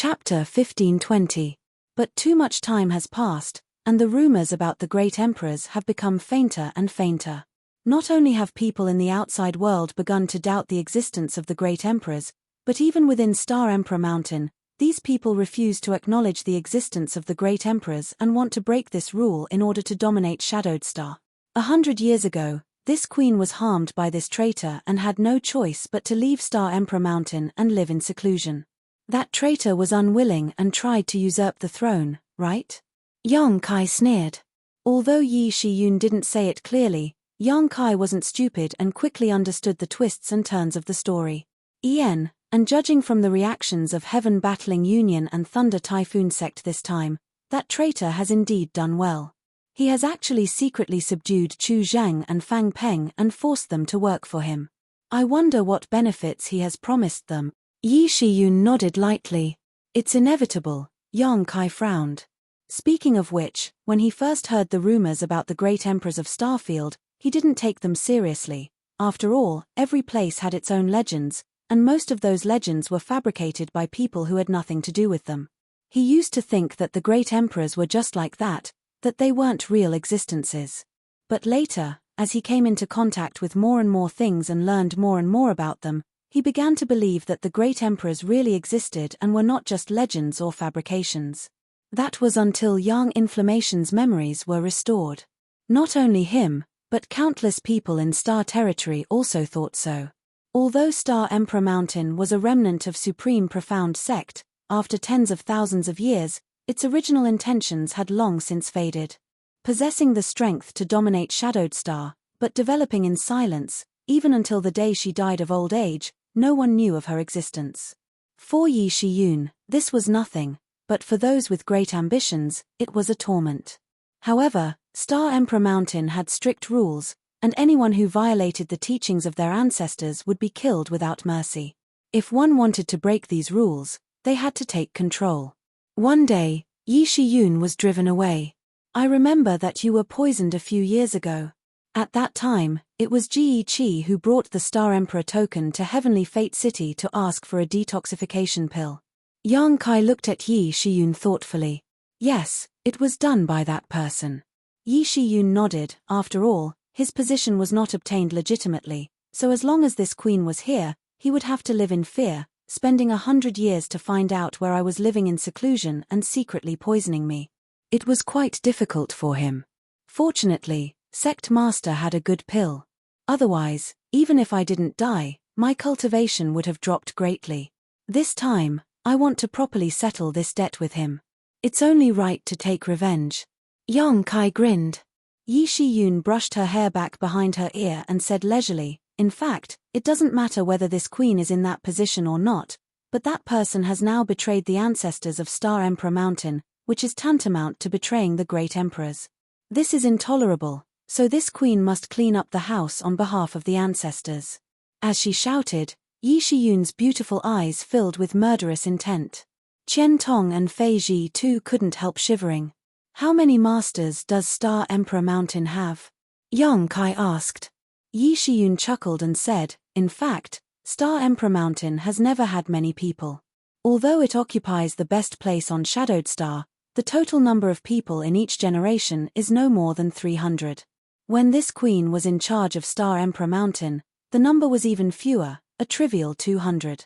Chapter 1520. But too much time has passed, and the rumors about the great emperors have become fainter and fainter. Not only have people in the outside world begun to doubt the existence of the great emperors, but even within Star Emperor Mountain, these people refuse to acknowledge the existence of the great emperors and want to break this rule in order to dominate Shadowed Star. 100 years ago, this queen was harmed by this traitor and had no choice but to leave Star Emperor Mountain and live in seclusion. That traitor was unwilling and tried to usurp the throne, right? Yang Kai sneered. Although Yi Shiyun didn't say it clearly, Yang Kai wasn't stupid and quickly understood the twists and turns of the story. And judging from the reactions of Heaven Battling Union and Thunder Typhoon Sect this time, that traitor has indeed done well. He has actually secretly subdued Chu Zhang and Fang Peng and forced them to work for him. I wonder what benefits he has promised them. Yi Shiyun nodded lightly. It's inevitable, Yang Kai frowned. Speaking of which, when he first heard the rumors about the great emperors of Starfield, he didn't take them seriously. After all, every place had its own legends, and most of those legends were fabricated by people who had nothing to do with them. He used to think that the great emperors were just like that they weren't real existences. But later, as he came into contact with more and more things and learned more and more about them, he began to believe that the great emperors really existed and were not just legends or fabrications. That was until Yang Inflammation's memories were restored. Not only him, but countless people in Star Territory also thought so. Although Star Emperor Mountain was a remnant of Supreme Profound Sect, after tens of thousands of years, its original intentions had long since faded. Possessing the strength to dominate Shadowed Star, but developing in silence, even until the day she died of old age, no one knew of her existence. For Yi Shiyun, this was nothing, but for those with great ambitions, it was a torment. However, Star Emperor Mountain had strict rules, and anyone who violated the teachings of their ancestors would be killed without mercy. If one wanted to break these rules, they had to take control. One day, Yi Shiyun was driven away. I remember that you were poisoned a few years ago. At that time, it was Ji Qi who brought the Star Emperor token to Heavenly Fate City to ask for a detoxification pill. Yang Kai looked at Yi Shiyun thoughtfully. Yes, it was done by that person. Yi Shiyun nodded. After all, his position was not obtained legitimately, so as long as this queen was here, he would have to live in fear, spending 100 years to find out where I was living in seclusion and secretly poisoning me. It was quite difficult for him. Fortunately, Sect Master had a good pill. Otherwise, even if I didn't die, my cultivation would have dropped greatly. This time, I want to properly settle this debt with him. It's only right to take revenge. Yang Kai grinned. Yi Shiyun brushed her hair back behind her ear and said leisurely, in fact, it doesn't matter whether this queen is in that position or not, but that person has now betrayed the ancestors of Star Emperor Mountain, which is tantamount to betraying the great emperors. This is intolerable. So this queen must clean up the house on behalf of the ancestors. As she shouted, Yi Shiyun's beautiful eyes filled with murderous intent. Qian Tong and Fei Ji too couldn't help shivering. How many masters does Star Emperor Mountain have? Yang Kai asked. Yi Shiyun chuckled and said, in fact, Star Emperor Mountain has never had many people. Although it occupies the best place on Shadowed Star, the total number of people in each generation is no more than 300. When this queen was in charge of Star Emperor Mountain, the number was even fewer, a trivial 200.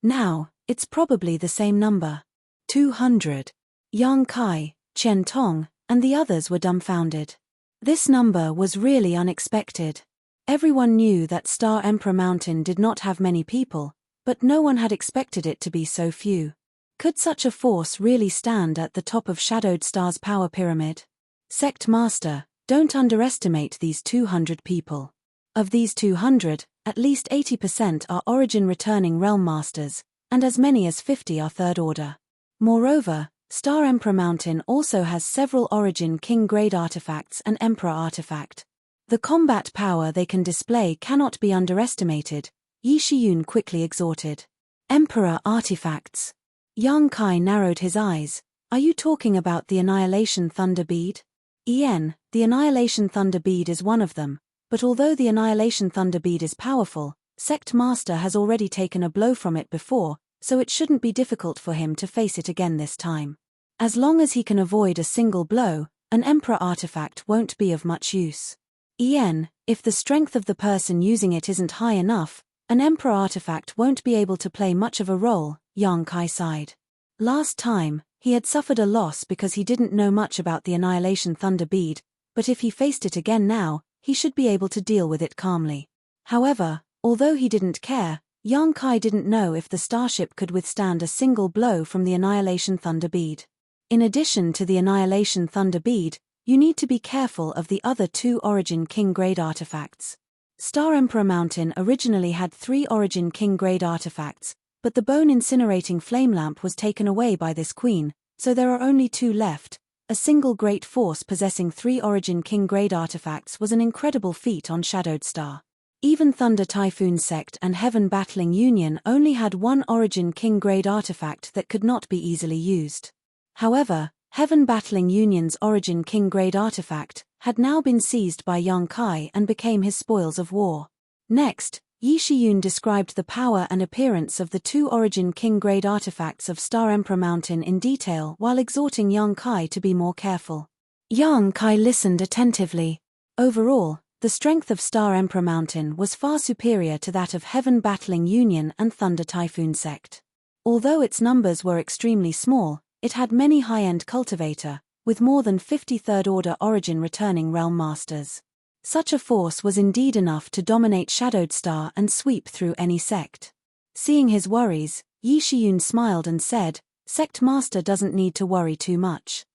Now, it's probably the same number. 200. Yang Kai, Qian Tong, and the others were dumbfounded. This number was really unexpected. Everyone knew that Star Emperor Mountain did not have many people, but no one had expected it to be so few. Could such a force really stand at the top of Shadowed Star's power pyramid? Sect Master, don't underestimate these 200 people. Of these 200, at least 80% are origin-returning realm masters, and as many as 50 are third order. Moreover, Star Emperor Mountain also has several origin king-grade artifacts and emperor artifact. The combat power they can display cannot be underestimated, Yi Shiyun quickly exhorted. Emperor artifacts. Yang Kai narrowed his eyes. Are you talking about the Annihilation Thunder Bead? The Annihilation Thunder Bead is one of them, but although the Annihilation Thunder Bead is powerful, Sect Master has already taken a blow from it before, so it shouldn't be difficult for him to face it again this time. As long as he can avoid a single blow, an Emperor artifact won't be of much use. If the strength of the person using it isn't high enough, an Emperor artifact won't be able to play much of a role, Yang Kai sighed. Last time, he had suffered a loss because he didn't know much about the Annihilation Thunder Bead, but if he faced it again now, he should be able to deal with it calmly. However, although he didn't care, Yang Kai didn't know if the starship could withstand a single blow from the Annihilation Thunder Bead. In addition to the Annihilation Thunder Bead, you need to be careful of the other 2 Origin King grade artifacts. Star Emperor Mountain originally had 3 Origin King grade artifacts, but the bone incinerating flame lamp was taken away by this queen, so there are only 2 left. A single great force possessing 3 Origin King grade artifacts was an incredible feat on Shadowed Star. Even Thunder Typhoon Sect and Heaven Battling Union only had 1 Origin King grade artifact that could not be easily used. However, Heaven Battling Union's Origin King grade artifact had now been seized by Yang Kai and became his spoils of war. Next, Yi Shiyun described the power and appearance of the 2 Origin King grade artifacts of Star Emperor Mountain in detail while exhorting Yang Kai to be more careful. Yang Kai listened attentively. Overall, the strength of Star Emperor Mountain was far superior to that of Heaven Battling Union and Thunder Typhoon Sect. Although its numbers were extremely small, it had many high-end cultivator, with more than 50 third-order Origin returning Realm Masters. Such a force was indeed enough to dominate Shadowed Star and sweep through any sect. Seeing his worries, Yi Shiyun smiled and said, "Sect Master doesn't need to worry too much.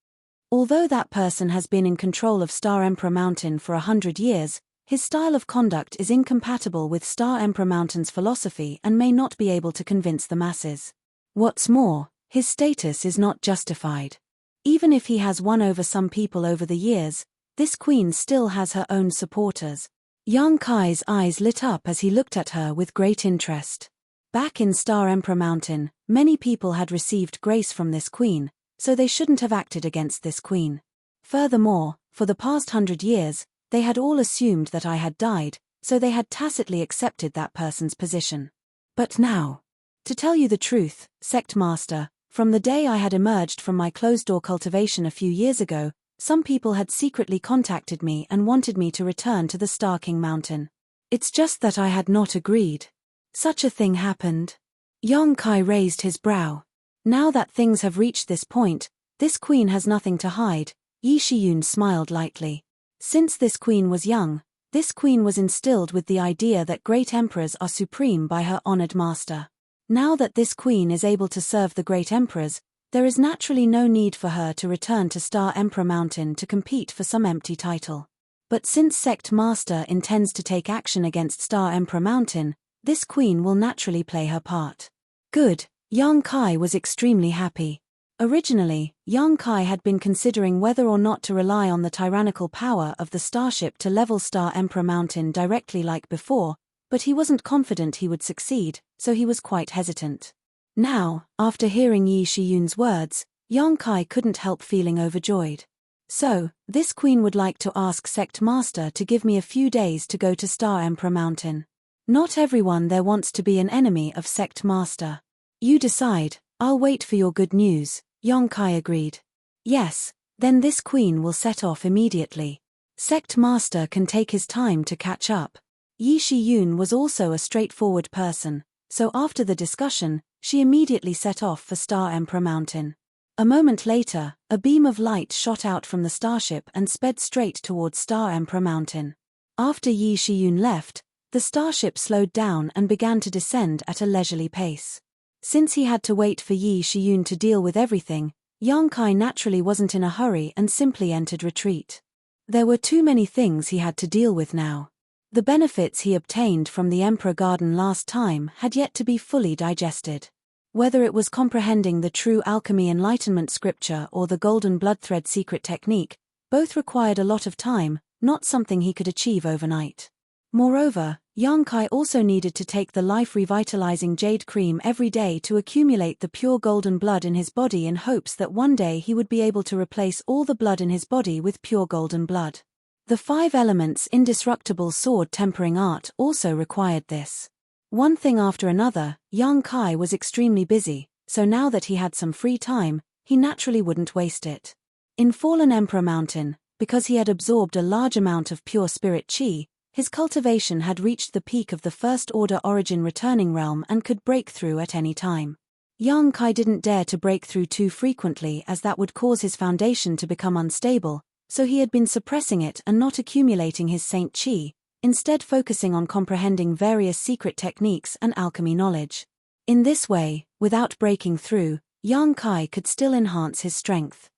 Although that person has been in control of Star Emperor Mountain for 100 years, his style of conduct is incompatible with Star Emperor Mountain's philosophy and may not be able to convince the masses. What's more, his status is not justified. Even if he has won over some people over the years, this queen still has her own supporters." Yang Kai's eyes lit up as he looked at her with great interest. Back in Star Emperor Mountain, many people had received grace from this queen, so they shouldn't have acted against this queen. Furthermore, for the past 100 years, they had all assumed that I had died, so they had tacitly accepted that person's position. But now, to tell you the truth, Sect Master, from the day I had emerged from my closed-door cultivation a few years ago, some people had secretly contacted me and wanted me to return to the Star King Mountain. It's just that I had not agreed. Such a thing happened. Yang Kai raised his brow. Now that things have reached this point, this queen has nothing to hide. Yi Shiyun smiled lightly. Since this queen was young, this queen was instilled with the idea that great emperors are supreme by her honored master. Now that this queen is able to serve the great emperors, there is naturally no need for her to return to Star Emperor Mountain to compete for some empty title. But since Sect Master intends to take action against Star Emperor Mountain, this queen will naturally play her part. Good. Yang Kai was extremely happy. Originally, Yang Kai had been considering whether or not to rely on the tyrannical power of the starship to level Star Emperor Mountain directly like before, but he wasn't confident he would succeed, so he was quite hesitant. Now, after hearing Yi Shiyun's words, Yang Kai couldn't help feeling overjoyed. So, this queen would like to ask Sect Master to give me a few days to go to Star Emperor Mountain. Not everyone there wants to be an enemy of Sect Master. You decide, I'll wait for your good news, Yang Kai agreed. Yes, then this queen will set off immediately. Sect Master can take his time to catch up. Yi Shiyun was also a straightforward person, so after the discussion, she immediately set off for Star Emperor Mountain. A moment later, a beam of light shot out from the starship and sped straight towards Star Emperor Mountain. After Yi Shiyun left, the starship slowed down and began to descend at a leisurely pace. Since he had to wait for Yi Shiyun to deal with everything, Yang Kai naturally wasn't in a hurry and simply entered retreat. There were too many things he had to deal with now. The benefits he obtained from the Emperor Garden last time had yet to be fully digested. Whether it was comprehending the true alchemy enlightenment scripture or the golden bloodthread secret technique, both required a lot of time, not something he could achieve overnight. Moreover, Yang Kai also needed to take the life-revitalizing jade cream every day to accumulate the pure golden blood in his body in hopes that one day he would be able to replace all the blood in his body with pure golden blood. The 5 elements indestructible sword tempering art also required this. One thing after another, Yang Kai was extremely busy, so now that he had some free time, he naturally wouldn't waste it. In Fallen Emperor Mountain, because he had absorbed a large amount of pure spirit qi, his cultivation had reached the peak of the First Order Origin Returning Realm and could break through at any time. Yang Kai didn't dare to break through too frequently as that would cause his foundation to become unstable, so he had been suppressing it and not accumulating his saint qi, instead focusing on comprehending various secret techniques and alchemy knowledge. In this way, without breaking through, Yang Kai could still enhance his strength.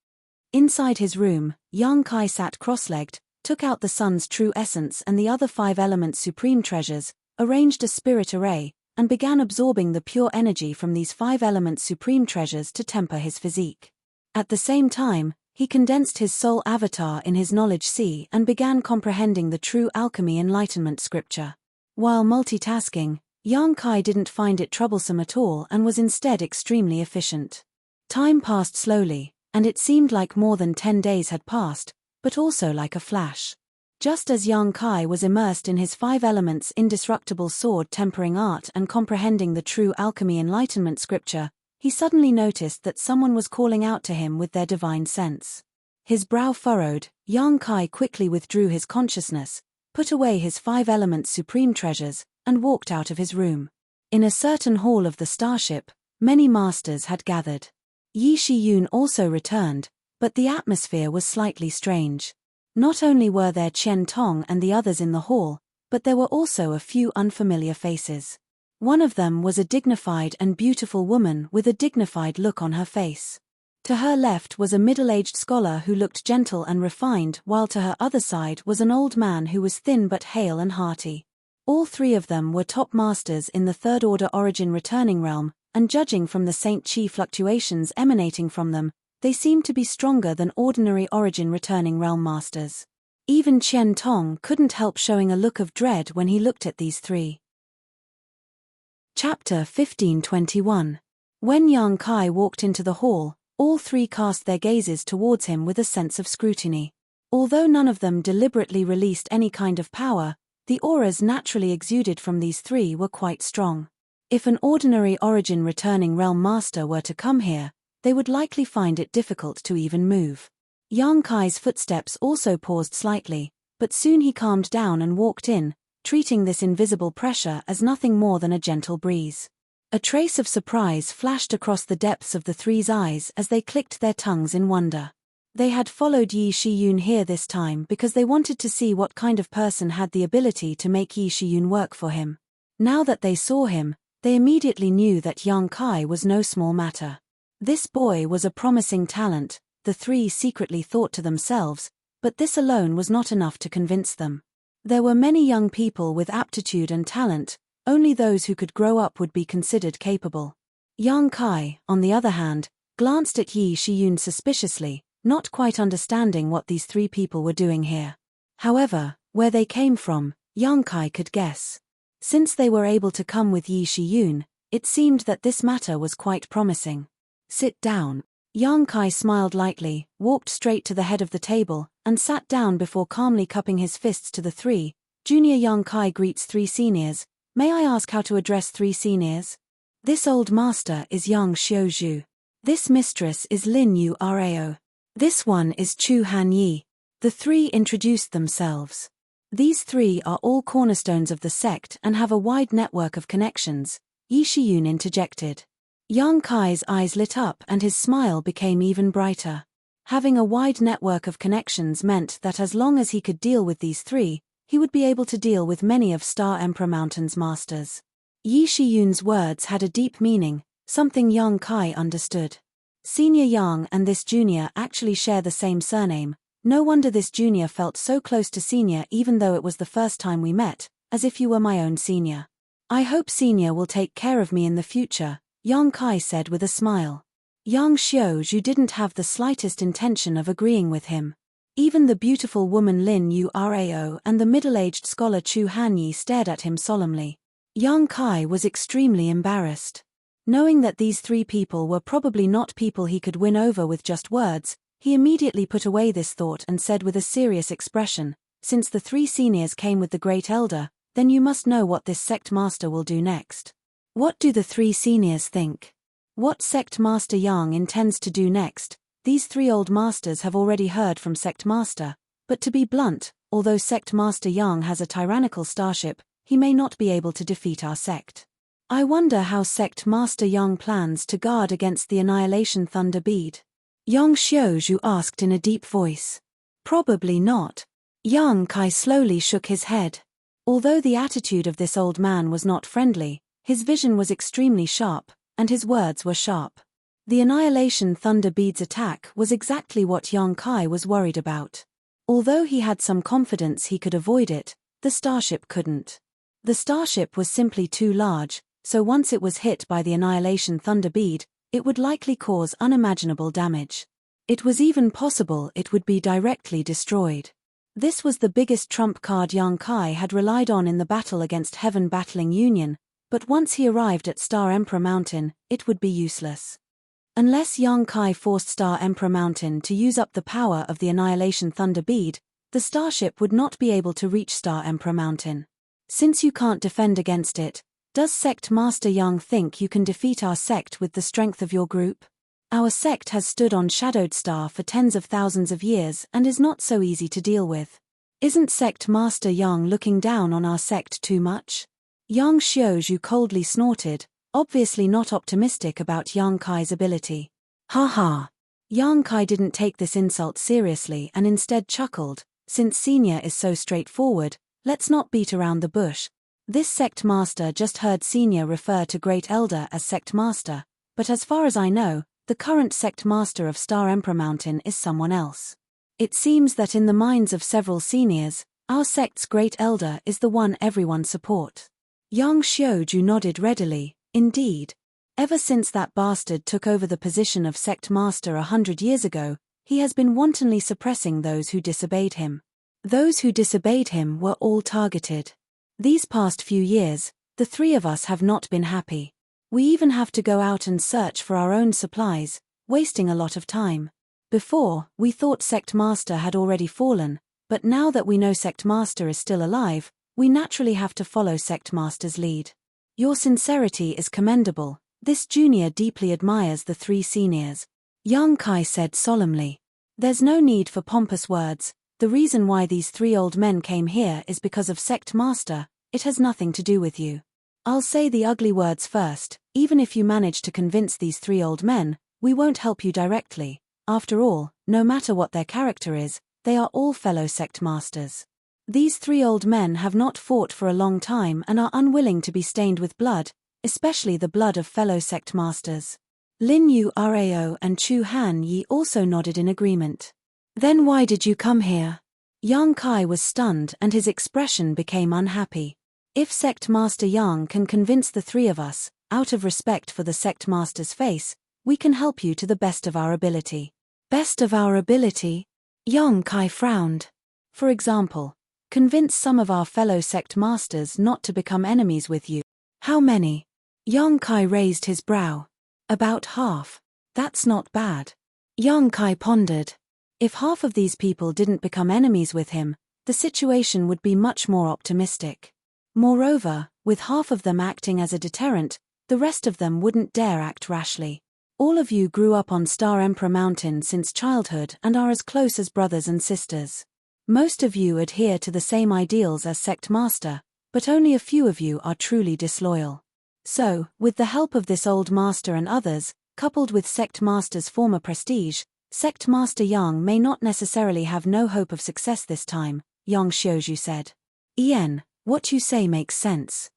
Inside his room, Yang Kai sat cross-legged, took out the sun's true essence and the other 5 elements supreme treasures, arranged a spirit array, and began absorbing the pure energy from these 5 elements supreme treasures to temper his physique. At the same time, he condensed his soul avatar in his knowledge sea and began comprehending the true alchemy enlightenment scripture. While multitasking, Yang Kai didn't find it troublesome at all and was instead extremely efficient. Time passed slowly, and it seemed like more than 10 days had passed, but also like a flash. Just as Yang Kai was immersed in his 5 elements indestructible sword tempering art and comprehending the true alchemy enlightenment scripture, he suddenly noticed that someone was calling out to him with their divine sense. His brow furrowed, Yang Kai quickly withdrew his consciousness, put away his 5 elements supreme treasures, and walked out of his room. In a certain hall of the starship, many masters had gathered. Yi Shiyun also returned, but the atmosphere was slightly strange. Not only were there Chen Tong and the others in the hall, but there were also a few unfamiliar faces. One of them was a dignified and beautiful woman with a dignified look on her face. To her left was a middle-aged scholar who looked gentle and refined, while to her other side was an old man who was thin but hale and hearty. All 3 of them were top masters in the Third Order Origin Returning Realm, and judging from the Saint Qi fluctuations emanating from them, they seemed to be stronger than ordinary Origin Returning Realm masters. Even Chen Tong couldn't help showing a look of dread when he looked at these 3. Chapter 1521. When Yang Kai walked into the hall, all 3 cast their gazes towards him with a sense of scrutiny. Although none of them deliberately released any kind of power, the auras naturally exuded from these 3 were quite strong. If an ordinary Origin Returning Realm master were to come here, they would likely find it difficult to even move. Yang Kai's footsteps also paused slightly, but soon he calmed down and walked in, treating this invisible pressure as nothing more than a gentle breeze. A trace of surprise flashed across the depths of the 3's eyes as they clicked their tongues in wonder. They had followed Yi Shiyun here this time because they wanted to see what kind of person had the ability to make Yi Shiyun work for him. Now that they saw him, they immediately knew that Yang Kai was no small matter. This boy was a promising talent, the 3 secretly thought to themselves, but this alone was not enough to convince them. There were many young people with aptitude and talent, only those who could grow up would be considered capable. Yang Kai, on the other hand, glanced at Yi Shiyun suspiciously, not quite understanding what these 3 people were doing here. However, where they came from, Yang Kai could guess. Since they were able to come with Yi Shiyun, it seemed that this matter was quite promising. Sit down. Yang Kai smiled lightly, walked straight to the head of the table, and sat down before calmly cupping his fists to the 3. Junior Yang Kai greets 3 seniors. May I ask how to address 3 seniors? This old master is Yang Xiuzhu. This mistress is Lin Yu Rao. This one is Chu Han Yi. The 3 introduced themselves. These 3 are all cornerstones of the sect and have a wide network of connections, Yi Shiyun interjected. Yang Kai's eyes lit up and his smile became even brighter. Having a wide network of connections meant that as long as he could deal with these 3, he would be able to deal with many of Star Emperor Mountain's masters. Yi Shiyun's words had a deep meaning, something Yang Kai understood. Senior Yang and this junior actually share the same surname. No wonder this junior felt so close to senior even though it was the first time we met, as if you were my own senior. I hope senior will take care of me in the future, Yang Kai said with a smile. Yang Xiuzhu didn't have the slightest intention of agreeing with him. Even the beautiful woman Lin Yu Rao and the middle-aged scholar Chu Hanyi stared at him solemnly. Yang Kai was extremely embarrassed. Knowing that these 3 people were probably not people he could win over with just words, he immediately put away this thought and said with a serious expression, since the 3 seniors came with the Great Elder, Then you must know what this sect master will do next. What do the three seniors think? What sect master Yang intends to do next? These three old masters have already heard from sect master, but to be blunt, although sect master Yang has a tyrannical starship, he may not be able to defeat our sect. I wonder how sect master Yang plans to guard against the annihilation thunder bead. Yang Xiaozhu asked in a deep voice. Probably not. Yang Kai slowly shook his head. Although the attitude of this old man was not friendly, his vision was extremely sharp, and his words were sharp. The annihilation thunder bead's attack was exactly what Yang Kai was worried about. Although he had some confidence he could avoid it, the starship couldn't. The starship was simply too large, so once it was hit by the annihilation thunder bead, it would likely cause unimaginable damage. It was even possible it would be directly destroyed. This was the biggest trump card Yang Kai had relied on in the battle against Heaven Battling Union, but once he arrived at Star Emperor Mountain, it would be useless. Unless Yang Kai forced Star Emperor Mountain to use up the power of the annihilation thunder bead, the starship would not be able to reach Star Emperor Mountain. Since you can't defend against it, does Sect Master Yang think you can defeat our sect with the strength of your group? Our sect has stood on Shadowed Star for tens of thousands of years and is not so easy to deal with. Isn't Sect Master Yang looking down on our sect too much? Yang Xiaozhu coldly snorted, obviously not optimistic about Yang Kai's ability. Ha ha. Yang Kai didn't take this insult seriously and instead chuckled, since Senior is so straightforward, let's not beat around the bush. This sect master just heard Senior refer to Great Elder as sect master, but as far as I know, the current sect master of Star Emperor Mountain is someone else. It seems that in the minds of several seniors, our sect's Great Elder is the one everyone support. Yang Xiaozhu nodded readily, indeed. Ever since that bastard took over the position of sect master 100 years ago, he has been wantonly suppressing those who disobeyed him. Those who disobeyed him were all targeted. These past few years, the three of us have not been happy. We even have to go out and search for our own supplies, wasting a lot of time. Before, we thought Sect Master had already fallen, but now that we know Sect Master is still alive, we naturally have to follow Sect Master's lead. Your sincerity is commendable. This junior deeply admires the three seniors. Yang Kai said solemnly. There's no need for pompous words. The reason why these three old men came here is because of Sect Master. It has nothing to do with you. I'll say the ugly words first. Even if you manage to convince these three old men, we won't help you directly. After all, no matter what their character is, they are all fellow sect masters. These three old men have not fought for a long time and are unwilling to be stained with blood, especially the blood of fellow sect masters. Lin Yu Rao and Chu Han Yi also nodded in agreement. Then why did you come here? Yang Kai was stunned and his expression became unhappy. If Sect Master Yang can convince the three of us, out of respect for the Sect Master's face, we can help you to the best of our ability. Best of our ability? Yang Kai frowned. For example, convince some of our fellow Sect Masters not to become enemies with you. How many? Yang Kai raised his brow. About half. That's not bad. Yang Kai pondered. If half of these people didn't become enemies with him, the situation would be much more optimistic. Moreover, with half of them acting as a deterrent, the rest of them wouldn't dare act rashly. All of you grew up on Star Emperor Mountain since childhood and are as close as brothers and sisters. Most of you adhere to the same ideals as Sect Master, but only a few of you are truly disloyal. So, with the help of this old master and others, coupled with Sect Master's former prestige, Sect Master Yang may not necessarily have no hope of success this time, Yang Xiaozhu said. Ian, what you say makes sense.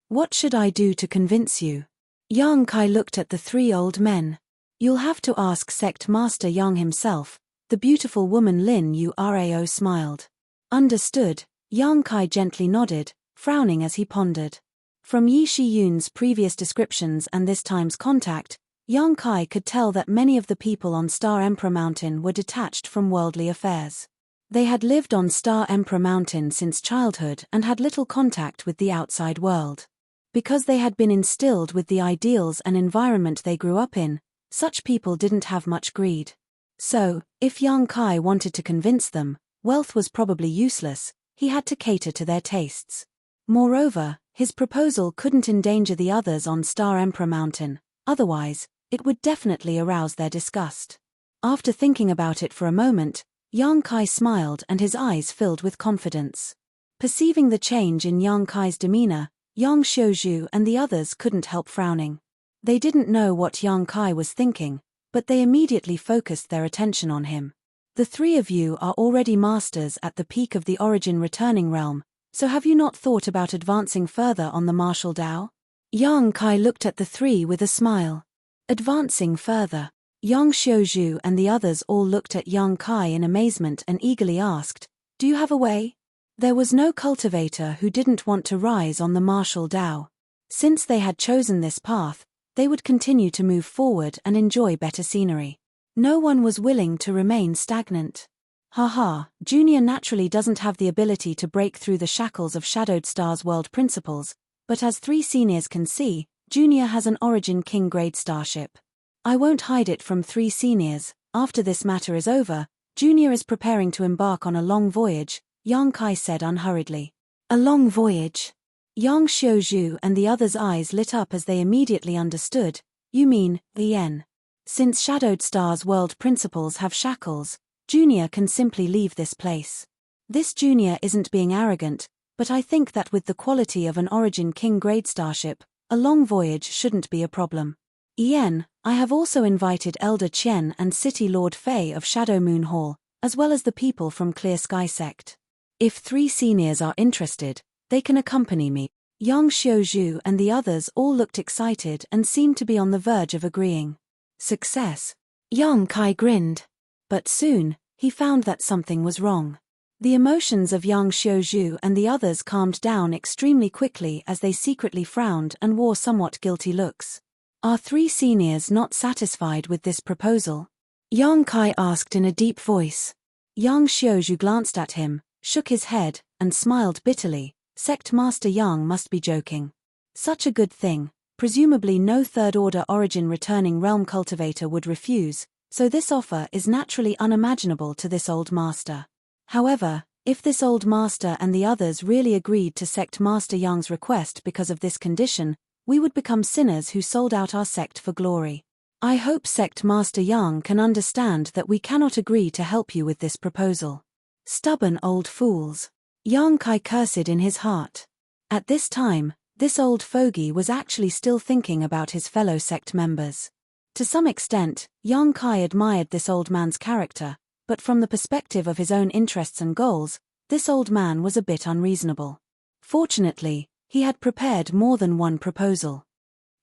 What should I do to convince you? Yang Kai looked at the three old men. You'll have to ask Sect Master Yang himself. The beautiful woman Lin Yu Rao smiled. Understood. Yang Kai gently nodded, frowning as he pondered. From Yi Shiyun's previous descriptions and this time's contact, Yang Kai could tell that many of the people on Star Emperor Mountain were detached from worldly affairs. They had lived on Star Emperor Mountain since childhood and had little contact with the outside world. Because they had been instilled with the ideals and environment they grew up in, such people didn't have much greed. So, if Yang Kai wanted to convince them, wealth was probably useless, he had to cater to their tastes. Moreover, his proposal couldn't endanger the others on Star Emperor Mountain, otherwise, it would definitely arouse their disgust. After thinking about it for a moment, Yang Kai smiled and his eyes filled with confidence. Perceiving the change in Yang Kai's demeanor, Yang Xiuzhu and the others couldn't help frowning. They didn't know what Yang Kai was thinking, but they immediately focused their attention on him. The three of you are already masters at the peak of the origin returning realm, so have you not thought about advancing further on the martial Dao? Yang Kai looked at the three with a smile. Advancing further. Yang Xiuzhu and the others all looked at Yang Kai in amazement and eagerly asked, "Do you have a way?" There was no cultivator who didn't want to rise on the martial Dao. Since they had chosen this path, they would continue to move forward and enjoy better scenery. No one was willing to remain stagnant. Haha, Junior naturally doesn't have the ability to break through the shackles of Shadowed Star's world principles, but as three seniors can see, Junior has an Origin King grade starship. I won't hide it from three seniors, after this matter is over, Junior is preparing to embark on a long voyage, Yang Kai said unhurriedly. A long voyage? Yang Xiuzhu and the others' eyes lit up as they immediately understood. You mean, Yen. Since Shadowed Star's world principles have shackles, Junior can simply leave this place. This Junior isn't being arrogant, but I think that with the quality of an Origin King grade starship, a long voyage shouldn't be a problem. Yen, I have also invited Elder Qian and City Lord Fei of Shadow Moon Hall, as well as the people from Clear Sky Sect. If three seniors are interested, they can accompany me. Yang Xiuzhu and the others all looked excited and seemed to be on the verge of agreeing. Success. Yang Kai grinned. But soon, he found that something was wrong. The emotions of Yang Xiuzhu and the others calmed down extremely quickly as they secretly frowned and wore somewhat guilty looks. Are three seniors not satisfied with this proposal? Yang Kai asked in a deep voice. Yang Xiuzhu glanced at him, shook his head, and smiled bitterly. Sect Master Yang must be joking. Such a good thing, presumably no third-order origin returning realm cultivator would refuse, so this offer is naturally unimaginable to this old master. However, if this old master and the others really agreed to Sect Master Yang's request because of this condition, we would become sinners who sold out our sect for glory. I hope Sect Master Yang can understand that we cannot agree to help you with this proposal. Stubborn old fools. Yang Kai cursed in his heart. At this time, this old fogey was actually still thinking about his fellow sect members. To some extent, Yang Kai admired this old man's character, but from the perspective of his own interests and goals, this old man was a bit unreasonable. Fortunately, he had prepared more than one proposal.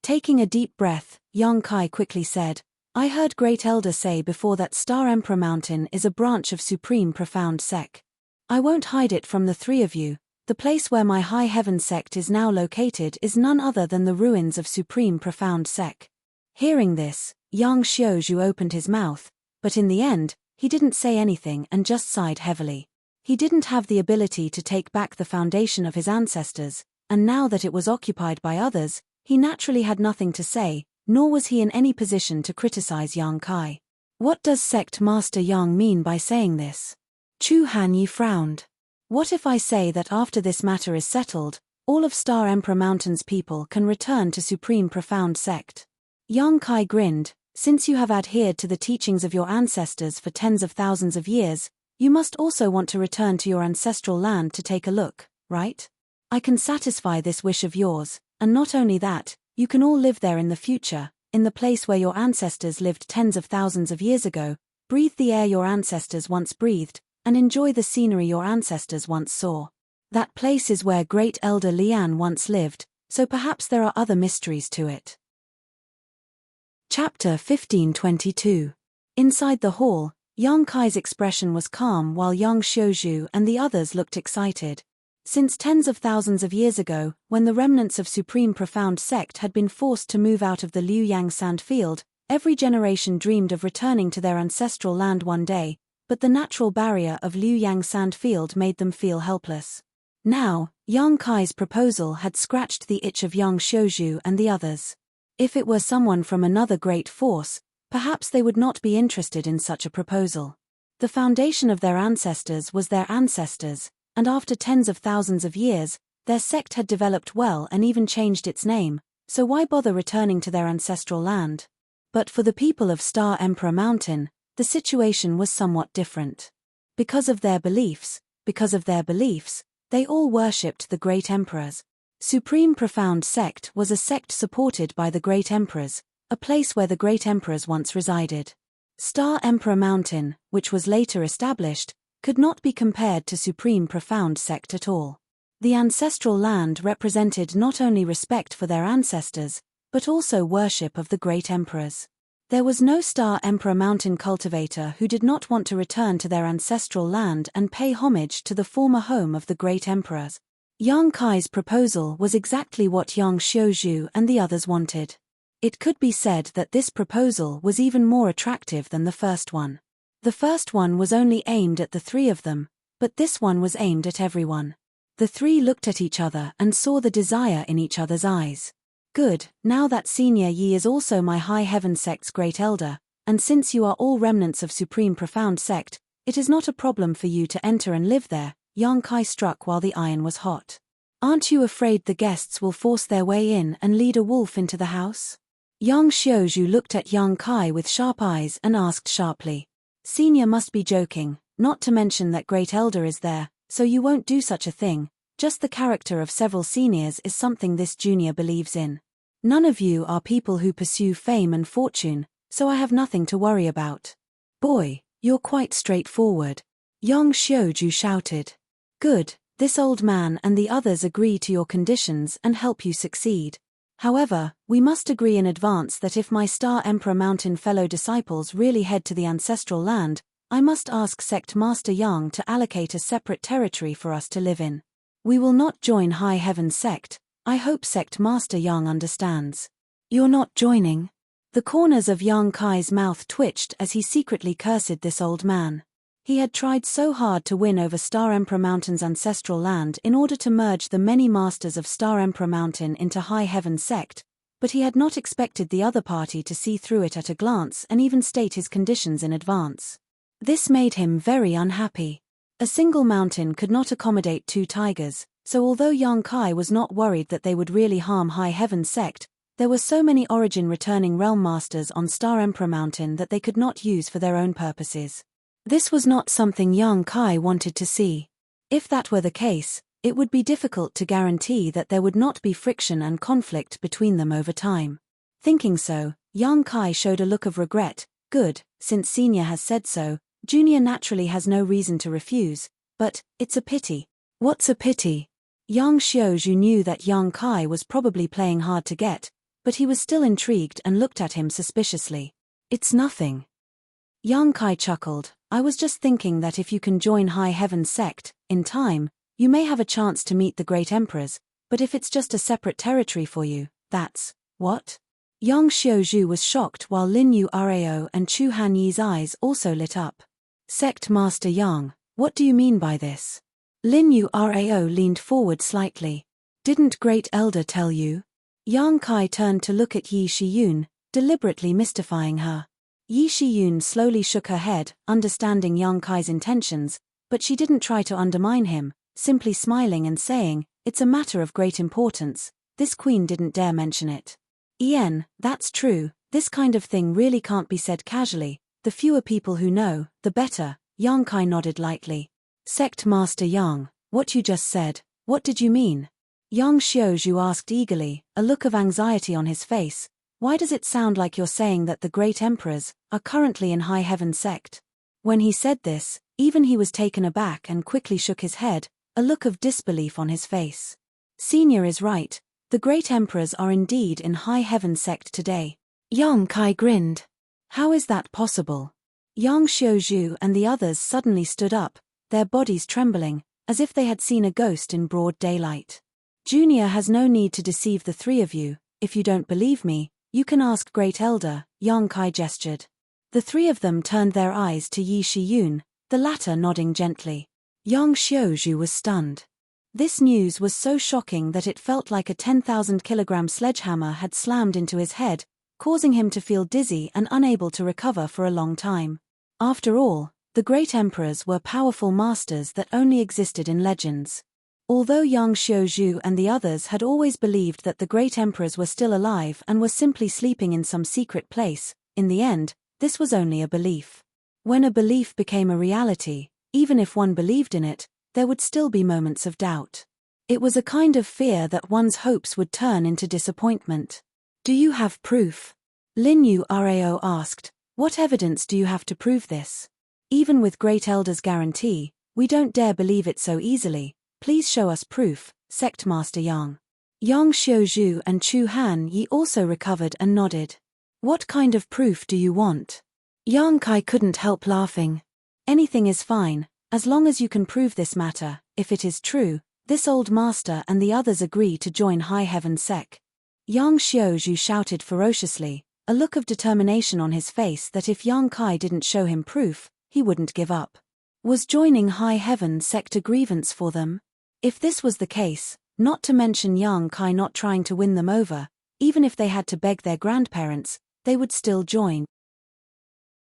Taking a deep breath, Yang Kai quickly said, I heard Great Elder say before that Star Emperor Mountain is a branch of Supreme Profound Sect. I won't hide it from the three of you, the place where my High Heaven sect is now located is none other than the ruins of Supreme Profound Sect. Hearing this, Yang Xiuzhu opened his mouth, but in the end, he didn't say anything and just sighed heavily. He didn't have the ability to take back the foundation of his ancestors, and now that it was occupied by others, he naturally had nothing to say, nor was he in any position to criticize Yang Kai. What does Sect Master Yang mean by saying this? Chu Hanyi frowned. What if I say that after this matter is settled, all of Star Emperor Mountain's people can return to Supreme Profound Sect? Yang Kai grinned. Since you have adhered to the teachings of your ancestors for tens of thousands of years, you must also want to return to your ancestral land to take a look, right? I can satisfy this wish of yours, and not only that, you can all live there in the future, in the place where your ancestors lived tens of thousands of years ago, breathe the air your ancestors once breathed, and enjoy the scenery your ancestors once saw. That place is where Great Elder Lian once lived, so perhaps there are other mysteries to it. Chapter 1522. Inside the hall, Yang Kai's expression was calm while Yang Xiuzhu and the others looked excited. Since tens of thousands of years ago, when the remnants of Supreme Profound Sect had been forced to move out of the Liuyang sand field, every generation dreamed of returning to their ancestral land one day, but the natural barrier of Liuyang sand field made them feel helpless. Now, Yang Kai's proposal had scratched the itch of Yang Xiuzhu and the others. If it were someone from another great force, perhaps they would not be interested in such a proposal. The foundation of their ancestors was their ancestors, and after tens of thousands of years, Their sect had developed well and even changed its name, so why bother returning to their ancestral land? But for the people of Star Emperor Mountain, the situation was somewhat different. Because of their beliefs, they all worshipped the great emperors. Supreme Profound Sect was a sect supported by the great emperors, a place where the great emperors once resided. Star Emperor Mountain, which was later established, could not be compared to Supreme Profound Sect at all. The ancestral land represented not only respect for their ancestors, but also worship of the great emperors. There was no Star Emperor Mountain cultivator who did not want to return to their ancestral land and pay homage to the former home of the great emperors. Yang Kai's proposal was exactly what Yang Xiuzhu and the others wanted. It could be said that this proposal was even more attractive than the first one. The first one was only aimed at the three of them, but this one was aimed at everyone. The three looked at each other and saw the desire in each other's eyes. Good, now that Senior Yi is also my High Heaven Sect's great elder, and since you are all remnants of Supreme Profound Sect, it is not a problem for you to enter and live there, Yang Kai struck while the iron was hot. Aren't you afraid the guests will force their way in and lead a wolf into the house? Yang Xiuzhu looked at Yang Kai with sharp eyes and asked sharply. Senior must be joking, not to mention that great elder is there, so you won't do such a thing. Just the character of several seniors is something this junior believes in. None of you are people who pursue fame and fortune, so I have nothing to worry about. Boy, you're quite straightforward. Yang Xiuzhu shouted. Good, this old man and the others agree to your conditions and help you succeed. However, we must agree in advance that if my Star Emperor Mountain fellow disciples really head to the ancestral land, I must ask Sect Master Yang to allocate a separate territory for us to live in. We will not join High Heaven Sect. I hope Sect Master Yang understands. You're not joining? The corners of Yang Kai's mouth twitched as he secretly cursed this old man. He had tried so hard to win over Star Emperor Mountain's ancestral land in order to merge the many masters of Star Emperor Mountain into High Heaven Sect, but he had not expected the other party to see through it at a glance and even state his conditions in advance. This made him very unhappy. A single mountain could not accommodate two tigers, so although Yang Kai was not worried that they would really harm High Heaven Sect, there were so many origin returning realm masters on Star Emperor Mountain that they could not use for their own purposes. This was not something Yang Kai wanted to see. If that were the case, it would be difficult to guarantee that there would not be friction and conflict between them over time. Thinking so, Yang Kai showed a look of regret. Good, since Senior has said so, Junior naturally has no reason to refuse, but it's a pity. What's a pity? Yang Xiuzhu knew that Yang Kai was probably playing hard to get, but he was still intrigued and looked at him suspiciously. It's nothing. Yang Kai chuckled. I was just thinking that if you can join High Heaven Sect, in time, you may have a chance to meet the great emperors, but if it's just a separate territory for you, that's, what? Yang Xiuzhu was shocked while Lin Yu Rao and Chu Han Yi's eyes also lit up. Sect Master Yang, what do you mean by this? Lin Yu Rao leaned forward slightly. Didn't Great Elder tell you? Yang Kai turned to look at Yi Shiyun, deliberately mystifying her. Yi Shiyun slowly shook her head, understanding Yang Kai's intentions, but she didn't try to undermine him, simply smiling and saying, it's a matter of great importance, this queen didn't dare mention it. Ien, that's true, this kind of thing really can't be said casually, the fewer people who know, the better, Yang Kai nodded lightly. Sect Master Yang, what you just said, what did you mean? Yang Xiuzhu asked eagerly, a look of anxiety on his face. Why does it sound like you're saying that the great emperors are currently in High Heaven Sect? When he said this, even he was taken aback and quickly shook his head, a look of disbelief on his face. Senior is right, the great emperors are indeed in High Heaven Sect today. Yang Kai grinned. How is that possible? Yang Xiuzhu and the others suddenly stood up, their bodies trembling, as if they had seen a ghost in broad daylight. Junior has no need to deceive the three of you, if you don't believe me, you can ask Great Elder, Yang Kai gestured. The three of them turned their eyes to Yi Shiyun, the latter nodding gently. Yang Xiuzhu was stunned. This news was so shocking that it felt like a 10,000-kilogram sledgehammer had slammed into his head, causing him to feel dizzy and unable to recover for a long time. After all, the great emperors were powerful masters that only existed in legends. Although Yang Xiuzhu and the others had always believed that the great emperors were still alive and were simply sleeping in some secret place, in the end, this was only a belief. When a belief became a reality, even if one believed in it, there would still be moments of doubt. It was a kind of fear that one's hopes would turn into disappointment. Do you have proof? Lin Yu Rao asked, what evidence do you have to prove this? Even with Great Elder's guarantee, we don't dare believe it so easily. Please show us proof, Sect Master Yang. Yang Xiuzhu and Chu Han Yi also recovered and nodded. What kind of proof do you want? Yang Kai couldn't help laughing. Anything is fine, as long as you can prove this matter. If it is true, this old master and the others agree to join High Heaven Sec. Yang Xiuzhu shouted ferociously, a look of determination on his face that if Yang Kai didn't show him proof, he wouldn't give up. Was joining High Heaven Sect a grievance for them? If this was the case, not to mention Yang Kai not trying to win them over, even if they had to beg their grandparents, they would still join.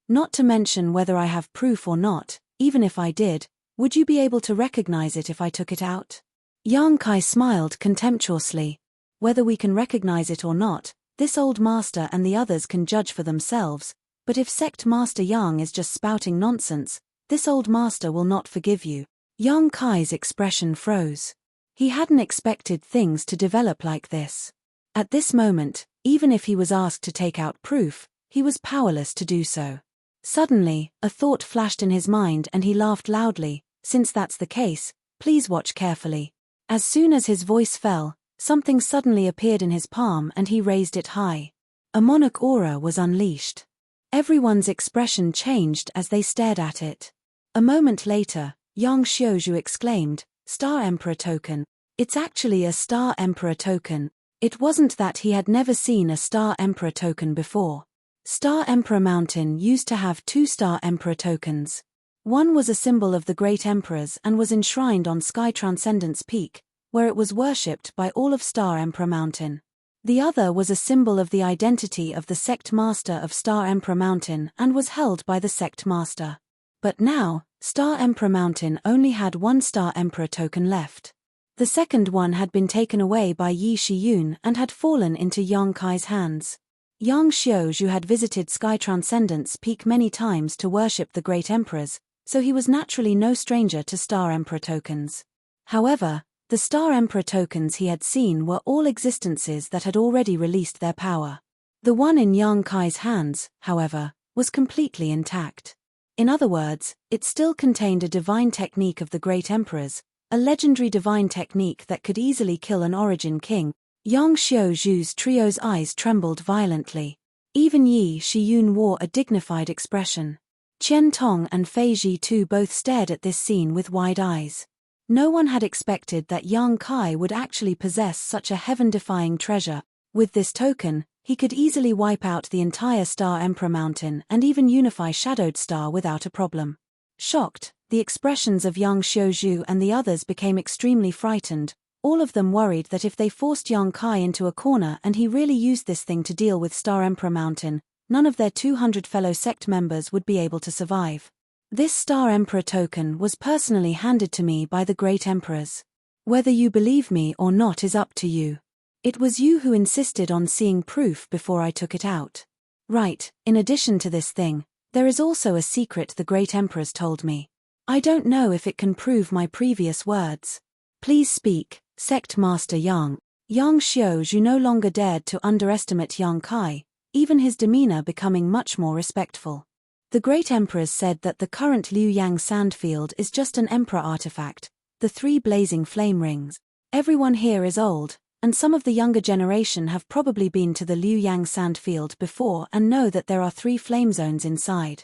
Not to mention whether I have proof or not, even if I did, would you be able to recognize it if I took it out? Yang Kai smiled contemptuously. Whether we can recognize it or not, this old master and the others can judge for themselves, but if Sect Master Yang is just spouting nonsense, this old master will not forgive you. Yang Kai's expression froze. He hadn't expected things to develop like this. At this moment, even if he was asked to take out proof, he was powerless to do so. Suddenly, a thought flashed in his mind and he laughed loudly. Since that's the case, please watch carefully. As soon as his voice fell, something suddenly appeared in his palm and he raised it high. A monarch aura was unleashed. Everyone's expression changed as they stared at it. A moment later, Yang Xiuzhu exclaimed, Star Emperor token. It's actually a Star Emperor token. It wasn't that he had never seen a Star Emperor token before. Star Emperor Mountain used to have 2 Star Emperor tokens. One was a symbol of the great emperors and was enshrined on Sky Transcendence Peak, where it was worshipped by all of Star Emperor Mountain. The other was a symbol of the identity of the Sect Master of Star Emperor Mountain and was held by the Sect Master. But now, Star Emperor Mountain only had 1 Star Emperor token left. The second one had been taken away by Yi Shiyun and had fallen into Yang Kai's hands. Yang Xiuzhu had visited Sky Transcendence Peak many times to worship the great emperors, so he was naturally no stranger to Star Emperor tokens. However, the Star Emperor tokens he had seen were all existences that had already released their power. The one in Yang Kai's hands, however, was completely intact. In other words, it still contained a divine technique of the great emperors, a legendary divine technique that could easily kill an origin king. Yang Xiuzhu's trio's eyes trembled violently. Even Yi Shiyun wore a dignified expression. Qian Tong and Fei Ji too both stared at this scene with wide eyes. No one had expected that Yang Kai would actually possess such a heaven-defying treasure. With this token, he could easily wipe out the entire Star Emperor Mountain and even unify Shadowed Star without a problem. Shocked, the expressions of Yang Xiuzhu and the others became extremely frightened, all of them worried that if they forced Yang Kai into a corner and he really used this thing to deal with Star Emperor Mountain, none of their 200 fellow sect members would be able to survive. This Star Emperor token was personally handed to me by the great emperors. Whether you believe me or not is up to you. It was you who insisted on seeing proof before I took it out. Right, in addition to this thing, there is also a secret the great emperors told me. I don't know if it can prove my previous words. Please speak, Sect Master Yang. Yang Xiuzhu no longer dared to underestimate Yang Kai, even his demeanor becoming much more respectful. The great emperors said that the current Liu Yang sandfield is just an emperor artifact, the 3 blazing flame rings. Everyone here is old, and some of the younger generation have probably been to the Liu Yang sandfield before and know that there are 3 flame zones inside.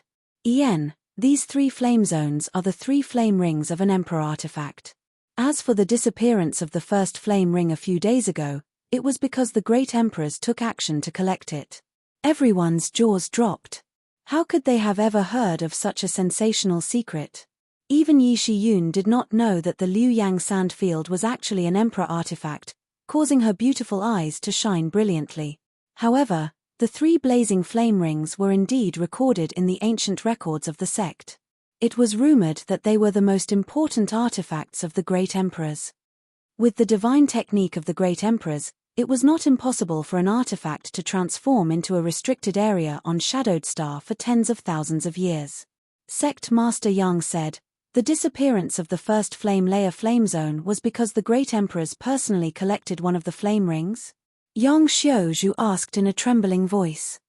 These 3 flame zones are the 3 flame rings of an emperor artifact. As for the disappearance of the first flame ring a few days ago, it was because the great emperors took action to collect it. Everyone's jaws dropped. How could they have ever heard of such a sensational secret? Even Yi Shiyun did not know that the Liu Yang sandfield was actually an emperor artifact, causing her beautiful eyes to shine brilliantly. However, the 3 blazing flame rings were indeed recorded in the ancient records of the sect. It was rumored that they were the most important artifacts of the great emperors. With the divine technique of the great emperors, it was not impossible for an artifact to transform into a restricted area on Shadowed Star for tens of thousands of years. Sect Master Yang said, "The disappearance of the first flame layer flame zone was because the great emperors personally collected one of the flame rings?" Yang Xiuzhu asked in a trembling voice.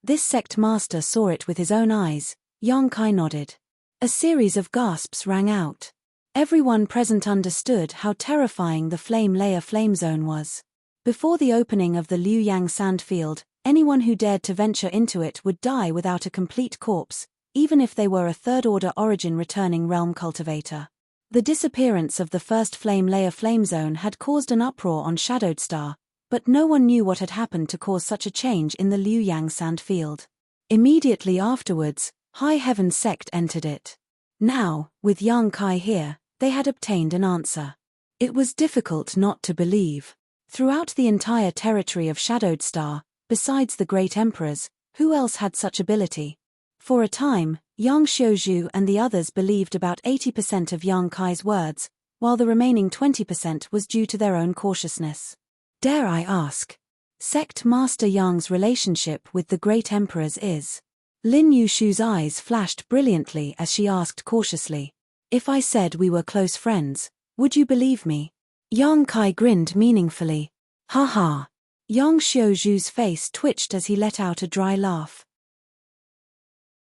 This sect master saw it with his own eyes. Yang Kai nodded. A series of gasps rang out. Everyone present understood how terrifying the flame layer flame zone was. Before the opening of the Liu Yang sandfield, anyone who dared to venture into it would die without a complete corpse, even if they were a third-order origin returning realm cultivator. The disappearance of the first flame layer flame zone had caused an uproar on Shadowed Star, but no one knew what had happened to cause such a change in the Liu Yang sandfield. Immediately afterwards, High Heaven sect entered it. Now, with Yang Kai here, they had obtained an answer. It was difficult not to believe. Throughout the entire territory of Shadowed Star, besides the great emperors, who else had such ability? For a time, Yang Xiuzhu and the others believed about 80% of Yang Kai's words, while the remaining 20% was due to their own cautiousness. Dare I ask? Sect Master Yang's relationship with the great emperors is. Lin Yushu's eyes flashed brilliantly as she asked cautiously. If I said we were close friends, would you believe me? Yang Kai grinned meaningfully. Ha ha. Yang Xiuzhu's face twitched as he let out a dry laugh.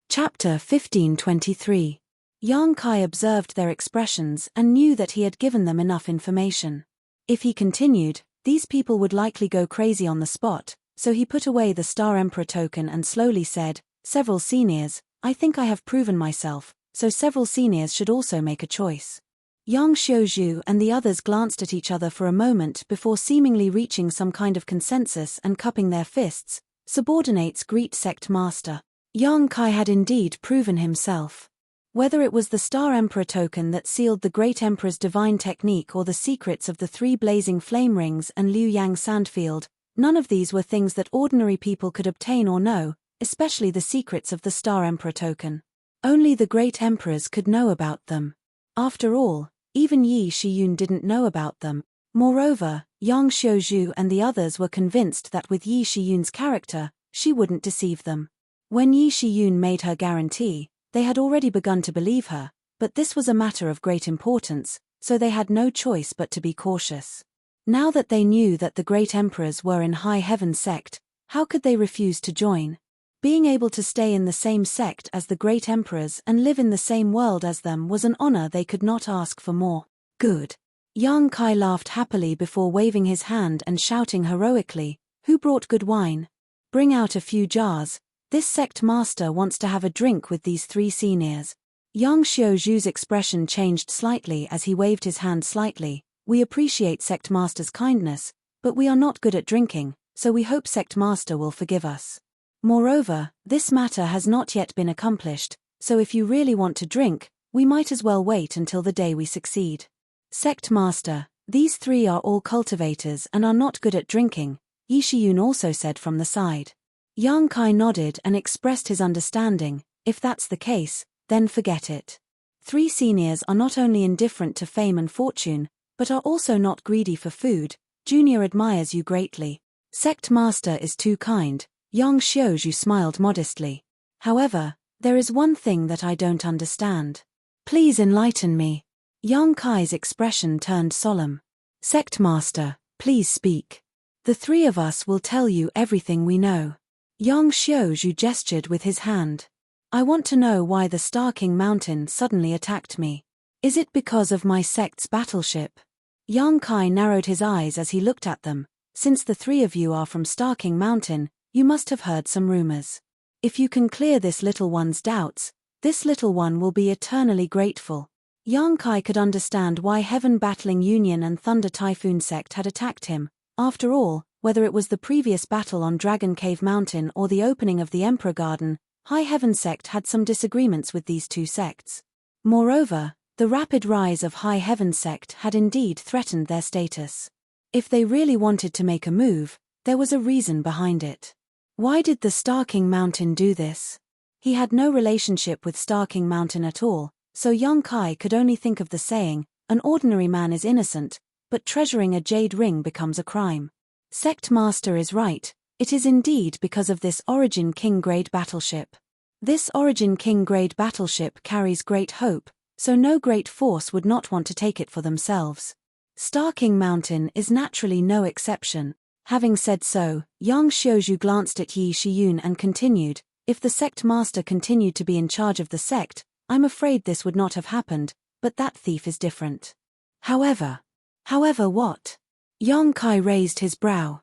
Chapter 1523. Yang Kai observed their expressions and knew that he had given them enough information. If he continued, these people would likely go crazy on the spot, so he put away the Star Emperor token and slowly said, "Several seniors, I think I have proven myself, so several seniors should also make a choice." Yang Xiuzhu and the others glanced at each other for a moment before seemingly reaching some kind of consensus and cupping their fists. Subordinates greet Sect Master. Yang Kai had indeed proven himself. Whether it was the Star Emperor token that sealed the Great Emperor's divine technique or the secrets of the 3 blazing flame rings and Liu Yang sandfield, none of these were things that ordinary people could obtain or know, especially the secrets of the Star Emperor token. Only the Great Emperors could know about them. After all, even Yi Shiyun didn't know about them. Moreover, Yang Xiuzhu and the others were convinced that with Yi Shiyun's character, she wouldn't deceive them. When Yi Shiyun made her guarantee, they had already begun to believe her, but this was a matter of great importance, so they had no choice but to be cautious. Now that they knew that the Great Emperors were in High Heaven sect, how could they refuse to join? Being able to stay in the same sect as the Great Emperors and live in the same world as them was an honor they could not ask for more. Good. Yang Kai laughed happily before waving his hand and shouting heroically, "Who brought good wine? Bring out a few jars. This sect master wants to have a drink with these 3 seniors." Yang Xiuzhu's expression changed slightly as he waved his hand slightly. "We appreciate sect master's kindness, but we are not good at drinking, so we hope sect master will forgive us. Moreover, this matter has not yet been accomplished, so if you really want to drink, we might as well wait until the day we succeed." Sect Master, these 3 are all cultivators and are not good at drinking, Yi Shiyun also said from the side. Yang Kai nodded and expressed his understanding. If that's the case, then forget it. 3 seniors are not only indifferent to fame and fortune, but are also not greedy for food. Junior admires you greatly. Sect Master is too kind. Yang Xiuzhu smiled modestly. However, there is one thing that I don't understand. Please enlighten me. Yang Kai's expression turned solemn. Sect Master, please speak. The 3 of us will tell you everything we know. Yang Xiuzhu gestured with his hand. I want to know why the Star King Mountain suddenly attacked me. Is it because of my sect's battleship? Yang Kai narrowed his eyes as he looked at them. Since the 3 of you are from Star King Mountain, you must have heard some rumors. If you can clear this little one's doubts, this little one will be eternally grateful. Yang Kai could understand why Heaven Battling Union and Thunder Typhoon sect had attacked him. After all, whether it was the previous battle on Dragon Cave Mountain or the opening of the Emperor Garden, High Heaven sect had some disagreements with these 2 sects. Moreover, the rapid rise of High Heaven sect had indeed threatened their status. If they really wanted to make a move, there was a reason behind it. Why did the Star King Mountain do this? He had no relationship with Star King Mountain at all, so Yang Kai could only think of the saying, "An ordinary man is innocent," but treasuring a jade ring becomes a crime. Sect Master is right, it is indeed because of this Origin King-grade battleship. This Origin King-grade battleship carries great hope, so no great force would not want to take it for themselves. Star King Mountain is naturally no exception. Having said so, Yang Xiuzhu glanced at Yi Shiyun and continued, if the sect master continued to be in charge of the sect, I'm afraid this would not have happened, but that thief is different. However what? Yang Kai raised his brow.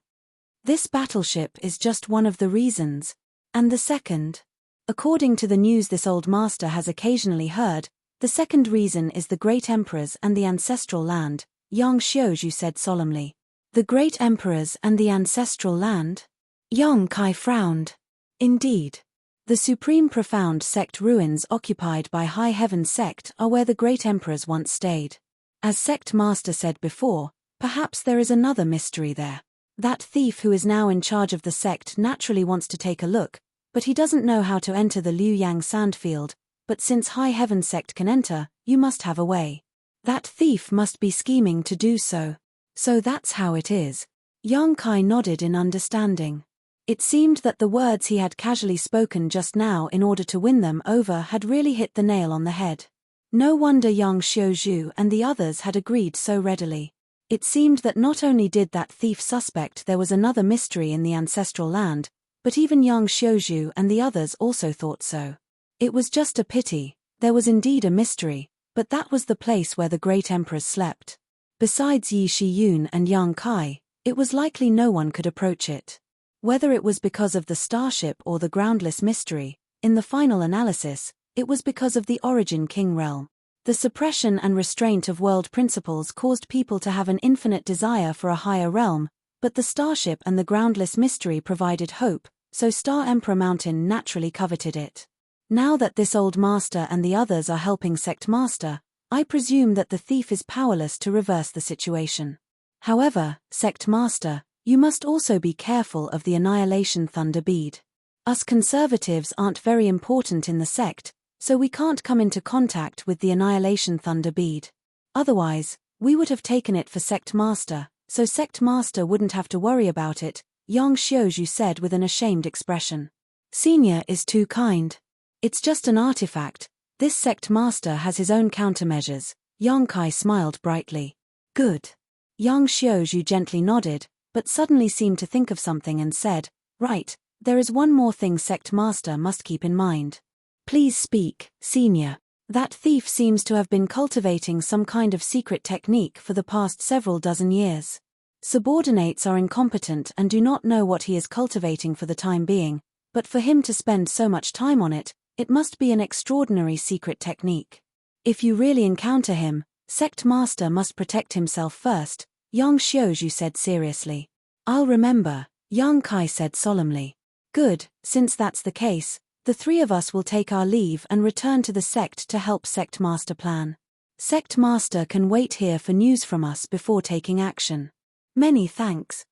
This battleship is just one of the reasons. And the second? According to the news this old master has occasionally heard, the second reason is the great emperors and the ancestral land, Yang Xiuzhu said solemnly. The great emperors and the ancestral land? Yang Kai frowned. Indeed. The supreme profound sect ruins occupied by High Heaven sect are where the great emperors once stayed. As sect master said before, perhaps there is another mystery there. That thief who is now in charge of the sect naturally wants to take a look, but he doesn't know how to enter the Liu Yang sandfield, but since High Heaven sect can enter, you must have a way. That thief must be scheming to do so. So that's how it is. Yang Kai nodded in understanding. It seemed that the words he had casually spoken just now in order to win them over had really hit the nail on the head. No wonder Yang Xiuzhu and the others had agreed so readily. It seemed that not only did that thief suspect there was another mystery in the ancestral land, but even Yang Xiuzhu and the others also thought so. It was just a pity, there was indeed a mystery, but that was the place where the great emperors slept. Besides Yi Shiyun and Yang Kai, it was likely no one could approach it. Whether it was because of the starship or the groundless mystery, in the final analysis, it was because of the Origin King realm. The suppression and restraint of world principles caused people to have an infinite desire for a higher realm, but the starship and the groundless mystery provided hope, so Star Emperor Mountain naturally coveted it. Now that this old master and the others are helping Sect Master, I presume that the thief is powerless to reverse the situation. However, Sect Master, you must also be careful of the Annihilation Thunder Bead. Us conservatives aren't very important in the sect, so we can't come into contact with the Annihilation Thunder Bead. Otherwise, we would have taken it for Sect Master, so Sect Master wouldn't have to worry about it, Yang Xiuzhu said with an ashamed expression. Senior is too kind. It's just an artifact. This Sect Master has his own countermeasures. Yang Kai smiled brightly. Good. Yang Xiuzhu gently nodded, but suddenly seemed to think of something and said, right, there is one more thing Sect Master must keep in mind. Please speak, Senior. That thief seems to have been cultivating some kind of secret technique for the past several dozen years. Subordinates are incompetent and do not know what he is cultivating for the time being, but for him to spend so much time on it, it must be an extraordinary secret technique. If you really encounter him, Sect Master must protect himself first, Yang Xiuzhu said seriously. I'll remember, Yang Kai said solemnly. Good, since that's the case, the three of us will take our leave and return to the sect to help Sect Master plan. Sect Master can wait here for news from us before taking action. Many thanks.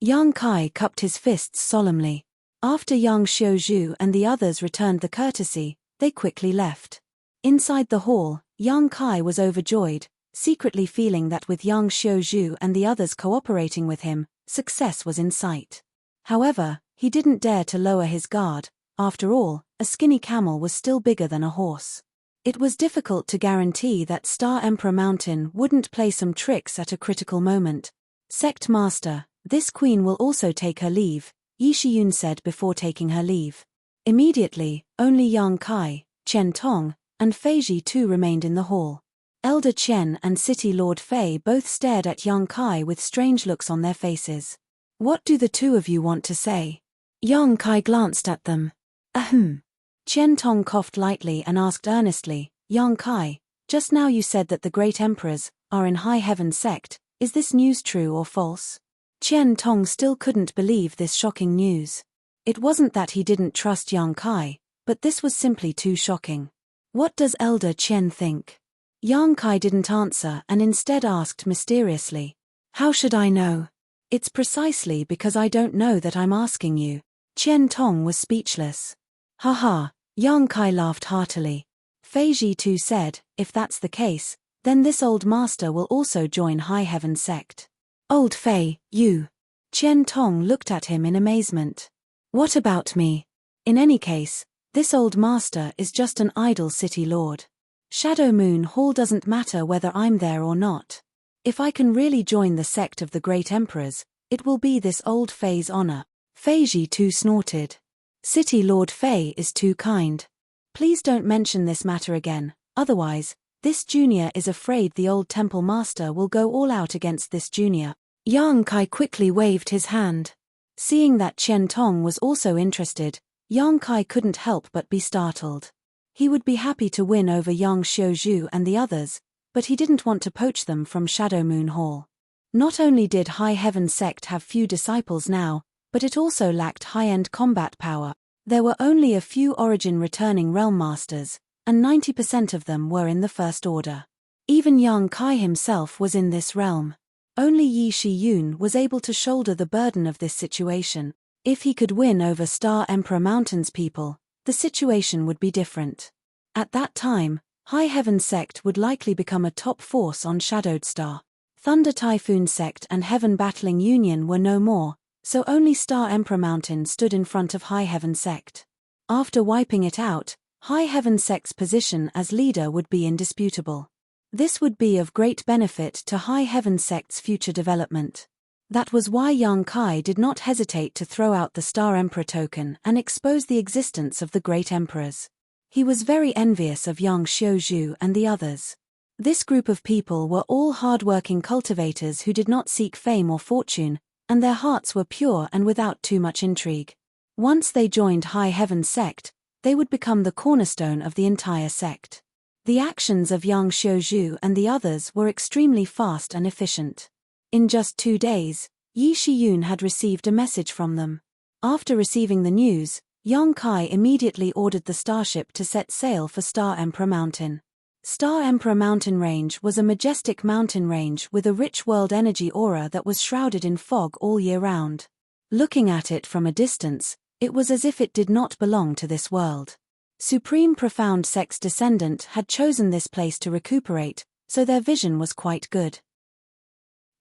Yang Kai cupped his fists solemnly. After Yang Xiuzhu and the others returned the courtesy, they quickly left. Inside the hall, Yang Kai was overjoyed, secretly feeling that with Yang Xiuzhu and the others cooperating with him, success was in sight. However, he didn't dare to lower his guard. After all, a skinny camel was still bigger than a horse. It was difficult to guarantee that Star Emperor Mountain wouldn't play some tricks at a critical moment. Sect Master, this queen will also take her leave, Yi Shiyun said before taking her leave. Immediately, only Yang Kai, Chen Tong, and Fei Ji too remained in the hall. Elder Chen and City Lord Fei both stared at Yang Kai with strange looks on their faces. What do the two of you want to say? Yang Kai glanced at them. Ahem. Chen Tong coughed lightly and asked earnestly, Yang Kai, just now you said that the great emperors are in High Heaven sect, is this news true or false? Chen Tong still couldn't believe this shocking news. It wasn't that he didn't trust Yang Kai, but this was simply too shocking. What does Elder Chen think? Yang Kai didn't answer and instead asked mysteriously. How should I know? It's precisely because I don't know that I'm asking you. Chen Tong was speechless. Haha, Yang Kai laughed heartily. Fei Ji too said, if that's the case, Then this old master will also join High Heaven sect. Old Fei, you. Qian Tong looked at him in amazement. What about me? In any case, this old master is just an idle city lord. Shadow Moon Hall doesn't matter whether I'm there or not. If I can really join the sect of the great emperors, it will be this old Fei's honor. Fei Ji too snorted. City Lord Fei is too kind. Please don't mention this matter again, otherwise, this junior is afraid the old temple master will go all out against this junior. Yang Kai quickly waved his hand. Seeing that Qian Tong was also interested, Yang Kai couldn't help but be startled. He would be happy to win over Yang Xiuzhu and the others, but he didn't want to poach them from Shadow Moon Hall. Not only did High Heaven sect have few disciples now, but it also lacked high-end combat power. There were only a few origin returning realm masters, and 90% of them were in the First Order. Even Yang Kai himself was in this realm. Only Yi Shiyun was able to shoulder the burden of this situation. If he could win over Star Emperor Mountain's people, the situation would be different. At that time, High Heaven sect would likely become a top force on Shadowed Star. Thunder Typhoon sect and Heaven Battling Union were no more, so only Star Emperor Mountain stood in front of High Heaven sect. After wiping it out, High Heaven sect's position as leader would be indisputable. This would be of great benefit to High Heaven sect's future development. That was why Yang Kai did not hesitate to throw out the Star Emperor token and expose the existence of the great emperors. He was very envious of Yang Xiuzhu and the others. This group of people were all hard-working cultivators who did not seek fame or fortune, and their hearts were pure and without too much intrigue. Once they joined High Heaven sect, they would become the cornerstone of the entire sect. The actions of Yang Xiuzhu and the others were extremely fast and efficient. In just 2 days, Yi Shiyun had received a message from them. After receiving the news, Yang Kai immediately ordered the starship to set sail for Star Emperor Mountain. Star Emperor Mountain Range was a majestic mountain range with a rich world energy aura that was shrouded in fog all year round. Looking at it from a distance, it was as if it did not belong to this world. Supreme Profound Sect's descendant had chosen this place to recuperate, so their vision was quite good.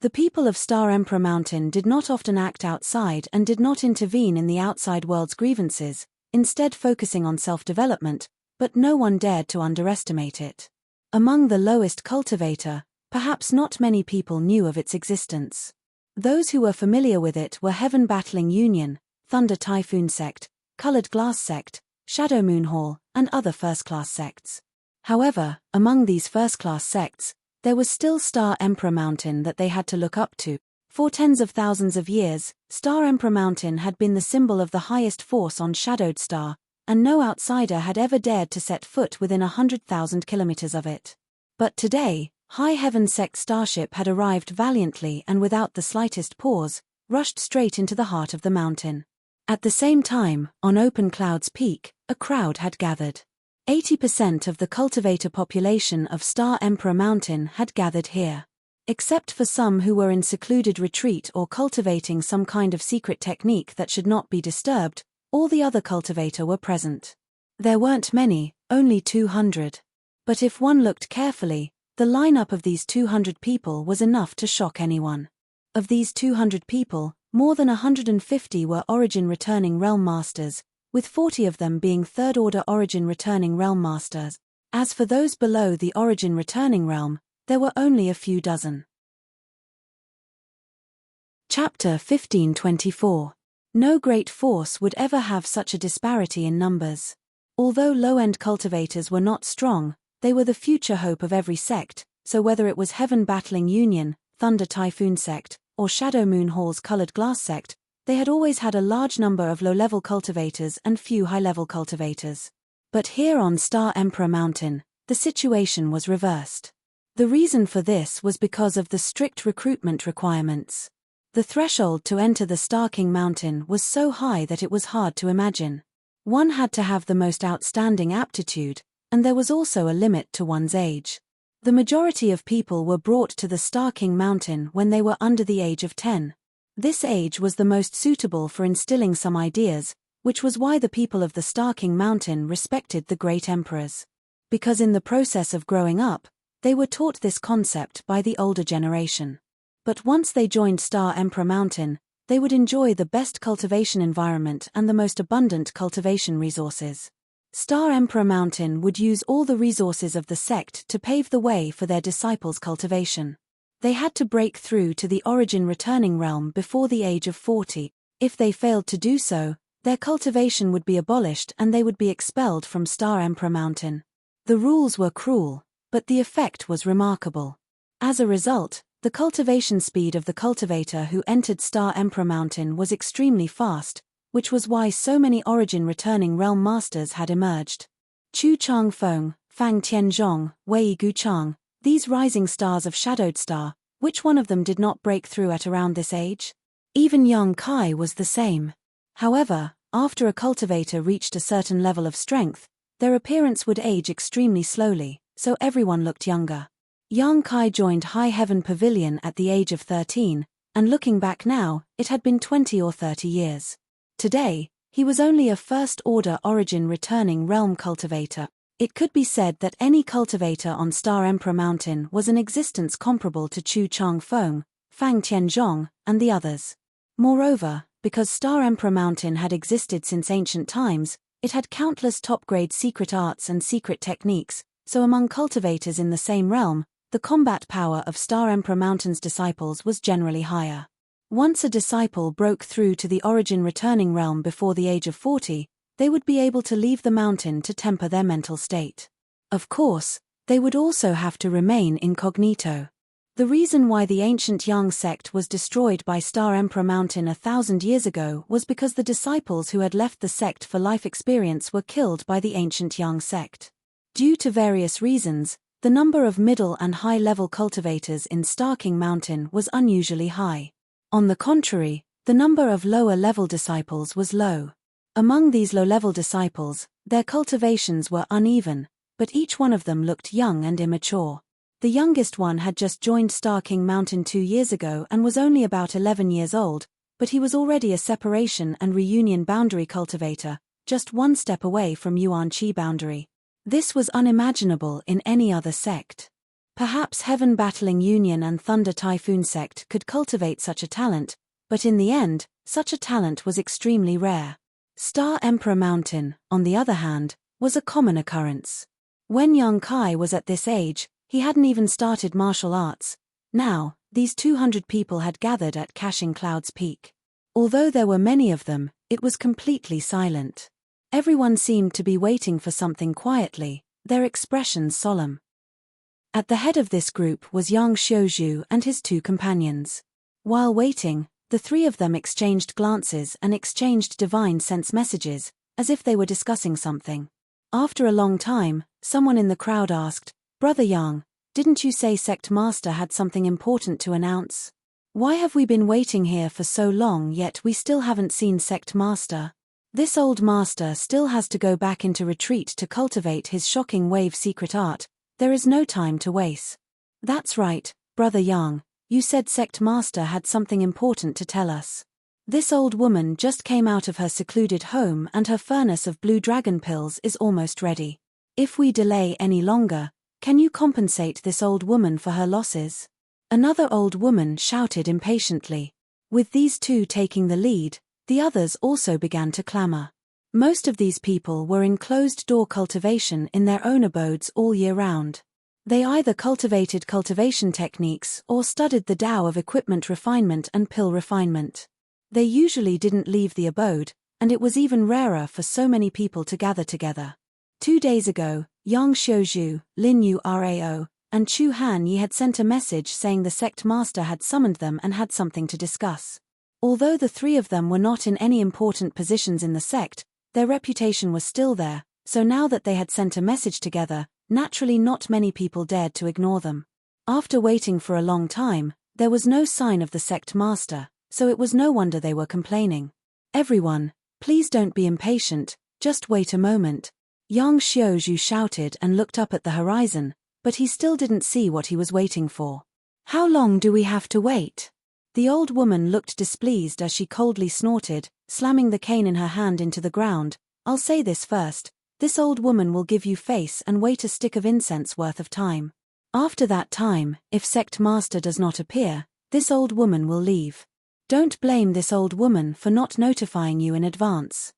The people of Star Emperor Mountain did not often act outside and did not intervene in the outside world's grievances, instead focusing on self-development, but no one dared to underestimate it. Among the lowest cultivator, perhaps not many people knew of its existence. Those who were familiar with it were Heaven Battling Union, Thunder Typhoon sect, Colored Glass sect, Shadow Moon Hall, and other first-class sects. However, among these first-class sects, there was still Star Emperor Mountain that they had to look up to. For tens of thousands of years, Star Emperor Mountain had been the symbol of the highest force on Shadowed Star, and no outsider had ever dared to set foot within 100,000 kilometers of it. But today, High Heaven sect starship had arrived valiantly and without the slightest pause, rushed straight into the heart of the mountain. At the same time, on Open Cloud's peak, a crowd had gathered. 80% of the cultivator population of Star Emperor Mountain had gathered here. Except for some who were in secluded retreat or cultivating some kind of secret technique that should not be disturbed, all the other cultivator were present. There weren't many, only 200. But if one looked carefully, the lineup of these 200 people was enough to shock anyone. Of these 200 people, more than 150 were Origin Returning Realm Masters, with 40 of them being Third Order Origin Returning Realm Masters. As for those below the Origin Returning Realm, there were only a few dozen. Chapter 1524. No great force would ever have such a disparity in numbers. Although low-end cultivators were not strong, they were the future hope of every sect, so whether it was Heaven Battling Union, Thunder Typhoon sect, or Shadow Moon Hall's Colored Glass sect, they had always had a large number of low-level cultivators and few high-level cultivators. But here on Star Emperor Mountain, the situation was reversed. The reason for this was because of the strict recruitment requirements. The threshold to enter the Star King Mountain was so high that it was hard to imagine. One had to have the most outstanding aptitude, and there was also a limit to one's age. The majority of people were brought to the Star King Mountain when they were under the age of 10. This age was the most suitable for instilling some ideas, which was why the people of the Star King Mountain respected the great emperors. Because in the process of growing up, They were taught this concept by the older generation. But once they joined Star Emperor Mountain, they would enjoy the best cultivation environment and the most abundant cultivation resources. Star Emperor Mountain would use all the resources of the sect to pave the way for their disciples' cultivation. They had to break through to the origin returning realm before the age of 40. If they failed to do so, their cultivation would be abolished and they would be expelled from Star Emperor Mountain. The rules were cruel, but the effect was remarkable. As a result, the cultivation speed of the cultivator who entered Star Emperor Mountain was extremely fast, which was why so many origin returning realm masters had emerged. Chu Chang Feng, Fang Tianzhong, Wei Gu Chang, these rising stars of Shadowed Star, which one of them did not break through at around this age? Even Yang Kai was the same. However, after a cultivator reached a certain level of strength, their appearance would age extremely slowly, so everyone looked younger. Yang Kai joined High Heaven Pavilion at the age of 13, and looking back now, it had been 20 or 30 years. Today, he was only a first-order origin returning realm cultivator. It could be said that any cultivator on Star Emperor Mountain was an existence comparable to Chu Chang Feng, Fang Tianzhong, and the others. Moreover, because Star Emperor Mountain had existed since ancient times, it had countless top-grade secret arts and secret techniques, so among cultivators in the same realm, the combat power of Star Emperor Mountain's disciples was generally higher. Once a disciple broke through to the origin returning realm before the age of 40, they would be able to leave the mountain to temper their mental state. Of course, they would also have to remain incognito. The reason why the ancient Yang sect was destroyed by Star Emperor Mountain 1,000 years ago was because the disciples who had left the sect for life experience were killed by the ancient Yang sect. Due to various reasons, the number of middle and high-level cultivators in Star King Mountain was unusually high. On the contrary, the number of lower-level disciples was low. Among these low-level disciples, their cultivations were uneven, but each one of them looked young and immature. The youngest one had just joined Star King Mountain 2 years ago and was only about 11 years old, but he was already a separation and reunion boundary cultivator, just one step away from Yuan Qi boundary. This was unimaginable in any other sect. Perhaps Heaven Battling Union and Thunder Typhoon sect could cultivate such a talent, but in the end, such a talent was extremely rare. Star Emperor Mountain, on the other hand, was a common occurrence. When Yang Kai was at this age, he hadn't even started martial arts. Now, these 200 people had gathered at Caching Cloud's peak. Although there were many of them, it was completely silent. Everyone seemed to be waiting for something quietly, their expressions solemn. At the head of this group was Yang Xiuzhu and his 2 companions. While waiting, the 3 of them exchanged glances and exchanged divine sense messages, as if they were discussing something. After a long time, someone in the crowd asked, "Brother Yang, didn't you say Sect Master had something important to announce? Why have we been waiting here for so long yet we still haven't seen Sect Master? This old master still has to go back into retreat to cultivate his shocking wave secret art. There is no time to waste." "That's right, Brother Yang, you said Sect Master had something important to tell us. This old woman just came out of her secluded home and her furnace of blue dragon pills is almost ready. If we delay any longer, can you compensate this old woman for her losses?" Another old woman shouted impatiently. With these 2 taking the lead, the others also began to clamor. Most of these people were in closed-door cultivation in their own abodes all year round. They either cultivated cultivation techniques or studied the Tao of equipment refinement and pill refinement. They usually didn't leave the abode, and it was even rarer for so many people to gather together. 2 days ago, Yang Xiuzhu, Lin Yu Rao, and Chu Han Yi had sent a message saying the sect master had summoned them and had something to discuss. Although the 3 of them were not in any important positions in the sect, their reputation was still there, so now that they had sent a message together, naturally not many people dared to ignore them. After waiting for a long time, there was no sign of the sect master, so it was no wonder they were complaining. "Everyone, please don't be impatient, just wait a moment." Yang Xiuzhu shouted and looked up at the horizon, but he still didn't see what he was waiting for. "How long do we have to wait?" The old woman looked displeased as she coldly snorted, slamming the cane in her hand into the ground. "I'll say this first, this old woman will give you face and wait a stick of incense worth of time. After that time, if sect master does not appear, this old woman will leave. Don't blame this old woman for not notifying you in advance.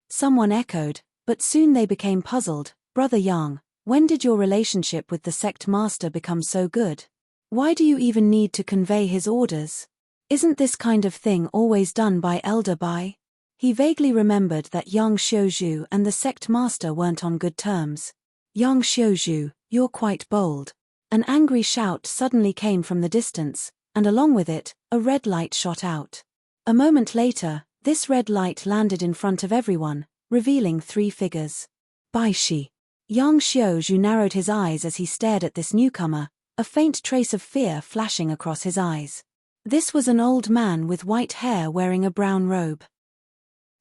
Someone echoed, but soon they became puzzled. Brother Yang, when did your relationship with the sect master become so good? Why do you even need to convey his orders? Isn't this kind of thing always done by Elder Bai? He vaguely remembered that Yang Xiuzhu and the sect master weren't on good terms. Yang Xiuzhu, you're quite bold. An angry shout suddenly came from the distance, and along with it, a red light shot out. A moment later, this red light landed in front of everyone, revealing 3 figures. Baishi. Yang Xiuzhu narrowed his eyes as he stared at this newcomer, a faint trace of fear flashing across his eyes. This was an old man with white hair wearing a brown robe.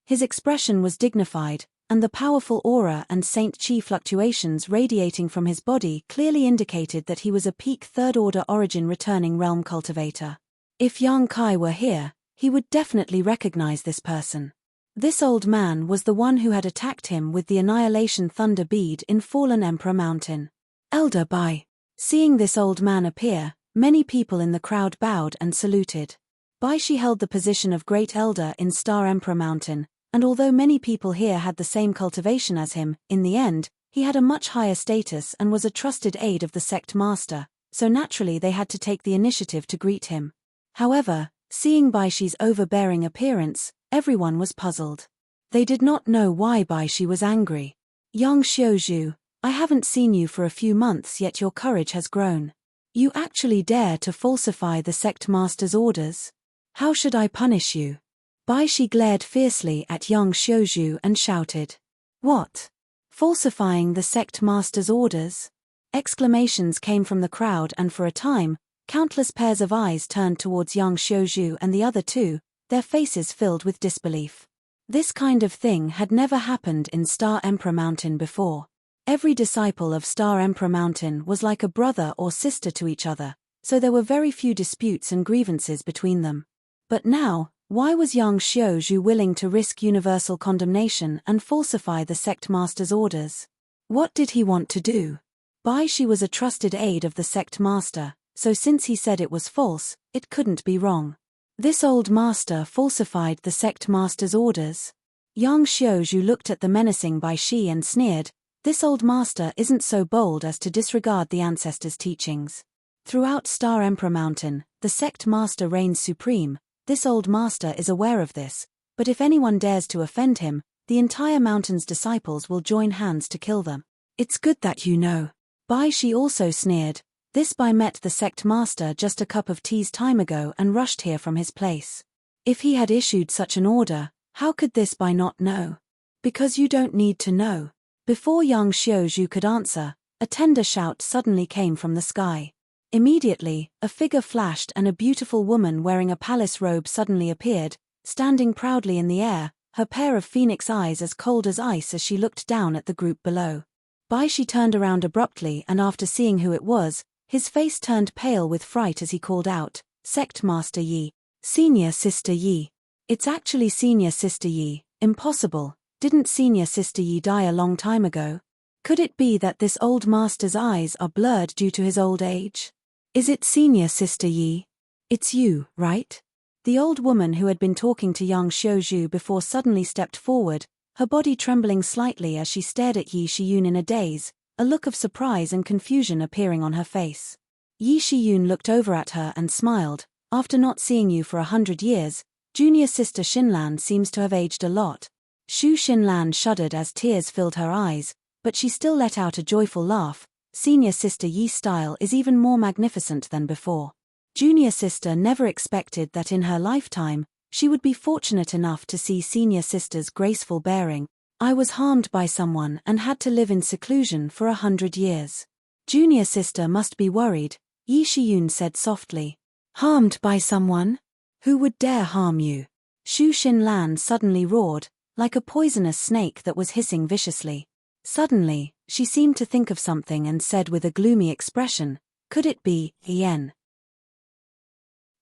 His expression was dignified, and the powerful aura and Saint Chi fluctuations radiating from his body clearly indicated that he was a peak third-order origin returning realm cultivator. If Yang Kai were here, he would definitely recognize this person. This old man was the one who had attacked him with the Annihilation Thunder Bead in Fallen Emperor Mountain. Elder Bai. Seeing this old man appear, many people in the crowd bowed and saluted. Baishi held the position of Great Elder in Star Emperor Mountain, and although many people here had the same cultivation as him, in the end, he had a much higher status and was a trusted aide of the sect master, so naturally they had to take the initiative to greet him. However, seeing Baishi's overbearing appearance, everyone was puzzled. They did not know why Baishi was angry. Yang Xiuzhu, I haven't seen you for a few months yet your courage has grown. You actually dare to falsify the sect master's orders? How should I punish you? Baishi glared fiercely at Yang Xiuzhu and shouted. What? Falsifying the sect master's orders? Exclamations came from the crowd and for a time, countless pairs of eyes turned towards Yang Xiuzhu and the other 2, their faces filled with disbelief. This kind of thing had never happened in Star Emperor Mountain before. Every disciple of Star Emperor Mountain was like a brother or sister to each other, so there were very few disputes and grievances between them. But now, why was Yang Xiuzhu willing to risk universal condemnation and falsify the sect master's orders? What did he want to do? Baishi was a trusted aide of the sect master, so since he said it was false, it couldn't be wrong. This old master falsified the sect master's orders. Yang Xiuzhu looked at the menacing Baishi and sneered, this old master isn't so bold as to disregard the ancestors' teachings. Throughout Star Emperor Mountain, the sect master reigns supreme. This old master is aware of this, but if anyone dares to offend him, the entire mountain's disciples will join hands to kill them. It's good that you know. Baishi also sneered. This Bai met the sect master just a cup of tea's time ago and rushed here from his place. If he had issued such an order, how could this Bai not know? Because you don't need to know. Before Yang Xiuzhu could answer, a tender shout suddenly came from the sky. Immediately, a figure flashed and a beautiful woman wearing a palace robe suddenly appeared, standing proudly in the air, her pair of phoenix eyes as cold as ice as she looked down at the group below. Baishi turned around abruptly and after seeing who it was, his face turned pale with fright as he called out, Sect Master Yi. Senior Sister Yi. It's actually Senior Sister Yi. Impossible. Didn't Senior Sister Yi die a long time ago? Could it be that this old master's eyes are blurred due to his old age? Is it Senior Sister Yi? It's you, right? The old woman who had been talking to Yang Xiuzhu before suddenly stepped forward, her body trembling slightly as she stared at Yi Shiyun in a daze, a look of surprise and confusion appearing on her face. Yi Shiyun looked over at her and smiled. After not seeing you for 100 years, junior sister Xinlan seems to have aged a lot. Shu Xinlan shuddered as tears filled her eyes, but she still let out a joyful laugh. Senior sister Yi's style is even more magnificent than before. Junior sister never expected that in her lifetime, she would be fortunate enough to see senior sister's graceful bearing. I was harmed by someone and had to live in seclusion for 100 years. Junior sister must be worried, Yi Shiyun said softly. Harmed by someone? Who would dare harm you? Shu Xinlan suddenly roared, like a poisonous snake that was hissing viciously. Suddenly, she seemed to think of something and said with a gloomy expression, could it be Yen?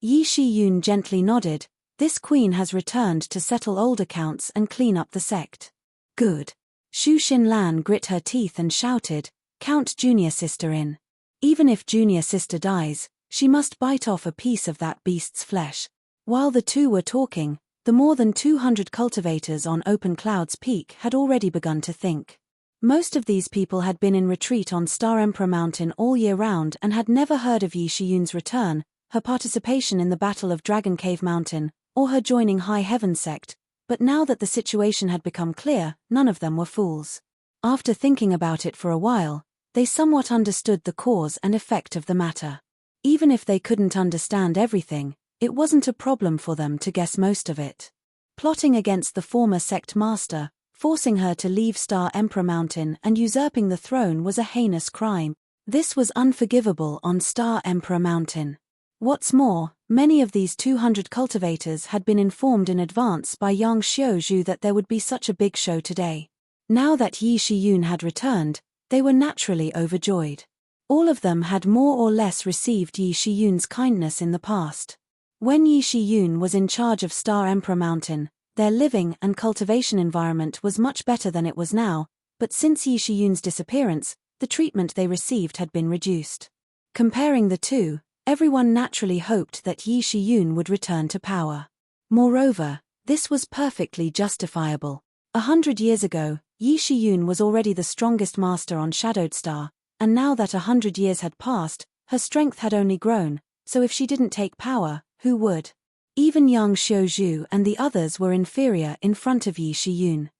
Yi Shiyun gently nodded, this queen has returned to settle old accounts and clean up the sect. Good. Shu Xinlan grit her teeth and shouted, count junior sister in. Even if junior sister dies, she must bite off a piece of that beast's flesh. While the two were talking, the more than 200 cultivators on Open Cloud's Peak had already begun to think. Most of these people had been in retreat on Star Emperor Mountain all year round and had never heard of Yi Shiyun's return, her participation in the Battle of Dragon Cave Mountain, or her joining High Heaven sect, but now that the situation had become clear, none of them were fools. After thinking about it for a while, they somewhat understood the cause and effect of the matter. Even if they couldn't understand everything, it wasn't a problem for them to guess most of it. Plotting against the former sect master, forcing her to leave Star Emperor Mountain and usurping the throne was a heinous crime. This was unforgivable on Star Emperor Mountain. What's more, many of these 200 cultivators had been informed in advance by Yang Xiuzhu that there would be such a big show today. Now that Yi Shiyun had returned, they were naturally overjoyed. All of them had more or less received Yi Shiyun's kindness in the past. When Yi Shiyun was in charge of Star Emperor Mountain, their living and cultivation environment was much better than it was now, but since Yi Shiyun's disappearance, the treatment they received had been reduced. Comparing the two, everyone naturally hoped that Yi Shiyun would return to power. Moreover, this was perfectly justifiable. 100 years ago, Yi Shiyun was already the strongest master on Shadowed Star, and now that 100 years had passed, her strength had only grown, so if she didn't take power, who would? Even Yang Xiuzhu and the others were inferior in front of Yi Shiyun.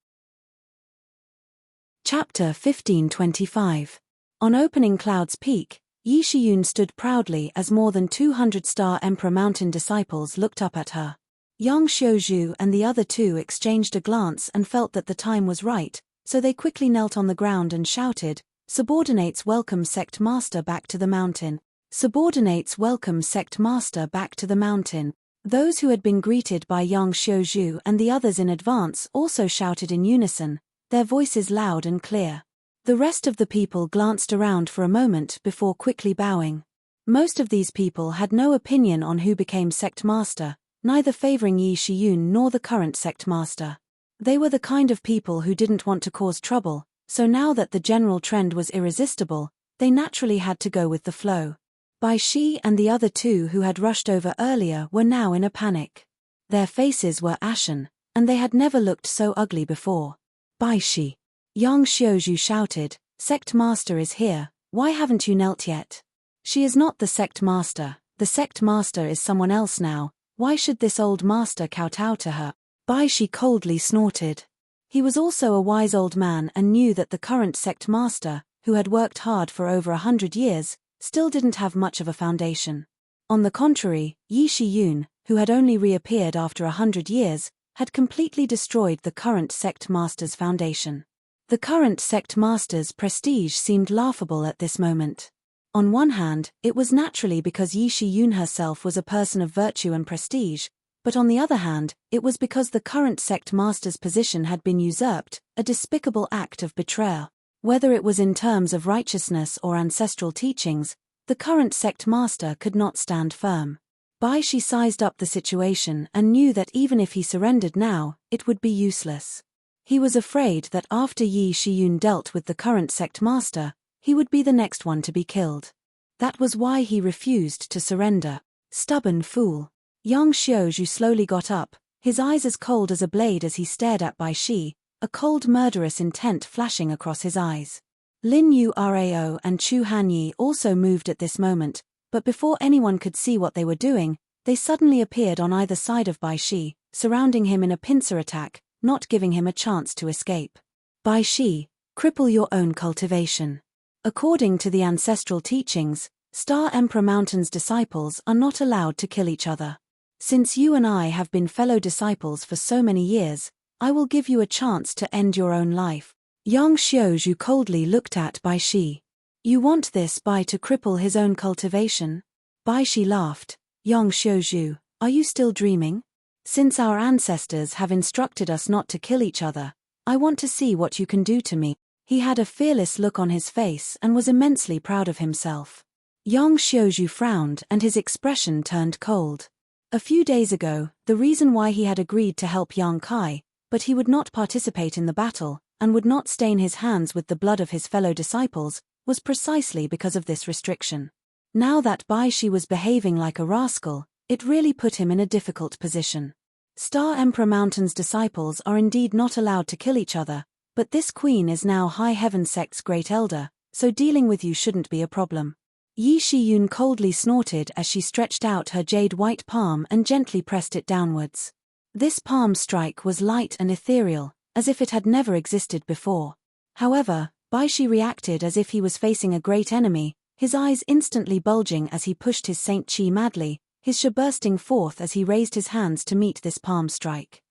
Chapter 1525. On Opening Cloud's Peak, Yi Shiyun stood proudly as more than 200 Star Emperor Mountain disciples looked up at her. Yang Xiuzhu and the other two exchanged a glance and felt that the time was right, so they quickly knelt on the ground and shouted, "Subordinates welcome Sect Master back to the mountain. Subordinates welcome Sect Master back to the mountain." Those who had been greeted by Yang Xiuzhu and the others in advance also shouted in unison, their voices loud and clear. The rest of the people glanced around for a moment before quickly bowing. Most of these people had no opinion on who became sect master, neither favoring Yi Shiyun nor the current sect master. They were the kind of people who didn't want to cause trouble, so now that the general trend was irresistible, they naturally had to go with the flow. Bai Shi and the other two who had rushed over earlier were now in a panic. Their faces were ashen, and they had never looked so ugly before. "Bai Shi!" Yang Xiuzhu shouted, "Sect Master is here, why haven't you knelt yet?" "She is not the sect master, the sect master is someone else now, why should this old master kowtow to her?" Bai Shi coldly snorted. He was also a wise old man and knew that the current sect master, who had worked hard for over 100 years, still didn't have much of a foundation. On the contrary, Yi Shiyun, who had only reappeared after 100 years, had completely destroyed the current sect master's foundation. The current sect master's prestige seemed laughable at this moment. On one hand, it was naturally because Yi Shiyun herself was a person of virtue and prestige, but on the other hand, it was because the current sect master's position had been usurped, a despicable act of betrayal. Whether it was in terms of righteousness or ancestral teachings, the current sect master could not stand firm. Bai Shi sized up the situation and knew that even if he surrendered now, it would be useless. He was afraid that after Yi Shiyun dealt with the current sect master, he would be the next one to be killed. That was why he refused to surrender. Stubborn fool. Yang Xiuzhu slowly got up, his eyes as cold as a blade as he stared at Bai Shi, a cold murderous intent flashing across his eyes. Lin Yu Rao and Chu Hanyi also moved at this moment, but before anyone could see what they were doing, they suddenly appeared on either side of Bai Shi, surrounding him in a pincer attack, not giving him a chance to escape. Bai Shi, cripple your own cultivation. According to the ancestral teachings, Star Emperor Mountain's disciples are not allowed to kill each other. Since you and I have been fellow disciples for so many years, I will give you a chance to end your own life. Yang Xiuzhu coldly looked at Bai Shi. You want this Bai to cripple his own cultivation? Bai Shi laughed. Yang Xiuzhu, are you still dreaming? Since our ancestors have instructed us not to kill each other, I want to see what you can do to me. He had a fearless look on his face and was immensely proud of himself. Yang Xiuzhu frowned and his expression turned cold. A few days ago, the reason why he had agreed to help Yang Kai, but he would not participate in the battle, and would not stain his hands with the blood of his fellow disciples, was precisely because of this restriction. Now that Bai Shi was behaving like a rascal, it really put him in a difficult position. Star Emperor Mountain's disciples are indeed not allowed to kill each other, but this queen is now High Heaven Sect's great elder, so dealing with you shouldn't be a problem. Yi Shiyun coldly snorted as she stretched out her jade-white palm and gently pressed it downwards. This palm strike was light and ethereal, as if it had never existed before. However, Bai Shi reacted as if he was facing a great enemy, his eyes instantly bulging as he pushed his Saint Chi madly, his shi bursting forth as he raised his hands to meet this palm strike.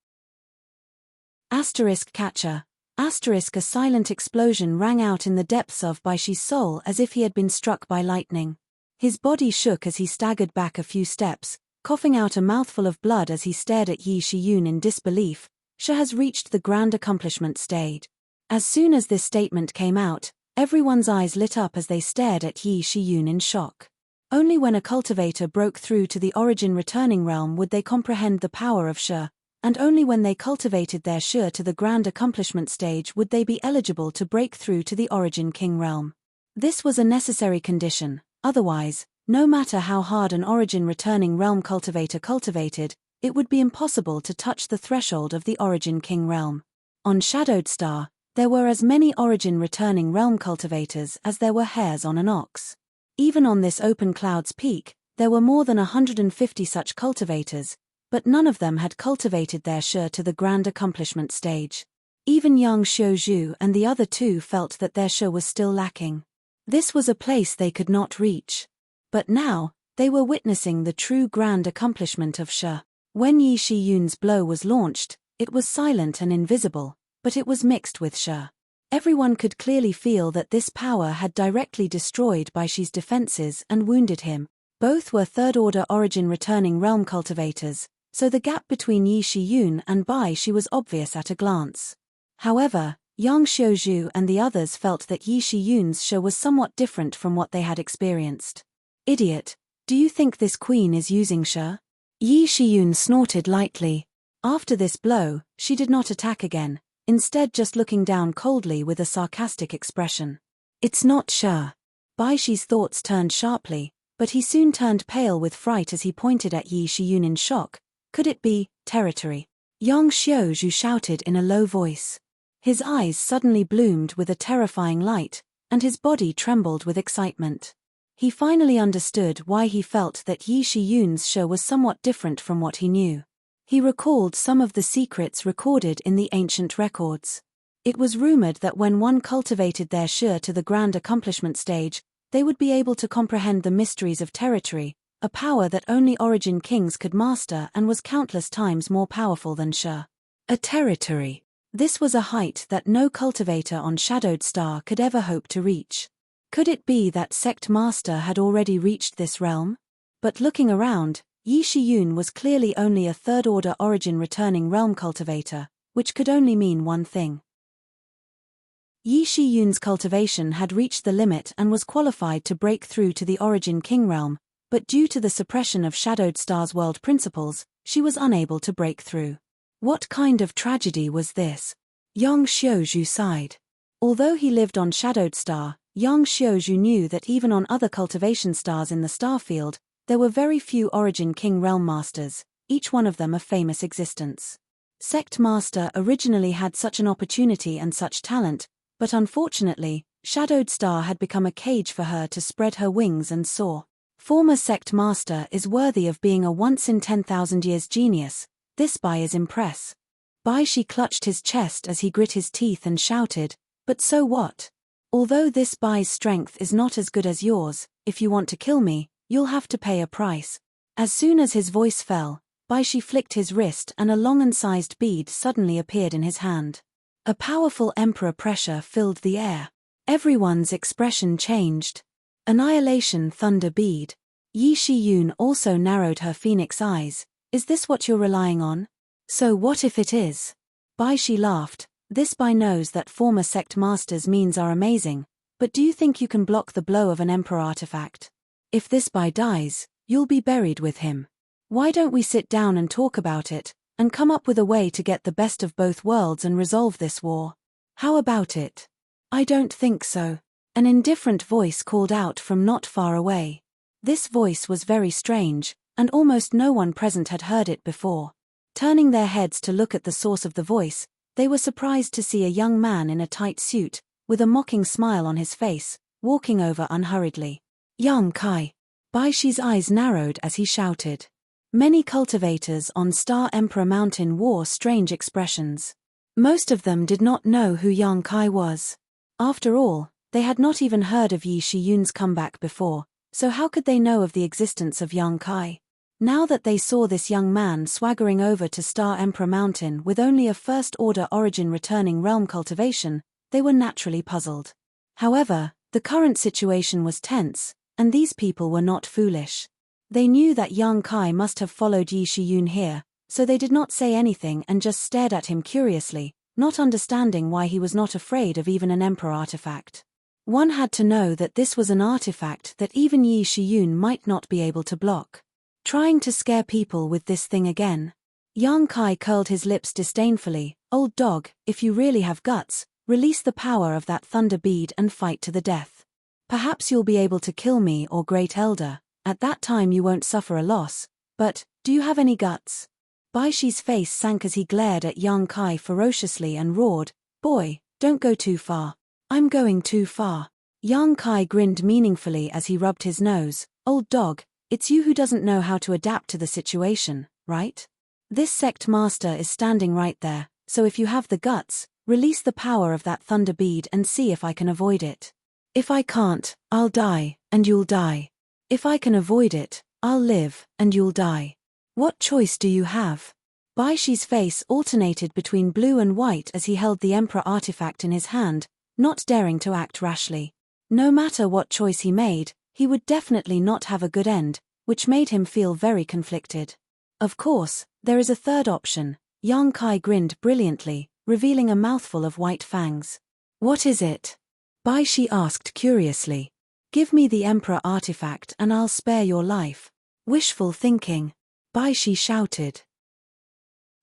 Catcher. A silent explosion rang out in the depths of Bai Shi's soul as if he had been struck by lightning. His body shook as he staggered back a few steps, coughing out a mouthful of blood as he stared at Yi Shiyun in disbelief. She has reached the grand accomplishment stage. As soon as this statement came out, everyone's eyes lit up as they stared at Yi Shiyun in shock. Only when a cultivator broke through to the origin returning realm would they comprehend the power of Shi, and only when they cultivated their Shi to the grand accomplishment stage would they be eligible to break through to the origin king realm. This was a necessary condition, otherwise, no matter how hard an origin returning realm cultivator cultivated, it would be impossible to touch the threshold of the origin king realm. On Shadowed Star, there were as many origin returning realm cultivators as there were hairs on an ox. Even on this open cloud's peak, there were more than 150 such cultivators, but none of them had cultivated their Shi to the grand accomplishment stage. Even young Xiuzhu and the other two felt that their Shi was still lacking. This was a place they could not reach. But now, they were witnessing the true grand accomplishment of Shi. When Yi Shiyun's blow was launched, it was silent and invisible, but it was mixed with Shi. Everyone could clearly feel that this power had directly destroyed Bai Shi's defenses and wounded him. Both were third-order origin returning realm cultivators, so the gap between Yi Shiyun and Bai Shi was obvious at a glance. However, Yang Xiuzhu and the others felt that Yi Shiyun's Shi was somewhat different from what they had experienced. Idiot, do you think this queen is using Shi? Yi Shiyun snorted lightly. After this blow, she did not attack again, instead just looking down coldly with a sarcastic expression. It's not Shi. Bai Shi's thoughts turned sharply, but he soon turned pale with fright as he pointed at Yi Shiyun in shock. Could it be territory? Yang Xiuzhu shouted in a low voice. His eyes suddenly bloomed with a terrifying light, and his body trembled with excitement. He finally understood why he felt that Yi Shiyun's Shi was somewhat different from what he knew. He recalled some of the secrets recorded in the ancient records. It was rumored that when one cultivated their Shi to the grand accomplishment stage, they would be able to comprehend the mysteries of territory, a power that only origin kings could master and was countless times more powerful than Shi. A territory. This was a height that no cultivator on Shadowed Star could ever hope to reach. Could it be that Sect Master had already reached this realm? But looking around, Yi Shiyun was clearly only a third-order origin returning realm cultivator, which could only mean one thing. Yi Shiyun's cultivation had reached the limit and was qualified to break through to the origin king realm, but due to the suppression of Shadowed Star's world principles, she was unable to break through. What kind of tragedy was this? Yang Xiuzhu sighed. Although he lived on Shadowed Star, Yang Xiuzhu knew that even on other cultivation stars in the starfield, there were very few origin king realm masters, each one of them a famous existence. Sect Master originally had such an opportunity and such talent, but unfortunately, Shadowed Star had become a cage for her to spread her wings and soar. Former Sect Master is worthy of being a once-in-10,000 years genius. This Bai is impress. Bai Shi clutched his chest as he grit his teeth and shouted, but so what? Although this Bai's strength is not as good as yours, if you want to kill me, you'll have to pay a price. As soon as his voice fell, Bai Shi flicked his wrist and a long and sized bead suddenly appeared in his hand. A powerful emperor pressure filled the air. Everyone's expression changed. Annihilation Thunder Bead. Yi Shiyun also narrowed her phoenix eyes. Is this what you're relying on? So what if it is? Bai Shi laughed. This Bai knows that former Sect Master's means are amazing, but do you think you can block the blow of an emperor artifact? If this Bai dies, you'll be buried with him. Why don't we sit down and talk about it, and come up with a way to get the best of both worlds and resolve this war? How about it? I don't think so. An indifferent voice called out from not far away. This voice was very strange, and almost no one present had heard it before. Turning their heads to look at the source of the voice, they were surprised to see a young man in a tight suit, with a mocking smile on his face, walking over unhurriedly. Yang Kai. Bai Shi's eyes narrowed as he shouted. Many cultivators on Star Emperor Mountain wore strange expressions. Most of them did not know who Yang Kai was. After all, they had not even heard of Yi Shiyun's comeback before, so how could they know of the existence of Yang Kai? Now that they saw this young man swaggering over to Star Emperor Mountain with only a first-order origin returning realm cultivation, they were naturally puzzled. However, the current situation was tense, and these people were not foolish. They knew that Yang Kai must have followed Yi Shiyun here, so they did not say anything and just stared at him curiously, not understanding why he was not afraid of even an emperor artifact. One had to know that this was an artifact that even Yi Shiyun might not be able to block. Trying to scare people with this thing again. Yang Kai curled his lips disdainfully. Old dog, if you really have guts, release the power of that thunder bead and fight to the death. Perhaps you'll be able to kill me or Great Elder, at that time you won't suffer a loss, but, do you have any guts? Bai Shi's face sank as he glared at Yang Kai ferociously and roared, boy, don't go too far. I'm going too far. Yang Kai grinned meaningfully as he rubbed his nose. Old dog, it's you who doesn't know how to adapt to the situation, right? This sect master is standing right there, so if you have the guts, release the power of that thunder bead and see if I can avoid it. If I can't, I'll die, and you'll die. If I can avoid it, I'll live, and you'll die. What choice do you have? Bai Shi's face alternated between blue and white as he held the Emperor artifact in his hand, not daring to act rashly. No matter what choice he made, he would definitely not have a good end, which made him feel very conflicted. Of course, there is a third option. Yang Kai grinned brilliantly, revealing a mouthful of white fangs. What is it? Bai Shi asked curiously. Give me the Emperor artifact and I'll spare your life. Wishful thinking. Bai Shi shouted.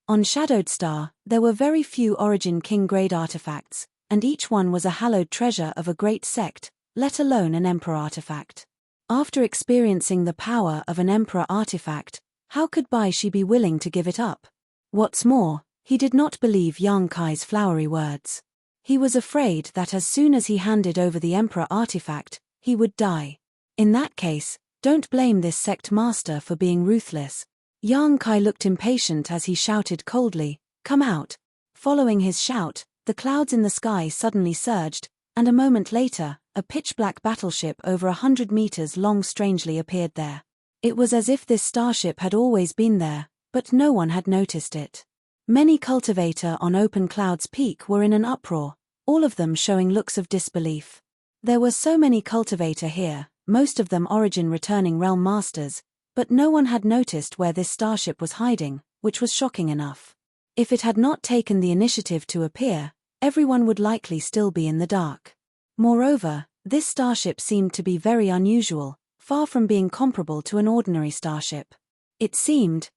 On Shadowed Star, there were very few Origin King grade artifacts, and each one was a hallowed treasure of a great sect, let alone an Emperor artifact. After experiencing the power of an Emperor artifact, how could Bai Shi be willing to give it up? What's more, he did not believe Yang Kai's flowery words. He was afraid that as soon as he handed over the Emperor artifact, he would die. In that case, don't blame this sect master for being ruthless. Yang Kai looked impatient as he shouted coldly, come out. Following his shout, the clouds in the sky suddenly surged, and a moment later, a pitch-black battleship over 100 meters long strangely appeared there. It was as if this starship had always been there, but no one had noticed it. Many cultivator on Open Cloud's peak were in an uproar, all of them showing looks of disbelief. There were so many cultivator here, most of them origin returning realm masters, but no one had noticed where this starship was hiding, which was shocking enough. If it had not taken the initiative to appear, everyone would likely still be in the dark. Moreover, this starship seemed to be very unusual, far from being comparable to an ordinary starship. It seemed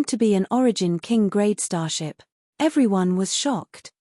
to be an Origin King grade starship. Everyone was shocked.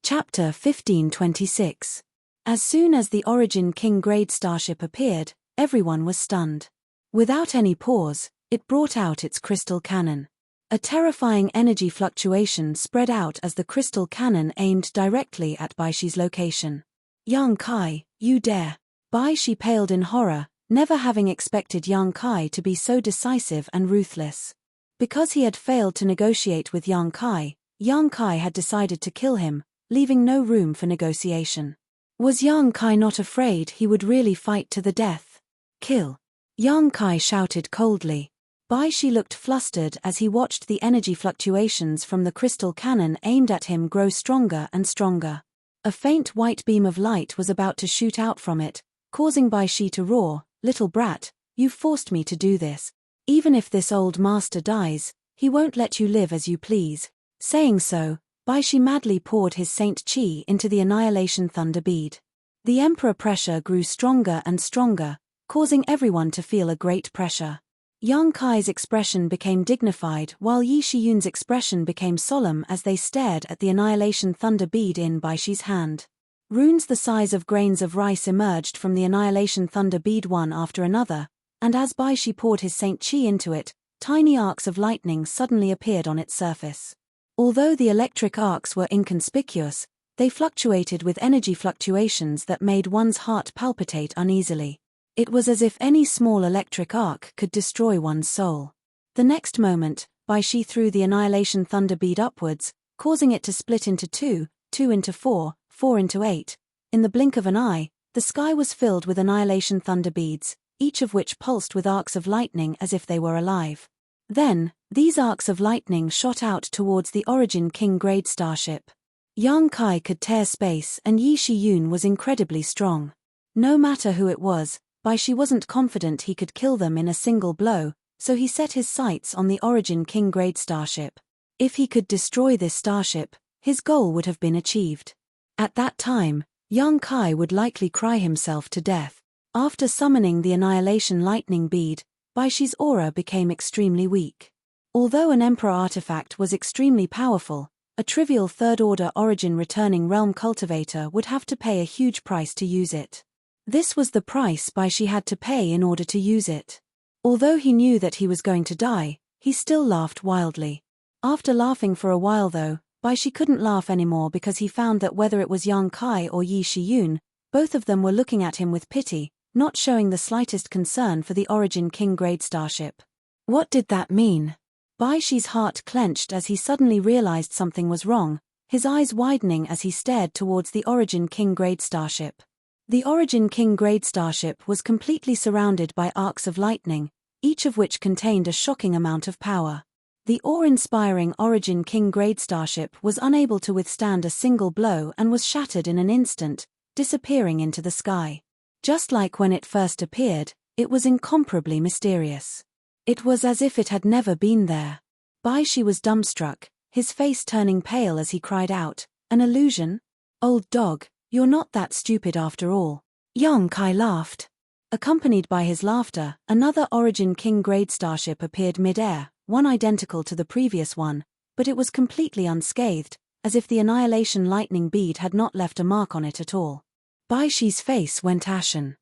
Chapter 1526. As soon as the Origin King grade starship appeared, everyone was stunned. Without any pause, it brought out its crystal cannon. A terrifying energy fluctuation spread out as the crystal cannon aimed directly at Bai Shi's location. Yang Kai, you dare. Bai Shi paled in horror, never having expected Yang Kai to be so decisive and ruthless. Because he had failed to negotiate with Yang Kai had decided to kill him, leaving no room for negotiation. Was Yang Kai not afraid he would really fight to the death? Kill. Yang Kai shouted coldly. Bai Shi looked flustered as he watched the energy fluctuations from the crystal cannon aimed at him grow stronger and stronger. A faint white beam of light was about to shoot out from it, causing Bai Shi to roar, little brat, you forced me to do this. Even if this old master dies, he won't let you live as you please. Saying so, Bai Shi madly poured his Saint Chi into the Annihilation Thunder Bead. The Emperor pressure grew stronger and stronger, causing everyone to feel a great pressure. Yang Kai's expression became dignified while Yi Shiyun's expression became solemn as they stared at the annihilation thunder bead in Bai Shi's hand. Runes the size of grains of rice emerged from the annihilation thunder bead one after another, and as Bai Shi poured his Saint Qi into it, tiny arcs of lightning suddenly appeared on its surface. Although the electric arcs were inconspicuous, they fluctuated with energy fluctuations that made one's heart palpitate uneasily. It was as if any small electric arc could destroy one's soul. The next moment, Bai Shi threw the annihilation thunder bead upwards, causing it to split into two, two into four, four into eight. In the blink of an eye, the sky was filled with annihilation thunder beads, each of which pulsed with arcs of lightning as if they were alive. Then, these arcs of lightning shot out towards the Origin King grade starship. Yang Kai could tear space and Yi Shiyun was incredibly strong. No matter who it was, Bai Shi wasn't confident he could kill them in a single blow, so he set his sights on the Origin King grade starship. If he could destroy this starship, his goal would have been achieved. At that time, Yang Kai would likely cry himself to death. After summoning the annihilation lightning bead, Bai Shi's aura became extremely weak. Although an Emperor artifact was extremely powerful, a trivial third-order origin returning realm cultivator would have to pay a huge price to use it. This was the price Bai Shi had to pay in order to use it. Although he knew that he was going to die, he still laughed wildly. After laughing for a while though, Bai Shi couldn't laugh anymore because he found that whether it was Yang Kai or Yi Shiyun, both of them were looking at him with pity, not showing the slightest concern for the Origin King grade starship. What did that mean? Bai Shi's heart clenched as he suddenly realized something was wrong, his eyes widening as he stared towards the Origin King grade starship. The Origin King grade starship was completely surrounded by arcs of lightning, each of which contained a shocking amount of power. The awe-inspiring Origin King grade starship was unable to withstand a single blow and was shattered in an instant, disappearing into the sky. Just like when it first appeared, it was incomparably mysterious. It was as if it had never been there. Bai Shi was dumbstruck, his face turning pale as he cried out, "An illusion? Old dog, you're not that stupid after all." Yang Kai laughed. Accompanied by his laughter, another Origin King grade starship appeared mid-air, one identical to the previous one, but it was completely unscathed, as if the annihilation lightning bead had not left a mark on it at all. Bai Shi's face went ashen.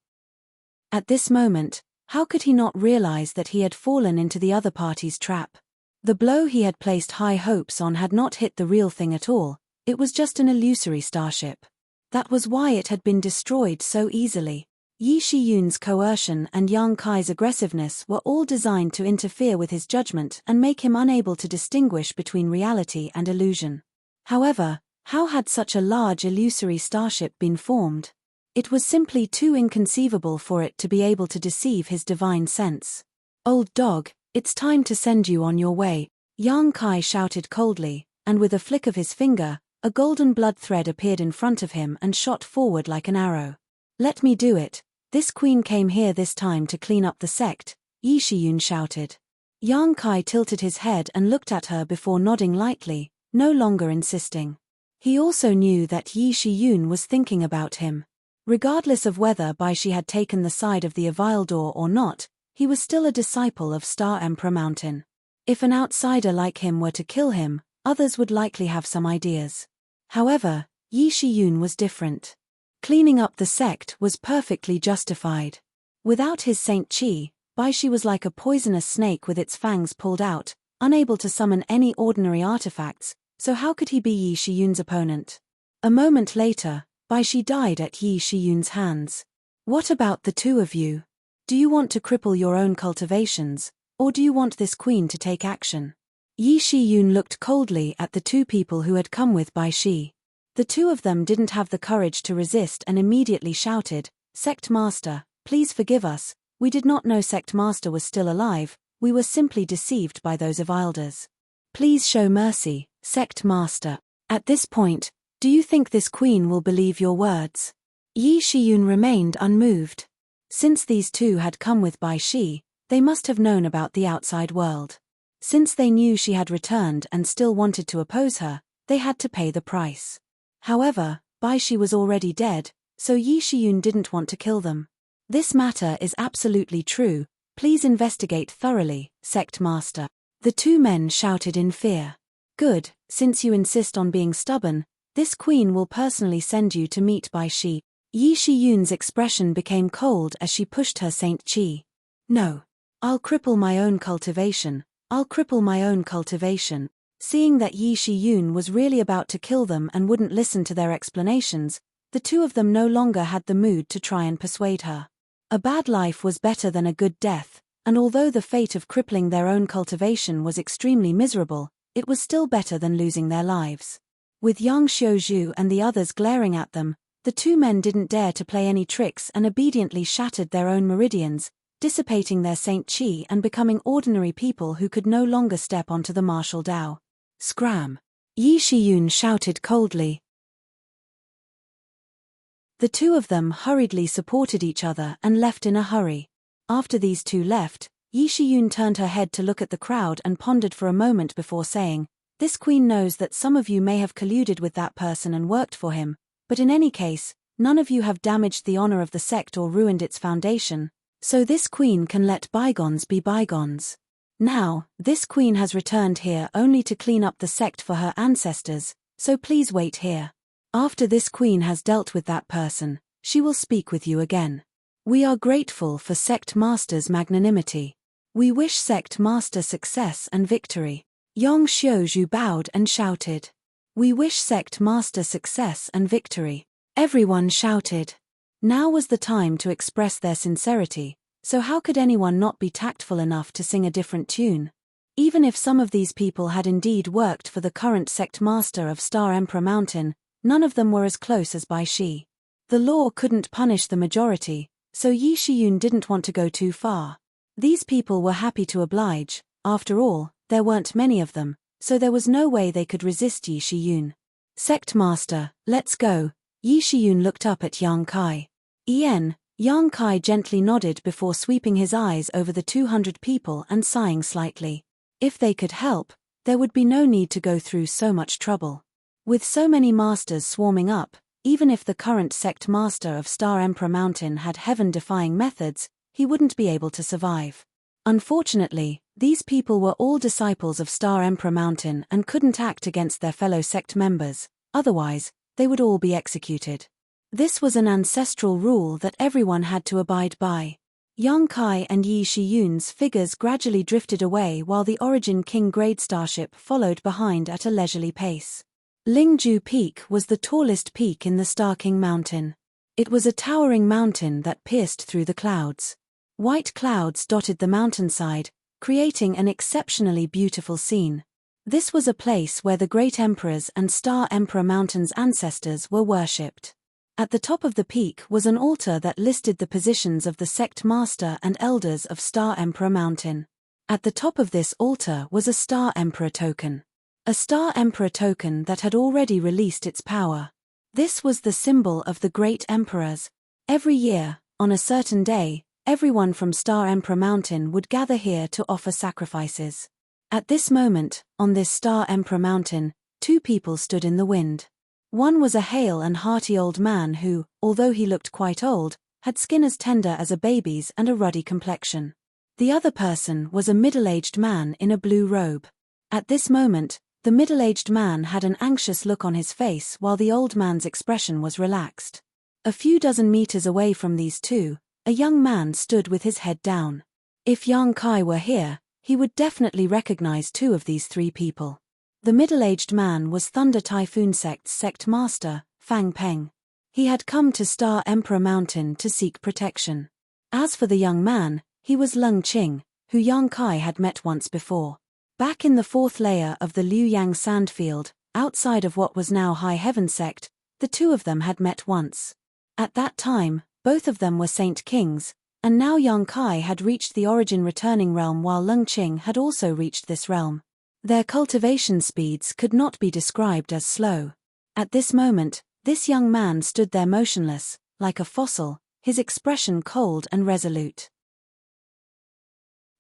At this moment, how could he not realize that he had fallen into the other party's trap? The blow he had placed high hopes on had not hit the real thing at all, it was just an illusory starship. That was why it had been destroyed so easily. Yi Shiyun's coercion and Yang Kai's aggressiveness were all designed to interfere with his judgment and make him unable to distinguish between reality and illusion. However, how had such a large illusory starship been formed? It was simply too inconceivable for it to be able to deceive his divine sense. "Old dog, it's time to send you on your way," Yang Kai shouted coldly, and with a flick of his finger, a golden blood thread appeared in front of him and shot forward like an arrow. "Let me do it. This queen came here this time to clean up the sect," Yi Shiyun shouted. Yang Kai tilted his head and looked at her before nodding lightly, no longer insisting. He also knew that Yi Shiyun was thinking about him. Regardless of whether Bai Shi had taken the side of the Avildor or not, he was still a disciple of Star Emperor Mountain. If an outsider like him were to kill him, others would likely have some ideas. However, Yi Shiyun was different. Cleaning up the sect was perfectly justified. Without his Saint Qi, Bai Shi was like a poisonous snake with its fangs pulled out, unable to summon any ordinary artifacts, so how could he be Yi Shiyun's opponent? A moment later, Bai Shi died at Yi Shiyun's hands. "What about the two of you? Do you want to cripple your own cultivations, or do you want this queen to take action?" Yi Shiyun looked coldly at the two people who had come with Bai Shi. The two of them didn't have the courage to resist and immediately shouted, "Sect Master, please forgive us, we did not know Sect Master was still alive, we were simply deceived by those Avilders. Please show mercy, Sect Master. At this point, do you think this queen will believe your words?" Yi Shiyun remained unmoved. Since these two had come with Bai Shi, they must have known about the outside world. Since they knew she had returned and still wanted to oppose her, they had to pay the price. However, Bai Shi was already dead, so Yi Shiyun didn't want to kill them. This matter is absolutely true, Please investigate thoroughly, Sect Master. The two men shouted in fear. Good, since you insist on being stubborn, this queen will personally send you to meet Bai Shi. Yi Shiyun's expression became cold as she pushed her Saint Qi. No. I'll cripple my own cultivation. I'll cripple my own cultivation. Seeing that Yi Shiyun was really about to kill them and wouldn't listen to their explanations, the two of them no longer had the mood to try and persuade her. A bad life was better than a good death, and although the fate of crippling their own cultivation was extremely miserable, it was still better than losing their lives. With Yang Xiuzhu and the others glaring at them, the two men didn't dare to play any tricks and obediently shattered their own meridians, dissipating their Saint Qi and becoming ordinary people who could no longer step onto the martial Dao. Scram! Yi Shiyun shouted coldly. The two of them hurriedly supported each other and left in a hurry. After these two left, Yi Shiyun turned her head to look at the crowd and pondered for a moment before saying, "This queen knows that some of you may have colluded with that person and worked for him, but in any case, none of you have damaged the honor of the sect or ruined its foundation, so this queen can let bygones be bygones. Now, this queen has returned here only to clean up the sect for her ancestors, so please wait here. After this queen has dealt with that person, she will speak with you again. We are grateful for Sect Master's magnanimity. We wish Sect Master success and victory." Yang Xiuzhu bowed and shouted. "We wish Sect Master success and victory." Everyone shouted. Now was the time to express their sincerity, so how could anyone not be tactful enough to sing a different tune? Even if some of these people had indeed worked for the current Sect Master of Star Emperor Mountain, none of them were as close as Bai Shi. The law couldn't punish the majority, so Yi Shiyun didn't want to go too far. These people were happy to oblige. After all, there weren't many of them, so there was no way they could resist Yi Shiyun. "Sect Master, let's go." Yi Shiyun looked up at Yang Kai. Yang Kai gently nodded before sweeping his eyes over the 200 people and sighing slightly. If they could help, there would be no need to go through so much trouble. With so many masters swarming up, even if the current Sect Master of Star Emperor Mountain had heaven-defying methods, he wouldn't be able to survive. Unfortunately, these people were all disciples of Star Emperor Mountain and couldn't act against their fellow sect members, otherwise, they would all be executed. This was an ancestral rule that everyone had to abide by. Yang Kai and Yi Shiyun's figures gradually drifted away while the Origin King grade starship followed behind at a leisurely pace. Lingju Peak was the tallest peak in the Star King Mountain. It was a towering mountain that pierced through the clouds. White clouds dotted the mountainside, creating an exceptionally beautiful scene. This was a place where the great emperors and Star Emperor Mountain's ancestors were worshipped. At the top of the peak was an altar that listed the positions of the Sect Master and Elders of Star Emperor Mountain. At the top of this altar was a Star Emperor token. A Star Emperor token that had already released its power. This was the symbol of the great emperors. Every year, on a certain day, everyone from Star Emperor Mountain would gather here to offer sacrifices. At this moment, on this Star Emperor Mountain, two people stood in the wind. One was a hale and hearty old man who, although he looked quite old, had skin as tender as a baby's and a ruddy complexion. The other person was a middle-aged man in a blue robe. At this moment, the middle-aged man had an anxious look on his face while the old man's expression was relaxed. A few dozen meters away from these two, a young man stood with his head down. If Yang Kai were here, he would definitely recognize two of these three people. The middle-aged man was Thunder Typhoon Sect's Sect Master, Fang Peng. He had come to Star Emperor Mountain to seek protection. As for the young man, he was Leng Qing, who Yang Kai had met once before. Back in the fourth layer of the Liu Yang Sandfield, outside of what was now High Heaven Sect, the two of them had met once. At that time, both of them were Saint Kings, and now Yang Kai had reached the Origin Returning Realm while Leng Qing had also reached this realm. Their cultivation speeds could not be described as slow. At this moment, this young man stood there motionless, like a fossil, his expression cold and resolute.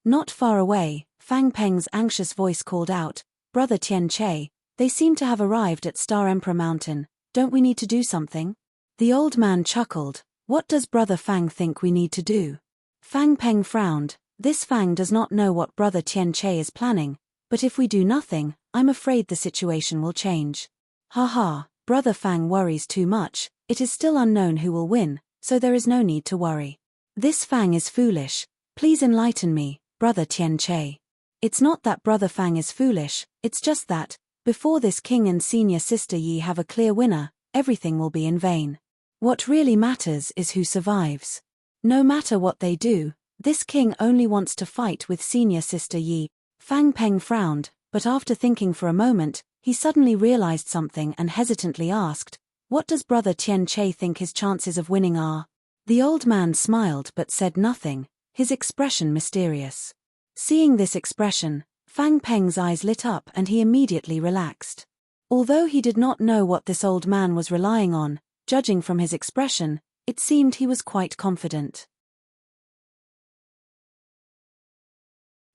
Not far away, Fang Peng's anxious voice called out, "Brother Tian Che, they seem to have arrived at Star Emperor Mountain. Don't we need to do something?" The old man chuckled. "What does Brother Fang think we need to do?" Fang Peng frowned. This Fang does not know what Brother Tian Che is planning, but if we do nothing, I'm afraid the situation will change. Haha, Brother Fang worries too much, it is still unknown who will win, so there is no need to worry. This Fang is foolish, please enlighten me, Brother Tian Che. It's not that Brother Fang is foolish, it's just that, before this king and senior sister Yi have a clear winner, everything will be in vain. What really matters is who survives. No matter what they do, this king only wants to fight with senior sister Yi. Fang Peng frowned, but after thinking for a moment, he suddenly realized something and hesitantly asked, "What does Brother Tian Che think his chances of winning are?" The old man smiled but said nothing, his expression mysterious. Seeing this expression, Fang Peng's eyes lit up and he immediately relaxed. Although he did not know what this old man was relying on, judging from his expression, it seemed he was quite confident.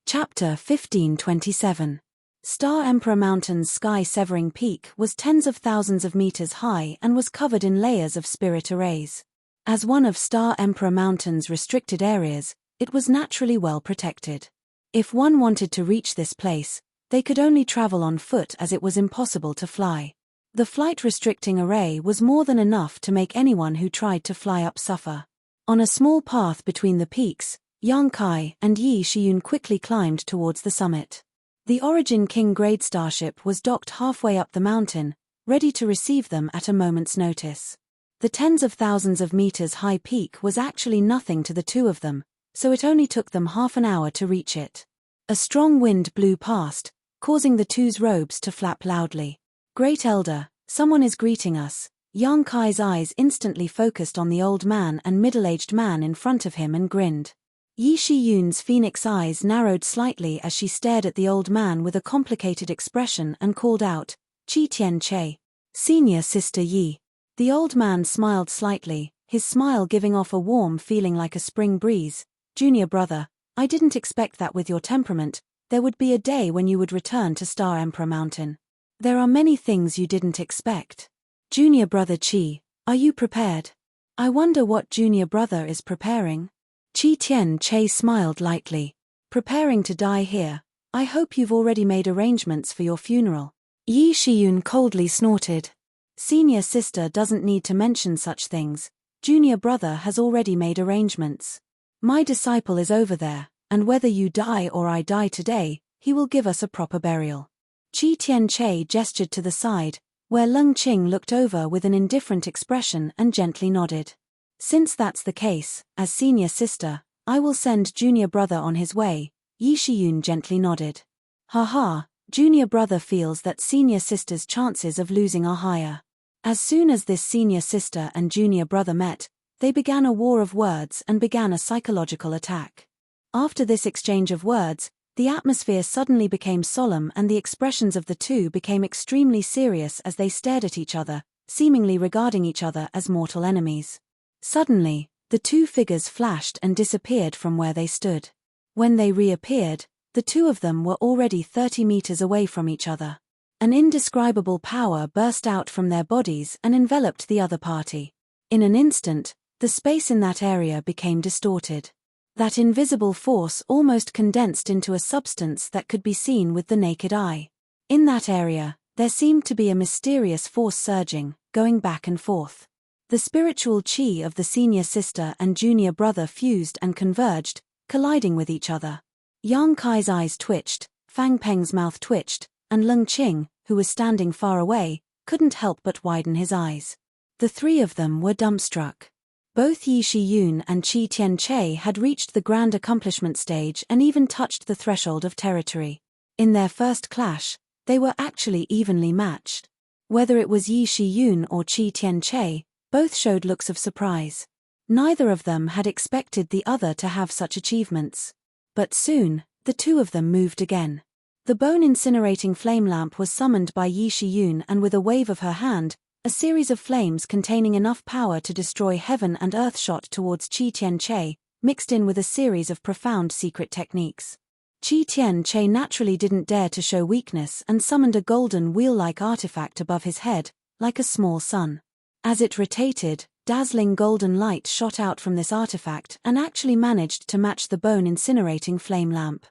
Chapter 1527. Star Emperor Mountain's sky-severing peak was tens of thousands of meters high and was covered in layers of spirit arrays. As one of Star Emperor Mountain's restricted areas, it was naturally well protected. If one wanted to reach this place, they could only travel on foot as it was impossible to fly. The flight-restricting array was more than enough to make anyone who tried to fly up suffer. On a small path between the peaks, Yang Kai and Yi Shiyun quickly climbed towards the summit. The Origin King grade starship was docked halfway up the mountain, ready to receive them at a moment's notice. The tens of thousands of meters high peak was actually nothing to the two of them, so it only took them half an hour to reach it. A strong wind blew past, causing the two's robes to flap loudly. "Great Elder, someone is greeting us." Yang Kai's eyes instantly focused on the old man and middle-aged man in front of him and grinned. Yi Shiyun's phoenix eyes narrowed slightly as she stared at the old man with a complicated expression and called out, "Qi Tian Che, senior sister Yi." The old man smiled slightly, his smile giving off a warm feeling like a spring breeze. "Junior brother, I didn't expect that with your temperament, there would be a day when you would return to Star Emperor Mountain. There are many things you didn't expect. Junior brother Qi, are you prepared? I wonder what junior brother is preparing." Qi Tian Che smiled lightly. "Preparing to die here. I hope you've already made arrangements for your funeral." Yi Shiyun coldly snorted. "Senior sister doesn't need to mention such things. Junior brother has already made arrangements. My disciple is over there, and whether you die or I die today, he will give us a proper burial." Qi Tian Che gestured to the side, where Leng Qing looked over with an indifferent expression and gently nodded. "Since that's the case, as senior sister, I will send junior brother on his way," Yi Shiyun gently nodded. "Haha, junior brother feels that senior sister's chances of losing are higher." As soon as this senior sister and junior brother met, they began a war of words and began a psychological attack. After this exchange of words, the atmosphere suddenly became solemn and the expressions of the two became extremely serious as they stared at each other, seemingly regarding each other as mortal enemies. Suddenly, the two figures flashed and disappeared from where they stood. When they reappeared, the two of them were already 30 meters away from each other. An indescribable power burst out from their bodies and enveloped the other party. In an instant, the space in that area became distorted. That invisible force almost condensed into a substance that could be seen with the naked eye. In that area, there seemed to be a mysterious force surging, going back and forth. The spiritual chi of the senior sister and junior brother fused and converged, colliding with each other. Yang Kai's eyes twitched, Fang Peng's mouth twitched, and Leng Qing, who was standing far away, couldn't help but widen his eyes. The three of them were dumbstruck. Both Yi Shiyun and Qi Tian Che had reached the grand accomplishment stage and even touched the threshold of territory. In their first clash, they were actually evenly matched. Whether it was Yi Shiyun or Qi Tian Che, both showed looks of surprise. Neither of them had expected the other to have such achievements. But soon, the two of them moved again. The bone-incinerating flame lamp was summoned by Yi Shiyun and with a wave of her hand, a series of flames containing enough power to destroy heaven and earth shot towards Qi Tian Che, mixed in with a series of profound secret techniques. Qi Tian Che naturally didn't dare to show weakness and summoned a golden wheel-like artifact above his head, like a small sun. As it rotated, dazzling golden light shot out from this artifact and actually managed to match the bone-incinerating flame lamp.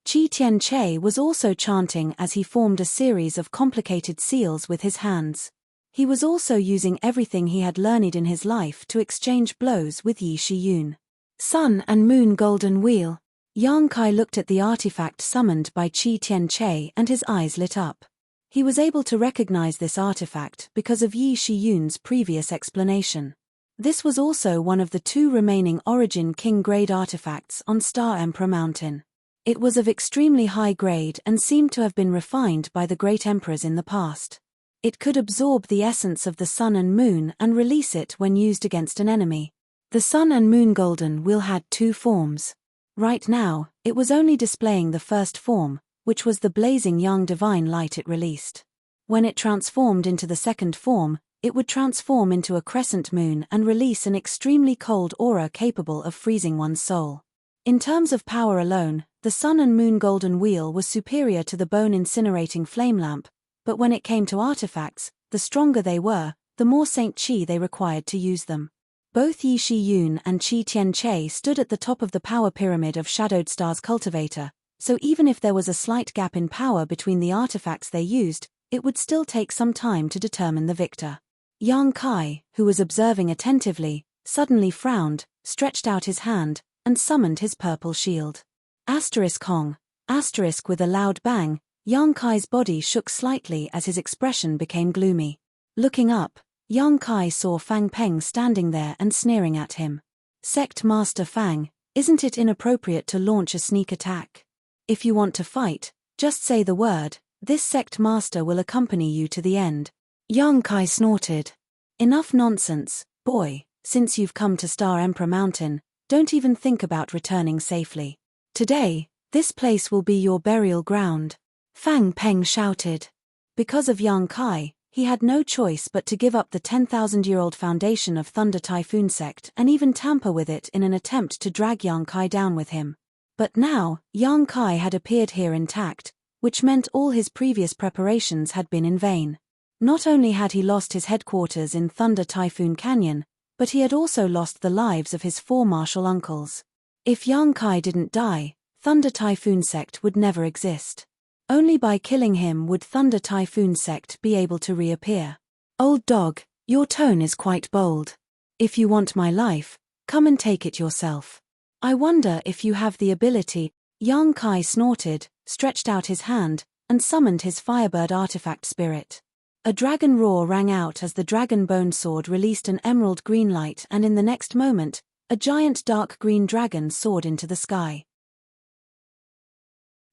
Qi Tianche was also chanting as he formed a series of complicated seals with his hands. He was also using everything he had learned in his life to exchange blows with Yi Shiyun. Sun and Moon Golden Wheel. Yang Kai looked at the artifact summoned by Qi Tianche and his eyes lit up. He was able to recognize this artifact because of Yi Shiyun's previous explanation. This was also one of the 2 remaining Origin King grade artifacts on Star Emperor Mountain. It was of extremely high grade and seemed to have been refined by the great emperors in the past. It could absorb the essence of the sun and moon and release it when used against an enemy. The Sun and Moon Golden Wheel had 2 forms. Right now, it was only displaying the first form, which was the blazing young divine light it released. When it transformed into the second form, it would transform into a crescent moon and release an extremely cold aura capable of freezing one's soul. In terms of power alone, the Sun and Moon Golden Wheel was superior to the bone-incinerating flame lamp, but when it came to artifacts, the stronger they were, the more Saint Qi they required to use them. Both Yi Shiyun and Qi Tianche stood at the top of the power pyramid of Shadowed Star's cultivator, so even if there was a slight gap in power between the artifacts they used, it would still take some time to determine the victor. Yang Kai, who was observing attentively, suddenly frowned, stretched out his hand, and summoned his purple shield. Hong. With a loud bang, Yang Kai's body shook slightly as his expression became gloomy. Looking up, Yang Kai saw Fang Peng standing there and sneering at him. Sect Master Fang, isn't it inappropriate to launch a sneak attack? If you want to fight, just say the word, this sect master will accompany you to the end. Yang Kai snorted. Enough nonsense, boy, since you've come to Star Emperor Mountain, don't even think about returning safely. Today, this place will be your burial ground. Fang Peng shouted. Because of Yang Kai, he had no choice but to give up the 10,000-year-old foundation of Thunder Typhoon Sect and even tamper with it in an attempt to drag Yang Kai down with him. But now, Yang Kai had appeared here intact, which meant all his previous preparations had been in vain. Not only had he lost his headquarters in Thunder Typhoon Canyon, but he had also lost the lives of his 4 martial uncles. If Yang Kai didn't die, Thunder Typhoon Sect would never exist. Only by killing him would Thunder Typhoon Sect be able to reappear. Old dog, your tone is quite bold. If you want my life, come and take it yourself. I wonder if you have the ability. Yang Kai snorted, stretched out his hand, and summoned his Firebird artifact spirit. A dragon roar rang out as the dragon bone sword released an emerald green light, and in the next moment, a giant dark green dragon soared into the sky.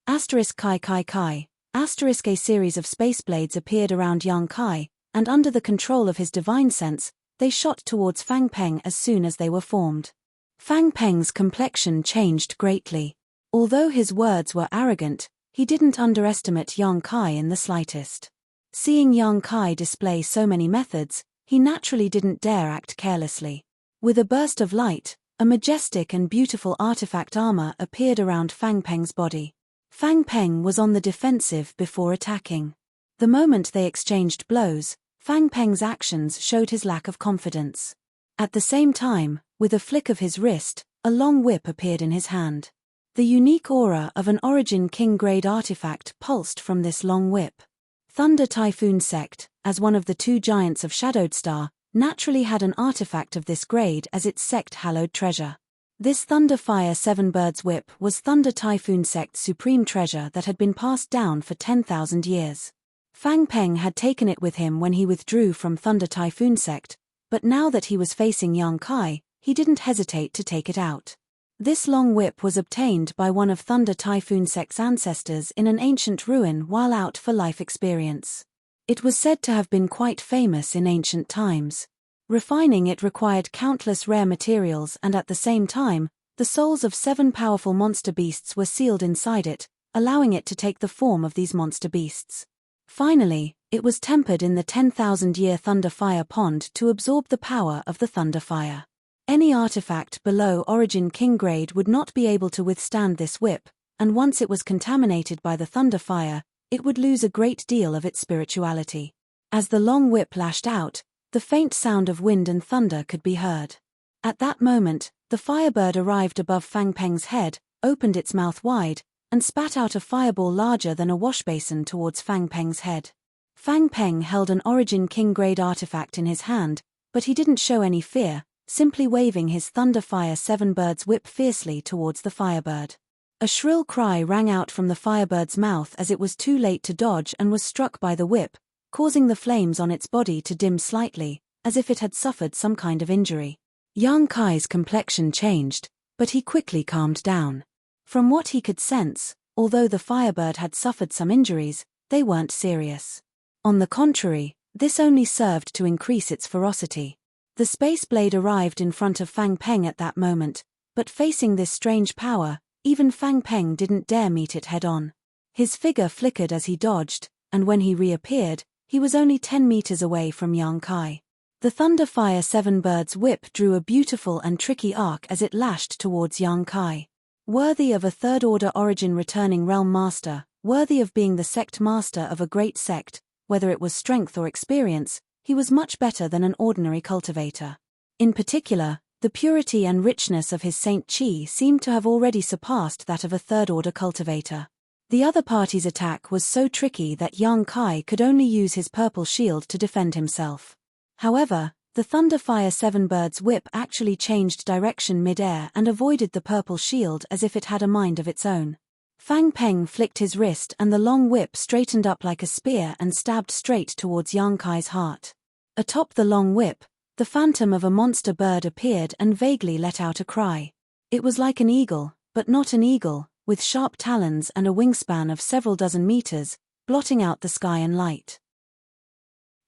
Kai. A series of space blades appeared around Yang Kai, and under the control of his divine sense, they shot towards Fang Peng as soon as they were formed. Fang Peng's complexion changed greatly. Although his words were arrogant, he didn't underestimate Yang Kai in the slightest. Seeing Yang Kai display so many methods, he naturally didn't dare act carelessly. With a burst of light, a majestic and beautiful artifact armor appeared around Fang Peng's body. Fang Peng was on the defensive before attacking. The moment they exchanged blows, Fang Peng's actions showed his lack of confidence. At the same time, with a flick of his wrist, a long whip appeared in his hand. The unique aura of an Origin King grade artifact pulsed from this long whip. Thunder Typhoon Sect, as one of the 2 giants of Shadowed Star, naturally had an artifact of this grade as its sect-hallowed treasure. This Thunderfire 7 Birds Whip was Thunder Typhoon Sect's supreme treasure that had been passed down for 10,000 years. Fang Peng had taken it with him when he withdrew from Thunder Typhoon Sect, but now that he was facing Yang Kai, he didn't hesitate to take it out. This long whip was obtained by one of Thunder Typhoon Sect's ancestors in an ancient ruin while out for life experience. It was said to have been quite famous in ancient times. Refining it required countless rare materials, and at the same time, the souls of 7 powerful monster beasts were sealed inside it, allowing it to take the form of these monster beasts. Finally, it was tempered in the 10,000-year Thunderfire Pond to absorb the power of the Thunderfire. Any artifact below Origin King grade would not be able to withstand this whip, and once it was contaminated by the Thunderfire, it would lose a great deal of its spirituality. As the long whip lashed out, the The faint sound of wind and thunder could be heard. At that moment, the firebird arrived above Fang Peng's head, opened its mouth wide, and spat out a fireball larger than a washbasin towards Fang Peng's head. Fang Peng held an Origin King-grade artifact in his hand, but he didn't show any fear, simply waving his Thunderfire 7 Birds whip fiercely towards the firebird. A shrill cry rang out from the firebird's mouth as it was too late to dodge and was struck by the whip, causing the flames on its body to dim slightly, as if it had suffered some kind of injury. Yang Kai's complexion changed, but he quickly calmed down. From what he could sense, although the firebird had suffered some injuries, they weren't serious. On the contrary, this only served to increase its ferocity. The space blade arrived in front of Fang Peng at that moment, but facing this strange power, even Fang Peng didn't dare meet it head-on. His figure flickered as he dodged, and when he reappeared, he was only 10 meters away from Yang Kai. The Thunderfire 7 Birds whip drew a beautiful and tricky arc as it lashed towards Yang Kai. Worthy of a third-order origin returning realm master, worthy of being the sect master of a great sect, whether it was strength or experience, he was much better than an ordinary cultivator. In particular, the purity and richness of his Saint Chi seemed to have already surpassed that of a third-order cultivator. The other party's attack was so tricky that Yang Kai could only use his purple shield to defend himself. However, the Thunderfire 7 Birds whip actually changed direction mid-air and avoided the purple shield as if it had a mind of its own. Fang Peng flicked his wrist and the long whip straightened up like a spear and stabbed straight towards Yang Kai's heart. Atop the long whip, the phantom of a monster bird appeared and vaguely let out a cry. It was like an eagle, but not an eagle, with sharp talons and a wingspan of several dozen meters, blotting out the sky and light.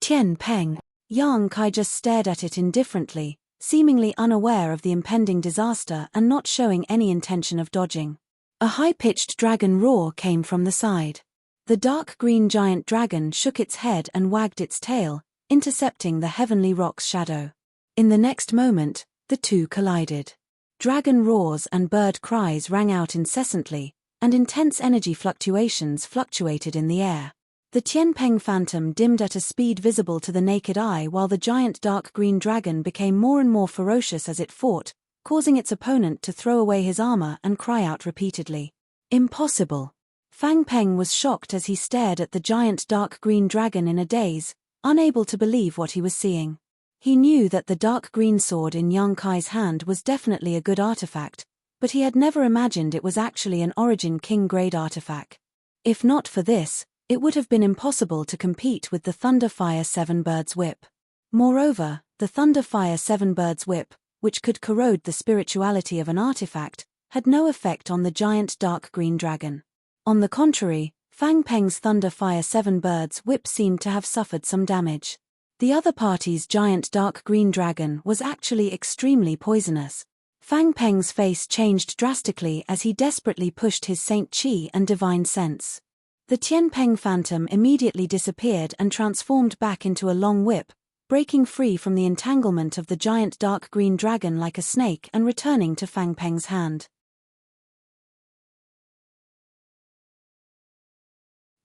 Tian Peng. Yang Kai just stared at it indifferently, seemingly unaware of the impending disaster and not showing any intention of dodging. A high-pitched dragon roar came from the side. The dark green giant dragon shook its head and wagged its tail, intercepting the heavenly rock's shadow. In the next moment, the two collided. Dragon roars and bird cries rang out incessantly, and intense energy fluctuations fluctuated in the air. The Tianpeng phantom dimmed at a speed visible to the naked eye while the giant dark green dragon became more and more ferocious as it fought, causing its opponent to throw away his armor and cry out repeatedly. Impossible! Fang Peng was shocked as he stared at the giant dark green dragon in a daze, unable to believe what he was seeing. He knew that the dark green sword in Yang Kai's hand was definitely a good artifact, but he had never imagined it was actually an Origin King-grade artifact. If not for this, it would have been impossible to compete with the Thunderfire 7 Birds whip. Moreover, the Thunderfire 7 Birds whip, which could corrode the spirituality of an artifact, had no effect on the giant dark green dragon. On the contrary, Fang Peng's Thunderfire 7 Birds whip seemed to have suffered some damage. The other party's giant dark green dragon was actually extremely poisonous. Fang Peng's face changed drastically as he desperately pushed his Saint Chi and divine sense. The Tianpeng phantom immediately disappeared and transformed back into a long whip, breaking free from the entanglement of the giant dark green dragon like a snake and returning to Fang Peng's hand.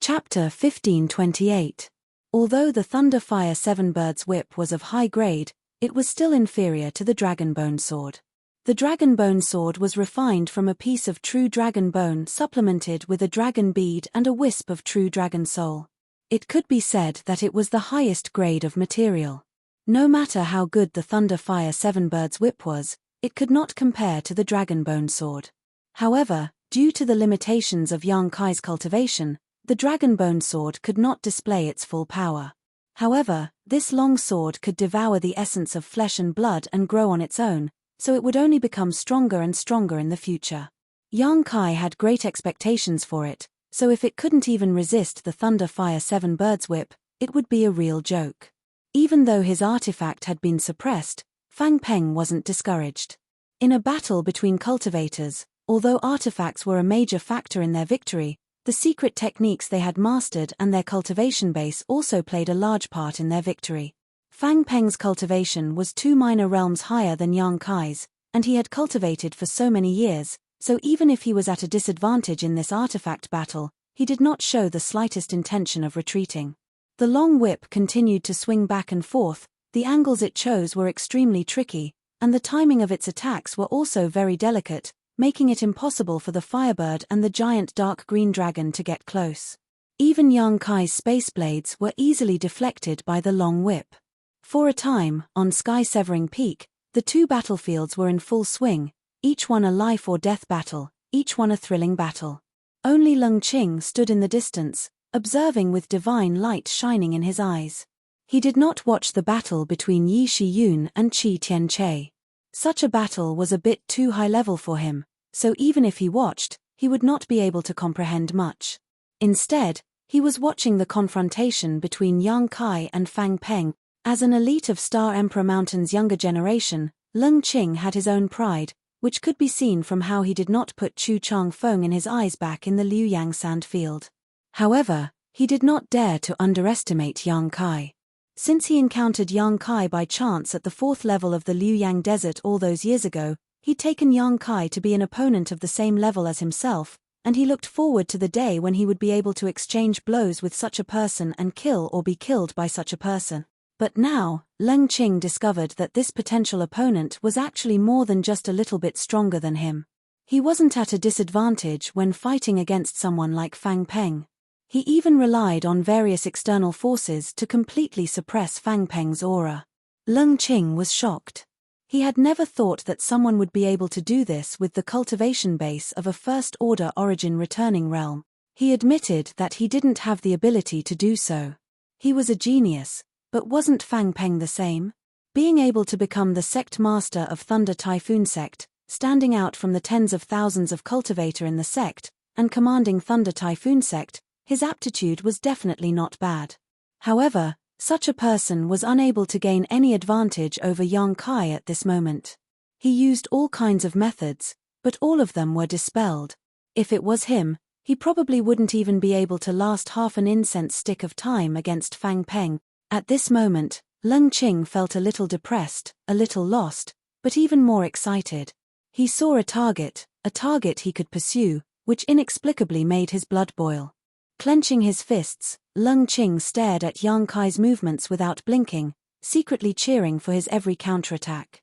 Chapter 1528. Although the Thunderfire 7 Birds whip was of high grade, it was still inferior to the Dragonbone sword. The Dragonbone sword was refined from a piece of true dragon bone supplemented with a dragon bead and a wisp of true dragon soul. It could be said that it was the highest grade of material. No matter how good the Thunderfire 7 Birds whip was, it could not compare to the Dragonbone sword. However, due to the limitations of Yang Kai's cultivation, the Dragonbone sword could not display its full power. However, this long sword could devour the essence of flesh and blood and grow on its own, so it would only become stronger and stronger in the future. Yang Kai had great expectations for it, so if it couldn't even resist the Thunderfire 7 Birds whip, it would be a real joke. Even though his artifact had been suppressed, Fang Peng wasn't discouraged. In a battle between cultivators, although artifacts were a major factor in their victory, the secret techniques they had mastered and their cultivation base also played a large part in their victory. Fang Peng's cultivation was 2 minor realms higher than Yang Kai's, and he had cultivated for so many years, so even if he was at a disadvantage in this artifact battle, he did not show the slightest intention of retreating. The long whip continued to swing back and forth, The angles it chose were extremely tricky, and the timing of its attacks were also very delicate, making it impossible for the Firebird and the giant dark green dragon to get close. Even Yang Kai's space blades were easily deflected by the long whip. For a time, on Sky-Severing Peak, the two battlefields were in full swing, each one a life or death battle, each one a thrilling battle. Only Lung Qing stood in the distance, observing with divine light shining in his eyes. He did not watch the battle between Yi Shiyun and Qi Tianche. Such a battle was a bit too high level for him, so even if he watched, he would not be able to comprehend much. Instead, he was watching the confrontation between Yang Kai and Fang Peng. As an elite of Star Emperor Mountain's younger generation, Lung Qing had his own pride, which could be seen from how he did not put Chu Chang Feng in his eyes back in the Liuyang sandfield. However, he did not dare to underestimate Yang Kai. Since he encountered Yang Kai by chance at the 4th level of the Liuyang Desert all those years ago, he'd taken Yang Kai to be an opponent of the same level as himself, and he looked forward to the day when he would be able to exchange blows with such a person and kill or be killed by such a person. But now, Lung Qing discovered that this potential opponent was actually more than just a little bit stronger than him. He wasn't at a disadvantage when fighting against someone like Fang Peng. He even relied on various external forces to completely suppress Fang Peng's aura. Lung Qing was shocked. He had never thought that someone would be able to do this with the cultivation base of a first-order origin returning realm. He admitted that he didn't have the ability to do so. He was a genius. But wasn't Fang Peng the same? Being able to become the sect master of Thunder Typhoon Sect, standing out from the tens of thousands of cultivator in the sect, and commanding Thunder Typhoon Sect, his aptitude was definitely not bad. However, such a person was unable to gain any advantage over Yang Kai at this moment. He used all kinds of methods, but all of them were dispelled. If it was him, he probably wouldn't even be able to last half an incense stick of time against Fang Peng. At this moment, Lung Qing felt a little depressed, a little lost, but even more excited. He saw a target he could pursue, which inexplicably made his blood boil. Clenching his fists, Lung Qing stared at Yang Kai's movements without blinking, secretly cheering for his every counterattack.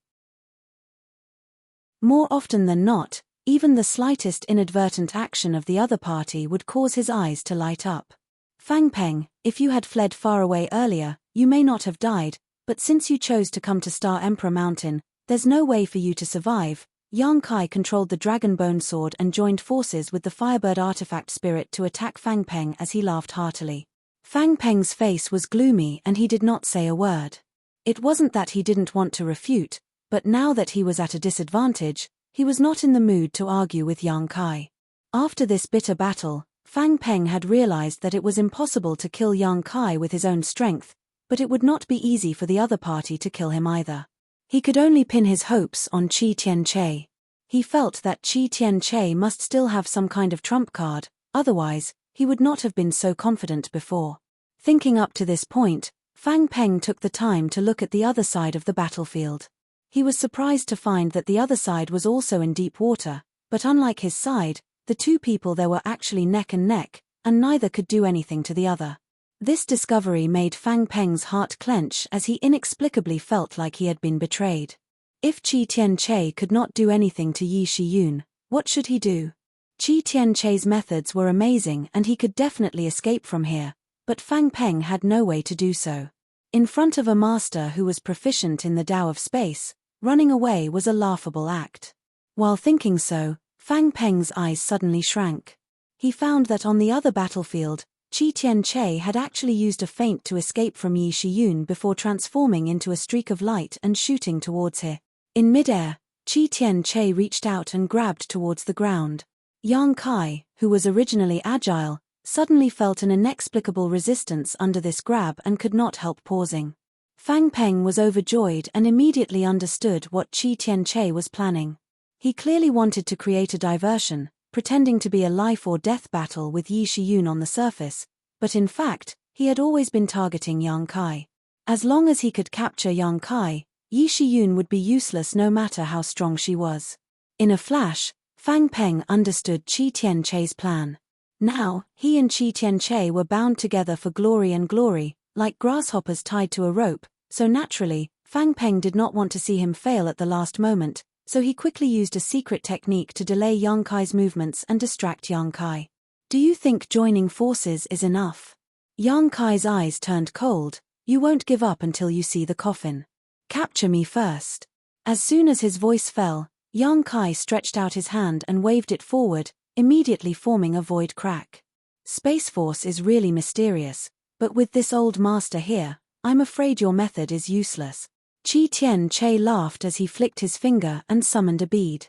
More often than not, even the slightest inadvertent action of the other party would cause his eyes to light up. Fang Peng, if you had fled far away earlier, you may not have died, but since you chose to come to Star Emperor Mountain, there's no way for you to survive. Yang Kai controlled the Dragon Bone Sword and joined forces with the Firebird artifact spirit to attack Fang Peng as he laughed heartily. Fang Peng's face was gloomy and he did not say a word. It wasn't that he didn't want to refute, but now that he was at a disadvantage, he was not in the mood to argue with Yang Kai. After this bitter battle, Fang Peng had realized that it was impossible to kill Yang Kai with his own strength, but it would not be easy for the other party to kill him either. He could only pin his hopes on Qi Tianche. He felt that Qi Tianche must still have some kind of trump card, otherwise, he would not have been so confident before. Thinking up to this point, Fang Peng took the time to look at the other side of the battlefield. He was surprised to find that the other side was also in deep water, but unlike his side, the two people there were actually neck and neck, and neither could do anything to the other. This discovery made Fang Peng's heart clench as he inexplicably felt like he had been betrayed. If Qi Tianche could not do anything to Yi Shiyun, what should he do? Qi Tianche's methods were amazing and he could definitely escape from here, but Fang Peng had no way to do so. In front of a master who was proficient in the Tao of space, running away was a laughable act. While thinking so, Fang Peng's eyes suddenly shrank. He found that on the other battlefield, Qi Tianche had actually used a feint to escape from Yi Shiyun before transforming into a streak of light and shooting towards her. In midair, Qi Tianche reached out and grabbed towards the ground. Yang Kai, who was originally agile, suddenly felt an inexplicable resistance under this grab and could not help pausing. Fang Peng was overjoyed and immediately understood what Qi Tianche was planning. He clearly wanted to create a diversion, pretending to be a life-or-death battle with Yi Shiyun on the surface, but in fact, he had always been targeting Yang Kai. As long as he could capture Yang Kai, Yi Shiyun would be useless no matter how strong she was. In a flash, Fang Peng understood Qi Tianche's plan. Now, he and Qi Tianche were bound together for glory and glory, like grasshoppers tied to a rope, So naturally, Fang Peng did not want to see him fail at the last moment, so he quickly used a secret technique to delay Yang Kai's movements and distract Yang Kai. Do you think joining forces is enough? Yang Kai's eyes turned cold. You won't give up until you see the coffin. Capture me first. As soon as his voice fell, Yang Kai stretched out his hand and waved it forward, immediately forming a void crack. Space Force is really mysterious, but with this old master here, I'm afraid your method is useless. Qi Tian-che laughed as he flicked his finger and summoned a bead.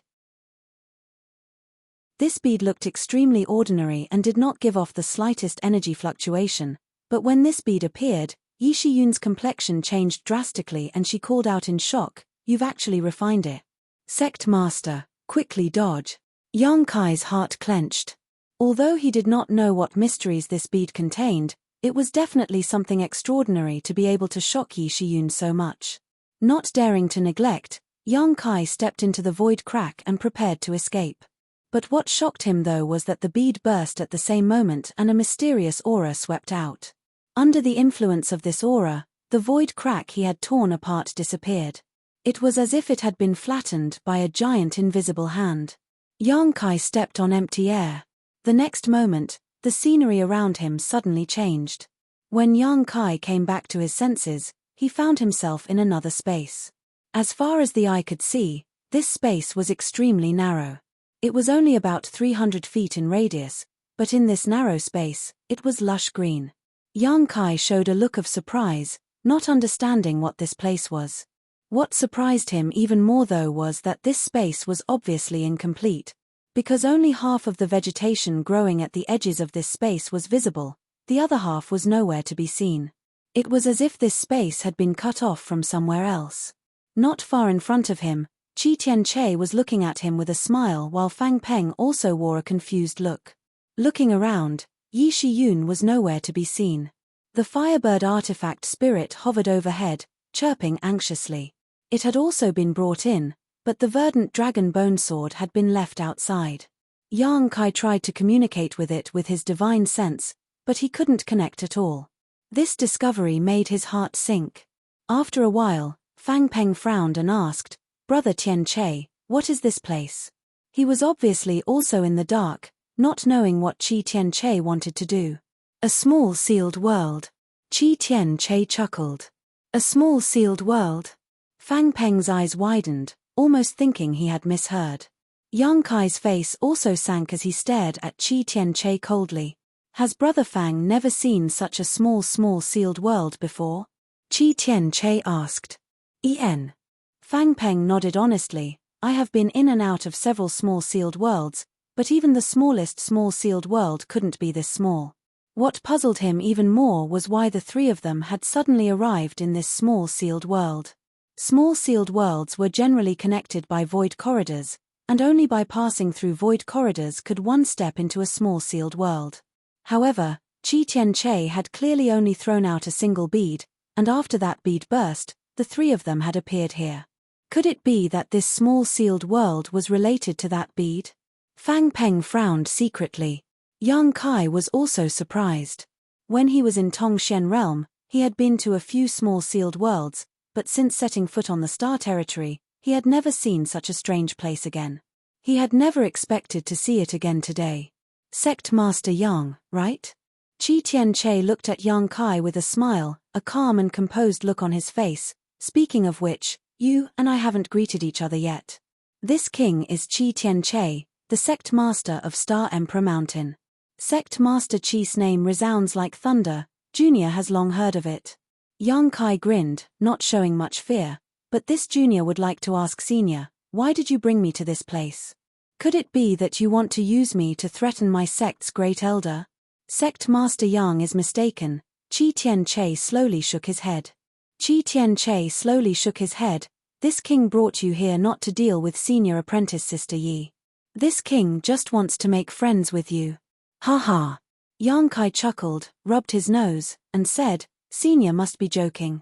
This bead looked extremely ordinary and did not give off the slightest energy fluctuation, but when this bead appeared, Yi Shiyun's complexion changed drastically and she called out in shock, "You've actually refined it." Sect Master, quickly dodge. Yang Kai's heart clenched. Although he did not know what mysteries this bead contained, it was definitely something extraordinary to be able to shock Yi Shiyun so much. Not daring to neglect, Yang Kai stepped into the void crack and prepared to escape. But what shocked him though was that the bead burst at the same moment and a mysterious aura swept out. Under the influence of this aura, the void crack he had torn apart disappeared. It was as if it had been flattened by a giant invisible hand. Yang Kai stepped on empty air. The next moment, the scenery around him suddenly changed. When Yang Kai came back to his senses, he found himself in another space. As far as the eye could see, this space was extremely narrow. It was only about 300 feet in radius, but in this narrow space, it was lush green. Yang Kai showed a look of surprise, not understanding what this place was. What surprised him even more though was that this space was obviously incomplete. Because only half of the vegetation growing at the edges of this space was visible, the other half was nowhere to be seen. It was as if this space had been cut off from somewhere else. Not far in front of him, Qi Tian-che was looking at him with a smile while Fang Peng also wore a confused look. Looking around, Yi Shiyun was nowhere to be seen. The Firebird artifact spirit hovered overhead, chirping anxiously. It had also been brought in, but the verdant dragon bone sword had been left outside. Yang Kai tried to communicate with it with his divine sense, but he couldn't connect at all. This discovery made his heart sink. After a while, Fang Peng frowned and asked, "Brother Tian-che, what is this place?" He was obviously also in the dark, not knowing what Qi Tian-che wanted to do. "A small sealed world." Qi Tian-che chuckled. "A small sealed world?" Fang Peng's eyes widened, almost thinking he had misheard. Yang Kai's face also sank as he stared at Qi Tian-che coldly. Has Brother Fang never seen such a small sealed world before? Qi Tian-che asked. En. Fang Peng nodded honestly. I have been in and out of several small sealed worlds, but even the smallest small sealed world couldn't be this small. What puzzled him even more was why the three of them had suddenly arrived in this small sealed world. Small sealed worlds were generally connected by void corridors, and only by passing through void corridors could one step into a small sealed world. However, Qi Tian-che had clearly only thrown out a single bead, and after that bead burst, the three of them had appeared here. Could it be that this small sealed world was related to that bead? Fang Peng frowned secretly. Yang Kai was also surprised. When he was in Tongshen realm, he had been to a few small sealed worlds, but since setting foot on the Star Territory, he had never seen such a strange place again. He had never expected to see it again today. Sect Master Yang, right? Qi Tian-che looked at Yang Kai with a smile, a calm and composed look on his face. Speaking of which, you and I haven't greeted each other yet. This king is Qi Tian-che, the Sect Master of Star Emperor Mountain. Sect Master Qi's name resounds like thunder. Junior has long heard of it. Yang Kai grinned, not showing much fear, but this junior would like to ask Senior, why did you bring me to this place? Could it be that you want to use me to threaten my sect's great elder? Sect Master Yang is mistaken. Qi Tian-che slowly shook his head. Qi Tian-che slowly shook his head. This king brought you here not to deal with senior apprentice Sister Yi. This king just wants to make friends with you. Ha ha. Yang Kai chuckled, rubbed his nose, and said, Senior must be joking.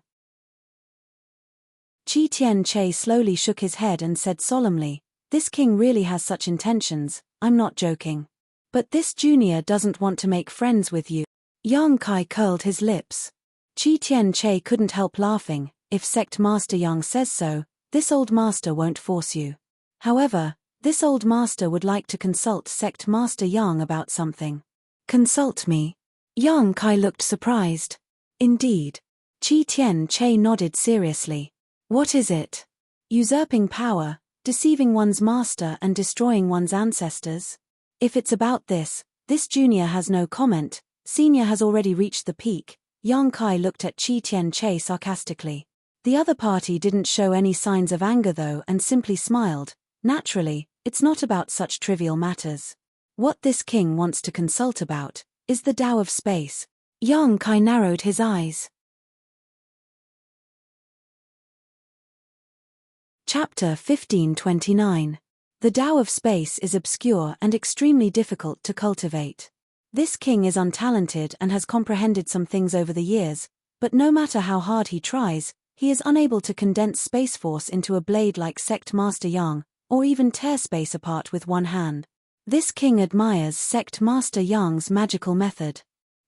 Qi Tian-che slowly shook his head and said solemnly, this king really has such intentions, I'm not joking. But this junior doesn't want to make friends with you. Yang Kai curled his lips. Qi Tian-che couldn't help laughing. if Sect Master Yang says so, this old master won't force you. However, this old master would like to consult Sect Master Yang about something. Consult me? Yang Kai looked surprised. Indeed. Qi Tian Che nodded seriously. What is it? Usurping power, deceiving one's master and destroying one's ancestors? If it's about this junior has no comment, senior has already reached the peak. Yang Kai looked at Qi Tian Che sarcastically. The other party didn't show any signs of anger though and simply smiled. Naturally, it's not about such trivial matters. What this king wants to consult about is the Tao of space. Yang Kai narrowed his eyes. Chapter 1529. The Tao of space is obscure and extremely difficult to cultivate. This king is untalented and has comprehended some things over the years, but no matter how hard he tries, he is unable to condense space force into a blade like Sect Master Yang, or even tear space apart with one hand. This king admires Sect Master Yang's magical method.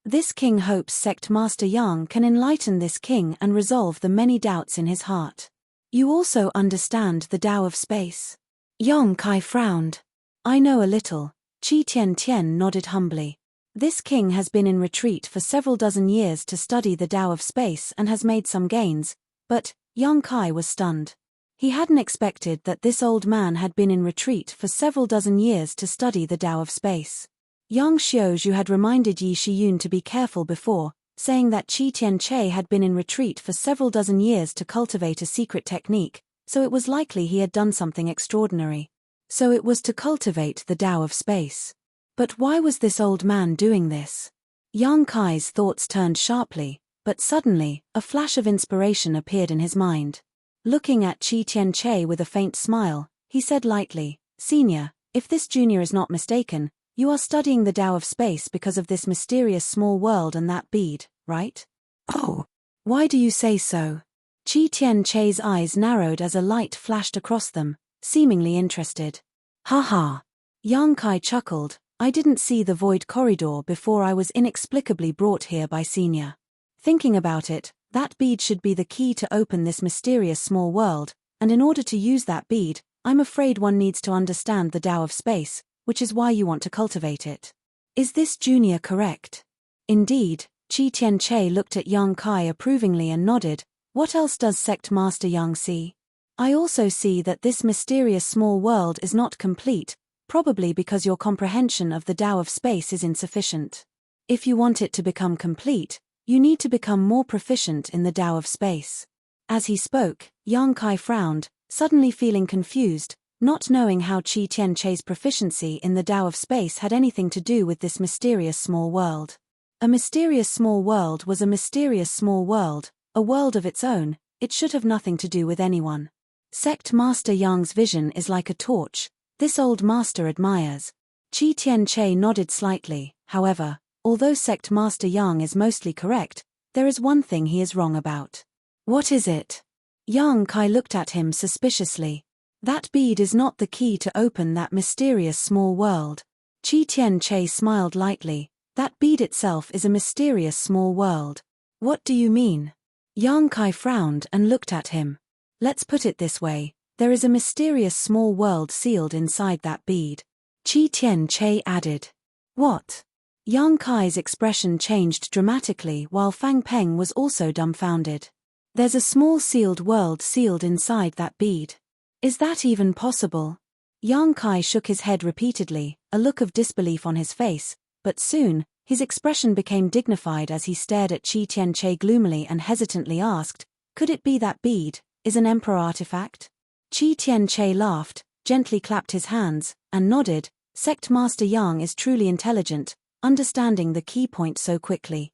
This king hopes Sect Master Yang can enlighten this king and resolve the many doubts in his heart. You also understand the Tao of space? Yang Kai frowned. I know a little. Qi Tian Tian nodded humbly. This king has been in retreat for several dozen years to study the Tao of space and has made some gains, but Yang Kai was stunned. He hadn't expected that this old man had been in retreat for several dozen years to study the Tao of space. Yang Xiaozhu had reminded Yi Shiyun to be careful before, saying that Qi Tian Che had been in retreat for several dozen years to cultivate a secret technique, so it was likely he had done something extraordinary. So it was to cultivate the Tao of space. But why was this old man doing this? Yang Kai's thoughts turned sharply, but suddenly, a flash of inspiration appeared in his mind. Looking at Qi Tian Che with a faint smile, he said lightly, Senior, if this junior is not mistaken, you are studying the Tao of space because of this mysterious small world and that bead, right? Oh. Why do you say so? Qi Tian Che's eyes narrowed as a light flashed across them, seemingly interested. Ha ha. Yang Kai chuckled. I didn't see the void corridor before I was inexplicably brought here by Senior. Thinking about it, that bead should be the key to open this mysterious small world, and in order to use that bead, I'm afraid one needs to understand the Tao of space, which is why you want to cultivate it. Is this junior correct? Indeed. Qi Tian Che looked at Yang Kai approvingly and nodded. What else does Sect Master Yang see? I also see that this mysterious small world is not complete, probably because your comprehension of the Tao of space is insufficient. If you want it to become complete, you need to become more proficient in the Tao of space. As he spoke, Yang Kai frowned, suddenly feeling confused, not knowing how Qi Tian Che's proficiency in the Tao of space had anything to do with this mysterious small world. A mysterious small world was a mysterious small world, a world of its own, it should have nothing to do with anyone. Sect Master Yang's vision is like a torch. This old master admires. Qi Tian Che nodded slightly. However, although Sect Master Yang is mostly correct, there is one thing he is wrong about. What is it? Yang Kai looked at him suspiciously. That bead is not the key to open that mysterious small world. Qi Tian Che smiled lightly. That bead itself is a mysterious small world. What do you mean? Yang Kai frowned and looked at him. Let's put it this way. There is a mysterious small world sealed inside that bead. Qi Tian Che added. What? Yang Kai's expression changed dramatically while Fang Peng was also dumbfounded. There's a small sealed world sealed inside that bead. Is that even possible? Yang Kai shook his head repeatedly, a look of disbelief on his face, but soon, his expression became dignified as he stared at Qi Tian Che gloomily and hesitantly asked, could it be that bead is an emperor artifact? Qi Tian Che laughed, gently clapped his hands, and nodded. Sect Master Yang is truly intelligent, understanding the key point so quickly.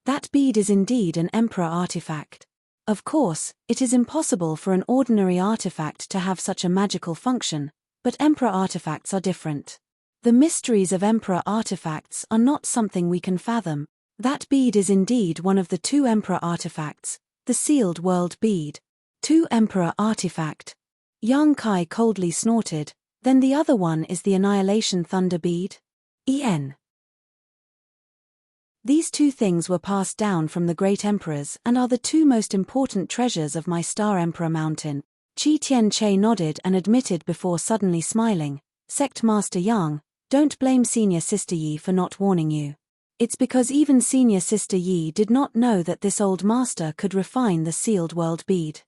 That bead is indeed an emperor artifact. Of course, it is impossible for an ordinary artifact to have such a magical function, but emperor artifacts are different. The mysteries of emperor artifacts are not something we can fathom. That bead is indeed one of the two emperor artifacts, the sealed world bead. Two emperor artifact. Yang Kai coldly snorted, then the other one is the annihilation thunder bead? These two things were passed down from the great emperors and are the two most important treasures of my Star Emperor Mountain. Qi Tianche nodded and admitted before suddenly smiling, Sect Master Yang, don't blame Senior Sister Yi for not warning you. It's because even Senior Sister Yi did not know that this old master could refine the sealed world bead.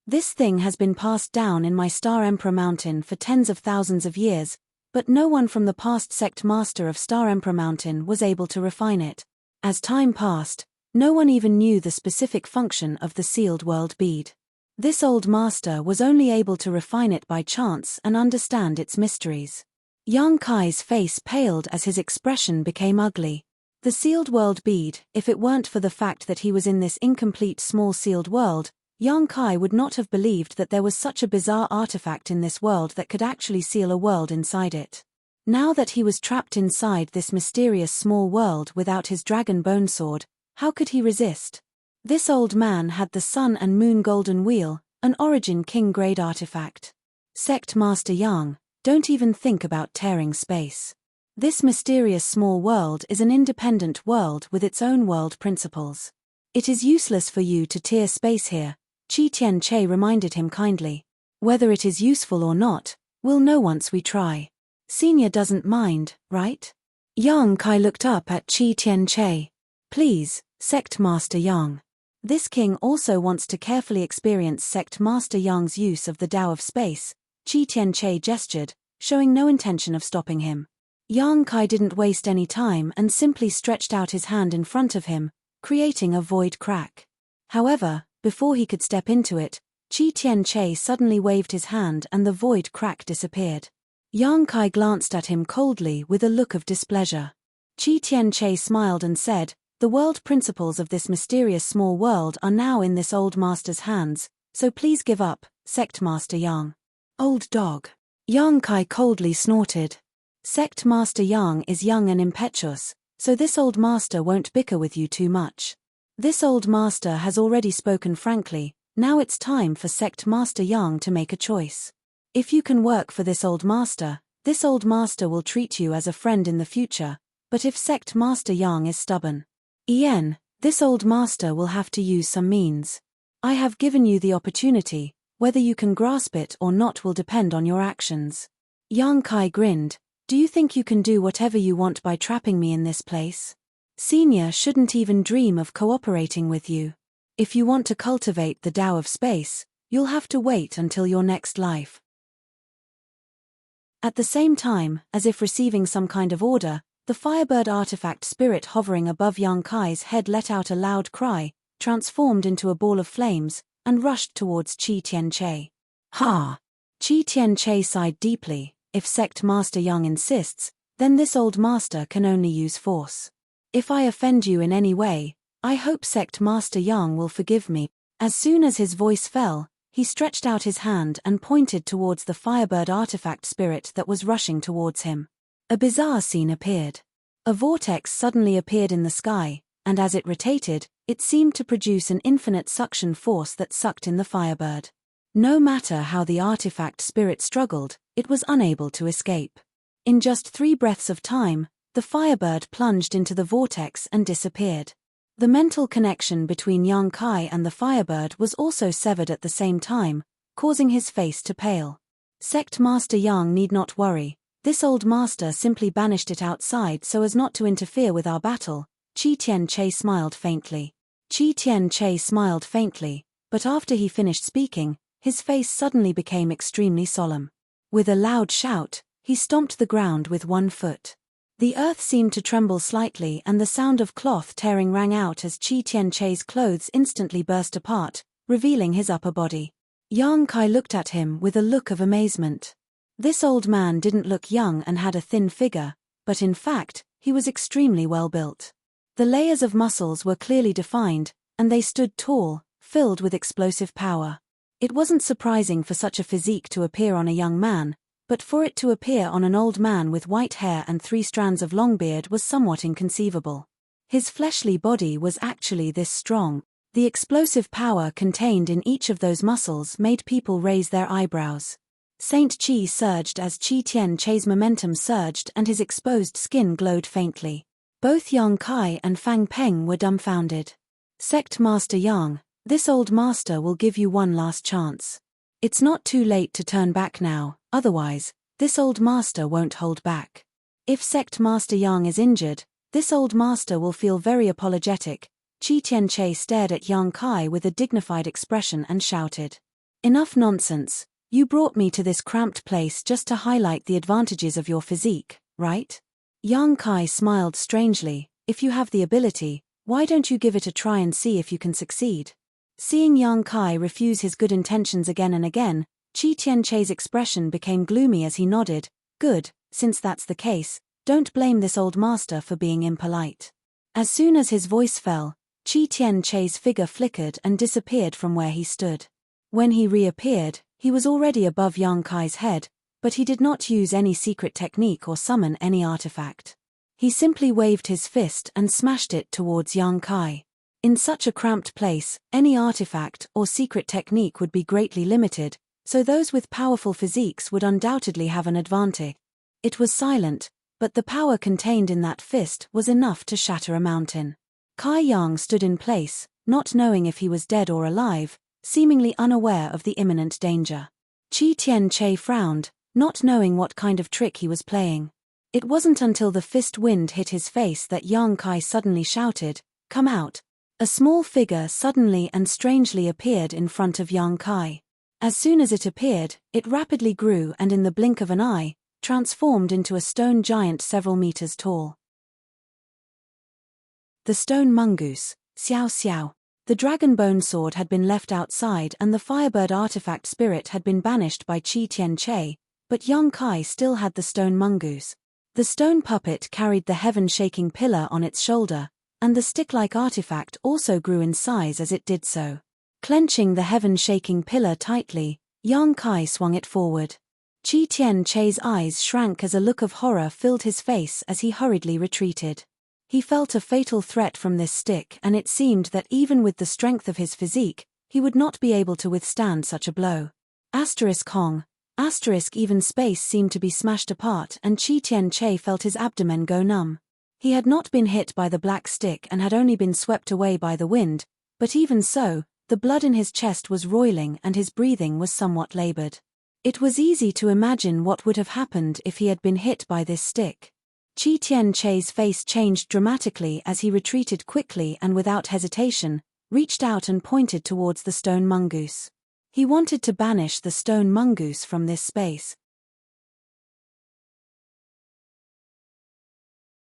This thing has been passed down in my Star Emperor Mountain for tens of thousands of years, but no one from the past Sect Master of Star Emperor Mountain was able to refine it. As time passed, no one even knew the specific function of the sealed world bead. This old master was only able to refine it by chance and understand its mysteries. Yang Kai's face paled as his expression became ugly. The sealed world bead, if it weren't for the fact that he was in this incomplete small sealed world, Yang Kai would not have believed that there was such a bizarre artifact in this world that could actually seal a world inside it. Now that he was trapped inside this mysterious small world without his dragon bone sword, how could he resist? This old man had the Sun and Moon Golden Wheel, an Origin King-grade artifact. Sect Master Yang, don't even think about tearing space. This mysterious small world is an independent world with its own world principles. It is useless for you to tear space here, Qi Tianche reminded him kindly. Whether it is useful or not, we'll know once we try. Senior doesn't mind, right? Yang Kai looked up at Qi Tianche. Please, Sect Master Yang. This king also wants to carefully experience Sect Master Yang's use of the Tao of Space. Qi Tianche gestured, showing no intention of stopping him. Yang Kai didn't waste any time and simply stretched out his hand in front of him, creating a void crack. However, before he could step into it, Qi Tianche suddenly waved his hand and the void crack disappeared. Yang Kai glanced at him coldly with a look of displeasure. Qi Tianche smiled and said, the world principles of this mysterious small world are now in this old master's hands, so please give up, Sect Master Yang. Old dog. Yang Kai coldly snorted. Sect Master Yang is young and impetuous, so this old master won't bicker with you too much. This old master has already spoken frankly, now it's time for Sect Master Yang to make a choice. If you can work for this old master will treat you as a friend in the future, but if Sect Master Yang is stubborn, this old master will have to use some means. I have given you the opportunity, whether you can grasp it or not will depend on your actions. Yang Kai grinned, do you think you can do whatever you want by trapping me in this place? Senior shouldn't even dream of cooperating with you. If you want to cultivate the Tao of Space, you'll have to wait until your next life. At the same time, as if receiving some kind of order, the Firebird artifact spirit hovering above Yang Kai's head let out a loud cry, transformed into a ball of flames, and rushed towards Qi Tianche. Ha! Qi Tianche sighed deeply. If Sect Master Yang insists, then this old master can only use force. If I offend you in any way, I hope Sect Master Yang will forgive me. As soon as his voice fell, he stretched out his hand and pointed towards the Firebird artifact spirit that was rushing towards him. A bizarre scene appeared. A vortex suddenly appeared in the sky, and as it rotated, it seemed to produce an infinite suction force that sucked in the Firebird. No matter how the artifact spirit struggled, it was unable to escape. In just 3 breaths of time, the Firebird plunged into the vortex and disappeared. The mental connection between Yang Kai and the Firebird was also severed at the same time, causing his face to pale. Sect Master Yang need not worry, this old master simply banished it outside so as not to interfere with our battle. Qi Tianche smiled faintly. But after he finished speaking, his face suddenly became extremely solemn. With a loud shout, he stomped the ground with 1 foot. The earth seemed to tremble slightly and the sound of cloth tearing rang out as Qi Tianche's clothes instantly burst apart, revealing his upper body. Yang Kai looked at him with a look of amazement. This old man didn't look young and had a thin figure, but in fact, he was extremely well built. The layers of muscles were clearly defined, and they stood tall, filled with explosive power. It wasn't surprising for such a physique to appear on a young man, but for it to appear on an old man with white hair and 3 strands of long beard was somewhat inconceivable. His fleshly body was actually this strong. The explosive power contained in each of those muscles made people raise their eyebrows. Saint Qi surged as Qi Tianche's momentum surged and his exposed skin glowed faintly. Both Yang Kai and Fang Peng were dumbfounded. Sect Master Yang, this old master will give you one last chance. It's not too late to turn back now, otherwise, this old master won't hold back. If Sect Master Yang is injured, this old master will feel very apologetic. Qi Tianche stared at Yang Kai with a dignified expression and shouted. Enough nonsense, you brought me to this cramped place just to highlight the advantages of your physique, right? Yang Kai smiled strangely. If you have the ability, why don't you give it a try and see if you can succeed? Seeing Yang Kai refuse his good intentions again and again, Qi Tianche's expression became gloomy as he nodded. Good, since that's the case, don't blame this old master for being impolite. As soon as his voice fell, Qi Tianche's figure flickered and disappeared from where he stood. When he reappeared, he was already above Yang Kai's head, but he did not use any secret technique or summon any artifact. He simply waved his fist and smashed it towards Yang Kai. In such a cramped place, any artifact or secret technique would be greatly limited, so those with powerful physiques would undoubtedly have an advantage. It was silent, but the power contained in that fist was enough to shatter a mountain. Kai Yang stood in place, not knowing if he was dead or alive, seemingly unaware of the imminent danger. Qi Tianche frowned, not knowing what kind of trick he was playing. It wasn't until the fist wind hit his face that Yang Kai suddenly shouted, "Come out!" A small figure suddenly and strangely appeared in front of Yang Kai. As soon as it appeared, it rapidly grew and in the blink of an eye, transformed into a stone giant several meters tall. The stone mongoose, Xiao Xiao. The dragon bone sword had been left outside and the firebird artifact spirit had been banished by Qi Tianche, but Yang Kai still had the stone mongoose. The stone puppet carried the heaven-shaking pillar on its shoulder, and the stick-like artifact also grew in size as it did so. Clenching the heaven-shaking pillar tightly, Yang Kai swung it forward. Qi Tianche's eyes shrank as a look of horror filled his face as he hurriedly retreated. He felt a fatal threat from this stick and it seemed that even with the strength of his physique, he would not be able to withstand such a blow. Hong. Even space seemed to be smashed apart and Qi Tianche felt his abdomen go numb. He had not been hit by the black stick and had only been swept away by the wind, but even so, the blood in his chest was roiling and his breathing was somewhat labored. It was easy to imagine what would have happened if he had been hit by this stick. Qi Tianche's face changed dramatically as he retreated quickly and without hesitation, reached out and pointed towards the stone mongoose. He wanted to banish the stone mongoose from this space.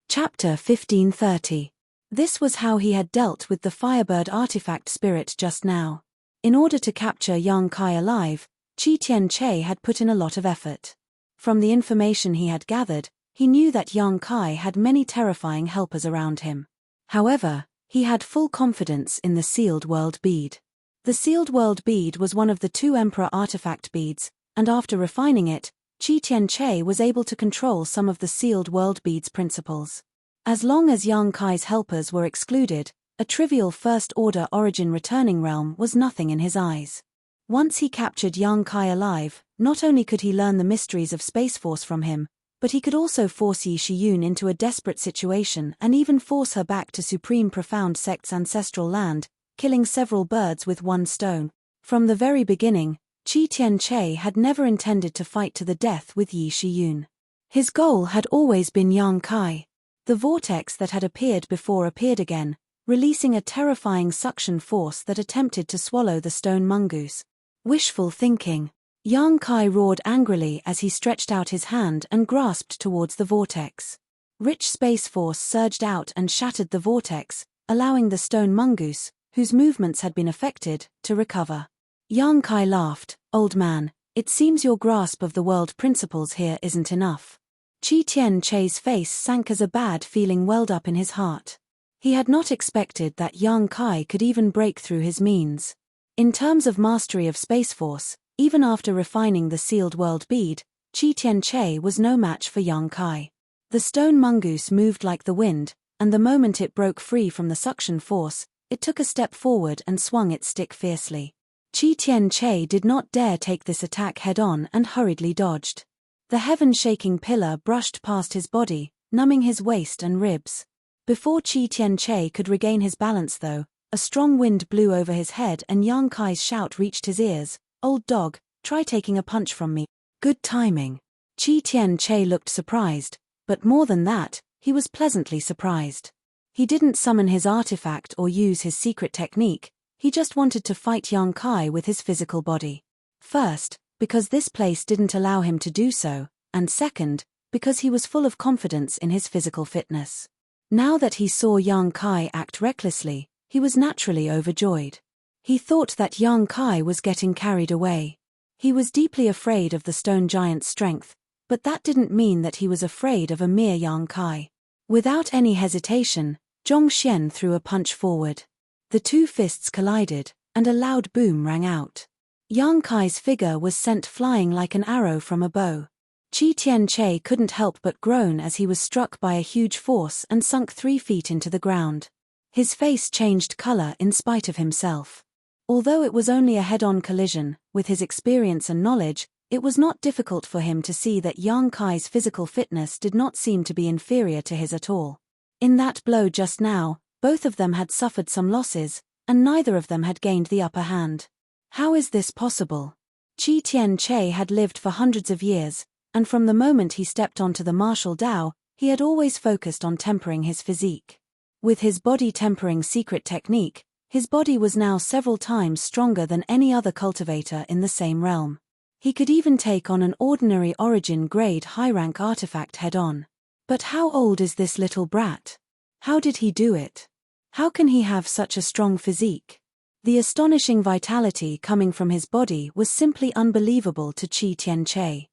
Chapter 1530. This was how he had dealt with the firebird artifact spirit just now. In order to capture Yang Kai alive, Qi Tianche had put in a lot of effort. From the information he had gathered, he knew that Yang Kai had many terrifying helpers around him. However, he had full confidence in the sealed world bead. The sealed world bead was one of the 2 emperor artifact beads, and after refining it, Qi Tianche was able to control some of the sealed world bead's principles. As long as Yang Kai's helpers were excluded, a trivial first-order origin returning realm was nothing in his eyes. Once he captured Yang Kai alive, not only could he learn the mysteries of Space Force from him, but he could also force Yi Shiyun into a desperate situation and even force her back to Supreme Profound Sect's ancestral land, killing several birds with one stone. From the very beginning, Qi Tianche had never intended to fight to the death with Yi Shiyun. His goal had always been Yang Kai. The vortex that had appeared before appeared again, releasing a terrifying suction force that attempted to swallow the stone mongoose. Wishful thinking. Yang Kai roared angrily as he stretched out his hand and grasped towards the vortex. Rich space force surged out and shattered the vortex, allowing the stone mongoose, whose movements had been affected, to recover. Yang Kai laughed. "Old man, it seems your grasp of the world principles here isn't enough." Qi Tianche's face sank as a bad feeling welled up in his heart. He had not expected that Yang Kai could even break through his means. In terms of mastery of Space Force, even after refining the sealed world bead, Qi Tianche was no match for Yang Kai. The stone mongoose moved like the wind, and the moment it broke free from the suction force, it took a step forward and swung its stick fiercely. Qi Tianche did not dare take this attack head-on and hurriedly dodged. The heaven-shaking pillar brushed past his body, numbing his waist and ribs. Before Qi Tianche could regain his balance though, a strong wind blew over his head and Yang Kai's shout reached his ears. "Old dog, try taking a punch from me." Good timing. Qi Tianche looked surprised, but more than that, he was pleasantly surprised. He didn't summon his artifact or use his secret technique, he just wanted to fight Yang Kai with his physical body. First, because this place didn't allow him to do so, and second, because he was full of confidence in his physical fitness. Now that he saw Yang Kai act recklessly, he was naturally overjoyed. He thought that Yang Kai was getting carried away. He was deeply afraid of the stone giant's strength, but that didn't mean that he was afraid of a mere Yang Kai. Without any hesitation, Zhong Xian threw a punch forward. The two fists collided, and a loud boom rang out. Yang Kai's figure was sent flying like an arrow from a bow. Qi Tianche couldn't help but groan as he was struck by a huge force and sunk 3 feet into the ground. His face changed color in spite of himself. Although it was only a head-on collision, with his experience and knowledge, it was not difficult for him to see that Yang Kai's physical fitness did not seem to be inferior to his at all. In that blow just now, both of them had suffered some losses, and neither of them had gained the upper hand. How is this possible? Qi Tianche had lived for hundreds of years, and from the moment he stepped onto the martial Dao, he had always focused on tempering his physique. With his body-tempering secret technique, his body was now several times stronger than any other cultivator in the same realm. He could even take on an ordinary origin-grade high-rank artifact head-on. But how old is this little brat? How did he do it? How can he have such a strong physique? The astonishing vitality coming from his body was simply unbelievable to Qi Tianche.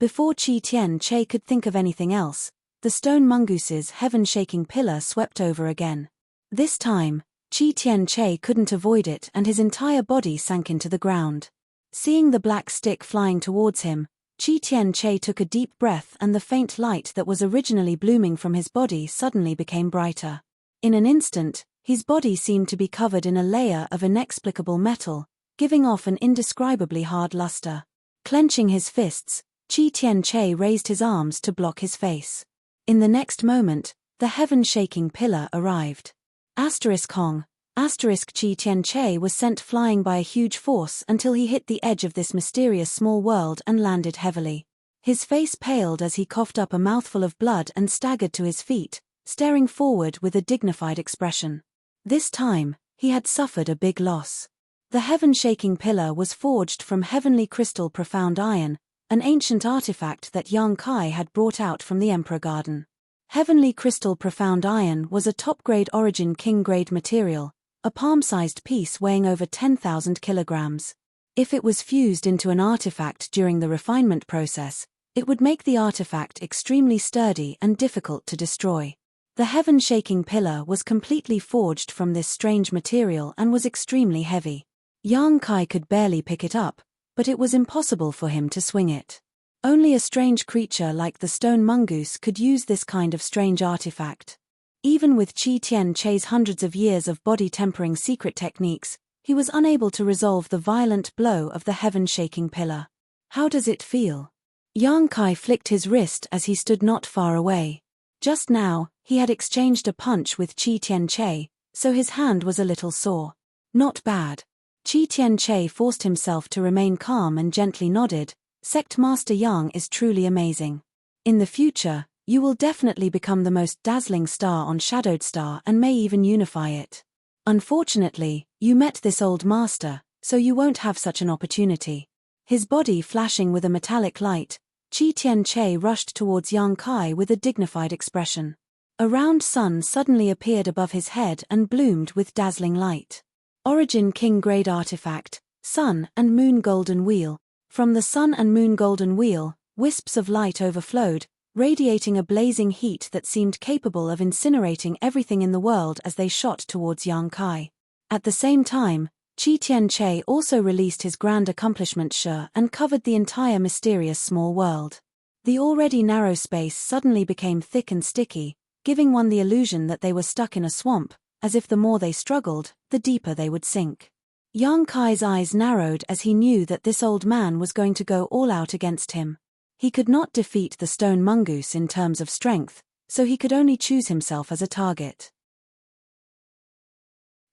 Before Qi Tianche could think of anything else, the stone mungoose's heaven-shaking pillar swept over again. This time, Qi Tianche couldn't avoid it and his entire body sank into the ground. Seeing the black stick flying towards him, Qi Tianche took a deep breath and the faint light that was originally blooming from his body suddenly became brighter. In an instant, his body seemed to be covered in a layer of inexplicable metal, giving off an indescribably hard luster. Clenching his fists, Qi Tianche raised his arms to block his face. In the next moment, the heaven-shaking pillar arrived. Hong. Qi Tianche was sent flying by a huge force until he hit the edge of this mysterious small world and landed heavily. His face paled as he coughed up a mouthful of blood and staggered to his feet, staring forward with a dignified expression. This time, he had suffered a big loss. The heaven-shaking pillar was forged from heavenly crystal profound iron, an ancient artifact that Yang Kai had brought out from the Emperor Garden. Heavenly crystal profound iron was a top-grade origin king-grade material, a palm-sized piece weighing over 10,000 kilograms. If it was fused into an artifact during the refinement process, it would make the artifact extremely sturdy and difficult to destroy. The heaven-shaking pillar was completely forged from this strange material and was extremely heavy. Yang Kai could barely pick it up, but it was impossible for him to swing it. Only a strange creature like the stone mongoose could use this kind of strange artifact. Even with Qi Tianche's hundreds of years of body-tempering secret techniques, he was unable to resolve the violent blow of the heaven-shaking pillar. How does it feel? Yang Kai flicked his wrist as he stood not far away. Just now, he had exchanged a punch with Qi Tianche, so his hand was a little sore. Not bad. Qi Tianche forced himself to remain calm and gently nodded. Sect Master Yang is truly amazing. In the future, you will definitely become the most dazzling star on Shadowed Star and may even unify it. Unfortunately, you met this old master, so you won't have such an opportunity. His body flashing with a metallic light, Qi Tianche rushed towards Yang Kai with a dignified expression. A round sun suddenly appeared above his head and bloomed with dazzling light. Origin King Grade Artifact, Sun and Moon Golden Wheel. From the Sun and Moon Golden Wheel, wisps of light overflowed, radiating a blazing heat that seemed capable of incinerating everything in the world as they shot towards Yang Kai. At the same time, Qi Tianche also released his grand accomplishment Shi and covered the entire mysterious small world. The already narrow space suddenly became thick and sticky, giving one the illusion that they were stuck in a swamp, as if the more they struggled, the deeper they would sink. Yang Kai's eyes narrowed as he knew that this old man was going to go all out against him. He could not defeat the stone mongoose in terms of strength, so he could only choose himself as a target.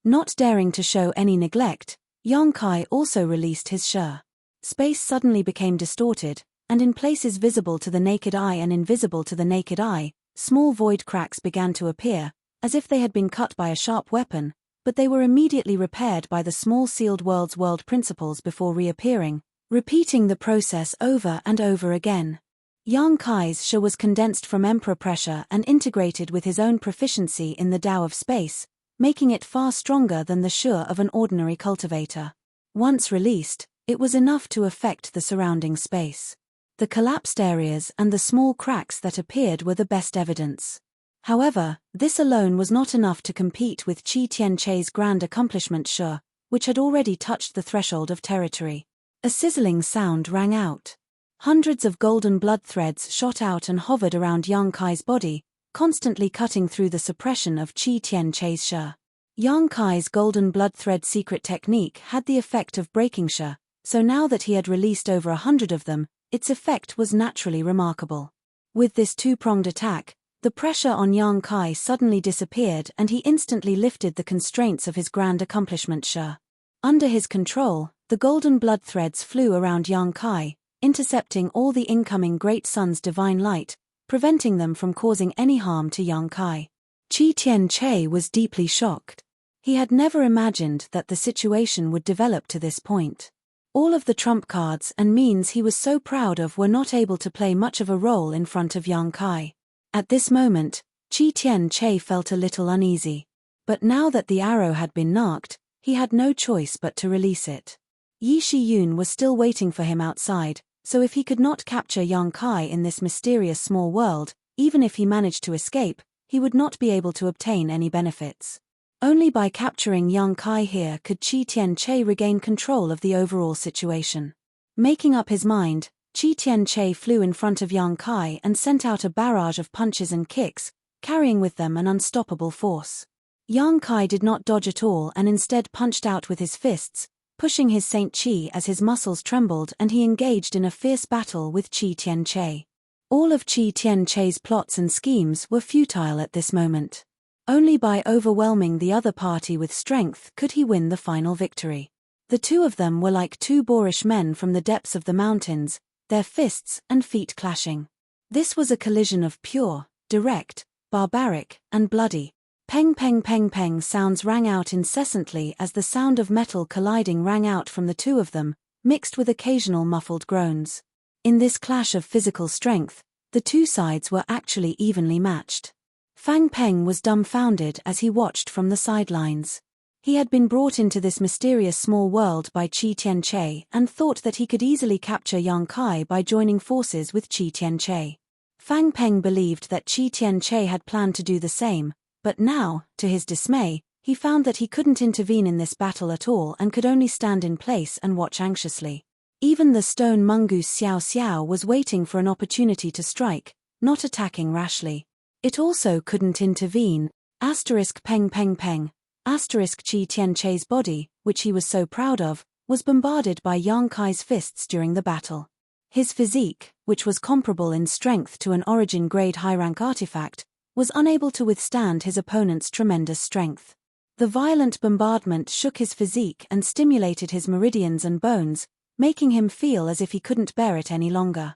Not daring to show any neglect, Yong-kai also released his shi. Space suddenly became distorted, and in places visible to the naked eye and invisible to the naked eye, small void cracks began to appear, as if they had been cut by a sharp weapon, but they were immediately repaired by the small sealed world principles before reappearing, repeating the process over and over again. Yong-kai's shi was condensed from emperor pressure and integrated with his own proficiency in the Tao of space, making it far stronger than the shi of an ordinary cultivator. Once released, it was enough to affect the surrounding space. The collapsed areas and the small cracks that appeared were the best evidence. However, this alone was not enough to compete with Qi Tianchei's grand accomplishment shi, which had already touched the threshold of territory. A sizzling sound rang out. Hundreds of golden blood threads shot out and hovered around Yong-kai's body, constantly cutting through the suppression of Qi Tianchei's shi. Yong-kai's golden blood thread secret technique had the effect of breaking shi, so now that he had released over 100 of them, its effect was naturally remarkable. With this two-pronged attack, the pressure on Yong-kai suddenly disappeared and he instantly lifted the constraints of his grand accomplishment shi. Under his control, the golden blood threads flew around Yong-kai, intercepting all the incoming Great Sun's divine light, preventing them from causing any harm to Yong-kai. Qi Tianchei was deeply shocked. He had never imagined that the situation would develop to this point. All of the trump cards and means he was so proud of were not able to play much of a role in front of Yong-kai. At this moment, Qi Tianchei felt a little uneasy. But now that the arrow had been narked, he had no choice but to release it. Yi Shiyun was still waiting for him outside, so if he could not capture Yong-kai in this mysterious small world, even if he managed to escape, he would not be able to obtain any benefits. Only by capturing Yong-kai here could Qi Tianchei regain control of the overall situation. Making up his mind, Qi Tianchei flew in front of Yong-kai and sent out a barrage of punches and kicks, carrying with them an unstoppable force. Yong-kai did not dodge at all and instead punched out with his fists, pushing his Saint Qi as his muscles trembled and he engaged in a fierce battle with Qi Tianchei. All of Qi Tianchei's plots and schemes were futile at this moment. Only by overwhelming the other party with strength could he win the final victory. The two of them were like two boorish men from the depths of the mountains, their fists and feet clashing. This was a collision of pure, direct, barbaric, and bloody. Peng peng peng peng sounds rang out incessantly as the sound of metal colliding rang out from the two of them, mixed with occasional muffled groans. In this clash of physical strength, the two sides were actually evenly matched. Fang Peng was dumbfounded as he watched from the sidelines. He had been brought into this mysterious small world by Qi Tianchei and thought that he could easily capture Yong-kai by joining forces with Qi Tianchei. Fang Peng believed that Qi Tianchei had planned to do the same, but now, to his dismay, he found that he couldn't intervene in this battle at all and could only stand in place and watch anxiously. Even the stone mongoose Xiao Xiao was waiting for an opportunity to strike, not attacking rashly. It also couldn't intervene. Peng peng peng. Qi Tianchei's body, which he was so proud of, was bombarded by Yong-kai's fists during the battle. His physique, which was comparable in strength to an origin-grade high-rank artifact, was unable to withstand his opponent's tremendous strength. The violent bombardment shook his physique and stimulated his meridians and bones, making him feel as if he couldn't bear it any longer.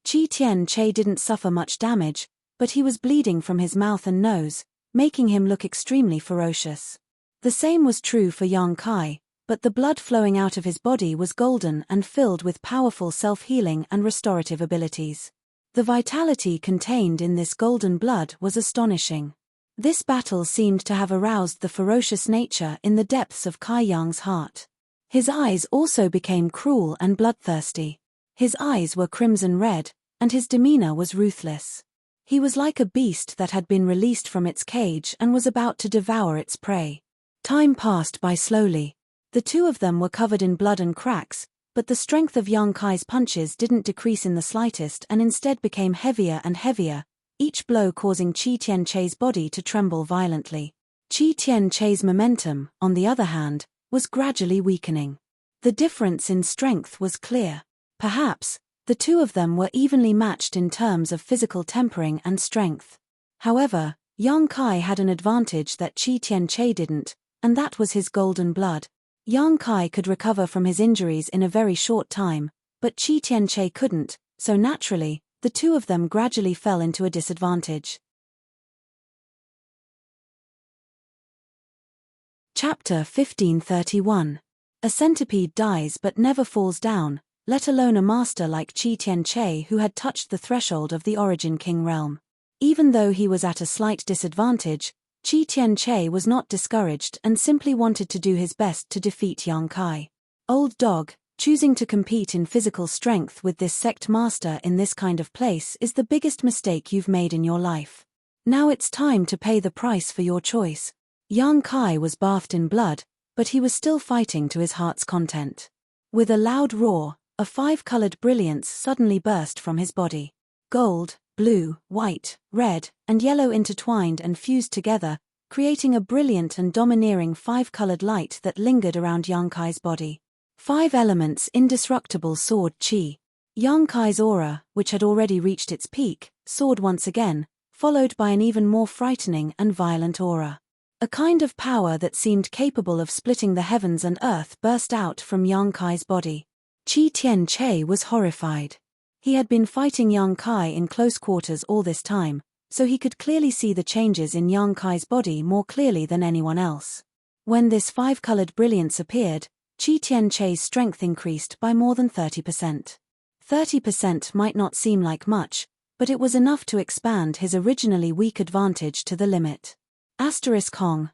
Qi Tianchei didn't suffer much damage, but he was bleeding from his mouth and nose, making him look extremely ferocious. The same was true for Yong-kai, but the blood flowing out of his body was golden and filled with powerful self-healing and restorative abilities. The vitality contained in this golden blood was astonishing. This battle seemed to have aroused the ferocious nature in the depths of Kai Yang's heart. His eyes also became cruel and bloodthirsty. His eyes were crimson red, and his demeanor was ruthless. He was like a beast that had been released from its cage and was about to devour its prey. Time passed by slowly. The two of them were covered in blood and cracks, but the strength of Yong-kai's punches didn't decrease in the slightest and instead became heavier and heavier, each blow causing Qi Tianchei's body to tremble violently. Qi Tianchei's momentum, on the other hand, was gradually weakening. The difference in strength was clear. Perhaps, The two of them were evenly matched in terms of physical tempering and strength. However, Yang Kai had an advantage that Qi Tianche didn't, and that was his golden blood. Yang Kai could recover from his injuries in a very short time, but Qi Tianche couldn't, so naturally, the two of them gradually fell into a disadvantage. Chapter 1531. A centipede dies but never falls down, let alone a master like Qi Tianche who had touched the threshold of the Origin King realm. Even though he was at a slight disadvantage, Qi Tianche was not discouraged and simply wanted to do his best to defeat Yang Kai. Old dog, choosing to compete in physical strength with this sect master in this kind of place is the biggest mistake you've made in your life. Now it's time to pay the price for your choice. Yang Kai was bathed in blood, but he was still fighting to his heart's content. With a loud roar, a five-colored brilliance suddenly burst from his body. Gold, blue, white, red, and yellow intertwined and fused together, creating a brilliant and domineering five-colored light that lingered around Yang Kai's body. Five elements indestructible soared Qi. Yang Kai's aura, which had already reached its peak, soared once again, followed by an even more frightening and violent aura. A kind of power that seemed capable of splitting the heavens and earth burst out from Yang Kai's body. Qi Tianche was horrified. He had been fighting Yang Kai in close quarters all this time, so he could clearly see the changes in Yang Kai's body more clearly than anyone else. When this five-colored brilliance appeared, Qi Tianche's strength increased by more than 30%. 30% might not seem like much, but it was enough to expand his originally weak advantage to the limit. Hong,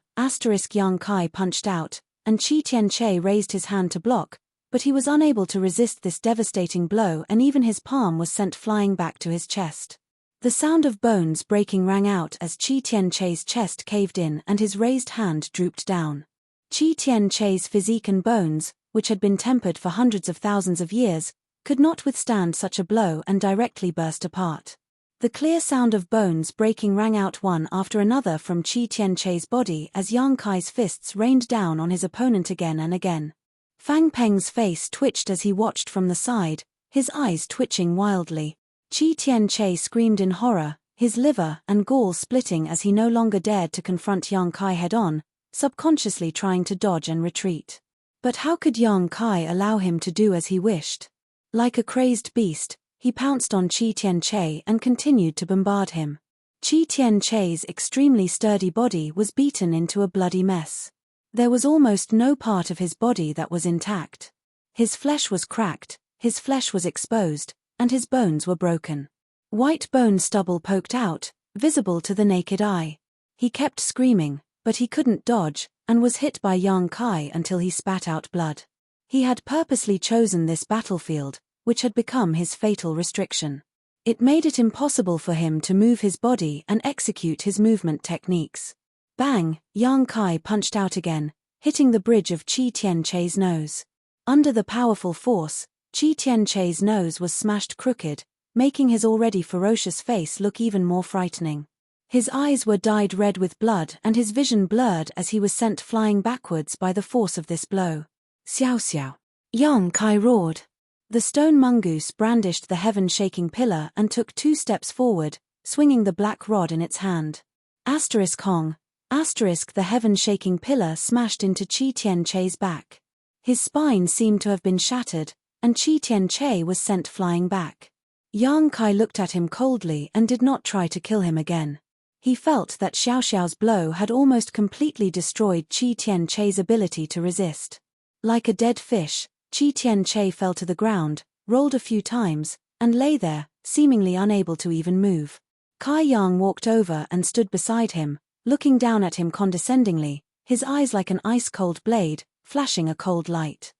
Yang Kai punched out, and Qi Tianche raised his hand to block, but he was unable to resist this devastating blow and even his palm was sent flying back to his chest. The sound of bones breaking rang out as Qi Tianche's chest caved in and his raised hand drooped down. Qi Tianche's physique and bones, which had been tempered for hundreds of thousands of years, could not withstand such a blow and directly burst apart. The clear sound of bones breaking rang out one after another from Qi Tianche's body as Yang Kai's fists rained down on his opponent again and again. Fang Peng's face twitched as he watched from the side, his eyes twitching wildly. Qi Tianche screamed in horror, his liver and gall splitting as he no longer dared to confront Yang Kai head-on, subconsciously trying to dodge and retreat. But how could Yang Kai allow him to do as he wished? Like a crazed beast, he pounced on Qi Tianche and continued to bombard him. Qi Tianche's extremely sturdy body was beaten into a bloody mess. There was almost no part of his body that was intact. His flesh was cracked, his flesh was exposed, and his bones were broken. White bone stubble poked out, visible to the naked eye. He kept screaming, but he couldn't dodge, and was hit by Yang Kai until he spat out blood. He had purposely chosen this battlefield, which had become his fatal restriction. It made it impossible for him to move his body and execute his movement techniques. Bang! Yang Kai punched out again, hitting the bridge of Qi Tianche's nose. Under the powerful force, Qi Tianche's nose was smashed crooked, making his already ferocious face look even more frightening. His eyes were dyed red with blood and his vision blurred as he was sent flying backwards by the force of this blow. Xiao xiao! Yang Kai roared. The stone mongoose brandished the heaven-shaking pillar and took 2 steps forward, swinging the black rod in its hand. Hong, the heaven-shaking pillar smashed into Qi Tianche's back. His spine seemed to have been shattered, and Qi Tianche was sent flying back. Yang Kai looked at him coldly and did not try to kill him again. He felt that Xiao Xiao's blow had almost completely destroyed Qi Tianche's ability to resist. Like a dead fish, Qi Tianche fell to the ground, rolled a few times, and lay there, seemingly unable to even move. Kai Yang walked over and stood beside him, looking down at him condescendingly, his eyes like an ice-cold blade, flashing a cold light.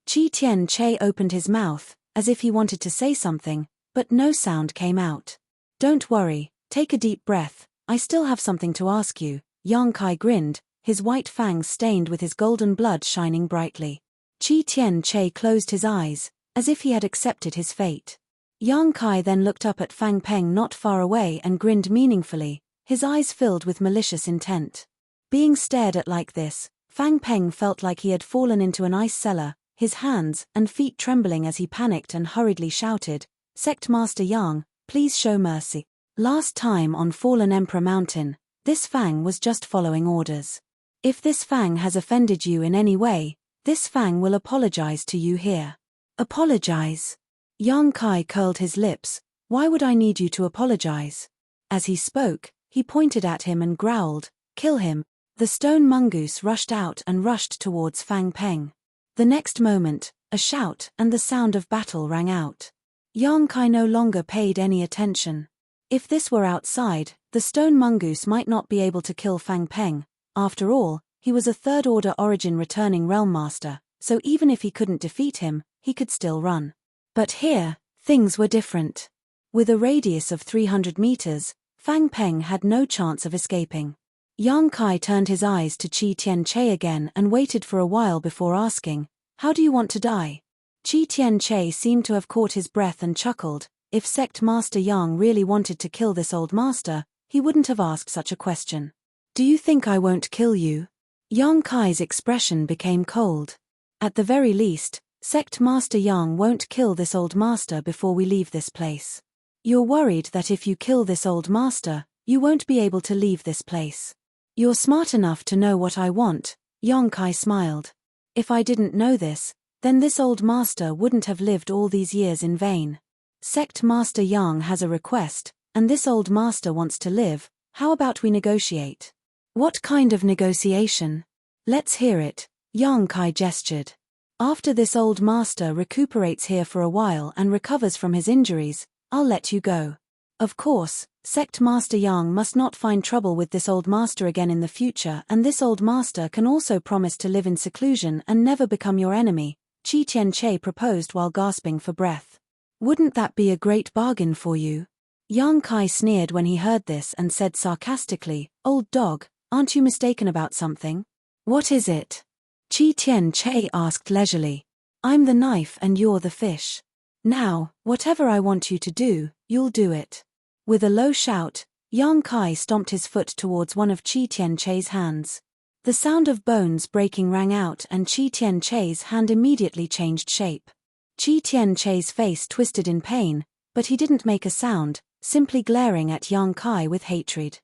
Qi Tianche opened his mouth, as if he wanted to say something, but no sound came out. "Don't worry, take a deep breath, I still have something to ask you," Yang Kai grinned, his white fangs stained with his golden blood shining brightly. Qi Tianche closed his eyes, as if he had accepted his fate. Yang Kai then looked up at Fang Peng not far away and grinned meaningfully, his eyes filled with malicious intent. Being stared at like this, Fang Peng felt like he had fallen into an ice cellar, his hands and feet trembling as he panicked and hurriedly shouted, "Sect Master Yang, please show mercy." Last time on Fallen Emperor Mountain, this Fang was just following orders. If this Fang has offended you in any way, this Fang will apologize to you here. Apologize? Yang Kai curled his lips. Why would I need you to apologize? As he spoke, he pointed at him and growled, "Kill him." The stone mongoose rushed out and rushed towards Fang Peng. The next moment, a shout and the sound of battle rang out. Yang Kai no longer paid any attention. If this were outside, the stone mongoose might not be able to kill Fang Peng. After all, he was a third-order origin returning realm master, so even if he couldn't defeat him, he could still run. But here, things were different. With a radius of 300 meters, Fang Peng had no chance of escaping. Yang Kai turned his eyes to Qi Tianche again and waited for a while before asking, "How do you want to die?" Qi Tianche seemed to have caught his breath and chuckled. If Sect Master Yang really wanted to kill this old master, he wouldn't have asked such a question. "Do you think I won't kill you?" Yang Kai's expression became cold. "At the very least, Sect Master Yang won't kill this old master before we leave this place. You're worried that if you kill this old master, you won't be able to leave this place. You're smart enough to know what I want." Yang Kai smiled. "If I didn't know this, then this old master wouldn't have lived all these years in vain. Sect Master Yang has a request, and this old master wants to live. How about we negotiate?" "What kind of negotiation?" "Let's hear it." Yang Kai gestured. "After this old master recuperates here for a while and recovers from his injuries, I'll let you go. Of course, Sect Master Yang must not find trouble with this old master again in the future, and this old master can also promise to live in seclusion and never become your enemy," Qi Tianche proposed while gasping for breath. "Wouldn't that be a great bargain for you?" Yang Kai sneered when he heard this and said sarcastically, "Old dog, aren't you mistaken about something?" "What is it?" Qi Tianche asked leisurely. "I'm the knife and you're the fish. Now, whatever I want you to do, you'll do it." With a low shout, Yang Kai stomped his foot towards one of Qi Tianche's hands. The sound of bones breaking rang out and Qi Tianche's hand immediately changed shape. Qi Tianche's face twisted in pain, but he didn't make a sound, simply glaring at Yang Kai with hatred.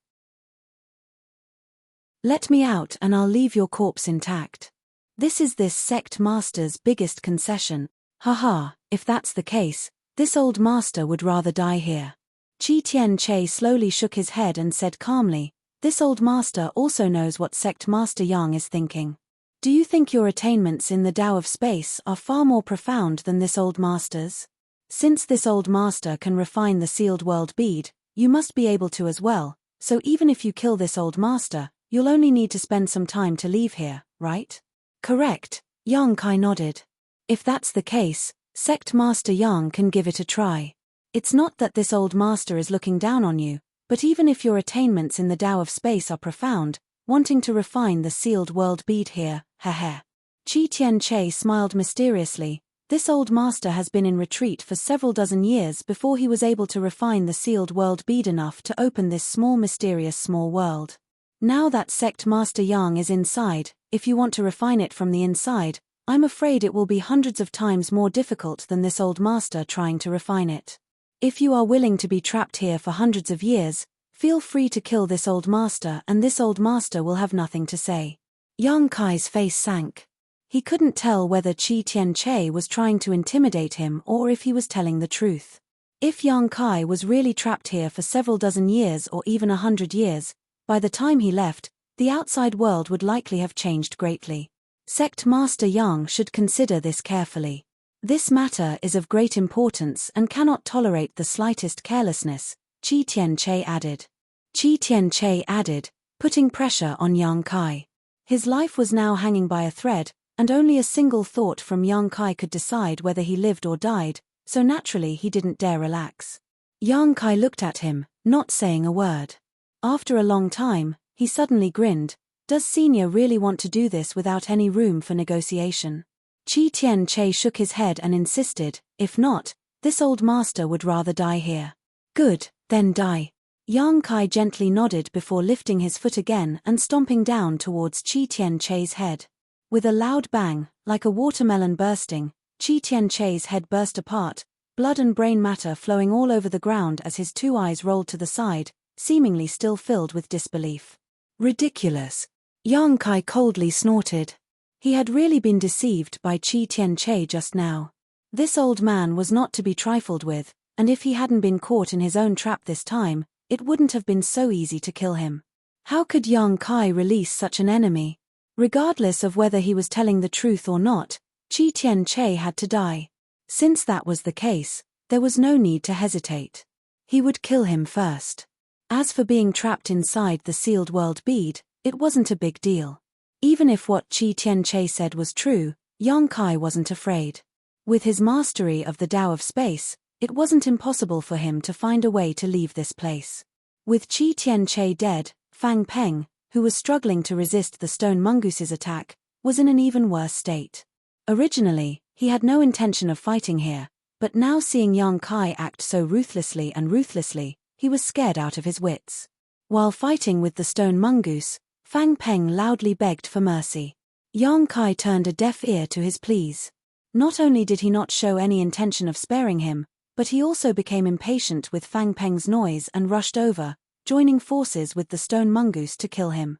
"Let me out and I'll leave your corpse intact. This is this sect master's biggest concession. Haha, if that's the case, this old master would rather die here." Qi Tianche slowly shook his head and said calmly, "This old master also knows what Sect Master Yang is thinking. Do you think your attainments in the Tao of Space are far more profound than this old master's? Since this old master can refine the sealed world bead, you must be able to as well, so even if you kill this old master, you'll only need to spend some time to leave here, right?" "Correct," Yang Kai nodded. "If that's the case, Sect Master Yang can give it a try. It's not that this old master is looking down on you, but even if your attainments in the Tao of Space are profound, wanting to refine the sealed world bead here, heh. Qi Tianche smiled mysteriously. This old master has been in retreat for several dozen years before he was able to refine the sealed world bead enough to open this small mysterious small world. Now that Sect Master Yang is inside, if you want to refine it from the inside, I'm afraid it will be hundreds of times more difficult than this old master trying to refine it. If you are willing to be trapped here for hundreds of years, feel free to kill this old master and this old master will have nothing to say." Yang Kai's face sank. He couldn't tell whether Qi Tianche was trying to intimidate him or if he was telling the truth. If Yang Kai was really trapped here for several dozen years or even 100 years, by the time he left, the outside world would likely have changed greatly. Sect Master Yang should consider this carefully. This matter is of great importance and cannot tolerate the slightest carelessness, Qi Tianche added. Qi Tianche added, putting pressure on Yang Kai. His life was now hanging by a thread, and only a single thought from Yang Kai could decide whether he lived or died, so naturally he didn't dare relax. Yang Kai looked at him, not saying a word. After a long time, he suddenly grinned. Does Senior really want to do this without any room for negotiation? Qi Tianche shook his head and insisted, if not, this old master would rather die here. Good, then die. Yang Kai gently nodded before lifting his foot again and stomping down towards Qi Tianche's head. With a loud bang, like a watermelon bursting, Qi Tianqui's head burst apart, blood and brain matter flowing all over the ground as his two eyes rolled to the side, seemingly still filled with disbelief. Ridiculous! Yang Kai coldly snorted. He had really been deceived by Qi Tianqi just now. This old man was not to be trifled with, and if he hadn't been caught in his own trap this time, it wouldn't have been so easy to kill him. How could Yang Kai release such an enemy? Regardless of whether he was telling the truth or not, Qi Tianqi had to die. Since that was the case, there was no need to hesitate. He would kill him first. As for being trapped inside the sealed world bead, it wasn't a big deal. Even if what Qi Tianqi said was true, Yang Kai wasn't afraid. With his mastery of the Tao of space, it wasn't impossible for him to find a way to leave this place. With Qi Tianqi dead, Fang Peng, who was struggling to resist the stone mongoose's attack, was in an even worse state. Originally, he had no intention of fighting here, but now seeing Yang Kai act so ruthlessly, he was scared out of his wits. While fighting with the stone mongoose, Fang Peng loudly begged for mercy. Yang Kai turned a deaf ear to his pleas. Not only did he not show any intention of sparing him, but he also became impatient with Fang Peng's noise and rushed over, joining forces with the stone mongoose to kill him.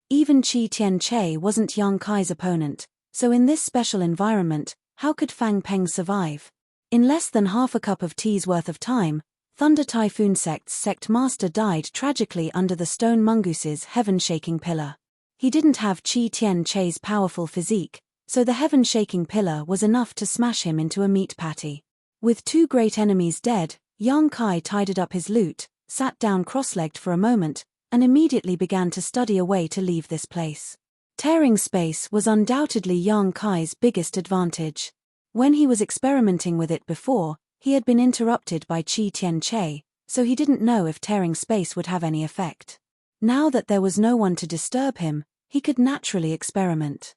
Even Qi Tianqi wasn't Yang Kai's opponent, so in this special environment, how could Fang Peng survive? In less than half a cup of tea's worth of time, Thunder Typhoon Sect's sect master died tragically under the stone mongoose's heaven-shaking pillar. He didn't have Qi Tianqi's powerful physique, so the heaven-shaking pillar was enough to smash him into a meat patty. With two great enemies dead, Yang Kai tidied up his loot, sat down cross-legged for a moment, and immediately began to study a way to leave this place. Tearing space was undoubtedly Yang Kai's biggest advantage. When he was experimenting with it before, he had been interrupted by Qi Tianqi, so he didn't know if tearing space would have any effect. Now that there was no one to disturb him, he could naturally experiment.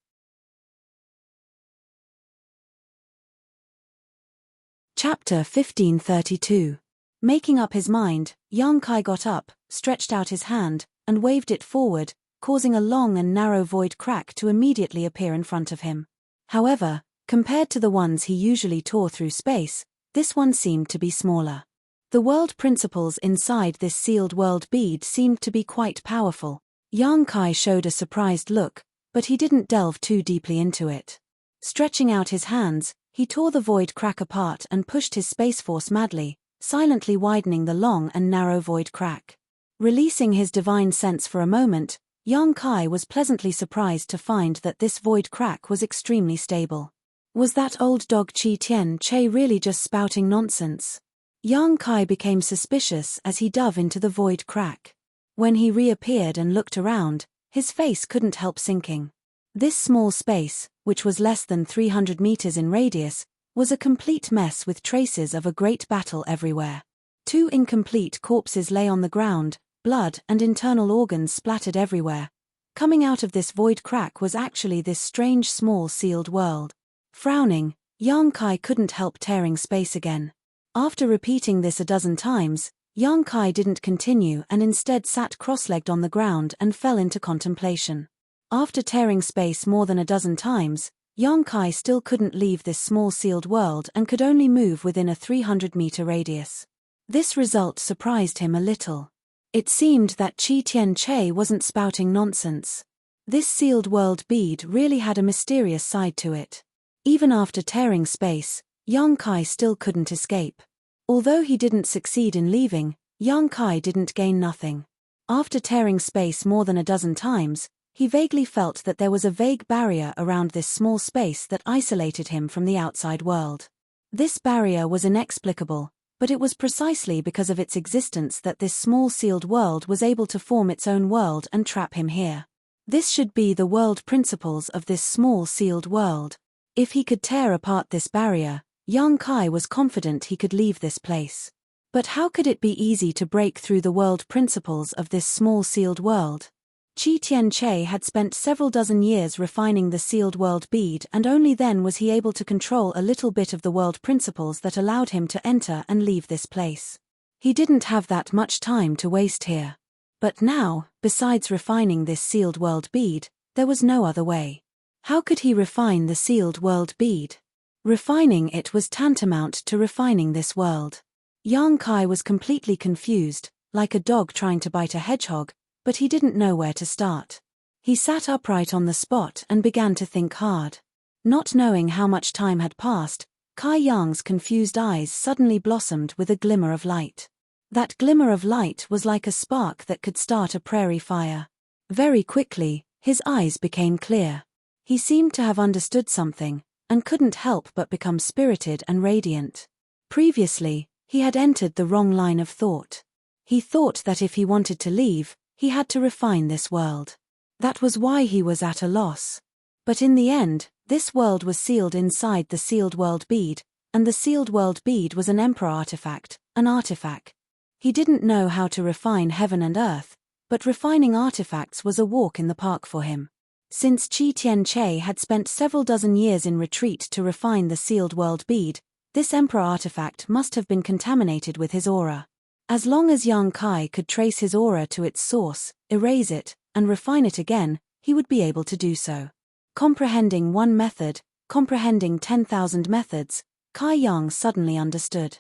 Chapter 1532. Making up his mind, Yang Kai got up, stretched out his hand, and waved it forward, causing a long and narrow void crack to immediately appear in front of him. However, compared to the ones he usually tore through space, this one seemed to be smaller. The world principles inside this sealed world bead seemed to be quite powerful. Yang Kai showed a surprised look, but he didn't delve too deeply into it. Stretching out his hands, he tore the void crack apart and pushed his space force madly, silently widening the long and narrow void crack. Releasing his divine sense for a moment, Yang Kai was pleasantly surprised to find that this void crack was extremely stable. Was that old dog Qi Tianqi really just spouting nonsense? Yang Kai became suspicious as he dove into the void crack. When he reappeared and looked around, his face couldn't help sinking. This small space, which was less than 300 meters in radius, was a complete mess with traces of a great battle everywhere. Two incomplete corpses lay on the ground, blood and internal organs splattered everywhere. Coming out of this void crack was actually this strange small sealed world. Frowning, Yang Kai couldn't help tearing space again. After repeating this a dozen times, Yang Kai didn't continue and instead sat cross-legged on the ground and fell into contemplation. After tearing space more than a dozen times, Yang Kai still couldn't leave this small sealed world and could only move within a 300-meter radius. This result surprised him a little. It seemed that Qi Tianqi wasn't spouting nonsense. This sealed world bead really had a mysterious side to it. Even after tearing space, Yang Kai still couldn't escape. Although he didn't succeed in leaving, Yang Kai didn't gain nothing. After tearing space more than a dozen times, he vaguely felt that there was a vague barrier around this small space that isolated him from the outside world. This barrier was inexplicable, but it was precisely because of its existence that this small sealed world was able to form its own world and trap him here. This should be the world principles of this small sealed world. If he could tear apart this barrier, Yang Kai was confident he could leave this place. But how could it be easy to break through the world principles of this small sealed world? Qi Tianqi had spent several dozen years refining the sealed world bead, and only then was he able to control a little bit of the world principles that allowed him to enter and leave this place. He didn't have that much time to waste here. But now, besides refining this sealed world bead, There was no other way. How could he refine the sealed world bead? Refining it was tantamount to refining this world. Yang Kai was completely confused, like a dog trying to bite a hedgehog, but he didn't know where to start. He sat upright on the spot and began to think hard. Not knowing how much time had passed, Kai Yang's confused eyes suddenly blossomed with a glimmer of light. That glimmer of light was like a spark that could start a prairie fire. Very quickly, his eyes became clear. He seemed to have understood something, and couldn't help but become spirited and radiant. Previously, he had entered the wrong line of thought. He thought that if he wanted to leave, he had to refine this world. That was why he was at a loss. But in the end, this world was sealed inside the sealed world bead, and the sealed world bead was an emperor artifact, an artifact. He didn't know how to refine heaven and earth, but refining artifacts was a walk in the park for him. Since Qi Tianche had spent several dozen years in retreat to refine the sealed world bead, this emperor artifact must have been contaminated with his aura. As long as Yang Kai could trace his aura to its source, erase it, and refine it again, he would be able to do so. Comprehending one method, comprehending 10,000 methods, Kai Yang suddenly understood.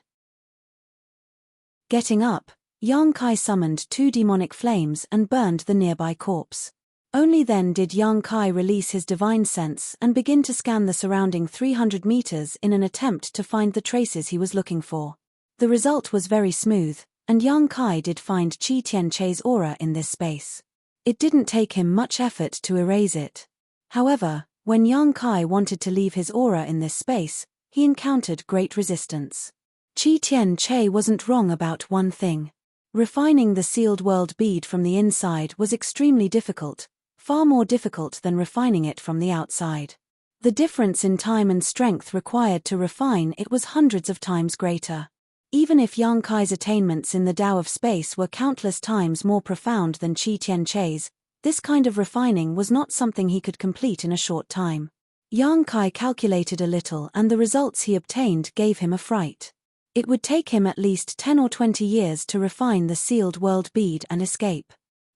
Getting up, Yang Kai summoned 2 demonic flames and burned the nearby corpse. Only then did Yang Kai release his divine sense and begin to scan the surrounding 300 meters in an attempt to find the traces he was looking for. The result was very smooth, and Yang Kai did find Qi Tianche's aura in this space. It didn't take him much effort to erase it. However, when Yang Kai wanted to leave his aura in this space, he encountered great resistance. Qi Tianche wasn't wrong about one thing. Refining the sealed world bead from the inside was extremely difficult, far more difficult than refining it from the outside. The difference in time and strength required to refine it was hundreds of times greater. Even if Yang Kai's attainments in the Tao of space were countless times more profound than Qi Tianche's, this kind of refining was not something he could complete in a short time. Yang Kai calculated a little, and the results he obtained gave him a fright. It would take him at least 10 or 20 years to refine the sealed world bead and escape.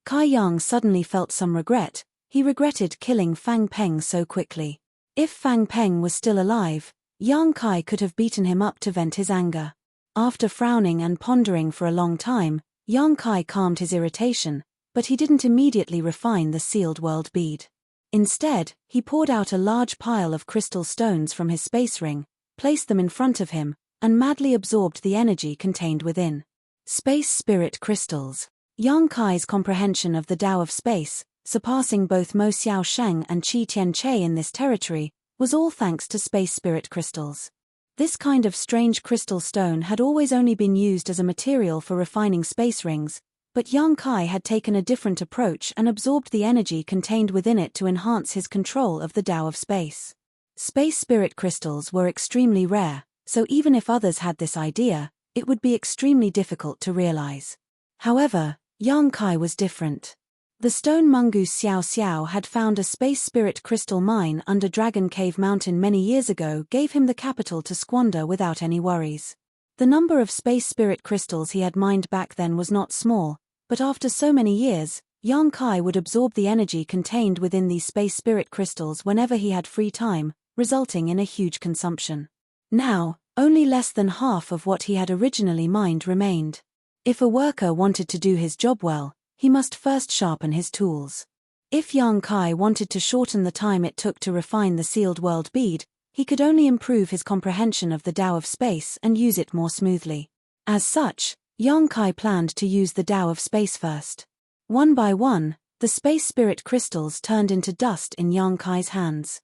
Kai Yang suddenly felt some regret. He regretted killing Fang Peng so quickly. If Fang Peng was still alive, Yang Kai could have beaten him up to vent his anger. After frowning and pondering for a long time, Yang Kai calmed his irritation, but he didn't immediately refine the sealed world bead. Instead, he poured out a large pile of crystal stones from his space ring, placed them in front of him, and madly absorbed the energy contained within. Space spirit crystals. Yang Kai's comprehension of the Tao of space, surpassing both Mo Xiao Sheng and Qi Tianche in this territory, was all thanks to space spirit crystals. This kind of strange crystal stone had always only been used as a material for refining space rings, but Yang Kai had taken a different approach and absorbed the energy contained within it to enhance his control of the Tao of space. Space spirit crystals were extremely rare, so even if others had this idea, it would be extremely difficult to realize. However, Yang Kai was different. The stone mongoose Xiao Xiao had found a space spirit crystal mine under Dragon Cave Mountain many years ago, gave him the capital to squander without any worries. The number of space spirit crystals he had mined back then was not small, but after so many years, Yang Kai would absorb the energy contained within these space spirit crystals whenever he had free time, resulting in a huge consumption. Now, only less than half of what he had originally mined remained. If a worker wanted to do his job well, he must first sharpen his tools. If Yang Kai wanted to shorten the time it took to refine the sealed world bead, he could only improve his comprehension of the Tao of space and use it more smoothly. As such, Yang Kai planned to use the Tao of space first. One by one, the space spirit crystals turned into dust in Yang Kai's hands.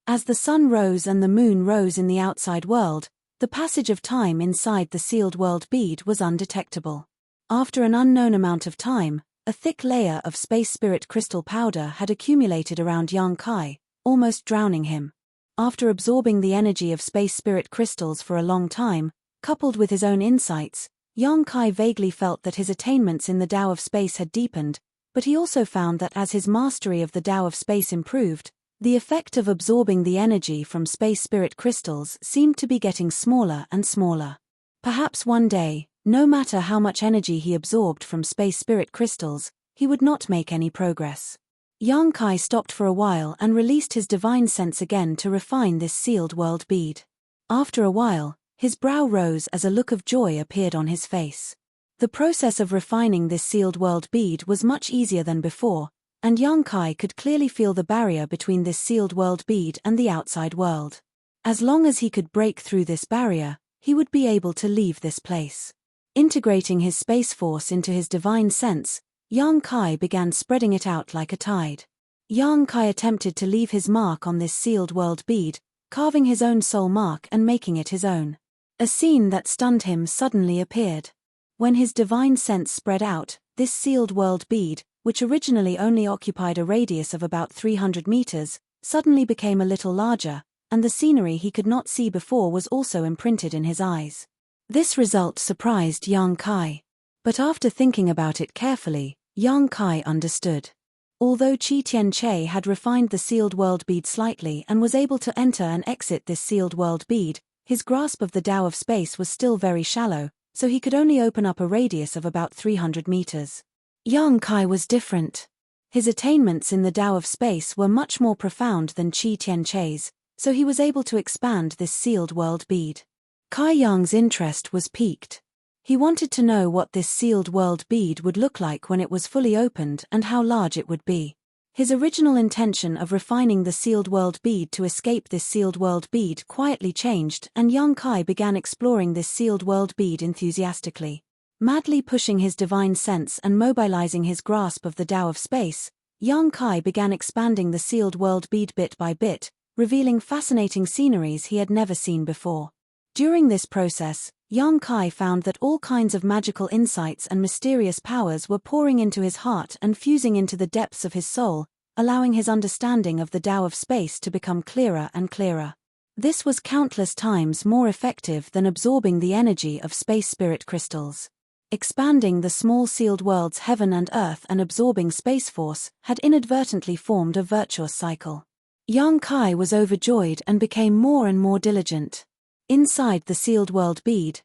As the sun rose and the moon rose in the outside world, the passage of time inside the sealed world bead was undetectable. After an unknown amount of time, a thick layer of space spirit crystal powder had accumulated around Yang Kai, almost drowning him. After absorbing the energy of space spirit crystals for a long time, coupled with his own insights, Yang Kai vaguely felt that his attainments in the Tao of space had deepened, but he also found that as his mastery of the Tao of space improved, the effect of absorbing the energy from space spirit crystals seemed to be getting smaller and smaller. Perhaps one day, no matter how much energy he absorbed from space spirit crystals, he would not make any progress. Yang Kai stopped for a while and released his divine sense again to refine this sealed world bead. After a while, his brow rose as a look of joy appeared on his face. The process of refining this sealed world bead was much easier than before, and Yang Kai could clearly feel the barrier between this sealed world bead and the outside world. As long as he could break through this barrier, he would be able to leave this place. Integrating his space force into his divine sense, Yang Kai began spreading it out like a tide. Yang Kai attempted to leave his mark on this sealed world bead, carving his own soul mark and making it his own. A scene that stunned him suddenly appeared. When his divine sense spread out, this sealed world bead, which originally only occupied a radius of about 300 meters, suddenly became a little larger, and the scenery he could not see before was also imprinted in his eyes. This result surprised Yang Kai. But after thinking about it carefully, Yang Kai understood. Although Qi Tianche had refined the sealed world bead slightly and was able to enter and exit this sealed world bead, his grasp of the Tao of space was still very shallow, so he could only open up a radius of about 300 meters. Yang Kai was different. His attainments in the Tao of space were much more profound than Qi Tianche's, so he was able to expand this sealed world bead. Kai Yang's interest was piqued. He wanted to know what this sealed world bead would look like when it was fully opened and how large it would be. His original intention of refining the sealed world bead to escape this sealed world bead quietly changed, and Yang Kai began exploring this sealed world bead enthusiastically. Madly pushing his divine sense and mobilizing his grasp of the Tao of space, Yang Kai began expanding the sealed world bead bit by bit, revealing fascinating sceneries he had never seen before. During this process, Yang Kai found that all kinds of magical insights and mysterious powers were pouring into his heart and fusing into the depths of his soul, allowing his understanding of the Tao of space to become clearer and clearer. This was countless times more effective than absorbing the energy of space spirit crystals. Expanding the small sealed worlds heaven and earth and absorbing space force had inadvertently formed a virtuous cycle. Yang Kai was overjoyed and became more and more diligent. Inside the sealed world bead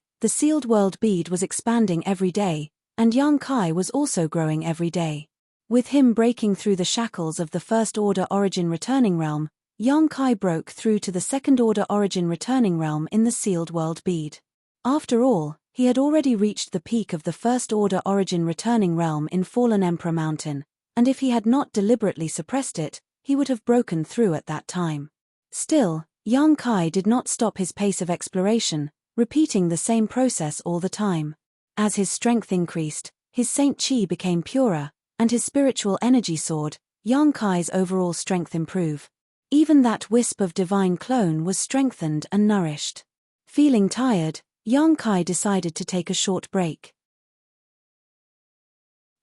was expanding every day, and Yang Kai was also growing every day. With him breaking through the shackles of the first-order origin returning realm, Yang Kai broke through to the second-order origin returning realm in the sealed world bead. After all, he had already reached the peak of the first-order origin returning realm in Fallen Emperor Mountain, and if he had not deliberately suppressed it, he would have broken through at that time. Still, Yang Kai did not stop his pace of exploration, repeating the same process all the time. As his strength increased, his Saint Qi became purer, and his spiritual energy soared. Yang Kai's overall strength improved. Even that wisp of divine clone was strengthened and nourished. Feeling tired, Yang Kai decided to take a short break.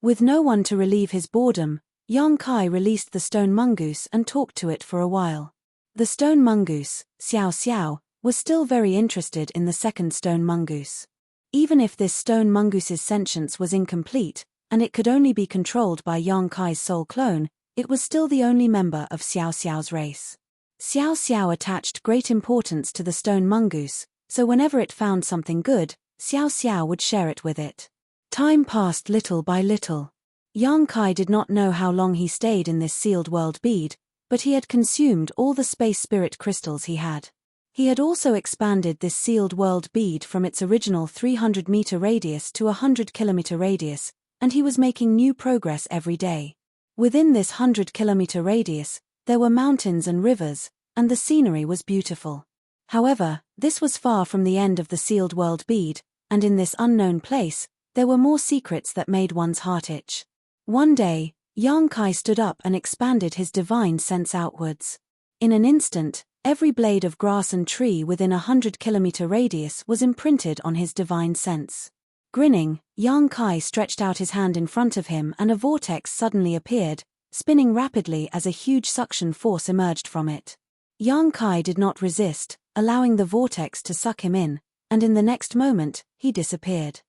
With no one to relieve his boredom, Yang Kai released the stone mongoose and talked to it for a while. The stone mongoose, Xiao Xiao, was still very interested in the second stone mongoose. Even if this stone mongoose's sentience was incomplete, and it could only be controlled by Yang Kai's soul clone, it was still the only member of Xiao Xiao's race. Xiao Xiao attached great importance to the stone mongoose, so whenever it found something good, Xiao Xiao would share it with it. Time passed little by little. Yang Kai did not know how long he stayed in this sealed world bead, but he had consumed all the space spirit crystals he had. He had also expanded this sealed world bead from its original 300-meter radius to a 100-kilometer radius, and he was making new progress every day. Within this 100-kilometer radius, there were mountains and rivers, and the scenery was beautiful. However, this was far from the end of the sealed world bead, and in this unknown place, there were more secrets that made one's heart itch. One day, Yang Kai stood up and expanded his divine sense outwards. In an instant, every blade of grass and tree within a 100-kilometer radius was imprinted on his divine sense. Grinning, Yang Kai stretched out his hand in front of him and a vortex suddenly appeared, spinning rapidly as a huge suction force emerged from it. Yang Kai did not resist, allowing the vortex to suck him in, and in the next moment, he disappeared.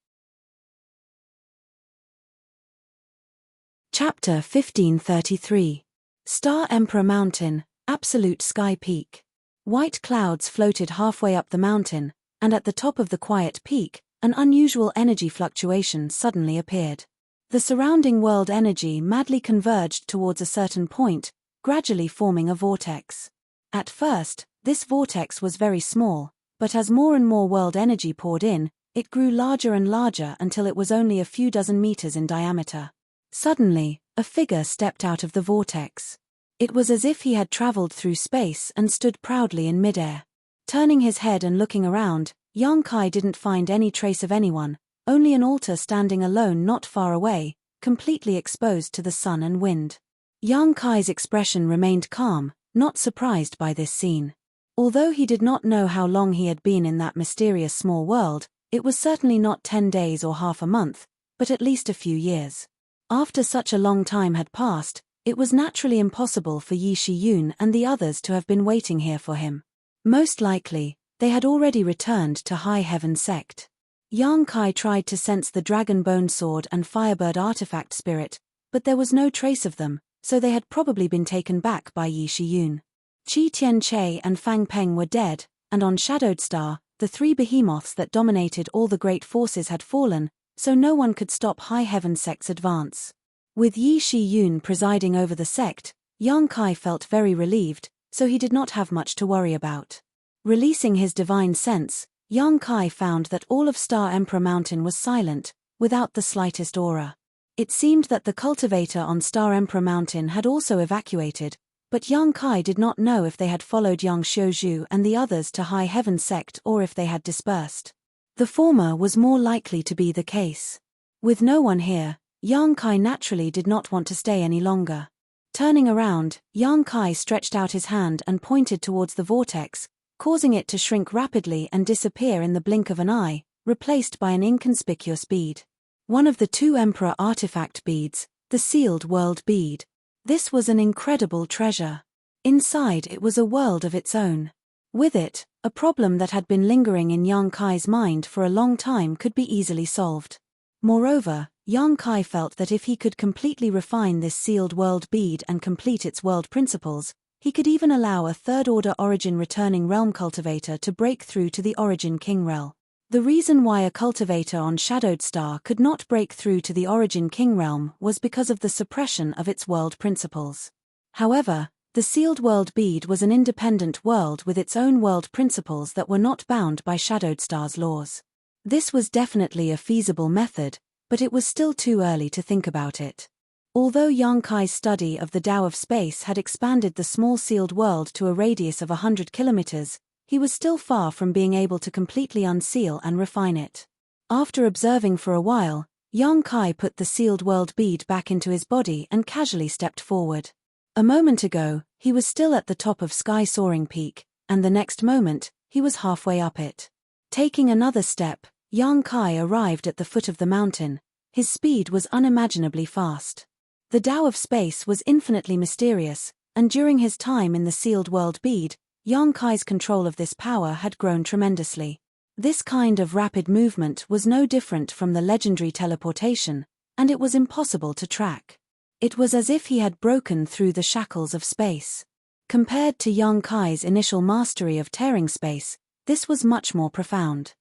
Chapter 1533. Star Emperor Mountain, Absolute Sky Peak. White clouds floated halfway up the mountain, and at the top of the quiet peak, an unusual energy fluctuation suddenly appeared. The surrounding world energy madly converged towards a certain point, gradually forming a vortex. At first, this vortex was very small, but as more and more world energy poured in, it grew larger and larger until it was only a few dozen meters in diameter. Suddenly, a figure stepped out of the vortex. It was as if he had traveled through space and stood proudly in midair. Turning his head and looking around, Yang Kai didn't find any trace of anyone, only an altar standing alone not far away, completely exposed to the sun and wind. Yang Kai's expression remained calm, not surprised by this scene. Although he did not know how long he had been in that mysterious small world, it was certainly not 10 days or half a month, but at least a few years. After such a long time had passed, it was naturally impossible for Yi Shiyun and the others to have been waiting here for him. Most likely, they had already returned to High Heaven Sect. Yang Kai tried to sense the dragon bone sword and firebird artifact spirit, but there was no trace of them, so they had probably been taken back by Yi Shiyun. Qi Tianche and Fang Peng were dead, and on Shadowed Star, the three behemoths that dominated all the great forces had fallen, so no one could stop High Heaven Sect's advance. With Yi Shiyun presiding over the sect, Yang Kai felt very relieved, so he did not have much to worry about. Releasing his divine sense, Yang Kai found that all of Star Emperor Mountain was silent, without the slightest aura. It seemed that the cultivator on Star Emperor Mountain had also evacuated, but Yang Kai did not know if they had followed Yang Xiuzhu and the others to High Heaven Sect or if they had dispersed. The former was more likely to be the case. With no one here, Yang Kai naturally did not want to stay any longer. Turning around, Yang Kai stretched out his hand and pointed towards the vortex, causing it to shrink rapidly and disappear in the blink of an eye, replaced by an inconspicuous bead. One of the two Emperor artifact beads, the sealed world bead. This was an incredible treasure. Inside it was a world of its own. With it, a problem that had been lingering in Yang Kai's mind for a long time could be easily solved. Moreover, Yang Kai felt that if he could completely refine this sealed world bead and complete its world principles, he could even allow a third-order origin returning realm cultivator to break through to the origin king realm. The reason why a cultivator on Shadowed Star could not break through to the origin king realm was because of the suppression of its world principles. However, the sealed world bead was an independent world with its own world principles that were not bound by Shadowed Star's laws. This was definitely a feasible method, but it was still too early to think about it. Although Yang Kai's study of the Tao of space had expanded the small sealed world to a radius of 100 kilometers, he was still far from being able to completely unseal and refine it. After observing for a while, Yang Kai put the sealed world bead back into his body and casually stepped forward. A moment ago, he was still at the top of Sky Soaring Peak, and the next moment, he was halfway up it. Taking another step, Yang Kai arrived at the foot of the mountain. His speed was unimaginably fast. The Tao of space was infinitely mysterious, and during his time in the sealed world bead, Yang Kai's control of this power had grown tremendously. This kind of rapid movement was no different from the legendary teleportation, and it was impossible to track. It was as if he had broken through the shackles of space. Compared to Yang Kai's initial mastery of tearing space, this was much more profound.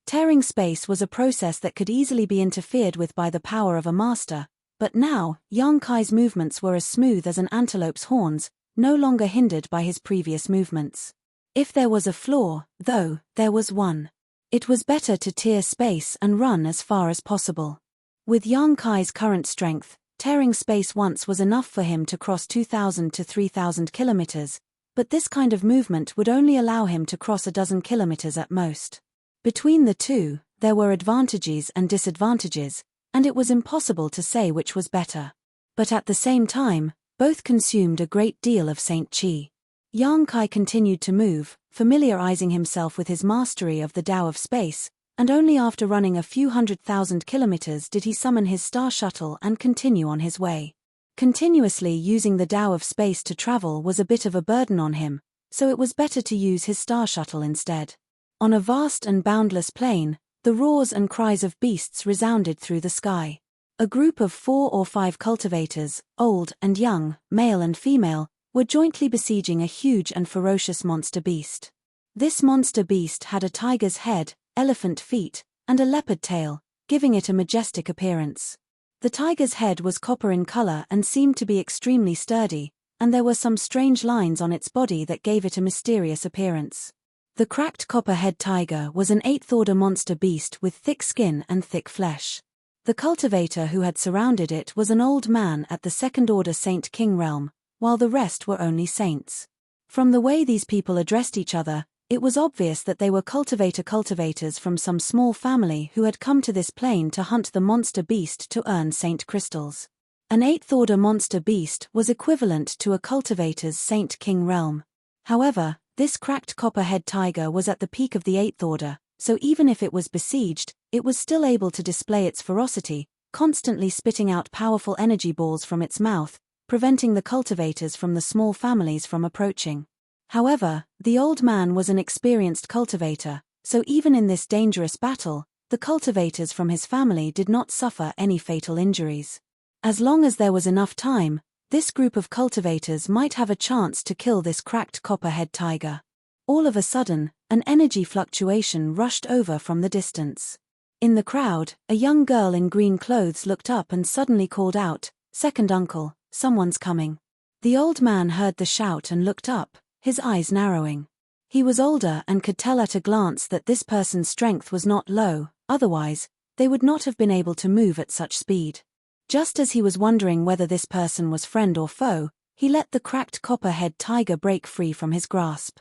Tearing space was a process that could easily be interfered with by the power of a master, but now, Yang Kai's movements were as smooth as an antelope's horns, no longer hindered by his previous movements. If there was a flaw, though, there was one. It was better to tear space and run as far as possible. With Yang Kai's current strength, tearing space once was enough for him to cross 2,000 to 3,000 kilometers, but this kind of movement would only allow him to cross a dozen kilometers at most. Between the two, there were advantages and disadvantages, and it was impossible to say which was better. But at the same time, both consumed a great deal of Saint Qi. Yang Kai continued to move, familiarizing himself with his mastery of the Tao of space, and only after running a few 100,000 kilometers did he summon his star shuttle and continue on his way. Continuously using the Tao of space to travel was a bit of a burden on him, so it was better to use his star shuttle instead. On a vast and boundless plain, the roars and cries of beasts resounded through the sky. A group of 4 or 5 cultivators, old and young, male and female, were jointly besieging a huge and ferocious monster beast. This monster beast had a tiger's head, elephant feet, and a leopard tail, giving it a majestic appearance. The tiger's head was copper in color and seemed to be extremely sturdy, and there were some strange lines on its body that gave it a mysterious appearance. The cracked copperhead tiger was an eighth-order monster beast with thick skin and thick flesh. The cultivator who had surrounded it was an old man at the second-order Saint King realm, while the rest were only saints. From the way these people addressed each other, it was obvious that they were cultivators from some small family who had come to this plane to hunt the monster beast to earn saint crystals. An eighth-order monster beast was equivalent to a cultivator's Saint King realm. However, this cracked copperhead tiger was at the peak of the eighth order, so even if it was besieged, it was still able to display its ferocity, constantly spitting out powerful energy balls from its mouth, preventing the cultivators from the small families from approaching. However, the old man was an experienced cultivator, so even in this dangerous battle, the cultivators from his family did not suffer any fatal injuries. As long as there was enough time, this group of cultivators might have a chance to kill this cracked copperhead tiger. All of a sudden, an energy fluctuation rushed over from the distance. In the crowd, a young girl in green clothes looked up and suddenly called out, "Second uncle, someone's coming." The old man heard the shout and looked up, his eyes narrowing. He was older and could tell at a glance that this person's strength was not low, otherwise, they would not have been able to move at such speed. Just as he was wondering whether this person was friend or foe, he let the cracked copperhead tiger break free from his grasp.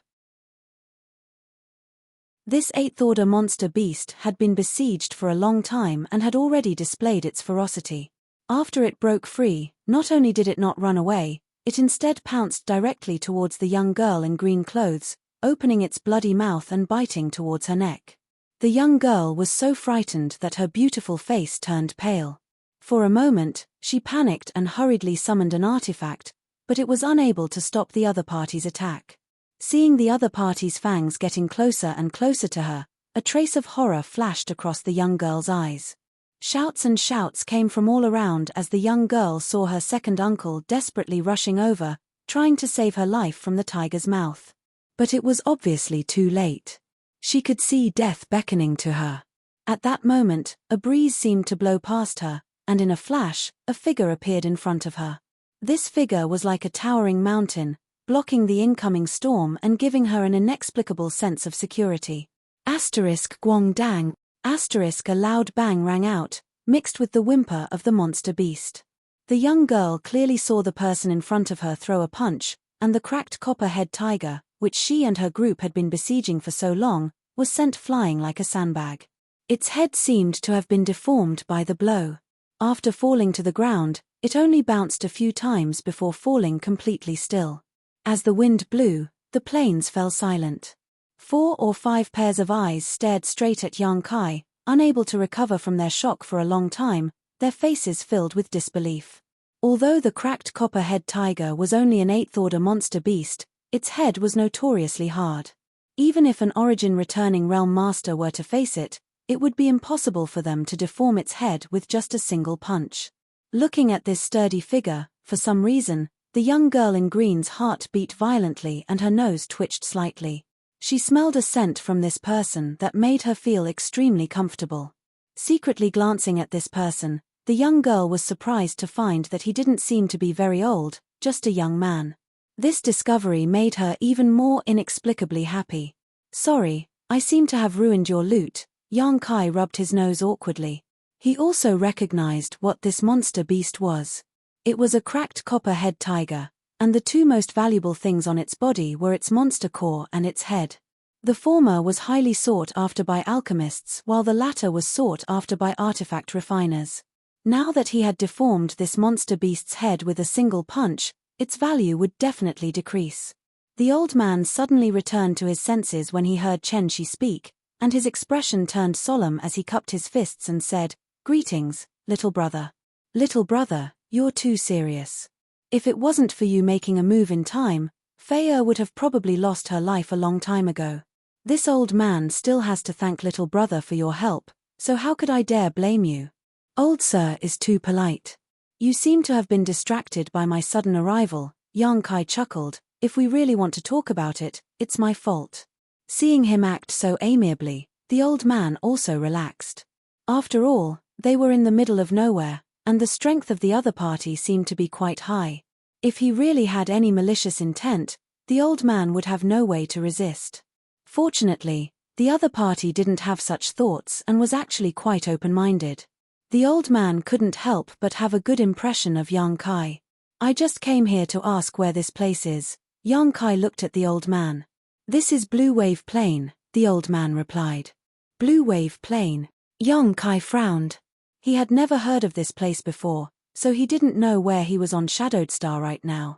This eighth-order monster beast had been besieged for a long time and had already displayed its ferocity. After it broke free, not only did it not run away, it instead pounced directly towards the young girl in green clothes, opening its bloody mouth and biting towards her neck. The young girl was so frightened that her beautiful face turned pale. For a moment, she panicked and hurriedly summoned an artifact, but it was unable to stop the other party's attack. Seeing the other party's fangs getting closer and closer to her, a trace of horror flashed across the young girl's eyes. Shouts and shouts came from all around as the young girl saw her second uncle desperately rushing over, trying to save her life from the tiger's mouth. But it was obviously too late. She could see death beckoning to her. At that moment, a breeze seemed to blow past her, and in a flash, a figure appeared in front of her. This figure was like a towering mountain, blocking the incoming storm and giving her an inexplicable sense of security. Guang dang. A loud bang rang out, mixed with the whimper of the monster beast. The young girl clearly saw the person in front of her throw a punch, and the cracked copperhead tiger, which she and her group had been besieging for so long, was sent flying like a sandbag. Its head seemed to have been deformed by the blow. After falling to the ground, it only bounced a few times before falling completely still. As the wind blew, the plains fell silent. 4 or 5 pairs of eyes stared straight at Yang Kai, unable to recover from their shock for a long time, their faces filled with disbelief. Although the cracked copperhead tiger was only an eighth-order monster beast, its head was notoriously hard. Even if an origin-returning realm master were to face it, it would be impossible for them to deform its head with just a single punch. Looking at this sturdy figure, for some reason, the young girl in green's heart beat violently and her nose twitched slightly. She smelled a scent from this person that made her feel extremely comfortable. Secretly glancing at this person, the young girl was surprised to find that he didn't seem to be very old, just a young man. This discovery made her even more inexplicably happy. "Sorry, I seem to have ruined your loot." Yang Kai rubbed his nose awkwardly. He also recognized what this monster beast was. It was a cracked copperhead tiger, and the two most valuable things on its body were its monster core and its head. The former was highly sought after by alchemists while the latter was sought after by artifact refiners. Now that he had deformed this monster beast's head with a single punch, its value would definitely decrease. The old man suddenly returned to his senses when he heard Chen Shi speak, and his expression turned solemn as he cupped his fists and said, "Greetings, little brother." "Little brother, you're too serious. If it wasn't for you making a move in time, Fei would have probably lost her life a long time ago. This old man still has to thank little brother for your help, so how could I dare blame you?" "Old sir is too polite. You seem to have been distracted by my sudden arrival," Yang Kai chuckled. "If we really want to talk about it, it's my fault." Seeing him act so amiably, the old man also relaxed. After all, they were in the middle of nowhere, and the strength of the other party seemed to be quite high. If he really had any malicious intent, the old man would have no way to resist. Fortunately, the other party didn't have such thoughts and was actually quite open-minded. The old man couldn't help but have a good impression of Yang Kai. I just came here to ask where this place is. Yang Kai looked at the old man. This is Blue Wave Plain, the old man replied. Blue Wave Plain. Yang Kai frowned. He had never heard of this place before, so he didn't know where he was on Shadowed Star right now.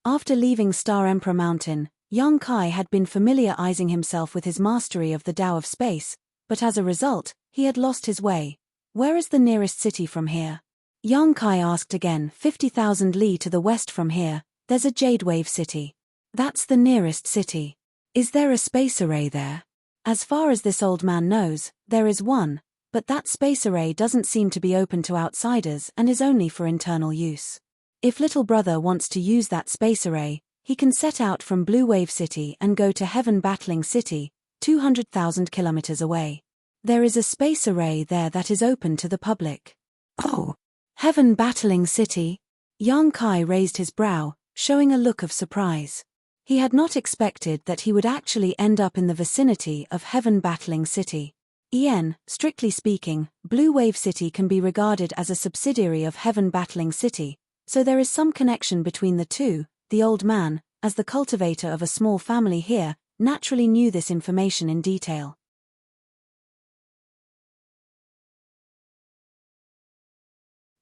After leaving Star Emperor Mountain, Yang Kai had been familiarizing himself with his mastery of the Tao of Space, but as a result, he had lost his way. Where is the nearest city from here? Yang Kai asked again. 50,000 li to the west from here, there's a Jade Wave City. That's the nearest city. Is there a space array there? As far as this old man knows, there is one, but that space array doesn't seem to be open to outsiders and is only for internal use. If little brother wants to use that space array, he can set out from Blue Wave City and go to Heaven Battling City, 200,000 kilometers away. There is a space array there that is open to the public. Oh, Heaven Battling City? Yang Kai raised his brow, showing a look of surprise. He had not expected that he would actually end up in the vicinity of Heaven Battling City. Strictly speaking, Blue Wave City can be regarded as a subsidiary of Heaven Battling City, so there is some connection between the two. The old man, as the cultivator of a small family here, naturally knew this information in detail.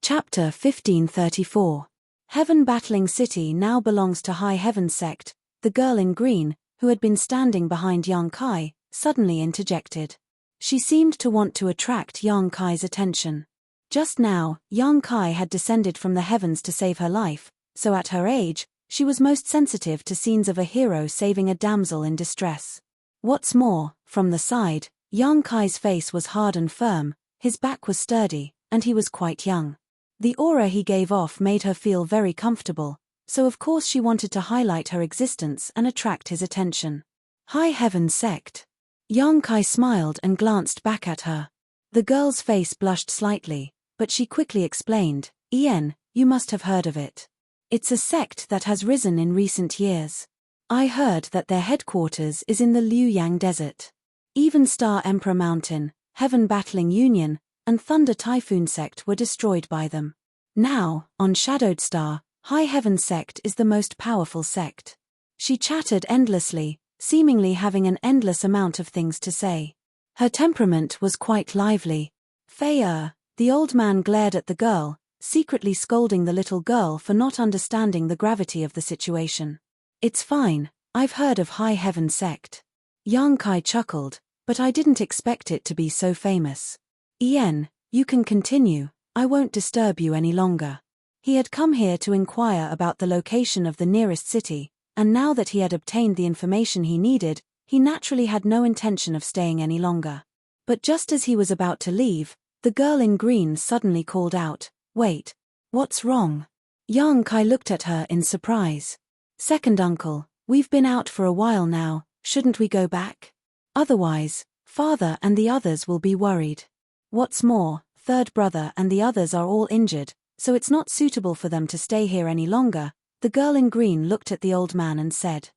Chapter 1534. Heaven Battling City now belongs to High Heaven Sect. The girl in green, who had been standing behind Yang Kai, suddenly interjected. She seemed to want to attract Yang Kai's attention. Just now, Yang Kai had descended from the heavens to save her life, so at her age, she was most sensitive to scenes of a hero saving a damsel in distress. What's more, from the side, Yang Kai's face was hard and firm, his back was sturdy, and he was quite young. The aura he gave off made her feel very comfortable, so of course she wanted to highlight her existence and attract his attention. High Heaven Sect. Yang Kai smiled and glanced back at her. The girl's face blushed slightly, but she quickly explained, you must have heard of it. It's a sect that has risen in recent years. I heard that their headquarters is in the Liu Yang Desert. Even Star Emperor Mountain, Heaven Battling Union, and Thunder Typhoon Sect were destroyed by them. Now, on Shadowed Star, High Heaven Sect is the most powerful sect. She chattered endlessly, seemingly having an endless amount of things to say. Her temperament was quite lively. Fei, the old man glared at the girl, secretly scolding the little girl for not understanding the gravity of the situation. It's fine, I've heard of High Heaven Sect. Yang Kai chuckled, but I didn't expect it to be so famous. You can continue, I won't disturb you any longer. He had come here to inquire about the location of the nearest city, and now that he had obtained the information he needed, he naturally had no intention of staying any longer. But just as he was about to leave, the girl in green suddenly called out, "Wait, what's wrong?" Yang Kai looked at her in surprise. "Second uncle, we've been out for a while now, shouldn't we go back? Otherwise, father and the others will be worried. What's more, third brother and the others are all injured, so it's not suitable for them to stay here any longer." The girl in green looked at the old man and said,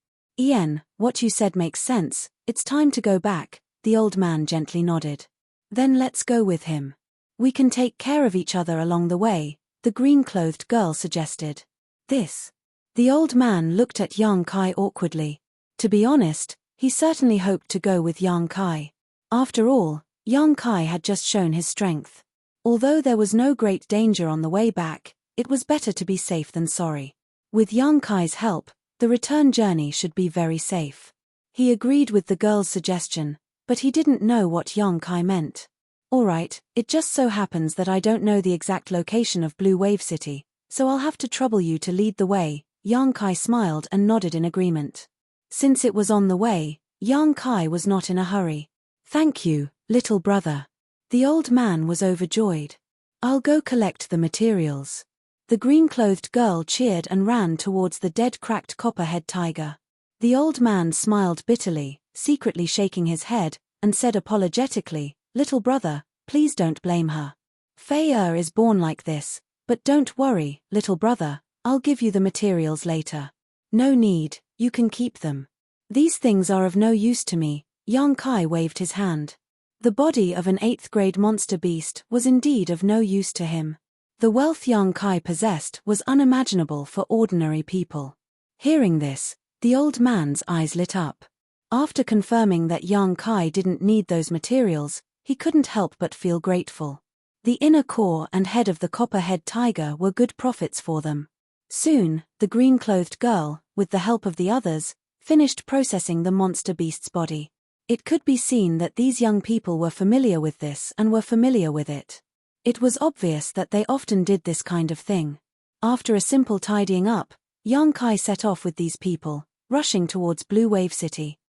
What you said makes sense, it's time to go back." The old man gently nodded. "Then let's go with him. We can take care of each other along the way," the green-clothed girl suggested. This. The old man looked at Yang Kai awkwardly. To be honest, he certainly hoped to go with Yang Kai. After all, Yang Kai had just shown his strength. Although there was no great danger on the way back, it was better to be safe than sorry. With Yang Kai's help, the return journey should be very safe. He agreed with the girl's suggestion, but he didn't know what Yang Kai meant. "Alright, it just so happens that I don't know the exact location of Blue Wave City, so I'll have to trouble you to lead the way." Yang Kai smiled and nodded in agreement. Since it was on the way, Yang Kai was not in a hurry. "Thank you, little brother." The old man was overjoyed. "I'll go collect the materials." The green-clothed girl cheered and ran towards the dead cracked copperhead tiger. The old man smiled bitterly, secretly shaking his head, and said apologetically, "Little brother, please don't blame her. Fei is born like this, but don't worry, little brother, I'll give you the materials later. No need, you can keep them. These things are of no use to me." Yang Kai waved his hand. The body of an 8th grade monster beast was indeed of no use to him. The wealth Yang Kai possessed was unimaginable for ordinary people. Hearing this, the old man's eyes lit up. After confirming that Yang Kai didn't need those materials, he couldn't help but feel grateful. The inner core and head of the copperhead tiger were good profits for them. Soon, the green-clothed girl, with the help of the others, finished processing the monster beast's body. It could be seen that these young people were familiar with this and were familiar with it. It was obvious that they often did this kind of thing. After a simple tidying up, Yang Kai set off with these people, rushing towards Blue Wave City.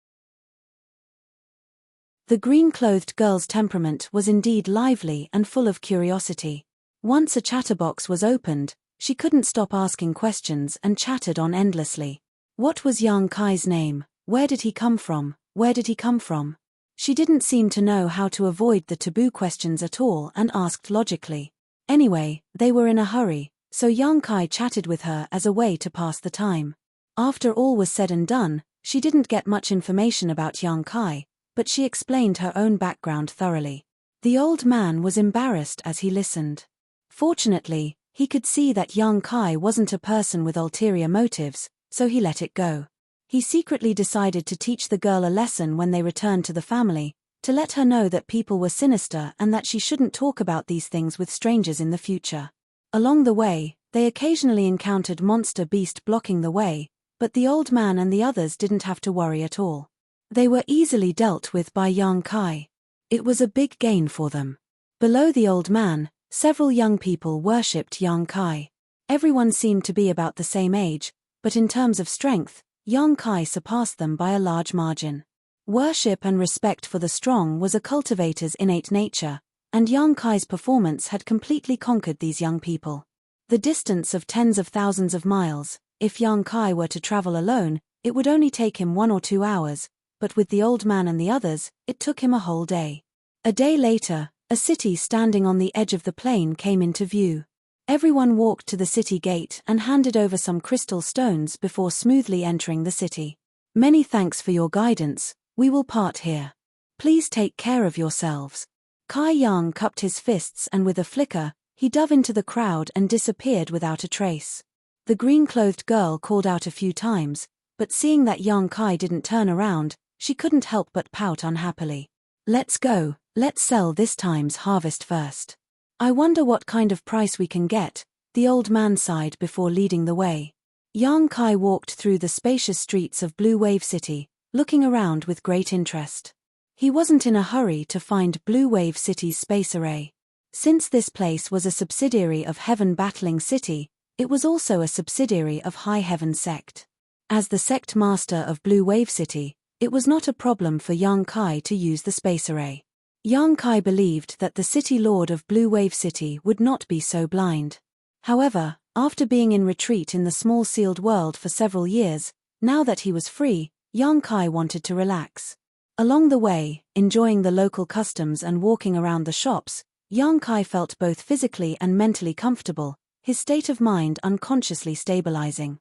The green-clothed girl's temperament was indeed lively and full of curiosity. Once a chatterbox was opened, she couldn't stop asking questions and chattered on endlessly. What was Yang Kai's name? Where did he come from? Where did he come from? She didn't seem to know how to avoid the taboo questions at all and asked logically. Anyway, they were in a hurry, so Yang Kai chatted with her as a way to pass the time. After all was said and done, she didn't get much information about Yang Kai, but she explained her own background thoroughly. The old man was embarrassed as he listened. Fortunately, he could see that Yang Kai wasn't a person with ulterior motives, so he let it go. He secretly decided to teach the girl a lesson when they returned to the family, to let her know that people were sinister and that she shouldn't talk about these things with strangers in the future. Along the way, they occasionally encountered monster beast blocking the way, but the old man and the others didn't have to worry at all. They were easily dealt with by Yang Kai. It was a big gain for them. Below the old man, several young people worshipped Yang Kai. Everyone seemed to be about the same age, but in terms of strength, Yang Kai surpassed them by a large margin. Worship and respect for the strong was a cultivator's innate nature, and Yang Kai's performance had completely conquered these young people. The distance of tens of thousands of miles, if Yang Kai were to travel alone, it would only take him 1 or 2 hours, but with the old man and the others, it took him a whole day. A day later, a city standing on the edge of the plain came into view. Everyone walked to the city gate and handed over some crystal stones before smoothly entering the city. "Many thanks for your guidance, we will part here. Please take care of yourselves." Kai Yang cupped his fists and with a flicker, he dove into the crowd and disappeared without a trace. The green-clothed girl called out a few times, but seeing that Yang Kai didn't turn around, she couldn't help but pout unhappily. "Let's go, let's sell this time's harvest first. I wonder what kind of price we can get," the old man sighed before leading the way. Yang Kai walked through the spacious streets of Blue Wave City, looking around with great interest. He wasn't in a hurry to find Blue Wave City's space array. Since this place was a subsidiary of Heaven Battling City, it was also a subsidiary of High Heaven Sect. As the sect master of Blue Wave City, it was not a problem for Yang Kai to use the space array. Yang Kai believed that the city lord of Blue Wave City would not be so blind. However, after being in retreat in the small sealed world for several years, now that he was free, Yang Kai wanted to relax. Along the way, enjoying the local customs and walking around the shops, Yang Kai felt both physically and mentally comfortable, his state of mind unconsciously stabilizing.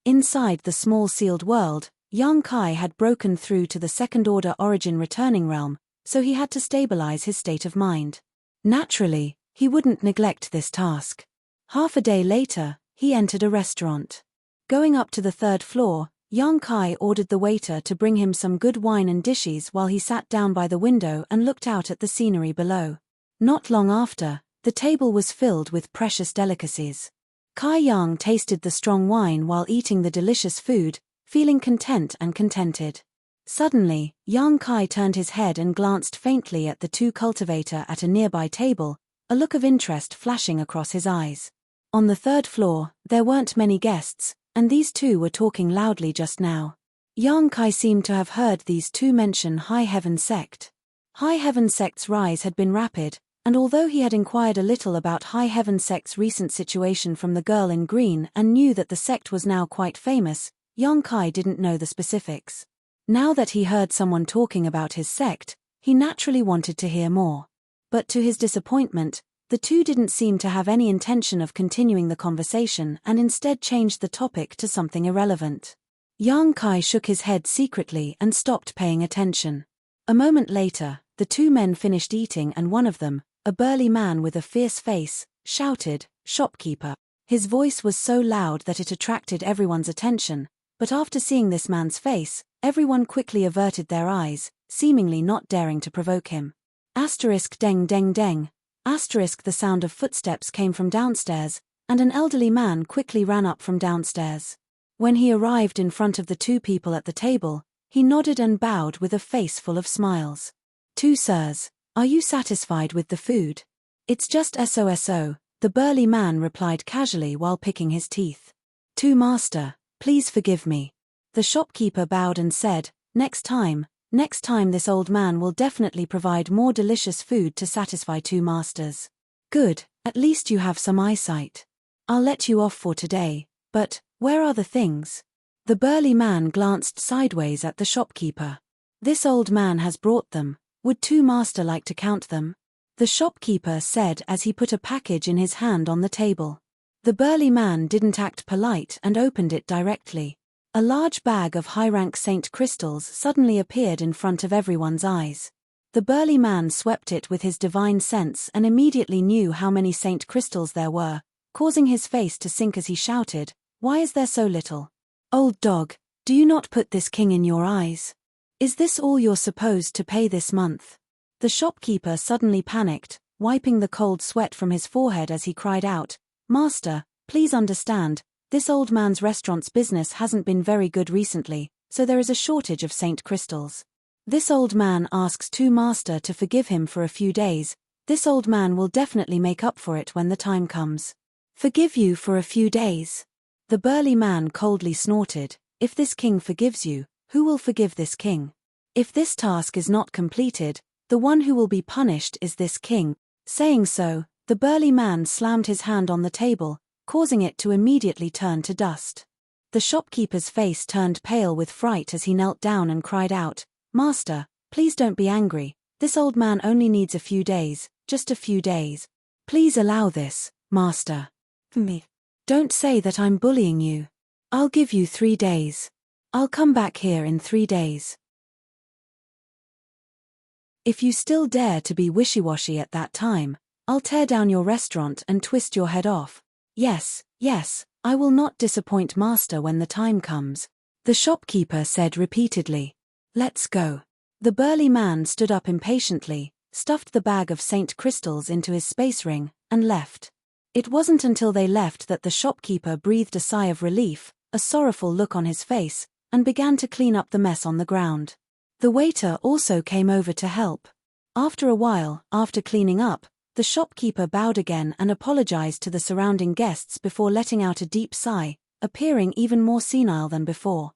Inside the small sealed world, Yang Kai had broken through to the second-order origin returning realm, so he had to stabilize his state of mind. Naturally, he wouldn't neglect this task. Half a day later, he entered a restaurant. Going up to the 3rd floor, Yang Kai ordered the waiter to bring him some good wine and dishes while he sat down by the window and looked out at the scenery below. Not long after, the table was filled with precious delicacies. Kai Yang tasted the strong wine while eating the delicious food, feeling content and contented. Suddenly, Yang Kai turned his head and glanced faintly at the 2 cultivator at a nearby table, a look of interest flashing across his eyes. On the 3rd floor, there weren't many guests, and these 2 were talking loudly just now. Yang Kai seemed to have heard these 2 mention High Heaven Sect. High Heaven Sect's rise had been rapid, and although he had inquired a little about High Heaven Sect's recent situation from the girl in green and knew that the sect was now quite famous, Yang Kai didn't know the specifics. Now that he heard someone talking about his sect, he naturally wanted to hear more. But to his disappointment, the two didn't seem to have any intention of continuing the conversation and instead changed the topic to something irrelevant. Yang Kai shook his head secretly and stopped paying attention. A moment later, the two men finished eating and one of them, a burly man with a fierce face, shouted, "Shopkeeper." His voice was so loud that it attracted everyone's attention, but after seeing this man's face, everyone quickly averted their eyes, seemingly not daring to provoke him. Asterisk deng deng deng. Asterisk the sound of footsteps came from downstairs, and an elderly man quickly ran up from downstairs. When he arrived in front of the two people at the table, he nodded and bowed with a face full of smiles. "Two sirs, are you satisfied with the food?" "It's just so," the burly man replied casually while picking his teeth. "Two master, please forgive me." The shopkeeper bowed and said, Next time this old man will definitely provide more delicious food to satisfy two masters." "Good, at least you have some eyesight. I'll let you off for today, but where are the things?" The burly man glanced sideways at the shopkeeper. "This old man has brought them. Would two master like to count them?" The shopkeeper said as he put a package in his hand on the table. The burly man didn't act polite and opened it directly. A large bag of high-rank Saint crystals suddenly appeared in front of everyone's eyes. The burly man swept it with his divine sense and immediately knew how many Saint crystals there were, causing his face to sink as he shouted, "Why is there so little? Old dog, do you not put this king in your eyes? Is this all you're supposed to pay this month?" The shopkeeper suddenly panicked, wiping the cold sweat from his forehead as he cried out, "Master, please understand, this old man's restaurant's business hasn't been very good recently, so there is a shortage of Saint crystals. This old man asks two master to forgive him for a few days. This old man will definitely make up for it when the time comes." "Forgive you for a few days?" The burly man coldly snorted, "If this king forgives you, who will forgive this king? If this task is not completed, the one who will be punished is this king." Saying so, the burly man slammed his hand on the table, causing it to immediately turn to dust. The shopkeeper's face turned pale with fright as he knelt down and cried out, "Master, please don't be angry. This old man only needs a few days, just a few days. Please allow this, master." "Me. Don't say that I'm bullying you. I'll give you 3 days. I'll come back here in 3 days. If you still dare to be wishy-washy at that time, I'll tear down your restaurant and twist your head off. Yes, I will not disappoint master when the time comes," the shopkeeper said repeatedly. "Let's go." The burly man stood up impatiently, stuffed the bag of Saint crystals into his space ring, and left. It wasn't until they left that the shopkeeper breathed a sigh of relief, a sorrowful look on his face, and began to clean up the mess on the ground. The waiter also came over to help. After a while, after cleaning up, the shopkeeper bowed again and apologized to the surrounding guests before letting out a deep sigh, appearing even more senile than before.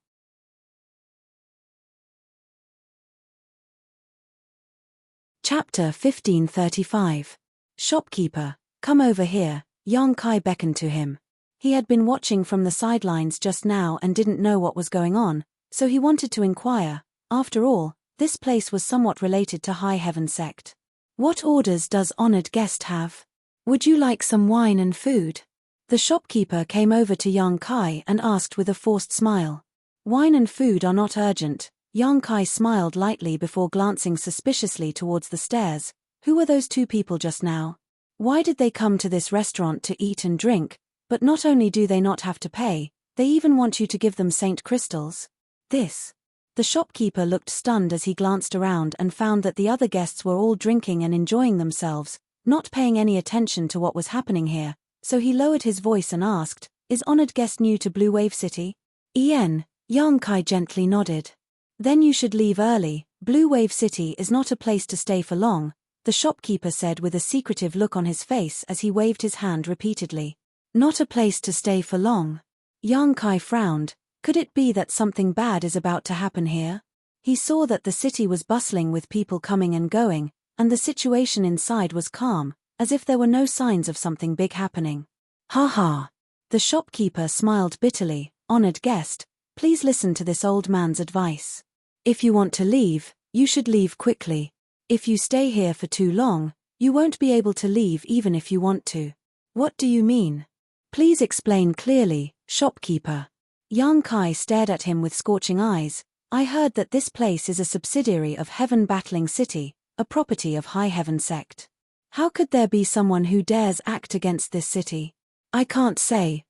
Chapter 1535. "Shopkeeper, come over here," Yang Kai beckoned to him. He had been watching from the sidelines just now and didn't know what was going on, so he wanted to inquire. After all, this place was somewhat related to High Heaven sect. "What orders does honored guest have? Would you like some wine and food?" The shopkeeper came over to Yang Kai and asked with a forced smile. "Wine and food are not urgent." Yang Kai smiled lightly before glancing suspiciously towards the stairs. Who were those two people just now? Why did they come to this restaurant to eat and drink? But not only do they not have to pay, they even want you to give them Saint crystals. The shopkeeper looked stunned as he glanced around and found that the other guests were all drinking and enjoying themselves, not paying any attention to what was happening here, so he lowered his voice and asked, "Is honored guest new to Blue Wave City?" "Ien," Yang Kai gently nodded. "Then you should leave early. Blue Wave City is not a place to stay for long," the shopkeeper said with a secretive look on his face as he waved his hand repeatedly. "Not a place to stay for long." Yang Kai frowned. Could it be that something bad is about to happen here? He saw that the city was bustling with people coming and going, and the situation inside was calm, as if there were no signs of something big happening. "Ha ha." The shopkeeper smiled bitterly. "Honored guest, please listen to this old man's advice. If you want to leave, you should leave quickly. If you stay here for too long, you won't be able to leave even if you want to. What do you mean? Please explain clearly, shopkeeper. Yang Kai stared at him with scorching eyes. I heard that this place is a subsidiary of Heaven Battling City, a property of High Heaven Sect. How could there be someone who dares act against this city? I can't say.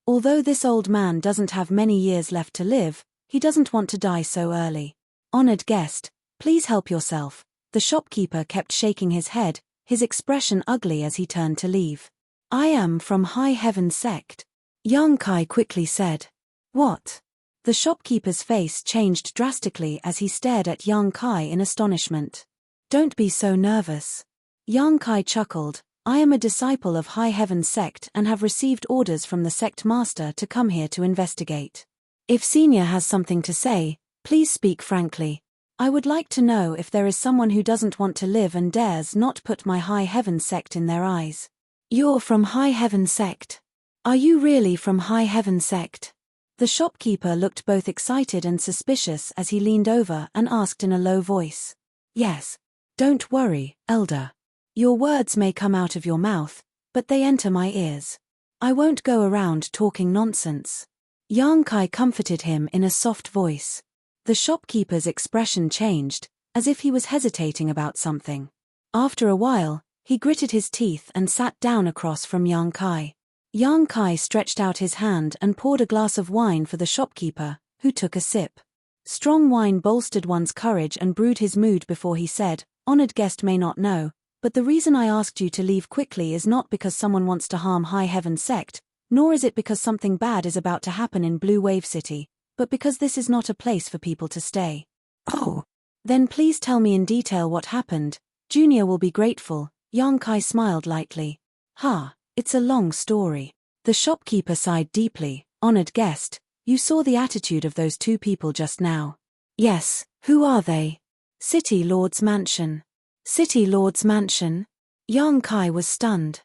Although this old man doesn't have many years left to live, he doesn't want to die so early. Honored guest, please help yourself. The shopkeeper kept shaking his head, his expression ugly as he turned to leave. I am from High Heaven Sect. Yang Kai quickly said. What? The shopkeeper's face changed drastically as he stared at Yang Kai in astonishment. Don't be so nervous. Yang Kai chuckled. I am a disciple of High Heaven Sect and have received orders from the sect master to come here to investigate. If Senior has something to say, please speak frankly. I would like to know if there is someone who doesn't want to live and dares not put my High Heaven Sect in their eyes. You're from High Heaven Sect. Are you really from High Heaven Sect? The shopkeeper looked both excited and suspicious as he leaned over and asked in a low voice. Yes. Don't worry, elder. Your words may come out of your mouth, but they enter my ears. I won't go around talking nonsense. Yang Kai comforted him in a soft voice. The shopkeeper's expression changed, as if he was hesitating about something. After a while, he gritted his teeth and sat down across from Yang Kai. Yang Kai stretched out his hand and poured a glass of wine for the shopkeeper, who took a sip. Strong wine bolstered one's courage and brewed his mood before he said, Honored guest may not know, but the reason I asked you to leave quickly is not because someone wants to harm High Heaven Sect, nor is it because something bad is about to happen in Blue Wave City, but because this is not a place for people to stay. Oh. Then please tell me in detail what happened. Junior will be grateful. Yang Kai smiled lightly. It's a long story. The shopkeeper sighed deeply. Honored guest, you saw the attitude of those two people just now. Yes, who are they? City Lord's Mansion. City Lord's Mansion? Yang Kai was stunned.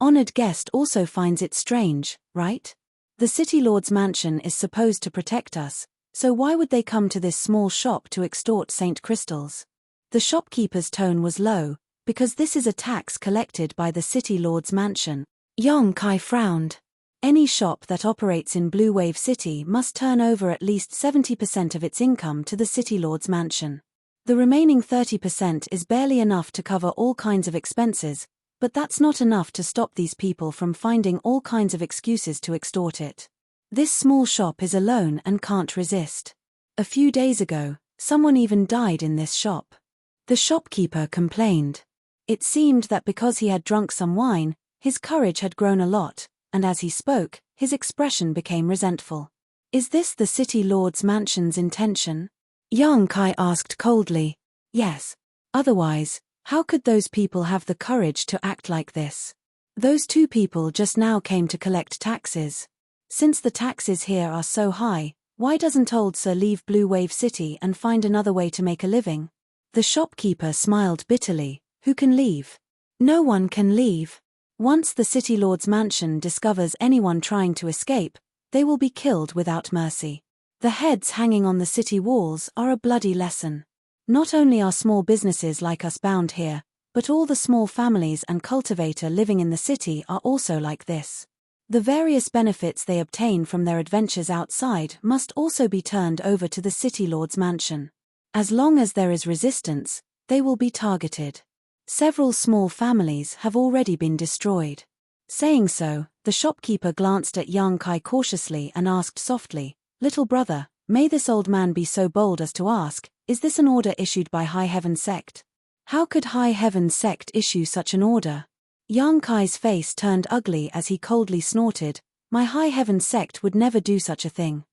Honored guest also finds it strange, right? The City Lord's Mansion is supposed to protect us, so why would they come to this small shop to extort Saint Crystals? The shopkeeper's tone was low, because this is a tax collected by the City Lord's Mansion. Yang Kai frowned. Any shop that operates in Blue Wave City must turn over at least 70% of its income to the City Lord's Mansion. The remaining 30% is barely enough to cover all kinds of expenses, but that's not enough to stop these people from finding all kinds of excuses to extort it. This small shop is alone and can't resist. A few days ago, someone even died in this shop. The shopkeeper complained. It seemed that because he had drunk some wine, his courage had grown a lot, and as he spoke, his expression became resentful. Is this the City Lord's Mansion's intention? Yang Kai asked coldly. Yes. Otherwise, how could those people have the courage to act like this? Those two people just now came to collect taxes. Since the taxes here are so high, why doesn't old Sir leave Blue Wave City and find another way to make a living? The shopkeeper smiled bitterly. Who can leave? No one can leave. Once the City Lord's Mansion discovers anyone trying to escape, they will be killed without mercy. The heads hanging on the city walls are a bloody lesson. Not only are small businesses like us bound here, but all the small families and cultivator living in the city are also like this. The various benefits they obtain from their adventures outside must also be turned over to the City Lord's Mansion. As long as there is resistance, they will be targeted. Several small families have already been destroyed. Saying so, the shopkeeper glanced at Yang Kai cautiously and asked softly, Little brother, may this old man be so bold as to ask, is this an order issued by High Heaven Sect? How could High Heaven Sect issue such an order? Yang Kai's face turned ugly as he coldly snorted, My High Heaven Sect would never do such a thing.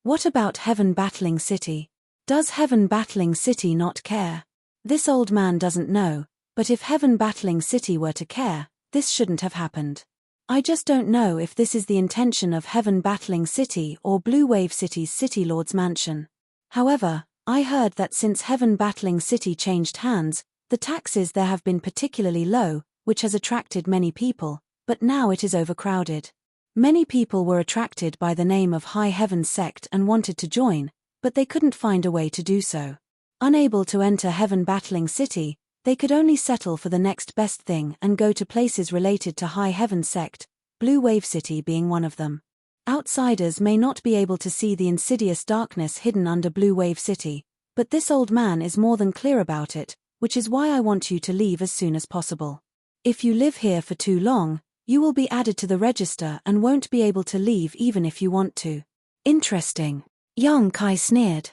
What about Heaven Battling City? Does Heaven Battling City not care? This old man doesn't know, but if Heaven Battling City were to care, this shouldn't have happened. I just don't know if this is the intention of Heaven Battling City or Blue Wave City's City Lord's Mansion. However, I heard that since Heaven Battling City changed hands, the taxes there have been particularly low, which has attracted many people, but now it is overcrowded. Many people were attracted by the name of High Heaven's sect and wanted to join, but they couldn't find a way to do so. Unable to enter Heaven Battling City, they could only settle for the next best thing and go to places related to High Heaven's sect, Blue Wave City being one of them. Outsiders may not be able to see the insidious darkness hidden under Blue Wave City, but this old man is more than clear about it, which is why I want you to leave as soon as possible. If you live here for too long, you will be added to the register and won't be able to leave even if you want to. Interesting. Yang Kai sneered.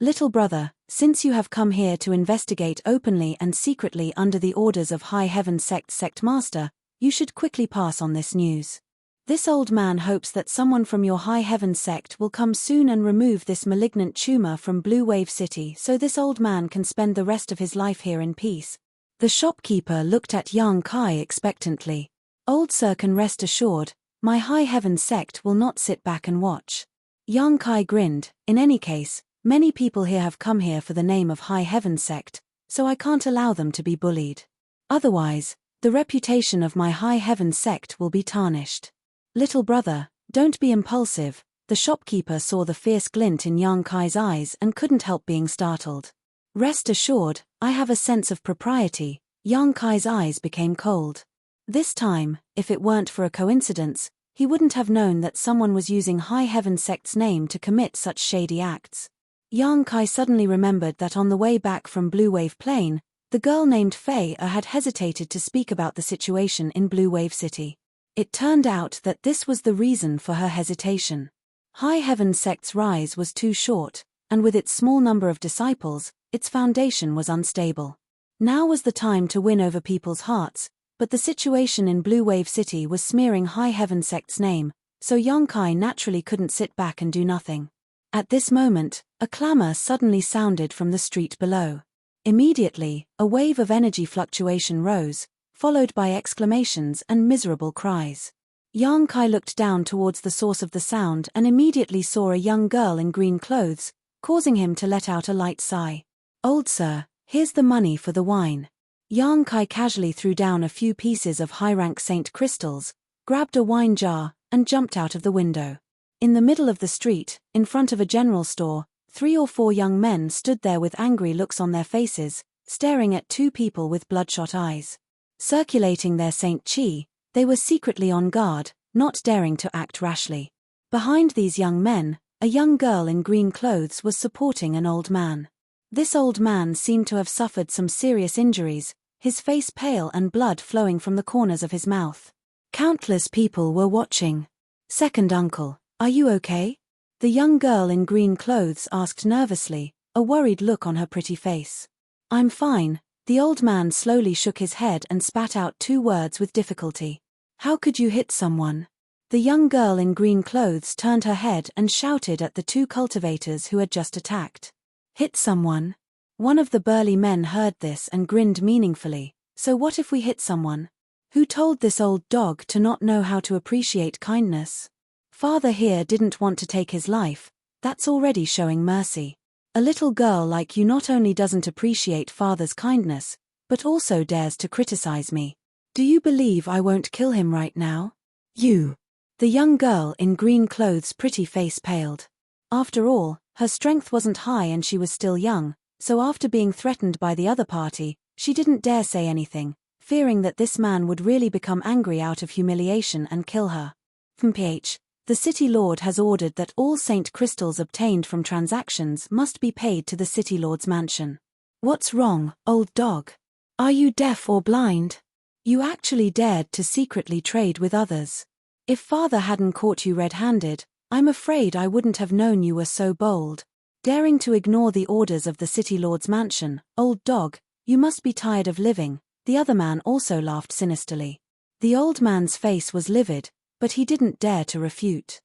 Little brother, since you have come here to investigate openly and secretly under the orders of High Heaven Sect Master, you should quickly pass on this news. This old man hopes that someone from your High Heaven sect will come soon and remove this malignant tumor from Blue Wave City so this old man can spend the rest of his life here in peace. The shopkeeper looked at Yang Kai expectantly. Old sir can rest assured, my High Heaven sect will not sit back and watch. Yang Kai grinned. In any case, many people here have come here for the name of High Heaven sect, so I can't allow them to be bullied. Otherwise, the reputation of my High Heaven sect will be tarnished. Little brother, don't be impulsive. The shopkeeper saw the fierce glint in Yang Kai's eyes and couldn't help being startled. Rest assured, I have a sense of propriety. Yang Kai's eyes became cold. This time, if it weren't for a coincidence, he wouldn't have known that someone was using High Heaven sect's name to commit such shady acts. Yang Kai suddenly remembered that on the way back from Blue Wave Plain, the girl named Fei had hesitated to speak about the situation in Blue Wave City. It turned out that this was the reason for her hesitation. High Heaven sect's rise was too short, and with its small number of disciples, its foundation was unstable. Now was the time to win over people's hearts, but the situation in Blue Wave City was smearing High Heaven sect's name, so Yang Kai naturally couldn't sit back and do nothing. At this moment, a clamor suddenly sounded from the street below. Immediately, a wave of energy fluctuation rose, followed by exclamations and miserable cries. Yang Kai looked down towards the source of the sound and immediately saw a young girl in green clothes, causing him to let out a light sigh. Old sir, here's the money for the wine. Yang Kai casually threw down a few pieces of high-rank Saint crystals, grabbed a wine jar, and jumped out of the window. In the middle of the street, in front of a general store, 3 or 4 young men stood there with angry looks on their faces, staring at 2 people with bloodshot eyes. Circulating their Saint Chi, they were secretly on guard, not daring to act rashly. Behind these young men, a young girl in green clothes was supporting an old man. This old man seemed to have suffered some serious injuries, his face pale and blood flowing from the corners of his mouth. Countless people were watching. Second uncle, are you okay? The young girl in green clothes asked nervously, a worried look on her pretty face. I'm fine. The old man slowly shook his head and spat out 2 words with difficulty. How could you hit someone? The young girl in green clothes turned her head and shouted at the 2 cultivators who had just attacked. Hit someone? One of the burly men heard this and grinned meaningfully. So what if we hit someone? Who told this old dog to not know how to appreciate kindness? Father here didn't want to take his life, that's already showing mercy. A little girl like you not only doesn't appreciate father's kindness, but also dares to criticize me. Do you believe I won't kill him right now? You. The young girl in green clothes' pretty face paled. After all, her strength wasn't high and she was still young, so after being threatened by the other party, she didn't dare say anything, fearing that this man would really become angry out of humiliation and kill her. The city lord has ordered that all Saint crystals obtained from transactions must be paid to the city lord's mansion. What's wrong, old dog? Are you deaf or blind? You actually dared to secretly trade with others. If father hadn't caught you red-handed, I'm afraid I wouldn't have known you were so bold. Daring to ignore the orders of the city lord's mansion, old dog, you must be tired of living. The other man also laughed sinisterly. The old man's face was livid, but he didn't dare to refute.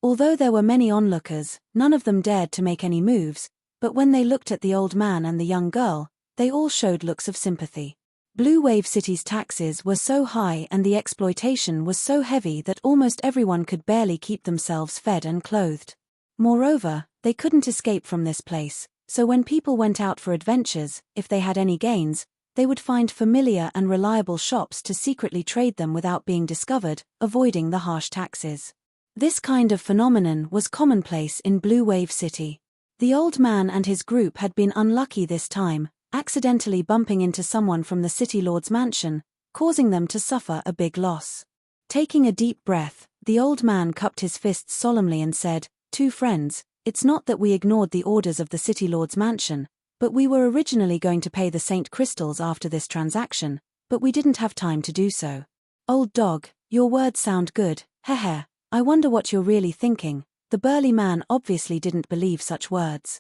Although there were many onlookers, none of them dared to make any moves, but when they looked at the old man and the young girl, they all showed looks of sympathy. Blue Wave City's taxes were so high and the exploitation was so heavy that almost everyone could barely keep themselves fed and clothed. Moreover, they couldn't escape from this place, so when people went out for adventures, if they had any gains, they would find familiar and reliable shops to secretly trade them without being discovered, avoiding the harsh taxes. This kind of phenomenon was commonplace in Blue Wave City. The old man and his group had been unlucky this time, accidentally bumping into someone from the city lord's mansion, causing them to suffer a big loss. Taking a deep breath, the old man cupped his fists solemnly and said, "Two friends, it's not that we ignored the orders of the city lord's mansion, but we were originally going to pay the Saint Crystals after this transaction, but we didn't have time to do so. Old dog, your words sound good, heh. I wonder what you're really thinking." The burly man obviously didn't believe such words.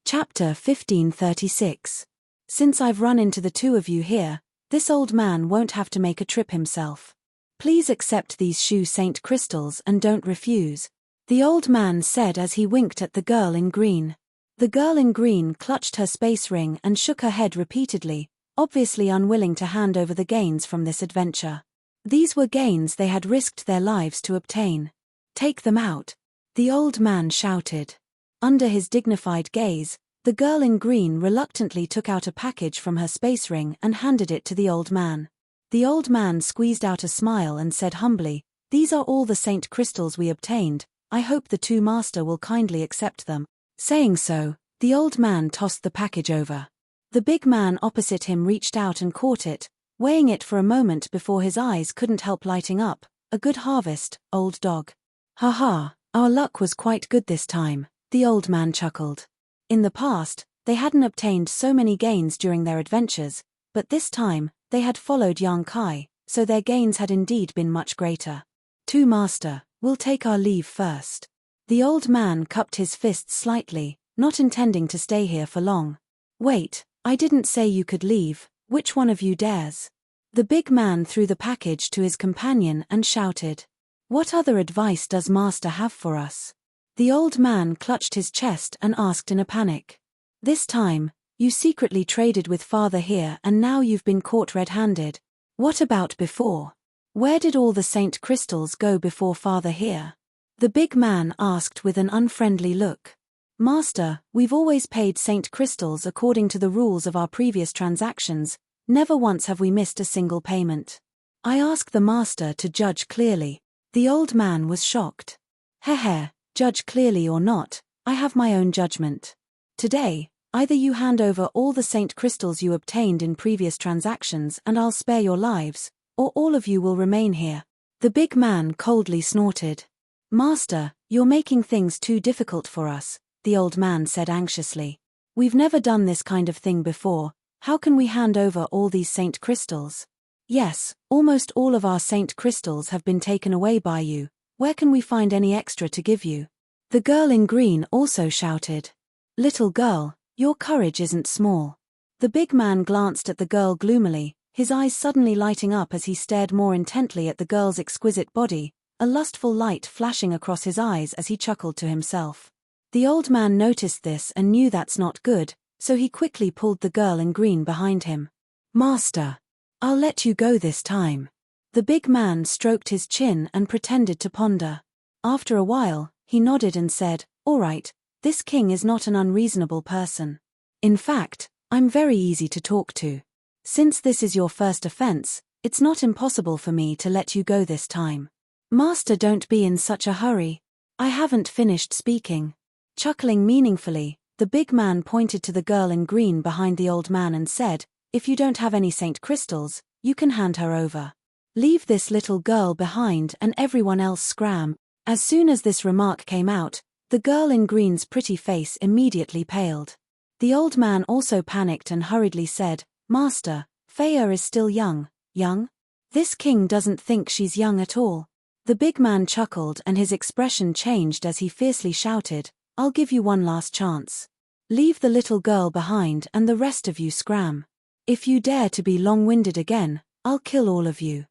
Chapter 1536. Since I've run into the two of you here, this old man won't have to make a trip himself. Please accept these shoe Saint Crystals and don't refuse, the old man said as he winked at the girl in green. The girl in green clutched her space ring and shook her head repeatedly, obviously unwilling to hand over the gains from this adventure. These were gains they had risked their lives to obtain. "Take them out," the old man shouted. Under his dignified gaze, the girl in green reluctantly took out a package from her space ring and handed it to the old man. The old man squeezed out a smile and said humbly, "These are all the Saint Crystals we obtained, I hope the two master will kindly accept them." Saying so, the old man tossed the package over. The big man opposite him reached out and caught it, weighing it for a moment before his eyes couldn't help lighting up. "A good harvest, old dog." "Ha, our luck was quite good this time," the old man chuckled. In the past, they hadn't obtained so many gains during their adventures, but this time, they had followed Yang Kai, so their gains had indeed been much greater. "Two master, we'll take our leave first." The old man cupped his fists slightly, not intending to stay here for long. "Wait, I didn't say you could leave. Which one of you dares?" The big man threw the package to his companion and shouted. "What other advice does master have for us?" The old man clutched his chest and asked in a panic. "This time, you secretly traded with father here and now you've been caught red-handed. What about before? Where did all the Saint Crystals go before father here?" The big man asked with an unfriendly look. "Master, we've always paid Saint Crystals according to the rules of our previous transactions, never once have we missed a single payment. I ask the master to judge clearly." The old man was shocked. "Heh, judge clearly or not, I have my own judgment. Today, either you hand over all the Saint Crystals you obtained in previous transactions and I'll spare your lives, or all of you will remain here." The big man coldly snorted. "Master, you're making things too difficult for us," the old man said anxiously. "We've never done this kind of thing before. How can we hand over all these Saint Crystals?" "Yes, almost all of our Saint Crystals have been taken away by you. Where can we find any extra to give you?" The girl in green also shouted. "Little girl, your courage isn't small." The big man glanced at the girl gloomily, his eyes suddenly lighting up as he stared more intently at the girl's exquisite body, a lustful light flashing across his eyes as he chuckled to himself. The old man noticed this and knew that's not good, so he quickly pulled the girl in green behind him. "Master, I'll let you go this time." The big man stroked his chin and pretended to ponder. After a while, he nodded and said, "All right, this king is not an unreasonable person. In fact, I'm very easy to talk to. Since this is your first offense, it's not impossible for me to let you go this time." "Master, don't be in such a hurry. I haven't finished speaking." Chuckling meaningfully, the big man pointed to the girl in green behind the old man and said, "If you don't have any Saint Crystals, you can hand her over. Leave this little girl behind and everyone else scram." As soon as this remark came out, the girl in green's pretty face immediately paled. The old man also panicked and hurriedly said, "Master, Faya is still young." "Young? This king doesn't think she's young at all." The big man chuckled and his expression changed as he fiercely shouted, "I'll give you one last chance. Leave the little girl behind and the rest of you scram. If you dare to be long-winded again, I'll kill all of you."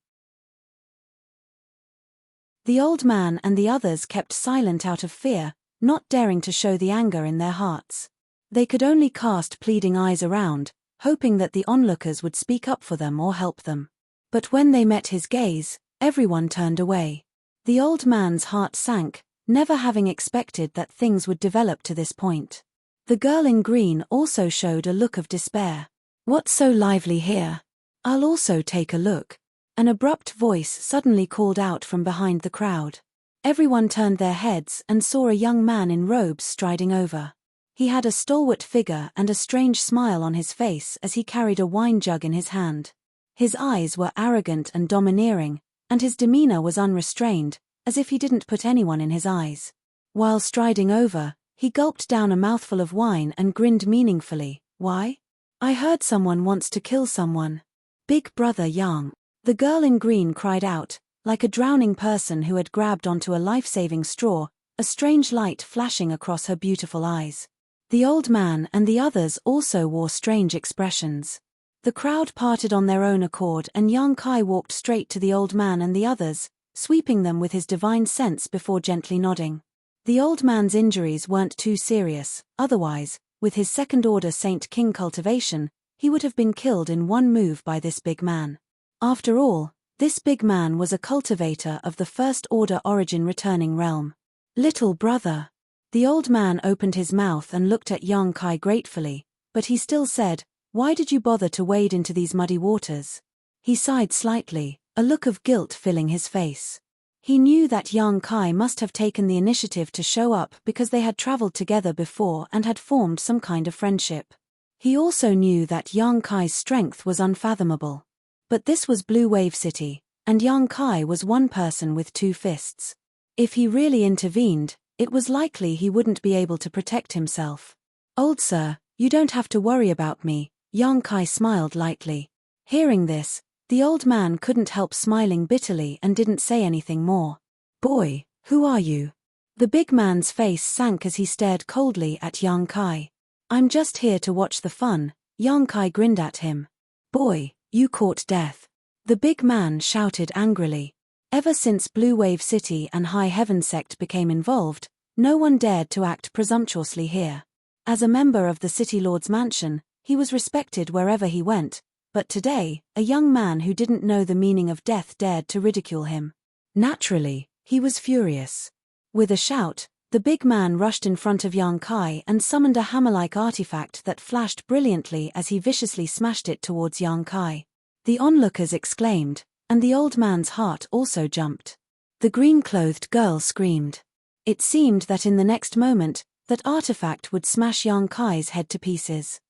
The old man and the others kept silent out of fear, not daring to show the anger in their hearts. They could only cast pleading eyes around, hoping that the onlookers would speak up for them or help them. But when they met his gaze, everyone turned away. The old man's heart sank, never having expected that things would develop to this point. The girl in green also showed a look of despair. "What's so lively here? I'll also take a look." An abrupt voice suddenly called out from behind the crowd. Everyone turned their heads and saw a young man in robes striding over. He had a stalwart figure and a strange smile on his face as he carried a wine jug in his hand. His eyes were arrogant and domineering, and his demeanor was unrestrained, as if he didn't put anyone in his eyes. While striding over, he gulped down a mouthful of wine and grinned meaningfully. "Why? I heard someone wants to kill someone. Big brother Yang." The girl in green cried out, like a drowning person who had grabbed onto a life-saving straw, a strange light flashing across her beautiful eyes. The old man and the others also wore strange expressions. The crowd parted on their own accord and Yang Kai walked straight to the old man and the others, sweeping them with his divine sense before gently nodding. The old man's injuries weren't too serious, otherwise, with his second-order Saint King cultivation, he would have been killed in one move by this big man. After all, this big man was a cultivator of the first-order origin returning realm. "Little brother." The old man opened his mouth and looked at Yang Kai gratefully, but he still said, "Why did you bother to wade into these muddy waters?" He sighed slightly, a look of guilt filling his face. He knew that Yang Kai must have taken the initiative to show up because they had traveled together before and had formed some kind of friendship. He also knew that Yang Kai's strength was unfathomable. But this was Blue Wave City, and Yang Kai was one person with two fists. If he really intervened, it was likely he wouldn't be able to protect himself. "Old sir, you don't have to worry about me," Yang Kai smiled lightly. Hearing this, the old man couldn't help smiling bitterly and didn't say anything more. "Boy, who are you?" The big man's face sank as he stared coldly at Yang Kai. "I'm just here to watch the fun," Yang Kai grinned at him. "Boy, you caught death," the big man shouted angrily. Ever since Blue Wave City and High Heaven Sect became involved, no one dared to act presumptuously here. As a member of the City Lord's mansion, he was respected wherever he went, but today, a young man who didn't know the meaning of death dared to ridicule him. Naturally, he was furious. With a shout, the big man rushed in front of Yang Kai and summoned a hammer-like artifact that flashed brilliantly as he viciously smashed it towards Yang Kai. The onlookers exclaimed, and the old man's heart also jumped. The green-clothed girl screamed. It seemed that in the next moment, that artifact would smash Yang Kai's head to pieces.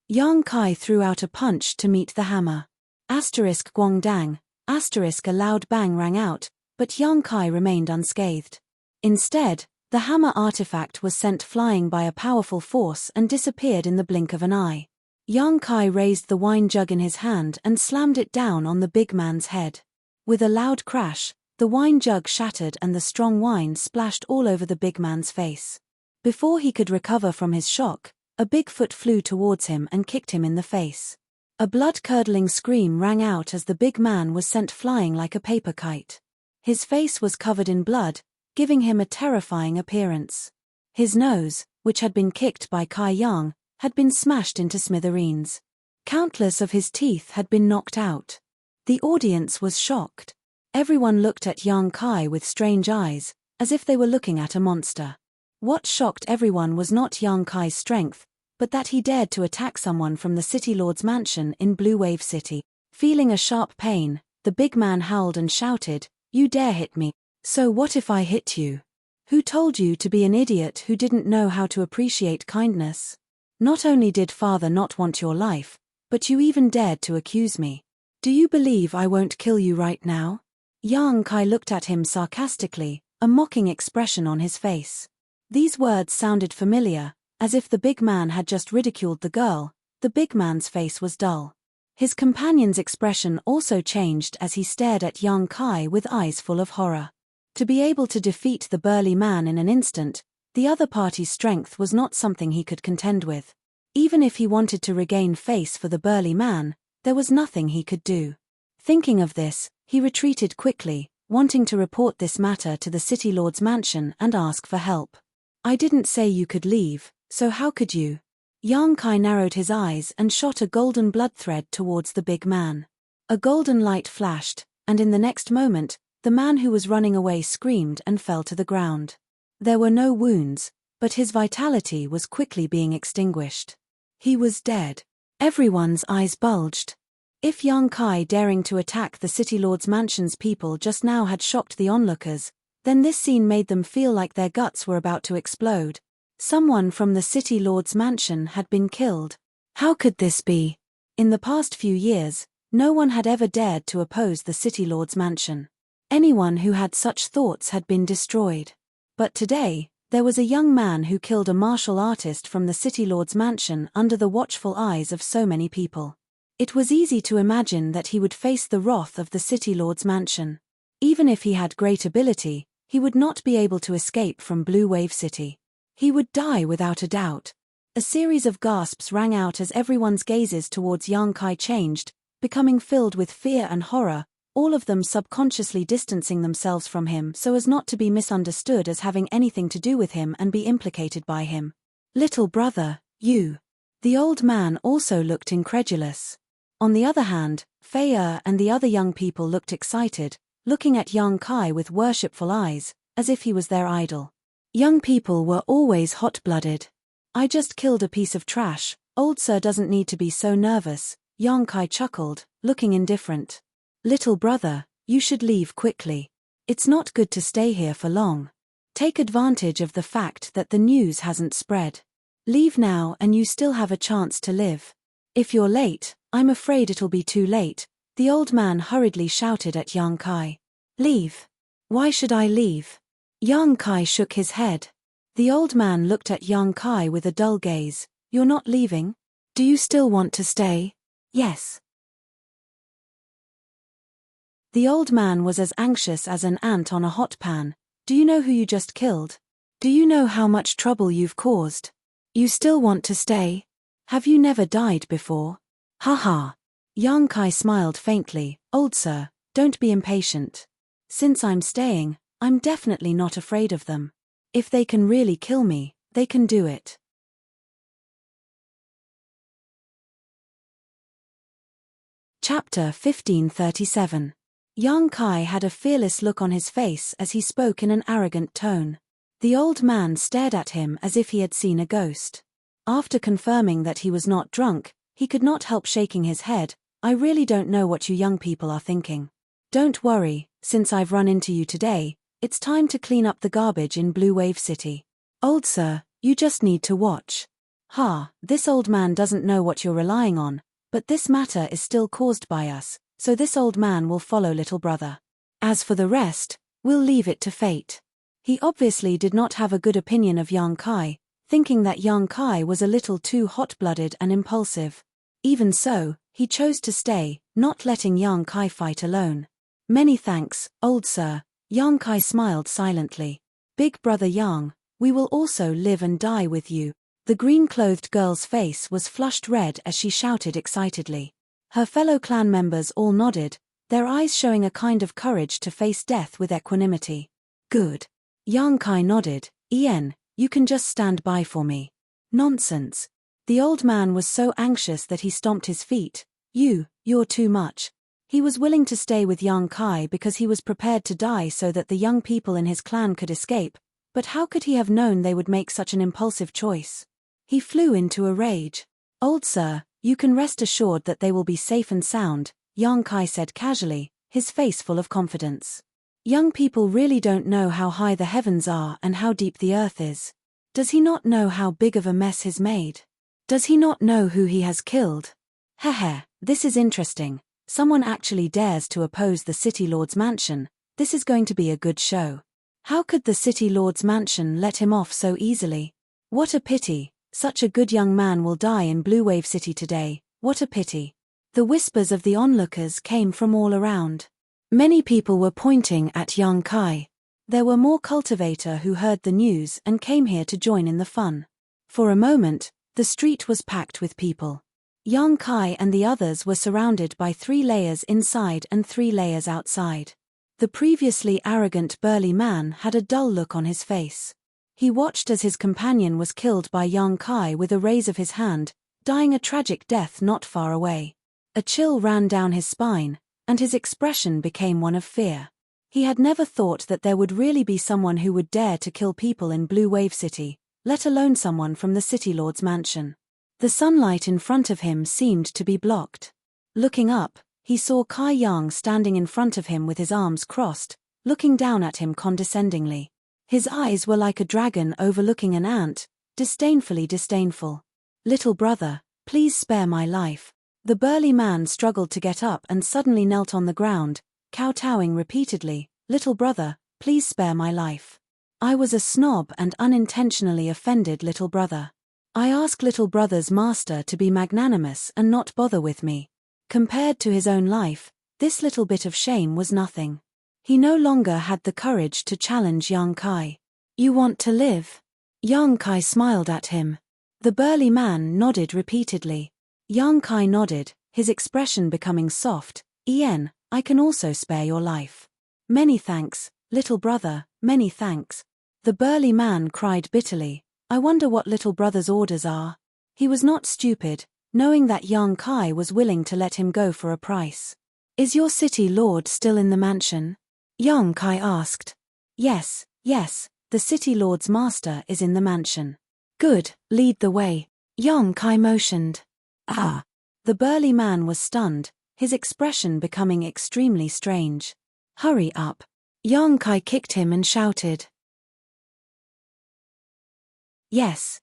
Yang Kai threw out a punch to meet the hammer. Asterisk Guangdang, asterisk a loud bang rang out, but Yang Kai remained unscathed. Instead, the hammer artifact was sent flying by a powerful force and disappeared in the blink of an eye. Yang Kai raised the wine jug in his hand and slammed it down on the big man's head. With a loud crash, the wine jug shattered and the strong wine splashed all over the big man's face. Before he could recover from his shock, a big foot flew towards him and kicked him in the face. A blood-curdling scream rang out as the big man was sent flying like a paper kite. His face was covered in blood, giving him a terrifying appearance. His nose, which had been kicked by Kai Yang, had been smashed into smithereens. Countless of his teeth had been knocked out. The audience was shocked. Everyone looked at Yang Kai with strange eyes, as if they were looking at a monster. What shocked everyone was not Yang Kai's strength, but that he dared to attack someone from the City Lord's mansion in Blue Wave City. Feeling a sharp pain, the big man howled and shouted, "You dare hit me? So what if I hit you? Who told you to be an idiot who didn't know how to appreciate kindness? Not only did father not want your life, but you even dared to accuse me. Do you believe I won't kill you right now?" Yang Kai looked at him sarcastically, a mocking expression on his face. These words sounded familiar, as if the big man had just ridiculed the girl. The big man's face was dull. His companion's expression also changed as he stared at Yang Kai with eyes full of horror. To be able to defeat the burly man in an instant, the other party's strength was not something he could contend with. Even if he wanted to regain face for the burly man, there was nothing he could do. Thinking of this, he retreated quickly, wanting to report this matter to the City Lord's mansion and ask for help. "I didn't say you could leave, so how could you?" Yang Kai narrowed his eyes and shot a golden blood thread towards the big man. A golden light flashed, and in the next moment, The man who was running away screamed and fell to the ground. There were no wounds, but his vitality was quickly being extinguished. He was dead. Everyone's eyes bulged. If Yang Kai daring to attack the City Lord's mansion's people just now had shocked the onlookers, then this scene made them feel like their guts were about to explode. Someone from the City Lord's mansion had been killed. How could this be? In the past few years, no one had ever dared to oppose the City Lord's mansion. Anyone who had such thoughts had been destroyed. But today, there was a young man who killed a martial artist from the City Lord's mansion under the watchful eyes of so many people. It was easy to imagine that he would face the wrath of the City Lord's mansion. Even if he had great ability, he would not be able to escape from Blue Wave City. He would die without a doubt. A series of gasps rang out as everyone's gazes towards Yang Kai changed, becoming filled with fear and horror, all of them subconsciously distancing themselves from him so as not to be misunderstood as having anything to do with him and be implicated by him. "Little brother, you." The old man also looked incredulous. On the other hand, Fei and the other young people looked excited, looking at Yang Kai with worshipful eyes, as if he was their idol. Young people were always hot-blooded. "I just killed a piece of trash, old sir doesn't need to be so nervous," Yang Kai chuckled, looking indifferent. "Little brother, you should leave quickly. It's not good to stay here for long. Take advantage of the fact that the news hasn't spread. Leave now and you still have a chance to live. If you're late, I'm afraid it'll be too late," the old man hurriedly shouted at Yang Kai. "Leave? Why should I leave?" Yang Kai shook his head. The old man looked at Yang Kai with a dull gaze. "You're not leaving? Do you still want to stay?" "Yes." The old man was as anxious as an ant on a hot pan. "Do you know who you just killed? Do you know how much trouble you've caused? You still want to stay? Have you never died before?" "Ha." Yang Kai smiled faintly. "Old sir, don't be impatient. Since I'm staying, I'm definitely not afraid of them. If they can really kill me, they can do it." Chapter 1537. Yang Kai had a fearless look on his face as he spoke in an arrogant tone. The old man stared at him as if he had seen a ghost. After confirming that he was not drunk, he could not help shaking his head. "I really don't know what you young people are thinking. Don't worry, since I've run into you today, it's time to clean up the garbage in Blue Wave City. Old sir, you just need to watch." This old man doesn't know what you're relying on, but this matter is still caused by us, so this old man will follow little brother. As for the rest, we'll leave it to fate. He obviously did not have a good opinion of Yang Kai, thinking that Yang Kai was a little too hot-blooded and impulsive. Even so, he chose to stay, not letting Yang Kai fight alone. "Many thanks, old sir," Yang Kai smiled silently. "Big brother Yang, we will also live and die with you." The green-clothed girl's face was flushed red as she shouted excitedly. Her fellow clan members all nodded, their eyes showing a kind of courage to face death with equanimity. "Good." Yang Kai nodded. "Ian, you can just stand by for me." "Nonsense." The old man was so anxious that he stomped his feet. You're too much." He was willing to stay with Yang Kai because he was prepared to die so that the young people in his clan could escape, but how could he have known they would make such an impulsive choice? He flew into a rage. "Old sir, you can rest assured that they will be safe and sound," Yang Kai said casually, his face full of confidence. "Young people really don't know how high the heavens are and how deep the earth is. Does he not know how big of a mess he's made? Does he not know who he has killed? This is interesting. Someone actually dares to oppose the City Lord's mansion. This is going to be a good show. How could the City Lord's mansion let him off so easily? What a pity. Such a good young man will die in Blue Wave City today. What a pity." The whispers of the onlookers came from all around. Many people were pointing at Yang Kai. There were more cultivators who heard the news and came here to join in the fun. For a moment, the street was packed with people. Yang Kai and the others were surrounded by 3 layers inside and 3 layers outside. The previously arrogant burly man had a dull look on his face. He watched as his companion was killed by Yang Kai with a raise of his hand, dying a tragic death not far away. A chill ran down his spine, and his expression became one of fear. He had never thought that there would really be someone who would dare to kill people in Blue Wave City, let alone someone from the City Lord's mansion. The sunlight in front of him seemed to be blocked. Looking up, he saw Kai Yang standing in front of him with his arms crossed, looking down at him condescendingly. His eyes were like a dragon overlooking an ant, disdainfully disdainful. "Little brother, please spare my life." The burly man struggled to get up and suddenly knelt on the ground, kowtowing repeatedly, "Little brother, please spare my life. I was a snob and unintentionally offended little brother. I ask little brother's master to be magnanimous and not bother with me." Compared to his own life, this little bit of shame was nothing. He no longer had the courage to challenge Yang Kai. "You want to live?" Yang Kai smiled at him. The burly man nodded repeatedly. Yang Kai nodded, his expression becoming soft. I can also spare your life." "Many thanks, little brother, many thanks." The burly man cried bitterly. "I wonder what little brother's orders are." He was not stupid, knowing that Yang Kai was willing to let him go for a price. "Is your city lord still in the mansion?" Yang Kai asked. Yes, the city lord's master is in the mansion." "Good, lead the way." Yang Kai motioned. "Ah." The burly man was stunned, his expression becoming extremely strange. "Hurry up." Yang Kai kicked him and shouted. Yes.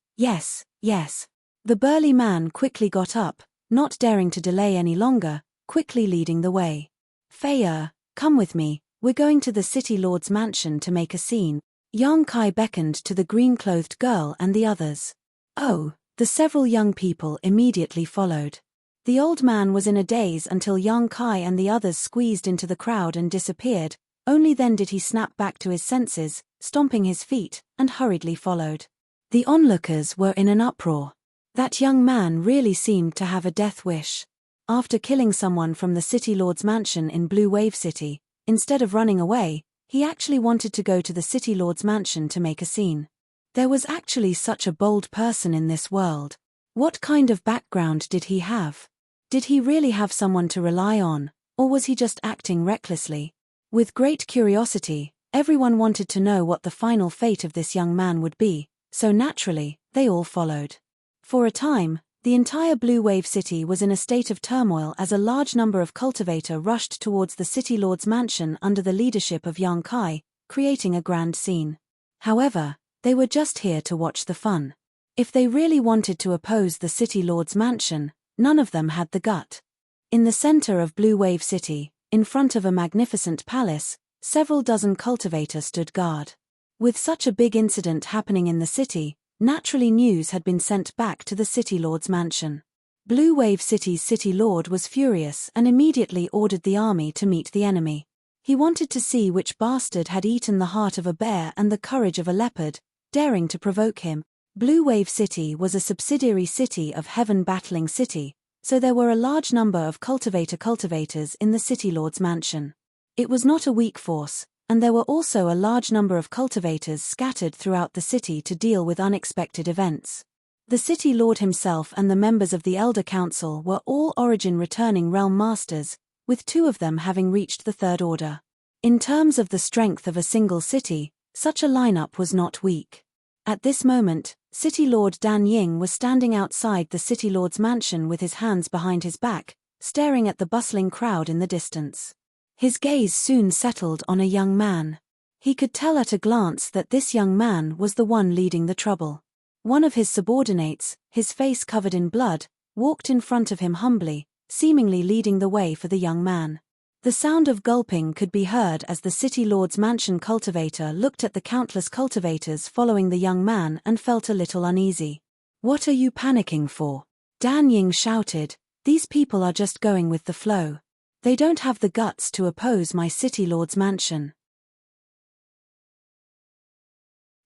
The burly man quickly got up, not daring to delay any longer, quickly leading the way. "Fei, come with me, we're going to the city lord's mansion to make a scene." Yang Kai beckoned to the green-clothed girl and the others. "Oh." The several young people immediately followed. The old man was in a daze until Yang Kai and the others squeezed into the crowd and disappeared. Only then did he snap back to his senses, stomping his feet, and hurriedly followed. The onlookers were in an uproar. That young man really seemed to have a death wish. After killing someone from the City Lord's mansion in Blue Wave City, instead of running away, he actually wanted to go to the City Lord's mansion to make a scene. There was actually such a bold person in this world. What kind of background did he have? Did he really have someone to rely on, or was he just acting recklessly? With great curiosity, everyone wanted to know what the final fate of this young man would be, so naturally, they all followed. For a time, the entire Blue Wave City was in a state of turmoil as a large number of cultivators rushed towards the City Lord's mansion under the leadership of Yang Kai, creating a grand scene. However, they were just here to watch the fun. If they really wanted to oppose the City Lord's mansion, none of them had the gut. In the center of Blue Wave City, in front of a magnificent palace, several dozen cultivators stood guard. With such a big incident happening in the city, naturally news had been sent back to the City Lord's mansion. Blue Wave City's City Lord was furious and immediately ordered the army to meet the enemy. He wanted to see which bastard had eaten the heart of a bear and the courage of a leopard, daring to provoke him. Blue Wave City was a subsidiary city of Heaven Battling City, so there were a large number of cultivators in the City Lord's mansion. It was not a weak force, and there were also a large number of cultivators scattered throughout the city to deal with unexpected events. The City Lord himself and the members of the Elder Council were all origin returning realm masters, with 2 of them having reached the 3rd order. In terms of the strength of a single city, such a lineup was not weak. At this moment, City Lord Dan Ying was standing outside the City Lord's mansion with his hands behind his back, staring at the bustling crowd in the distance. His gaze soon settled on a young man. He could tell at a glance that this young man was the one leading the trouble. One of his subordinates, his face covered in blood, walked in front of him humbly, seemingly leading the way for the young man. The sound of gulping could be heard as the City Lord's mansion cultivator looked at the countless cultivators following the young man and felt a little uneasy. "What are you panicking for?" Dan Ying shouted. "These people are just going with the flow. They don't have the guts to oppose my City Lord's mansion.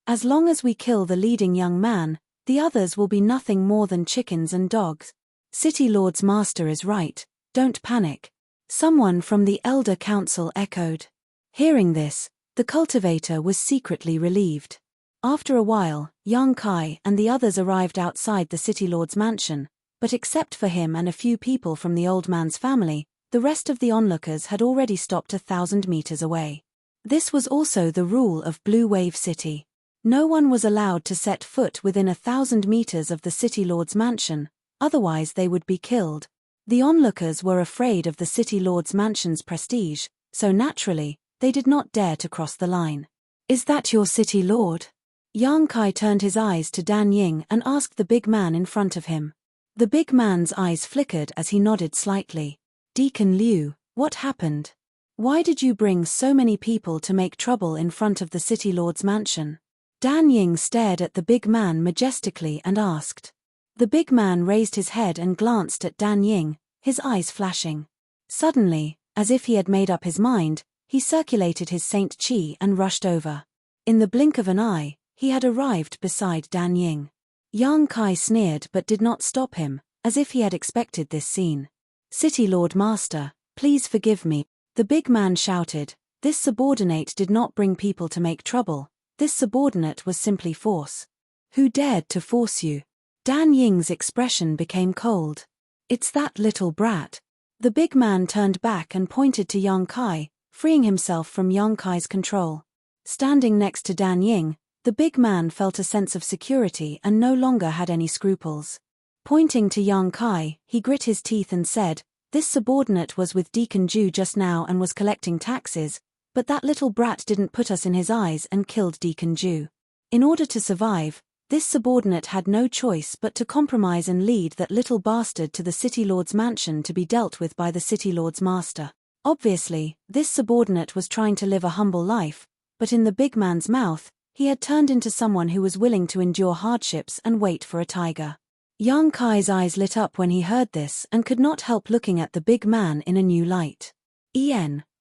As long as we kill the leading young man, the others will be nothing more than chickens and dogs. City Lord's master is right, don't panic." Someone from the Elder Council echoed. Hearing this, the cultivator was secretly relieved. After a while, Yang Kai and the others arrived outside the City Lord's mansion, but except for him and a few people from the old man's family, the rest of the onlookers had already stopped 1,000 meters away. This was also the rule of Blue Wave City. No one was allowed to set foot within 1,000 meters of the City Lord's mansion, otherwise they would be killed. The onlookers were afraid of the City Lord's mansion's prestige, so naturally, they did not dare to cross the line. "Is that your City Lord?" Yang Kai turned his eyes to Dan Ying and asked the big man in front of him. The big man's eyes flickered as he nodded slightly. "Deacon Liu, what happened? Why did you bring so many people to make trouble in front of the City Lord's mansion?" Dan Ying stared at the big man majestically and asked. The big man raised his head and glanced at Dan Ying, his eyes flashing. Suddenly, as if he had made up his mind, he circulated his Saint Chi and rushed over. In the blink of an eye, he had arrived beside Dan Ying. Yang Kai sneered but did not stop him, as if he had expected this scene. "City Lord Master, please forgive me," the big man shouted. "This subordinate did not bring people to make trouble. This subordinate was simply force." "Who dared to force you?" Dan Ying's expression became cold. "It's that little brat." The big man turned back and pointed to Yang Kai, freeing himself from Yang Kai's control. Standing next to Dan Ying, the big man felt a sense of security and no longer had any scruples. Pointing to Yang Kai, he grit his teeth and said, "This subordinate was with Deacon Ju just now and was collecting taxes, but that little brat didn't put us in his eyes and killed Deacon Ju. In order to survive, this subordinate had no choice but to compromise and lead that little bastard to the City Lord's mansion to be dealt with by the City Lord's master. Obviously, this subordinate was trying to live a humble life, but in the big man's mouth, he had turned into someone who was willing to endure hardships and wait for a tiger." Yang Kai's eyes lit up when he heard this and could not help looking at the big man in a new light.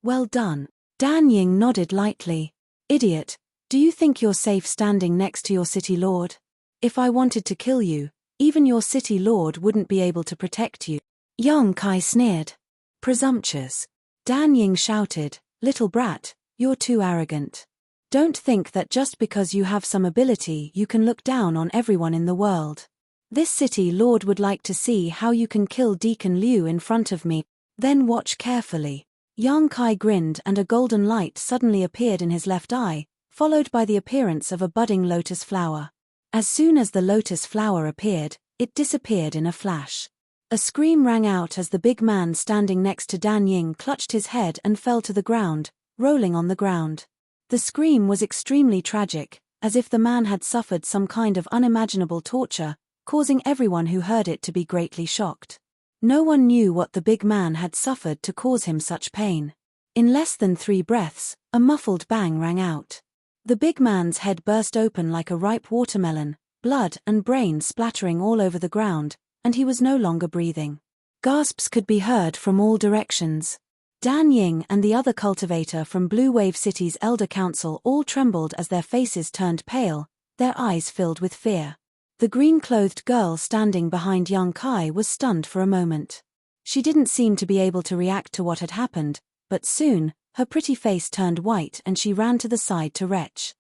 Well done." Dan Ying nodded lightly. "Idiot, do you think you're safe standing next to your City Lord? If I wanted to kill you, even your City Lord wouldn't be able to protect you." Yang Kai sneered. "Presumptuous." Dan Ying shouted, "Little brat, you're too arrogant. Don't think that just because you have some ability you can look down on everyone in the world. This City Lord would like to see how you can kill Deacon Liu in front of me, then watch carefully." Yang Kai grinned and a golden light suddenly appeared in his left eye, followed by the appearance of a budding lotus flower. As soon as the lotus flower appeared, it disappeared in a flash. A scream rang out as the big man standing next to Dan Ying clutched his head and fell to the ground, rolling on the ground. The scream was extremely tragic, as if the man had suffered some kind of unimaginable torture, causing everyone who heard it to be greatly shocked. No one knew what the big man had suffered to cause him such pain. In less than 3 breaths, a muffled bang rang out. The big man's head burst open like a ripe watermelon, blood and brains splattering all over the ground, and he was no longer breathing. Gasps could be heard from all directions. Dan Ying and the other cultivator from Blue Wave City's Elder Council all trembled as their faces turned pale, their eyes filled with fear. The green-clothed girl standing behind Yang Kai was stunned for a moment. She didn't seem to be able to react to what had happened, but soon, her pretty face turned white and she ran to the side to retch.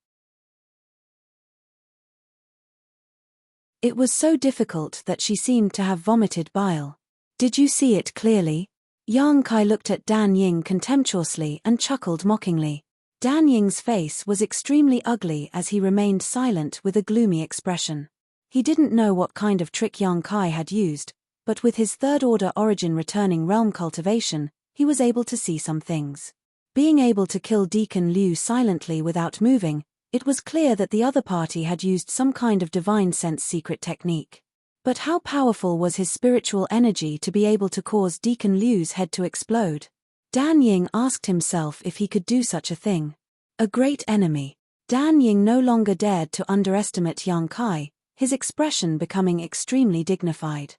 It was so difficult that she seemed to have vomited bile. "Did you see it clearly?" Yang Kai looked at Dan Ying contemptuously and chuckled mockingly. Dan Ying's face was extremely ugly as he remained silent with a gloomy expression. He didn't know what kind of trick Yang Kai had used, but with his third-order origin returning realm cultivation, he was able to see some things. Being able to kill Deacon Liu silently without moving, it was clear that the other party had used some kind of divine sense secret technique. But how powerful was his spiritual energy to be able to cause Deacon Liu's head to explode? Dan Ying asked himself if he could do such a thing. A great enemy. Dan Ying no longer dared to underestimate Yang Kai, his expression becoming extremely dignified.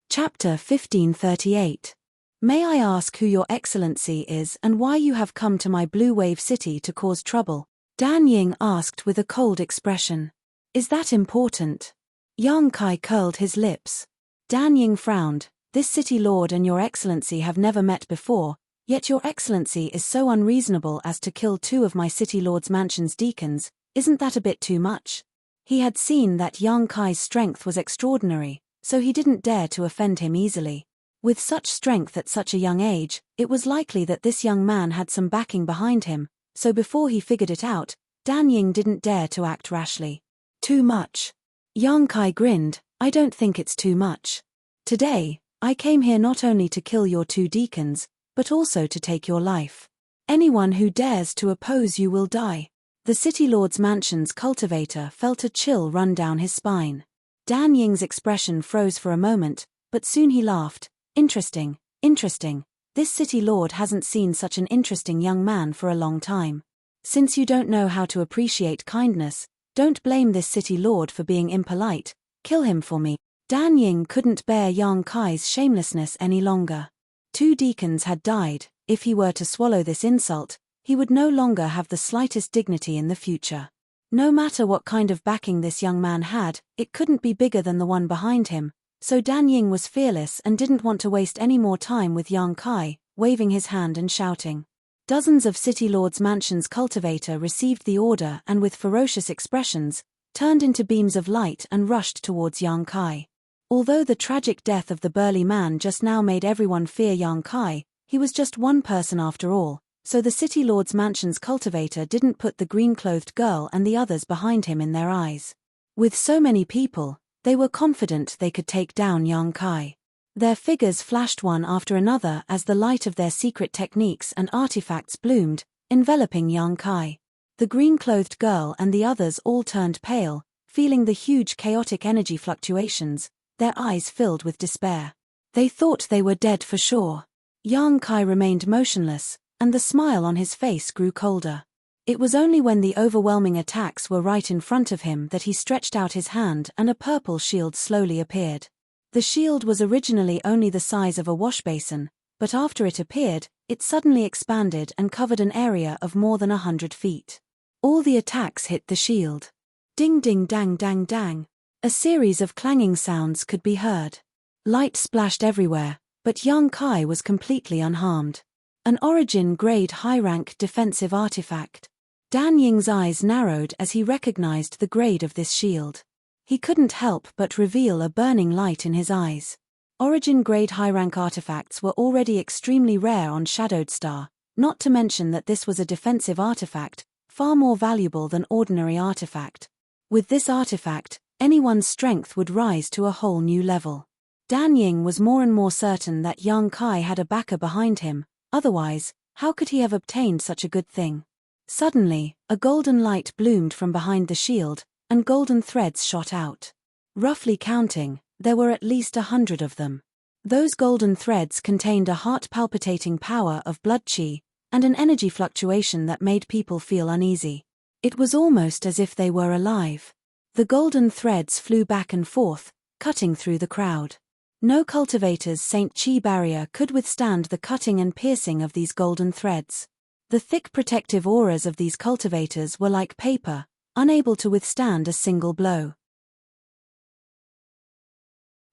Chapter 1538. May I ask who your excellency is and why you have come to my Blue Wave City to cause trouble? Dan Ying asked with a cold expression. Is that important? Yang Kai curled his lips. Dan Ying frowned. This city lord and your excellency have never met before, yet your excellency is so unreasonable as to kill 2 of my city lord's mansion's deacons. Isn't that a bit too much? He had seen that Yang Kai's strength was extraordinary, so he didn't dare to offend him easily. With such strength at such a young age, it was likely that this young man had some backing behind him, so before he figured it out, Dan Ying didn't dare to act rashly. Too much. Yang Kai grinned, I don't think it's too much. Today, I came here not only to kill your 2 deacons, but also to take your life. Anyone who dares to oppose you will die. The City Lord's mansion's cultivator felt a chill run down his spine. Dan Ying's expression froze for a moment, but soon he laughed. Interesting, interesting. This City Lord hasn't seen such an interesting young man for a long time. Since you don't know how to appreciate kindness, don't blame this City Lord for being impolite. Kill him for me. Dan Ying couldn't bear Yang Kai's shamelessness any longer. 2 deacons had died. If he were to swallow this insult, he would no longer have the slightest dignity in the future. No matter what kind of backing this young man had, it couldn't be bigger than the one behind him, so Dan Ying was fearless and didn't want to waste any more time with Yang Kai, waving his hand and shouting. Dozens of City Lord's mansion's cultivator received the order and with ferocious expressions, turned into beams of light and rushed towards Yang Kai. Although the tragic death of the burly man just now made everyone fear Yang Kai, he was just one person after all, so the City Lord's mansion's cultivator didn't put the green-clothed girl and the others behind him in their eyes. With so many people, they were confident they could take down Yang Kai. Their figures flashed one after another as the light of their secret techniques and artifacts bloomed, enveloping Yang Kai. The green-clothed girl and the others all turned pale, feeling the huge chaotic energy fluctuations, their eyes filled with despair. They thought they were dead for sure. Yang Kai remained motionless, and the smile on his face grew colder. It was only when the overwhelming attacks were right in front of him that he stretched out his hand and a purple shield slowly appeared. The shield was originally only the size of a washbasin, but after it appeared, it suddenly expanded and covered an area of more than 100 feet. All the attacks hit the shield. Ding ding dang dang dang. A series of clanging sounds could be heard. Light splashed everywhere, but Yang Kai was completely unharmed. An origin-grade high-rank defensive artifact. Dan Ying's eyes narrowed as he recognized the grade of this shield. He couldn't help but reveal a burning light in his eyes. Origin-grade high-rank artifacts were already extremely rare on Shadowed Star, not to mention that this was a defensive artifact, far more valuable than ordinary artifact. With this artifact, anyone's strength would rise to a whole new level. Dan Ying was more and more certain that Yang Kai had a backer behind him, otherwise, how could he have obtained such a good thing? Suddenly, a golden light bloomed from behind the shield, and golden threads shot out. Roughly counting, there were at least 100 of them. Those golden threads contained a heart-palpitating power of blood chi, and an energy fluctuation that made people feel uneasy. It was almost as if they were alive. The golden threads flew back and forth, cutting through the crowd. No cultivator's Saint Chi barrier could withstand the cutting and piercing of these golden threads. The thick protective auras of these cultivators were like paper, unable to withstand a single blow.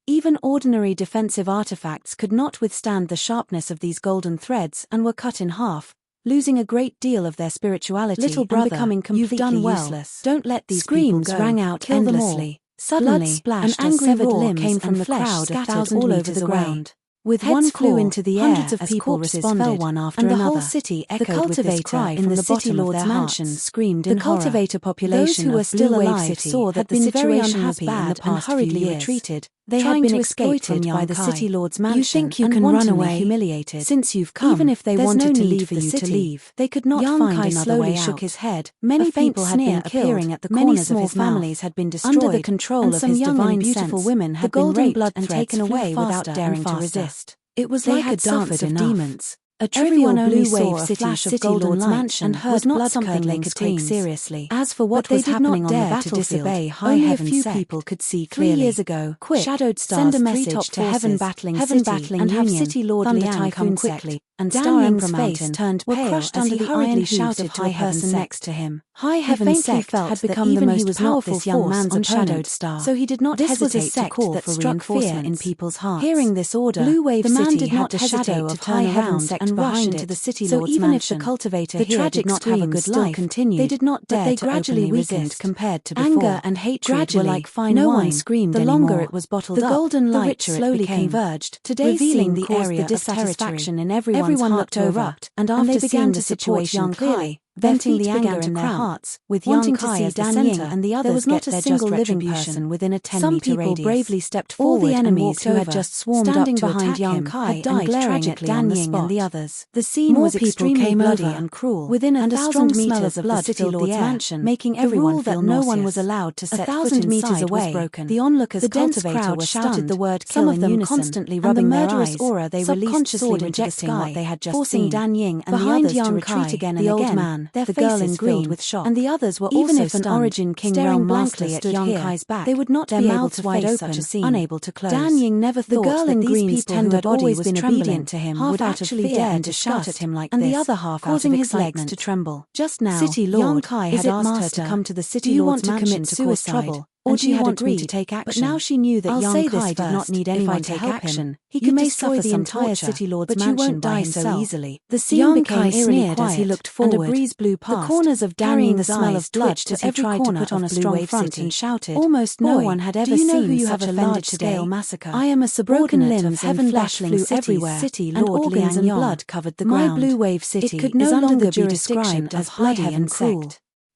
Even ordinary defensive artifacts could not withstand the sharpness of these golden threads and were cut in half, losing a great deal of their spirituality. Little brother, and becoming completely you've done well. useless. Don't let these Screams people go. rang out Kill endlessly. them all. Suddenly, splashed an as angry severed roar limbs came from and the flesh crowd scattered 1,000 all over meters the away. ground. With Heads one flew flew, into the air hundreds of as people corpses responded, fell one after and the another. whole city The echoed with this cultivator cry in from the the City bottom of Lord's their mansion hearts. screamed The in horror. cultivator Those population who were of still Blue Wave alive City saw that had the been very situation was unhappy in bad the and past few hurriedly years. retreated. They trying had been to escape exploited from by Yang the Kai. City Lord's You mansion think you and can run wantonly away? humiliated. Since you've come, Even if they there's wanted no to need leave for the you to city, leave. they could not Yang find Kai another slowly way shook out. his head. Many A faint people had been sneer killed, appearing at the many corners of small his mouth. families had been destroyed, Under the control and of some his young divine and beautiful sense, women the had been golden raped blood and threads taken away flew without faster daring and to faster. resist. It was They like a had dance suffered of enough. demons. Everyone Everyone only only saw saw a City flash of Lord's golden light mansion and was heard not something they blood-curdling could take screams. seriously. As for what But was they did happening not on the dare to battlefield, disobey High only a Heaven's few sect. people could see 3 clearly. years ago, Quick, Shadowed send Star's a 3 message top to Heaven forces, Battling Heaven City Battling and have Union, City Lord Thunder Liang Typhoon come Sect, quickly. and Dan Star Ying's Emperor face Mountain turned were pale crushed as under he the hurriedly iron hooves shouted of to High a Heaven person sect. next to him. High He Heaven faintly sect felt had that become even the he most was not powerful this young force man's on opponent, Shadowed Star, so he did not this was a hesitate to sect call that for struck fear in reinforcements. people's hearts. Hearing this order, Blue Wave the man City did had not the hesitate shadow to of turn High Heaven around sect and to rush into the city lord's mansion. So even if the cultivator here did not have a good life, they did not dare to openly resist. Compared to before, anger and hatred were like fine wine. No one screamed anymore. The longer it was bottled up, the golden light slowly converged, revealing the area of dissatisfaction in everyone's heart to erupt, and after seeing the situation clearly, venting the anger in their hearts, with wanting to see Dan Ying and the others get their just retribution within a 10-meter radius. Some people bravely stepped forward. All the enemies who had just swarmed up to attack him had died tragically on the spot. And the others. The scene was extremely bloody and cruel. Within 1,000 meters of blood filled the mansion, making everyone feel nauseous. No one was allowed to set foot inside was broken. The onlookers' cultivator was shouted the word kill in unison, some of them constantly rubbing their eyes. Aura they released soared into the sky, they had just forcing Dan Ying and the others to retreat again and again. Their faces filled with shock, and the others were even also if an Origin King staring blankly at Young Kai's back, they would not be able to face such a scene, unable to close. Dan Ying never thought that these people who had always been obedient to him would actually dare to shout at him like this, and the other half causing his legs to tremble. Just now, City Lord, Young Kai had asked her to come to the City Lord's mansion to cause trouble. Or she had agreed to take action. But now she knew that Young Kai did not need anyone to help him. He could destroy the entire City Lord's mansion, but you won't die so easily. The scene became eerily quiet as he looked forward, and a breeze blew past. The corners of carrying the smell of blood as he tried to put on a strong front and shouted. Almost no one had ever seen such a large-scale massacre. I am a subordinate of Heaven Bustling everywhere, and organs and blood covered the ground. My Blue Wave City is under the jurisdiction as bloody and cruel.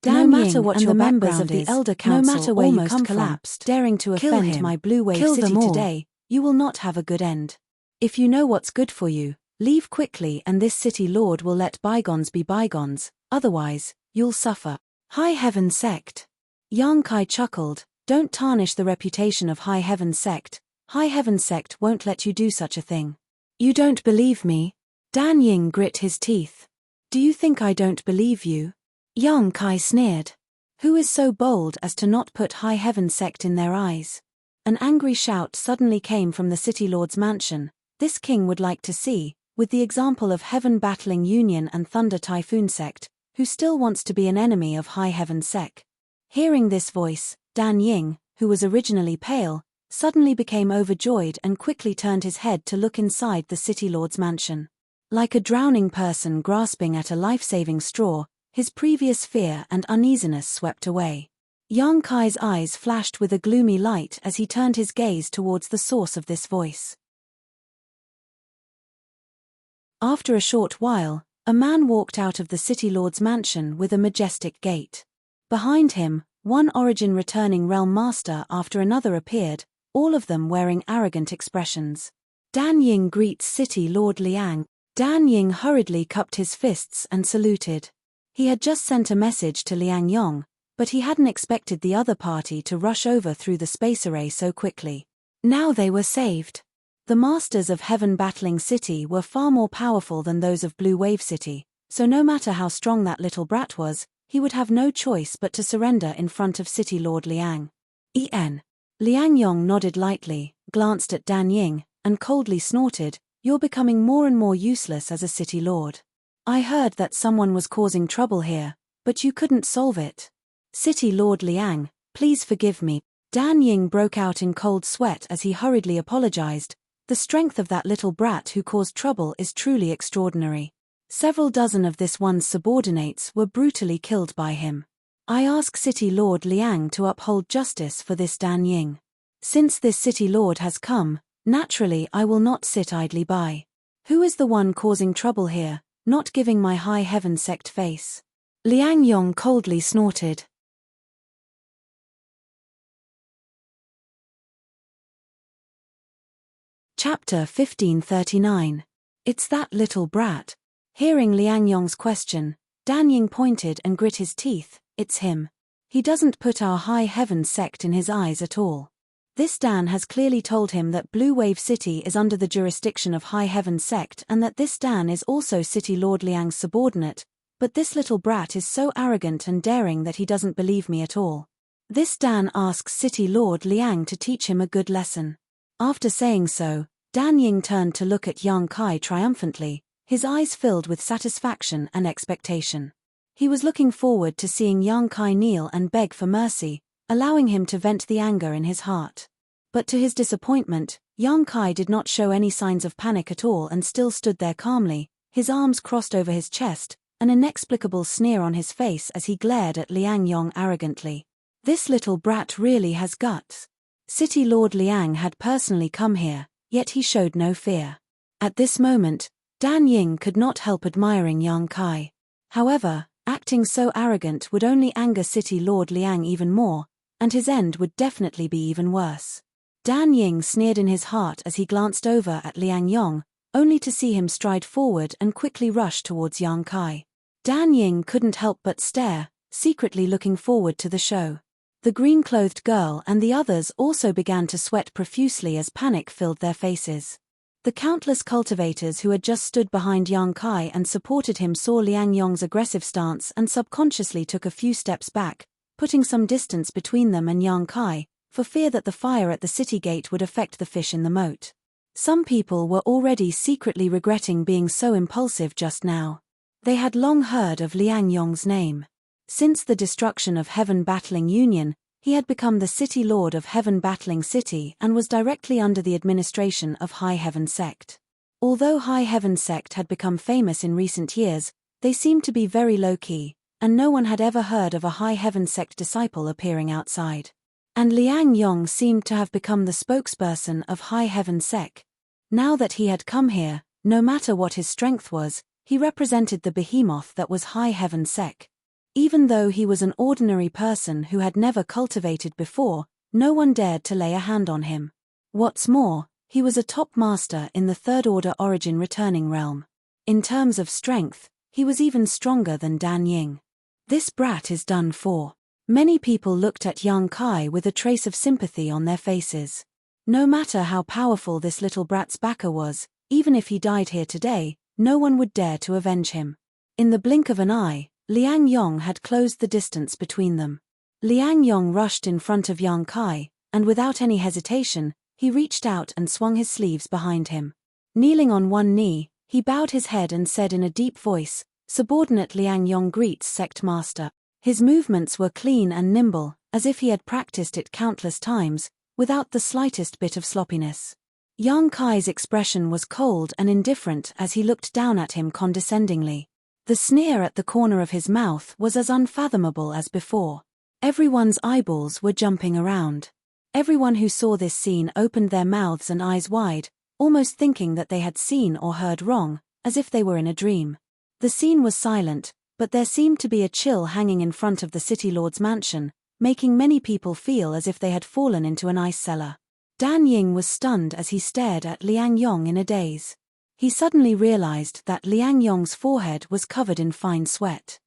No matter what your members of the Elder Council, no matter where you come collapsed, daring to offend my Blue Wave City today, you will not have a good end. If you know what's good for you, leave quickly and this City Lord will let bygones be bygones, otherwise, you'll suffer. High Heaven Sect. Yang Kai chuckled, don't tarnish the reputation of High Heaven Sect. High Heaven Sect won't let you do such a thing. You don't believe me? Dan Ying grit his teeth. Do you think I don't believe you? Young Kai sneered. Who is so bold as to not put High Heaven Sect in their eyes? An angry shout suddenly came from the City Lord's mansion. This king would like to see, with the example of Heaven Battling Union and Thunder Typhoon Sect, who still wants to be an enemy of High Heaven Sect. Hearing this voice, Dan Ying, who was originally pale, suddenly became overjoyed and quickly turned his head to look inside the City Lord's mansion. Like a drowning person grasping at a life-saving straw, his previous fear and uneasiness swept away. Yang Kai's eyes flashed with a gloomy light as he turned his gaze towards the source of this voice. After a short while, a man walked out of the City Lord's mansion with a majestic gait. Behind him, one Origin returning realm master after another appeared, all of them wearing arrogant expressions. Dan Ying greets City Lord Liang. Dan Ying hurriedly cupped his fists and saluted. He had just sent a message to Liang Yong, but he hadn't expected the other party to rush over through the space array so quickly. Now they were saved. The masters of Heaven Battling City were far more powerful than those of Blue Wave City, so no matter how strong that little brat was, he would have no choice but to surrender in front of City Lord Liang. Liang Yong nodded lightly, glanced at Dan Ying, and coldly snorted, "You're becoming more and more useless as a City Lord. I heard that someone was causing trouble here, but you couldn't solve it. City Lord Liang, please forgive me." Dan Ying broke out in cold sweat as he hurriedly apologized. The strength of that little brat who caused trouble is truly extraordinary. Several dozen of this one's subordinates were brutally killed by him. I ask City Lord Liang to uphold justice for this Dan Ying. Since this City Lord has come, naturally I will not sit idly by. Who is the one causing trouble here, not giving my High Heaven Sect face? Liang Yong coldly snorted. Chapter 1539. It's that little brat. Hearing Liang Yong's question, Dan Ying pointed and grit his teeth. It's him. He doesn't put our High Heaven Sect in his eyes at all. This Dan has clearly told him that Blue Wave City is under the jurisdiction of High Heaven Sect and that this Dan is also City Lord Liang's subordinate, but this little brat is so arrogant and daring that he doesn't believe me at all. This Dan asks City Lord Liang to teach him a good lesson. After saying so, Dan Ying turned to look at Yang Kai triumphantly, his eyes filled with satisfaction and expectation. He was looking forward to seeing Yang Kai kneel and beg for mercy, allowing him to vent the anger in his heart. But to his disappointment, Yang Kai did not show any signs of panic at all and still stood there calmly, his arms crossed over his chest, an inexplicable sneer on his face as he glared at Liang Yong arrogantly. This little brat really has guts. City Lord Liang had personally come here, yet he showed no fear. At this moment, Dan Ying could not help admiring Yang Kai. However, acting so arrogant would only anger City Lord Liang even more, and his end would definitely be even worse. Dan Ying sneered in his heart as he glanced over at Liang Yong, only to see him stride forward and quickly rush towards Yang Kai. Dan Ying couldn't help but stare, secretly looking forward to the show. The green-clothed girl and the others also began to sweat profusely as panic filled their faces. The countless cultivators who had just stood behind Yang Kai and supported him saw Liang Yong's aggressive stance and subconsciously took a few steps back, putting some distance between them and Yang Kai, for fear that the fire at the city gate would affect the fish in the moat. Some people were already secretly regretting being so impulsive just now. They had long heard of Liang Yong's name. Since the destruction of Heaven Battling Union, he had become the City Lord of Heaven Battling City and was directly under the administration of High Heaven Sect. Although High Heaven Sect had become famous in recent years, they seemed to be very low-key, and no one had ever heard of a High Heaven Sect disciple appearing outside. And Liang Yong seemed to have become the spokesperson of High Heaven Sect. Now that he had come here, no matter what his strength was, he represented the behemoth that was High Heaven Sect. Even though he was an ordinary person who had never cultivated before, no one dared to lay a hand on him. What's more, he was a top master in the Third Order Origin Returning Realm. In terms of strength, he was even stronger than Dan Ying. This brat is done for. Many people looked at Yang Kai with a trace of sympathy on their faces. No matter how powerful this little brat's backer was, even if he died here today, no one would dare to avenge him. In the blink of an eye, Liang Yong had closed the distance between them. Liang Yong rushed in front of Yang Kai, and without any hesitation, he reached out and swung his sleeves behind him. Kneeling on one knee, he bowed his head and said in a deep voice, "Subordinate Liang Yong greets Sect Master." His movements were clean and nimble, as if he had practiced it countless times, without the slightest bit of sloppiness. Yang Kai's expression was cold and indifferent as he looked down at him condescendingly. The sneer at the corner of his mouth was as unfathomable as before. Everyone's eyeballs were jumping around. Everyone who saw this scene opened their mouths and eyes wide, almost thinking that they had seen or heard wrong, as if they were in a dream. The scene was silent, but there seemed to be a chill hanging in front of the City Lord's mansion, making many people feel as if they had fallen into an ice cellar. Dan Ying was stunned as he stared at Liang Yong in a daze. He suddenly realized that Liang Yong's forehead was covered in fine sweat.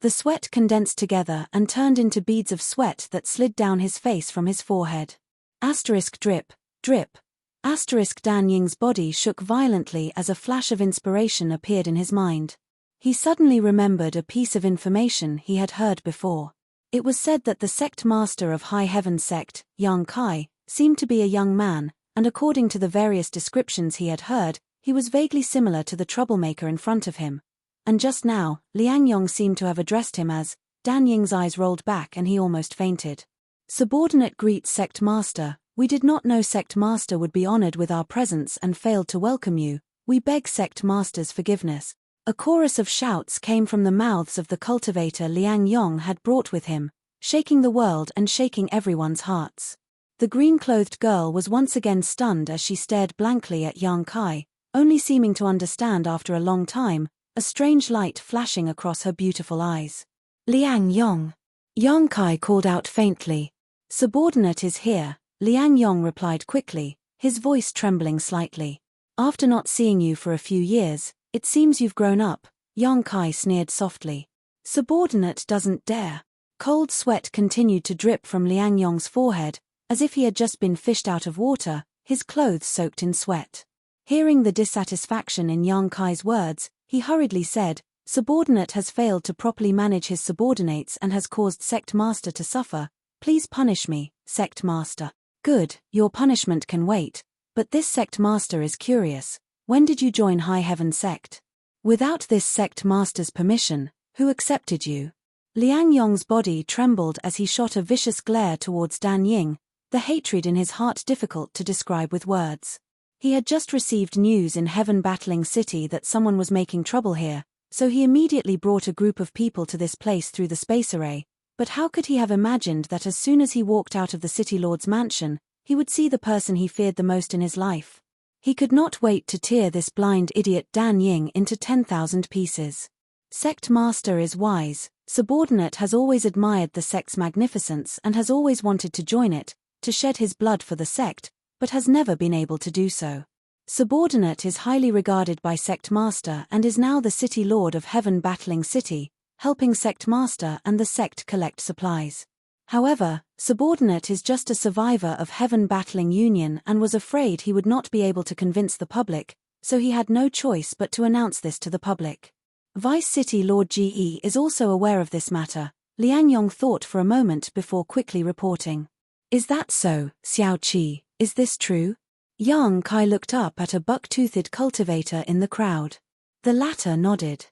The sweat condensed together and turned into beads of sweat that slid down his face from his forehead. Asterisk drip, drip. Asterisk Dan Ying's body shook violently as a flash of inspiration appeared in his mind. He suddenly remembered a piece of information he had heard before. It was said that the sect master of High Heaven Sect, Yang Kai, seemed to be a young man, and according to the various descriptions he had heard, he was vaguely similar to the troublemaker in front of him. And just now, Liang Yong seemed to have addressed him as. Dan Ying's eyes rolled back and he almost fainted. Subordinate greets Sect Master. We did not know Sect Master would be honored with our presence and failed to welcome you. We beg Sect Master's forgiveness. A chorus of shouts came from the mouths of the cultivator Liang Yong had brought with him, shaking the world and shaking everyone's hearts. The green-clothed girl was once again stunned as she stared blankly at Yang Kai, only seeming to understand after a long time, a strange light flashing across her beautiful eyes. Liang Yong. Yang Kai called out faintly. Subordinate is here, Liang Yong replied quickly, his voice trembling slightly. After not seeing you for a few years, it seems you've grown up, Yang Kai sneered softly. Subordinate doesn't dare. Cold sweat continued to drip from Liang Yong's forehead, as if he had just been fished out of water, his clothes soaked in sweat. Hearing the dissatisfaction in Yang Kai's words, he hurriedly said, Subordinate has failed to properly manage his subordinates and has caused Sect Master to suffer. Please punish me, Sect Master. Good, your punishment can wait, but this Sect Master is curious. When did you join High Heaven Sect? Without this Sect Master's permission, who accepted you? Liang Yong's body trembled as he shot a vicious glare towards Dan Ying, the hatred in his heart difficult to describe with words. He had just received news in Heaven Battling City that someone was making trouble here, so he immediately brought a group of people to this place through the space array. But how could he have imagined that as soon as he walked out of the City Lord's mansion, he would see the person he feared the most in his life? He could not wait to tear this blind idiot Dan Ying into 10,000 pieces. Sect Master is wise. Subordinate has always admired the sect's magnificence and has always wanted to join it, to shed his blood for the sect, but has never been able to do so. Subordinate is highly regarded by Sect Master and is now the City Lord of Heaven Battling City, helping Sect Master and the sect collect supplies. However, Subordinate is just a survivor of Heaven Battling Union and was afraid he would not be able to convince the public, so he had no choice but to announce this to the public. Vice City Lord GE is also aware of this matter. Liang Yong thought for a moment before quickly reporting. Is that so, Xiao Qi? Is this true? Yang Kai looked up at a buck-toothed cultivator in the crowd. The latter nodded.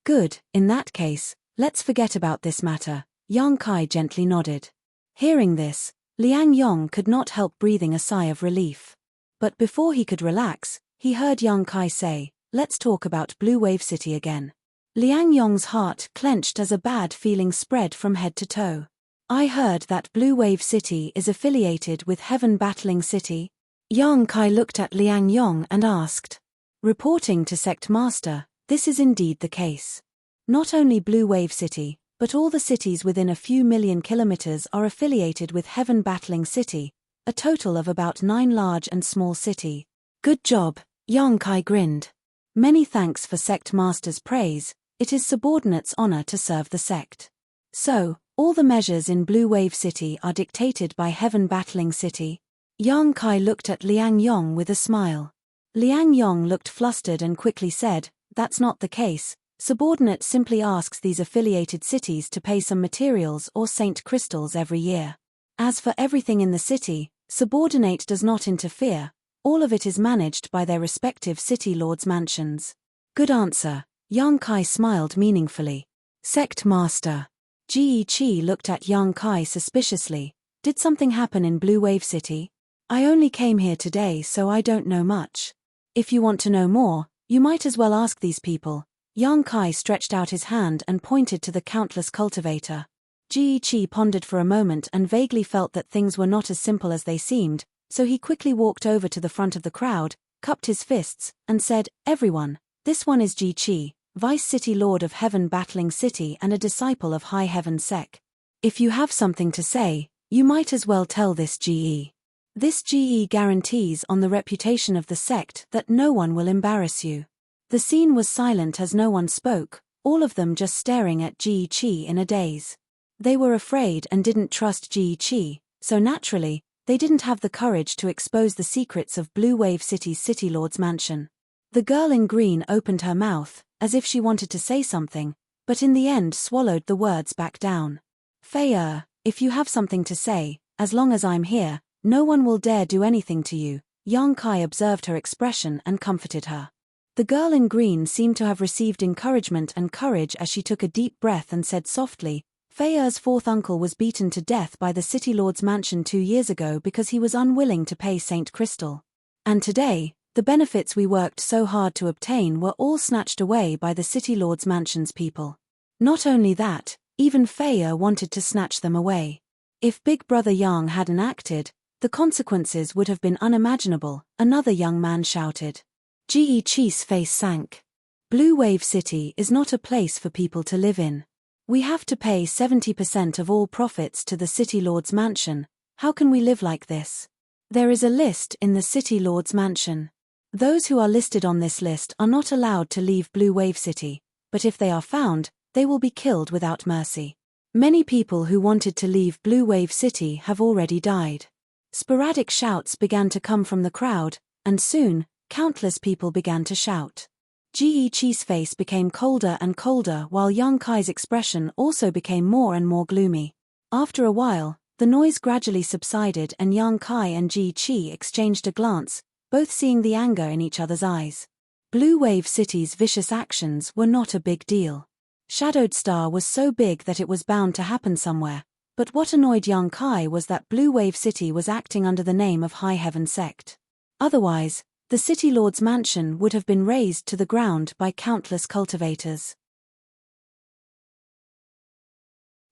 Good, in that case, let's forget about this matter, Yang Kai gently nodded. Hearing this, Liang Yong could not help breathing a sigh of relief. But before he could relax, he heard Yang Kai say, let's talk about Blue Wave City again. Liang Yong's heart clenched as a bad feeling spread from head to toe. I heard that Blue Wave City is affiliated with Heaven Battling City. Yang Kai looked at Liang Yong and asked. Reporting to Sect Master, this is indeed the case. Not only Blue Wave City, but all the cities within a few million kilometers are affiliated with Heaven Battling City, a total of about 9 large and small cities. Good job, Yang Kai grinned. Many thanks for Sect Master's praise, it is Subordinate's honor to serve the sect. So, all the measures in Blue Wave City are dictated by Heaven Battling City? Yang Kai looked at Liang Yong with a smile. Liang Yong looked flustered and quickly said, that's not the case. Subordinate simply asks these affiliated cities to pay some materials or saint crystals every year. As for everything in the city, Subordinate does not interfere, all of it is managed by their respective city lords' mansions. Good answer, Yang Kai smiled meaningfully. Sect Master. Ji Qi looked at Yang Kai suspiciously. Did something happen in Blue Wave City? I only came here today so I don't know much. If you want to know more, you might as well ask these people. Yang Kai stretched out his hand and pointed to the countless cultivator. Ji Qi pondered for a moment and vaguely felt that things were not as simple as they seemed, so he quickly walked over to the front of the crowd, cupped his fists, and said, everyone, this one is Ji Qi, Vice City Lord of Heaven Battling City and a disciple of High Heaven Sec. If you have something to say, you might as well tell this GE. This GE guarantees on the reputation of the sect that no one will embarrass you. The scene was silent as no one spoke, all of them just staring at GE Qi in a daze. They were afraid and didn't trust GE Qi, so naturally, they didn't have the courage to expose the secrets of Blue Wave City's City Lord's mansion. The girl in green opened her mouth, as if she wanted to say something, but in the end swallowed the words back down. Fei, if you have something to say, as long as I'm here, no one will dare do anything to you. Yang Kai observed her expression and comforted her. The girl in green seemed to have received encouragement and courage as she took a deep breath and said softly, Fei's fourth uncle was beaten to death by the City Lord's mansion 2 years ago because he was unwilling to pay Saint Crystal. And today, the benefits we worked so hard to obtain were all snatched away by the City Lord's mansion's people. Not only that, even Fei wanted to snatch them away. If Big Brother Yang hadn't acted, the consequences would have been unimaginable, another young man shouted. Ji Qi's face sank. Blue Wave City is not a place for people to live in. We have to pay 70% of all profits to the City Lord's mansion. How can we live like this? There is a list in the City Lord's mansion. Those who are listed on this list are not allowed to leave Blue Wave City, but if they are found, they will be killed without mercy. Many people who wanted to leave Blue Wave City have already died. Sporadic shouts began to come from the crowd, and soon, countless people began to shout. Ji Qi's face became colder and colder while Yang Kai's expression also became more and more gloomy. After a while, the noise gradually subsided and Yang Kai and Ji Qi exchanged a glance, both seeing the anger in each other's eyes. Blue Wave City's vicious actions were not a big deal. Shadowed Star was so big that it was bound to happen somewhere, But what annoyed Yang Kai was that Blue Wave City was acting under the name of High Heaven Sect. Otherwise, the City Lord's mansion would have been razed to the ground by countless cultivators.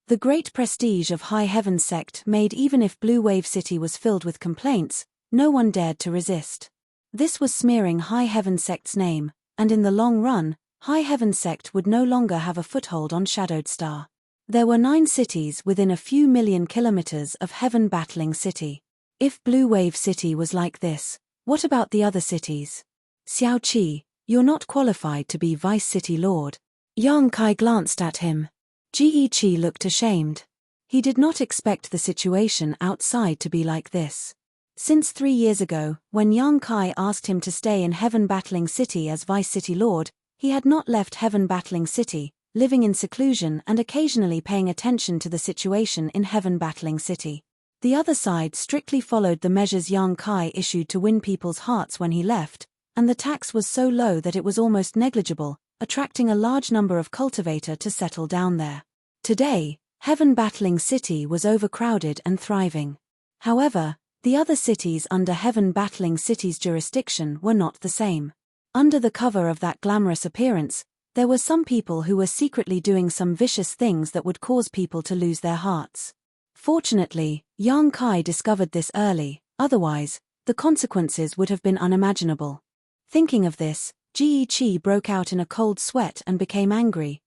The great prestige of High Heaven Sect made even if Blue Wave City was filled with complaints, no one dared to resist. This was smearing High Heaven Sect's name, and in the long run, High Heaven Sect would no longer have a foothold on Shadowed Star. There were 9 cities within a few million kilometers of Heaven Battling City. If Blue Wave City was like this, what about the other cities? Xiao Qi, you're not qualified to be Vice City Lord. Yang Kai glanced at him. Ji Qi looked ashamed. He did not expect the situation outside to be like this. Since 3 years ago, when Yang Kai asked him to stay in Heaven Battling City as Vice City Lord, he had not left Heaven Battling City, living in seclusion and occasionally paying attention to the situation in Heaven Battling City. The other side strictly followed the measures Yang Kai issued to win people's hearts when he left, and the tax was so low that it was almost negligible, attracting a large number of cultivator to settle down there. Today, Heaven Battling City was overcrowded and thriving. However, the other cities under Heaven Battling City's jurisdiction were not the same. Under the cover of that glamorous appearance, there were some people who were secretly doing some vicious things that would cause people to lose their hearts. Fortunately, Yang Kai discovered this early, otherwise, the consequences would have been unimaginable. Thinking of this, Ji Qi broke out in a cold sweat and became angry.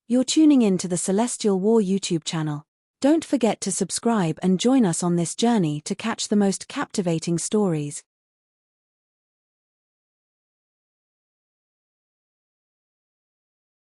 You're tuning in to the Celestial War YouTube channel. Don't forget to subscribe and join us on this journey to catch the most captivating stories.